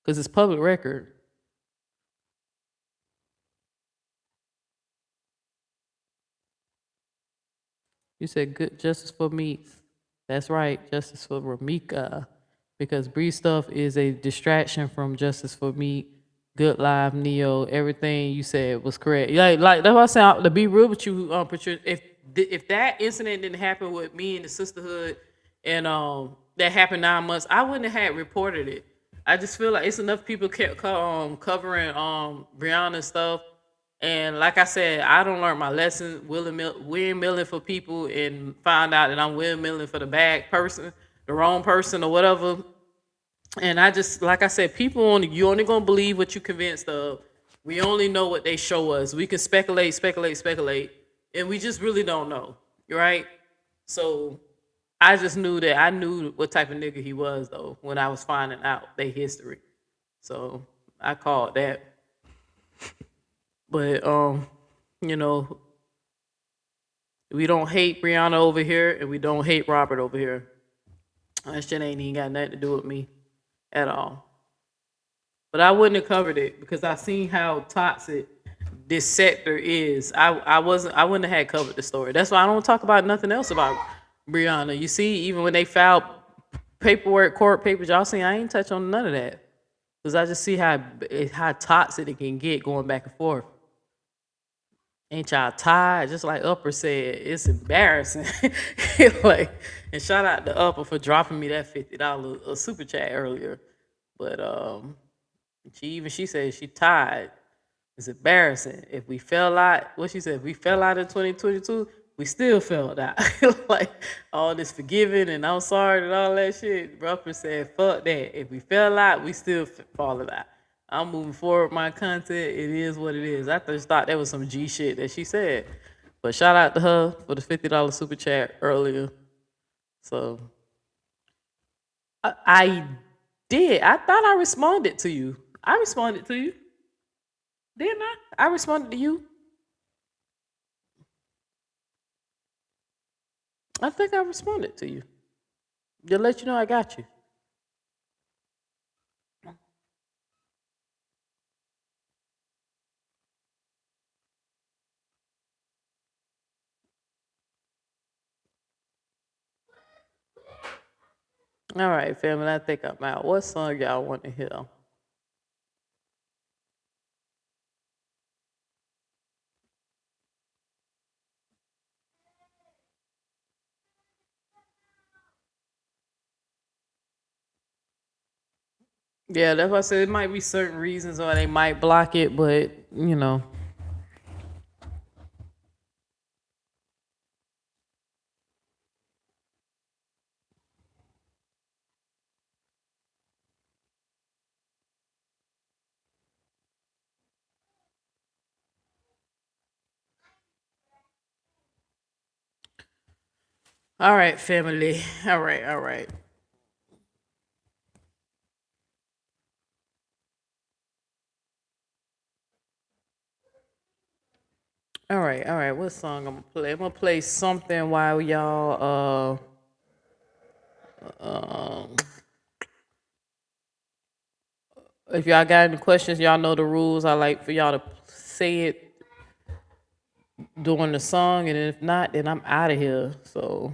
because it's public record. You said good justice for me. That's right, justice for Ramika. Because Bree stuff is a distraction from justice for me. Good Live, Neo, everything you said was correct. Like that's what I said. To be real with you, Patricia, if that incident didn't happen with me and the sisterhood, and that happened 9 months, I wouldn't have had reported it. I just feel like it's enough people kept covering Brianna's stuff. And like I said, I don't learn my lesson, windmilling for people and find out that I'm windmilling for the bad person, the wrong person or whatever. And I just, like I said, you only gonna believe what you convinced of. We only know what they show us. We can speculate, and we just really don't know, right? So I just knew that I knew what type of nigga he was though when I was finding out their history. So I called that. But you know, we don't hate Brianna over here, and we don't hate Robert over here. That shit ain't even got nothing to do with me at all. But I wouldn't have covered it because I seen how toxic this sector is. I wouldn't have had covered the story. That's why I don't talk about nothing else about Brianna. You see, even when they filed paperwork, court papers, y'all see I ain't touch on none of that. Because I just see how toxic it can get going back and forth. Ain't y'all tired? Just like Upper said, it's embarrassing. Like, and shout out to Upper for dropping me that $50 super chat earlier. But she said she tired. It's embarrassing. If we fell out, what she said, if we fell out in 2022, we still fell out. Like all this forgiving and I'm sorry and all that shit. Upper said, fuck that. If we fell out, we still falling out. I'm moving forward with my content. It is what it is. I just thought that was some G shit that she said. But shout out to her for the $50 super chat earlier. So I did. I thought I responded to you. I responded to you. Didn't I? I responded to you. I think I responded to you. To let you know I got you. All right, family, I think I'm out. What song y'all want to hear? Yeah, that's why I said it might be certain reasons why they might block it, but you know. All right, family. All right. All right. What song I'm gonna play? I'm gonna play something while y'all if y'all got any questions, y'all know the rules. I like for y'all to say it during the song, and if not, then I'm out of here. So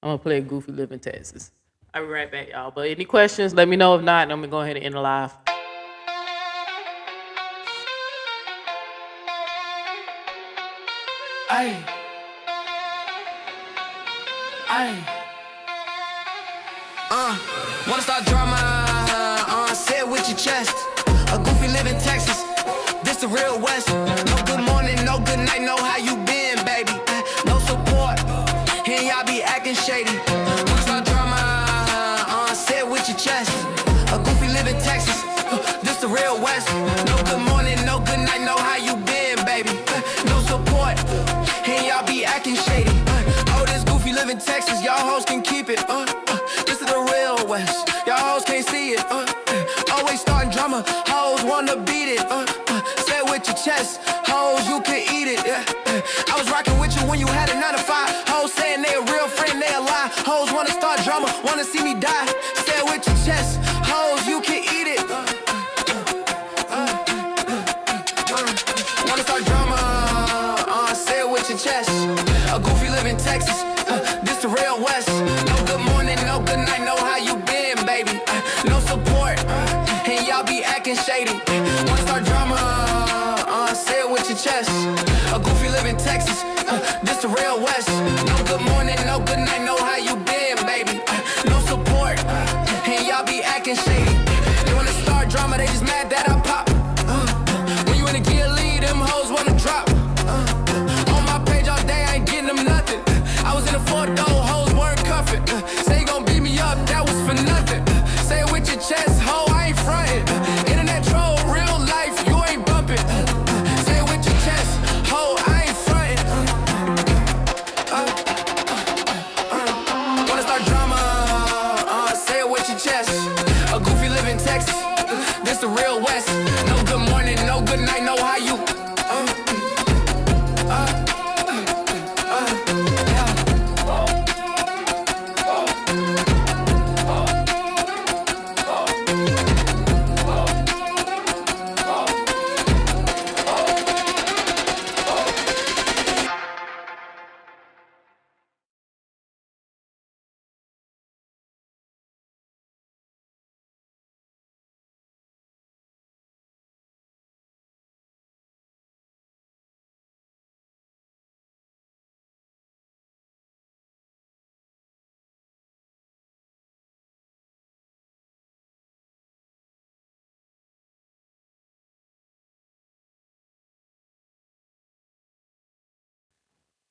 I'm gonna play Goofy Live in Texas. I'll be right back, y'all. But any questions, let me know. If not, I'm gonna go ahead and end the live. Ay. Wanna start drama, say it with your chest. A goofy live in Texas, this the real West. No good morning, no with your chest. A goofy live in Texas, this the real West. No good morning, no good night, know how you been, baby. No support, and y'all be acting shady. Oh, this goofy live in Texas, y'all hoes can keep it. This is the real West, y'all hoes can't see it. Always starting drama, hoes wanna beat it. Say it with your chest, hoes you can eat it. I was rocking with you when you had a 9 to 5. Hoes saying they a real friend, they a lie. Hoes wanna start drama, wanna see me die. Say it with your chest, hoes you can eat it. Wanna start drama, say it with your chest. A goofy live in Texas, this the real West. No good morning, no good night, know how you been, baby. No support, and y'all be acting shady. Wanna start drama, say it with your chest. A goofy live in Texas, this the real West. No good morning, no good night, know how you been, baby. No support, and y'all be acting shady. They wanna start drama, they just mad that I pop. When you in a gear lead, them hoes wanna drop. On my page all day, I ain't getting them nothing. I was in a 4-door, hoes weren't cuffing. Say you gon' beat me up, that was for nothing. Say it with your chest, ho, I ain't frontin'. Internet troll, real life, you ain't bumpin'. Say it with your chest, ho, I ain't frontin'. Wanna start drama, say it with your chest. A goofy live in Texas, this the real West. No good morning, no good night, know how you.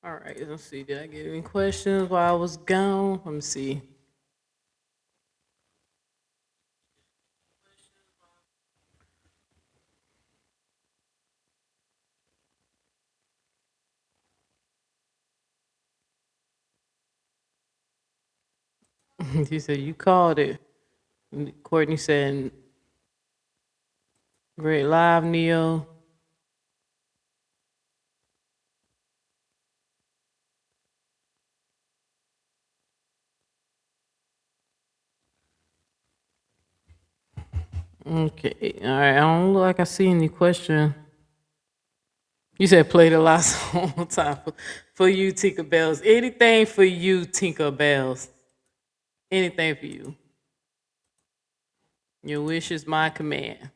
All right, let's see. Did I get any questions while I was gone? Let me see. He said you called it. Courtney said, "Great live, Neo." Okay, all right. I don't look like I see any question. You said play the last song on time for you, Tinker Bells. Anything for you, Tinker Bells. Anything for you. Your wish is my command.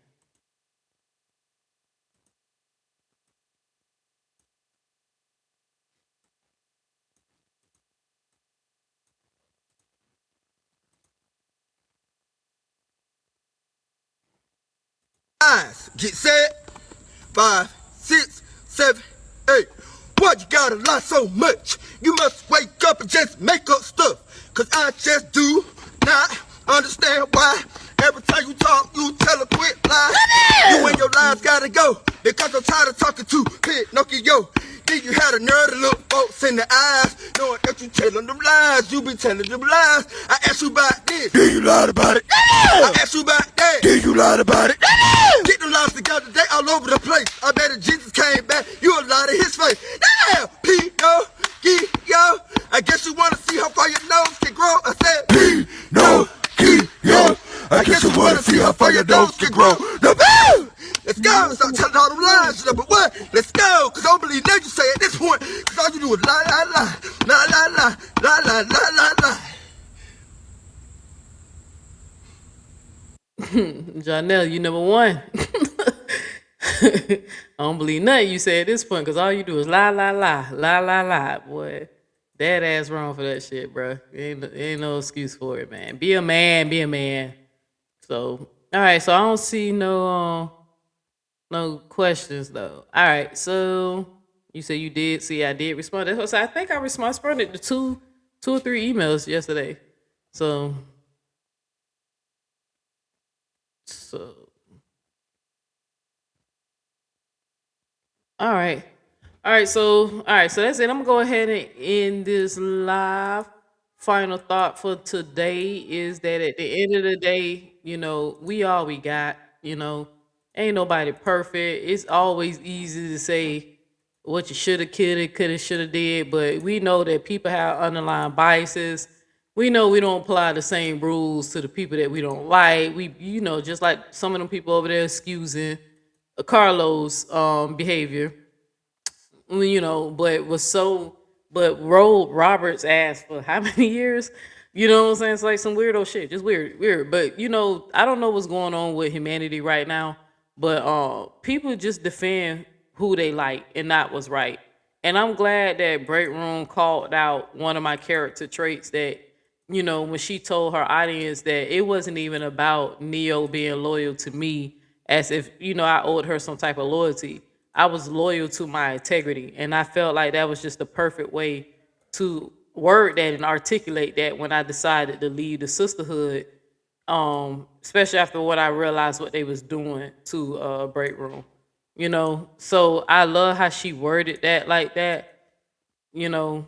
Eyes, get set. 5, 6, 7, 8. Why you gotta lie so much? You must wake up and just make up stuff. Cause I just do not understand why. Every time you talk, you tell a quick lie. You and your lies gotta go. Because I'm tired of talking to Pinocchio. Then you had a nerve to look folks in the eyes, knowing that you telling them lies. You be telling them lies. I asked you about this. Did you lie about it? I asked you about that. Did you lie about it? Get them lies together, they all over the place. I bet if Jesus came back, you would lie to his face. Damn, Pinocchio. I guess you wanna see how far your nose can grow. I said Pinocchio. I guess you wanna see how far your nose can grow. No, let's go. Stop telling all them lies. Number one, let's go. Cause I don't believe nothing you say at this point. Cause all you do is lie, lie, lie. Lie, lie, lie. Lie, lie, lie, lie, lie. Janelle, you number one. I don't believe nothing you say at this point, cause all you do is lie, lie, lie, lie, lie, lie. Boy, that ass wrong for that shit, bro. Ain't no excuse for it, man. Be a man, be a man. So, all right. So I don't see no questions though. All right. So you say you did see I did respond. That's what I said. I think I responded to two or three emails yesterday. So So, all right. So that's it. I'm gonna go ahead and end this live. Final thought for today is that at the end of the day, we all we got, ain't nobody perfect. It's always easy to say what you coulda, shoulda did, but we know that people have underlying biases. We know we don't apply the same rules to the people that we don't like. Just like some of them people over there excusing Carlos behavior, but rolled Robert's ass for how many years? You know what I'm saying? It's like some weirdo shit, just weird. But I don't know what's going on with humanity right now, but people just defend who they like and not what's right. And I'm glad that Break Room called out one of my character traits that, when she told her audience that it wasn't even about Neo being loyal to me as if, I owed her some type of loyalty. I was loyal to my integrity. And I felt like that was just the perfect way to word that and articulate that when I decided to leave the sisterhood, especially after what I realized what they was doing to Break Room. So I love how she worded that like that, you know,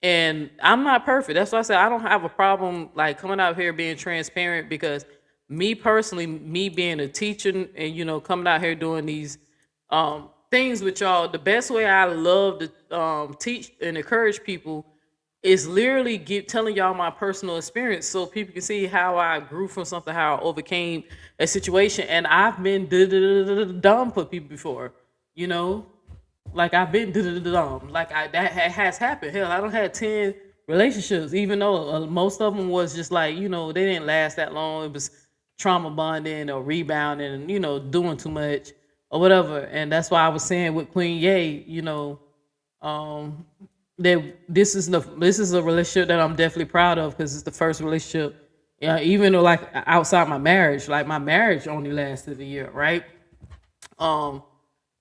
and I'm not perfect. That's why I said I don't have a problem like coming out here being transparent, because me personally, me being a teacher and coming out here doing these things with y'all, the best way I love to teach and encourage people is literally telling y'all my personal experience so people can see how I grew from something, how I overcame a situation. And I've been dumb for people before, you know, like I've been dumb, like has happened. Hell, I don't had 10 relationships, even though most of them was just like, they didn't last that long. It was trauma bonding or rebounding and, doing too much or whatever. And that's why I was saying with Queen Ye, um, that this is a relationship that I'm definitely proud of, because it's the first relationship, even though like outside my marriage, like my marriage only lasted a year, right?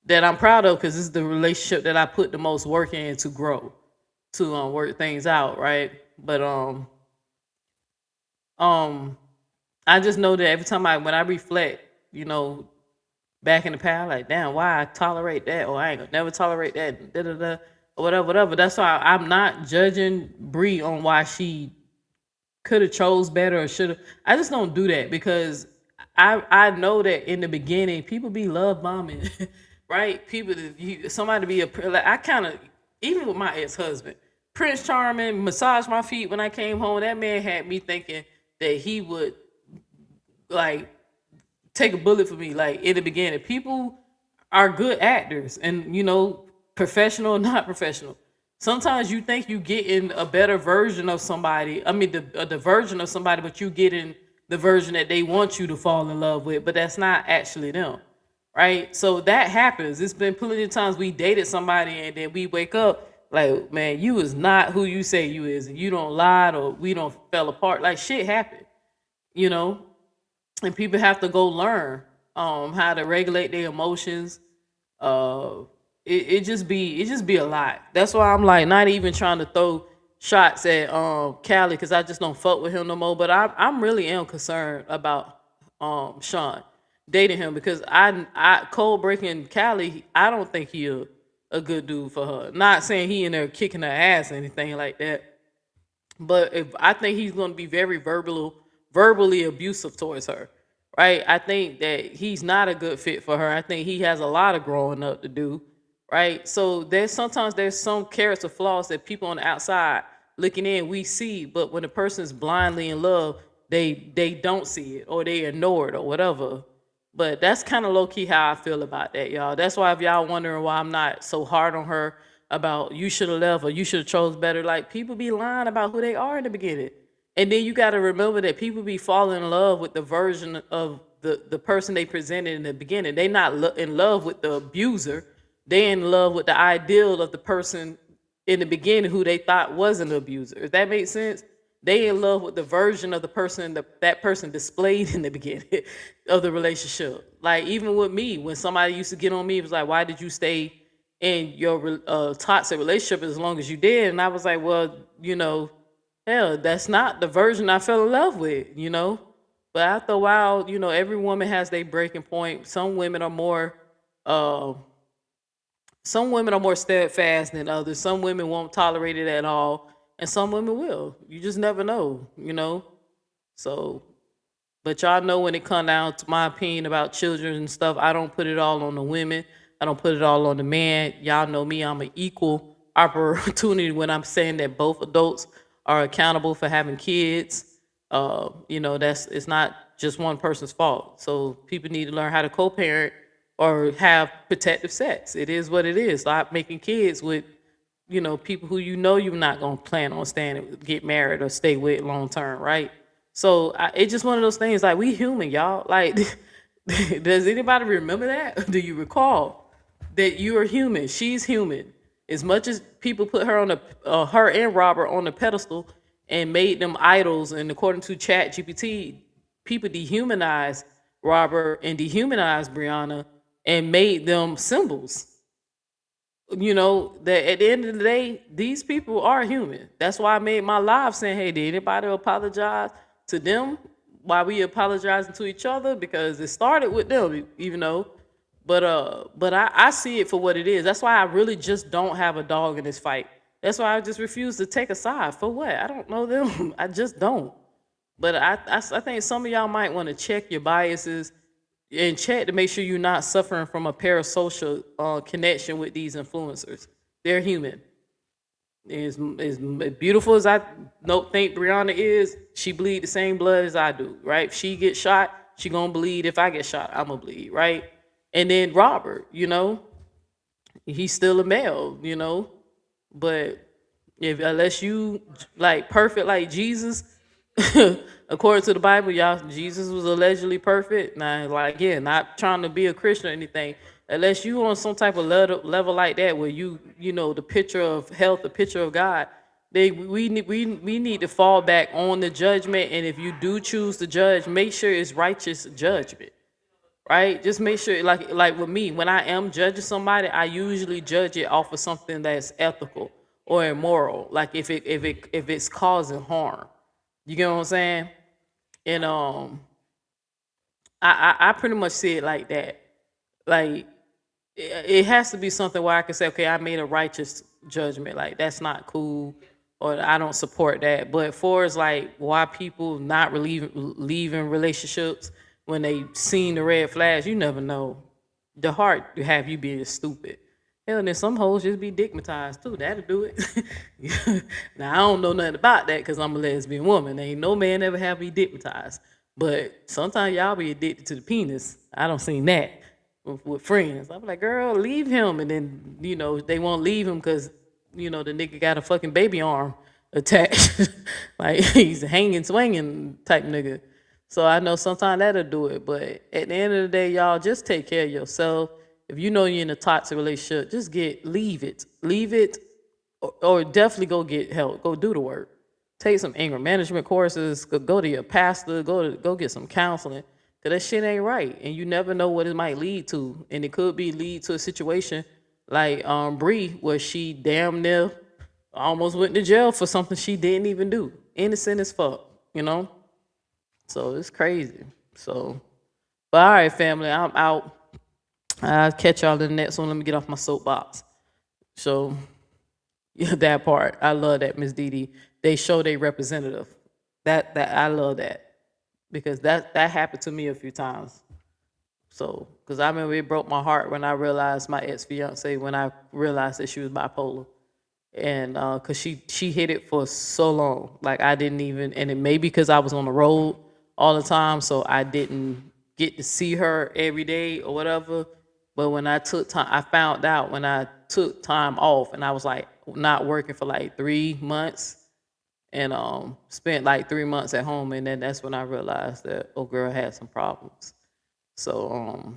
That I'm proud of, because this is the relationship that I put the most work in to grow, to work things out, right? But I just know that every time when I reflect, back in the past, like, damn, why I tolerate that, or I ain't gonna never tolerate that, da da da, or whatever. That's why I'm not judging Bree on why she could have chose better or should have. I just don't do that, because I know that in the beginning people be love bombing, right? Somebody be like, I kind of, even with my ex-husband, Prince Charming, massaged my feet when I came home. That man had me thinking that he would like take a bullet for me. Like in the beginning, people are good actors, and professional or not professional. Sometimes you think you getting a better version of somebody. I mean, the version of somebody, but you getting the version that they want you to fall in love with, but that's not actually them, right? So that happens. It's been plenty of times we dated somebody and then we wake up like, man, you is not who you say you is, and you don't lie, or we don't fell apart. Like shit happened, you know, and people have to go learn how to regulate their emotions. uh it just be a lot. That's why I'm like not even trying to throw shots at Callie, because I just don't fuck with him no more. But I'm really am concerned about Sean dating him, because I cold breaking Callie, I don't think he a good dude for her. Not saying he in there kicking her ass or anything like that, but if I think he's going to be very verbally abusive towards her, right? I think that he's not a good fit for her. I think he has a lot of growing up to do, right? So there's some character flaws that people on the outside looking in we see, but when a person's blindly in love, they don't see it, or they ignore it or whatever. But that's kind of low key how I feel about that, y'all. That's why if y'all wondering why I'm not so hard on her about you should have left or you should have chose better, like people be lying about who they are in the beginning. And then you got to remember that people be falling in love with the version of the person they presented in the beginning. They not in love with the abuser. They in love with the ideal of the person in the beginning who they thought was an abuser. If that makes sense, they in love with the version of the person that person displayed in the beginning of the relationship. Like even with me, when somebody used to get on me, it was like, "Why did you stay in your toxic relationship as long as you did?" And I was like, "Well, hell, that's not the version I fell in love with, But after a while, you know, every woman has their breaking point. Uh, some women are more steadfast than others. Some women won't tolerate it at all, and some women will. You just never know, you know. So, but y'all know when it come down to my opinion about children and stuff, I don't put it all on the women. I don't put it all on the man. Y'all know me. I'm an equal opportunity when I'm saying that both adults are accountable for having kids. You know, it's not just one person's fault. So people need to learn how to co-parent or have protective sex. It is what it is. Stop making kids with, you know, people who you know you're not gonna plan on staying, get married or stay with long term, right? So it's just one of those things. Like, we human, y'all. Like, does anybody remember that? Do you recall that you are human? She's human. As much as people put her on her and Robert on the pedestal and made them idols, and according to Chat GPT, people dehumanized Robert and dehumanized Brianna and made them symbols. You know, that at the end of the day, these people are human. That's why I made my live saying, hey, did anybody apologize to them while we apologizing to each other? Because it started with them, even though. But I see it for what it is. That's why I really just don't have a dog in this fight. That's why I just refuse to take a side. For what? I don't know them. I just don't. But I think some of y'all might want to check your biases and check to make sure you're not suffering from a parasocial connection with these influencers. They're human. As beautiful as I don't think Brianna is, she bleed the same blood as I do, right? If she gets shot, she gonna bleed. If I get shot, I'm gonna bleed, right? And then Robert, you know, he's still a male, you know, but if unless you like perfect like Jesus, according to the Bible, y'all, Jesus was allegedly perfect. Now, like, again, not trying to be a Christian or anything. Unless you on some type of level like that, where you know, the picture of health, the picture of God, we need to fall back on the judgment. And if you do choose to judge, make sure it's righteous judgment, right? Just make sure, like with me, when I am judging somebody, I usually judge it off of something that's ethical or immoral. Like if it's causing harm. You get what I'm saying? And I pretty much see it like that. Like it has to be something where I can say, okay, I made a righteous judgment. Like, that's not cool, or I don't support that. But for as like why people not leaving relationships when they seen the red flags, you never know. The heart to have you being stupid. Hell, and then some hoes just be digmatized too. That'll do it. Now I don't know nothing about that because I'm a lesbian woman. Ain't no man ever have me digmatized. But sometimes y'all be addicted to the penis. I don't seen that with friends. I'm like, girl, leave him. And then, you know, they won't leave him because, you know, the nigga got a fucking baby arm attached. Like, he's a hanging, swinging type nigga. So I know sometimes that'll do it. But at the end of the day, y'all, just take care of yourself. If you know you're in a toxic relationship, just leave it. Leave it, or definitely go get help. Go do the work. Take some anger management courses. Go to your pastor. Go get some counseling. Cause that shit ain't right, and you never know what it might lead to, and it could lead to a situation like Bree, where she damn near almost went to jail for something she didn't even do. Innocent as fuck, you know. So it's crazy. So, but all right, family, I'm out. I'll catch y'all in the next one. Let me get off my soapbox. So, yeah, that part, I love that, Miss Didi. They show their representative. That I love that, because that happened to me a few times. So, because I remember it broke my heart when I realized my ex-fiance, when I realized that she was bipolar. And because she hid it for so long. Like, I didn't even, and it may be because I was on the road all the time, so I didn't get to see her every day or whatever. But when I took time, I found out when I took time off, and I was like not working for like 3 months, and spent like 3 months at home, and then that's when I realized that old girl had some problems. So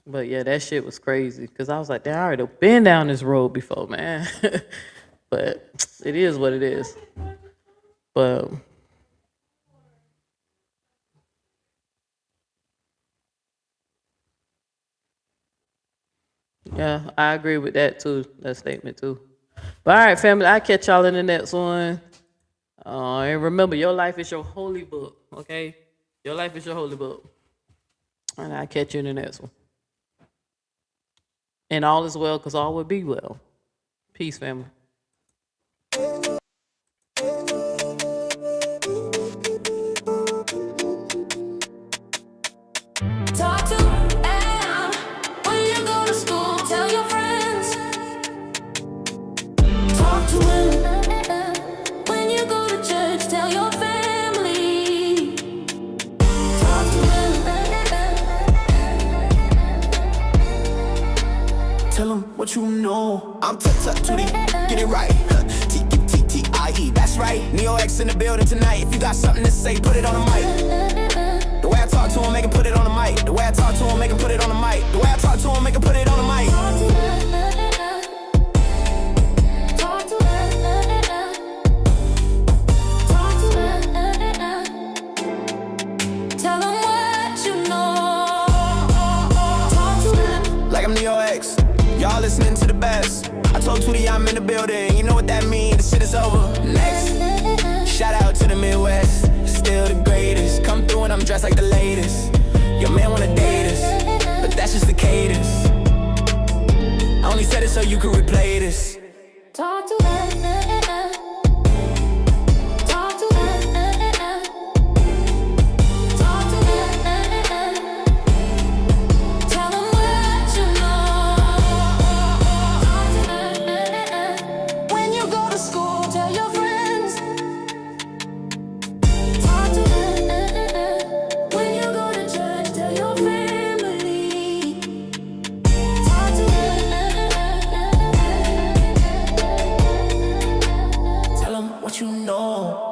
but yeah, that shit was crazy, because I was like, damn, I already been down this road before, man. But it is what it is. But yeah, I agree with that too, that statement too. But all right, family, I'll catch y'all in the next one. And remember, your life is your holy book, okay? Your life is your holy book. And I'll catch you in the next one. And all is well, because all will be well. Peace, family. Talk to Ann. When you go to school, tell your friends. Talk to him. When you go to church, tell your family. Talk to him. Tell them what you know. I'm tootie, get it right. T-T-T-I-E, that's right. Neo X in the building tonight. If you got something to say, put it on the mic. The way I talk to him, make him put it on the mic. The way I talk to him, make him put it on the mic. The way I talk to him, make him put it on the mic. Talk to him. Talk to him. Tell him what you know. Talk to him. Like I'm Neo X. Y'all listening to the best. I told Tootie I'm in the building. You know what that means? The shit is over. Next. Shout out to the Midwest. Still the greatest. Come through and I'm dressed like the latest. Your man wanna date us, but that's just the cadence. I only said it so you could replay this. Talk to him. Talk to him. Talk to him. Tell him what you know. Talk to him. When you go to school, tell your friends. Talk to him. When you go to church, tell your family. Talk to him. Tell them what you know.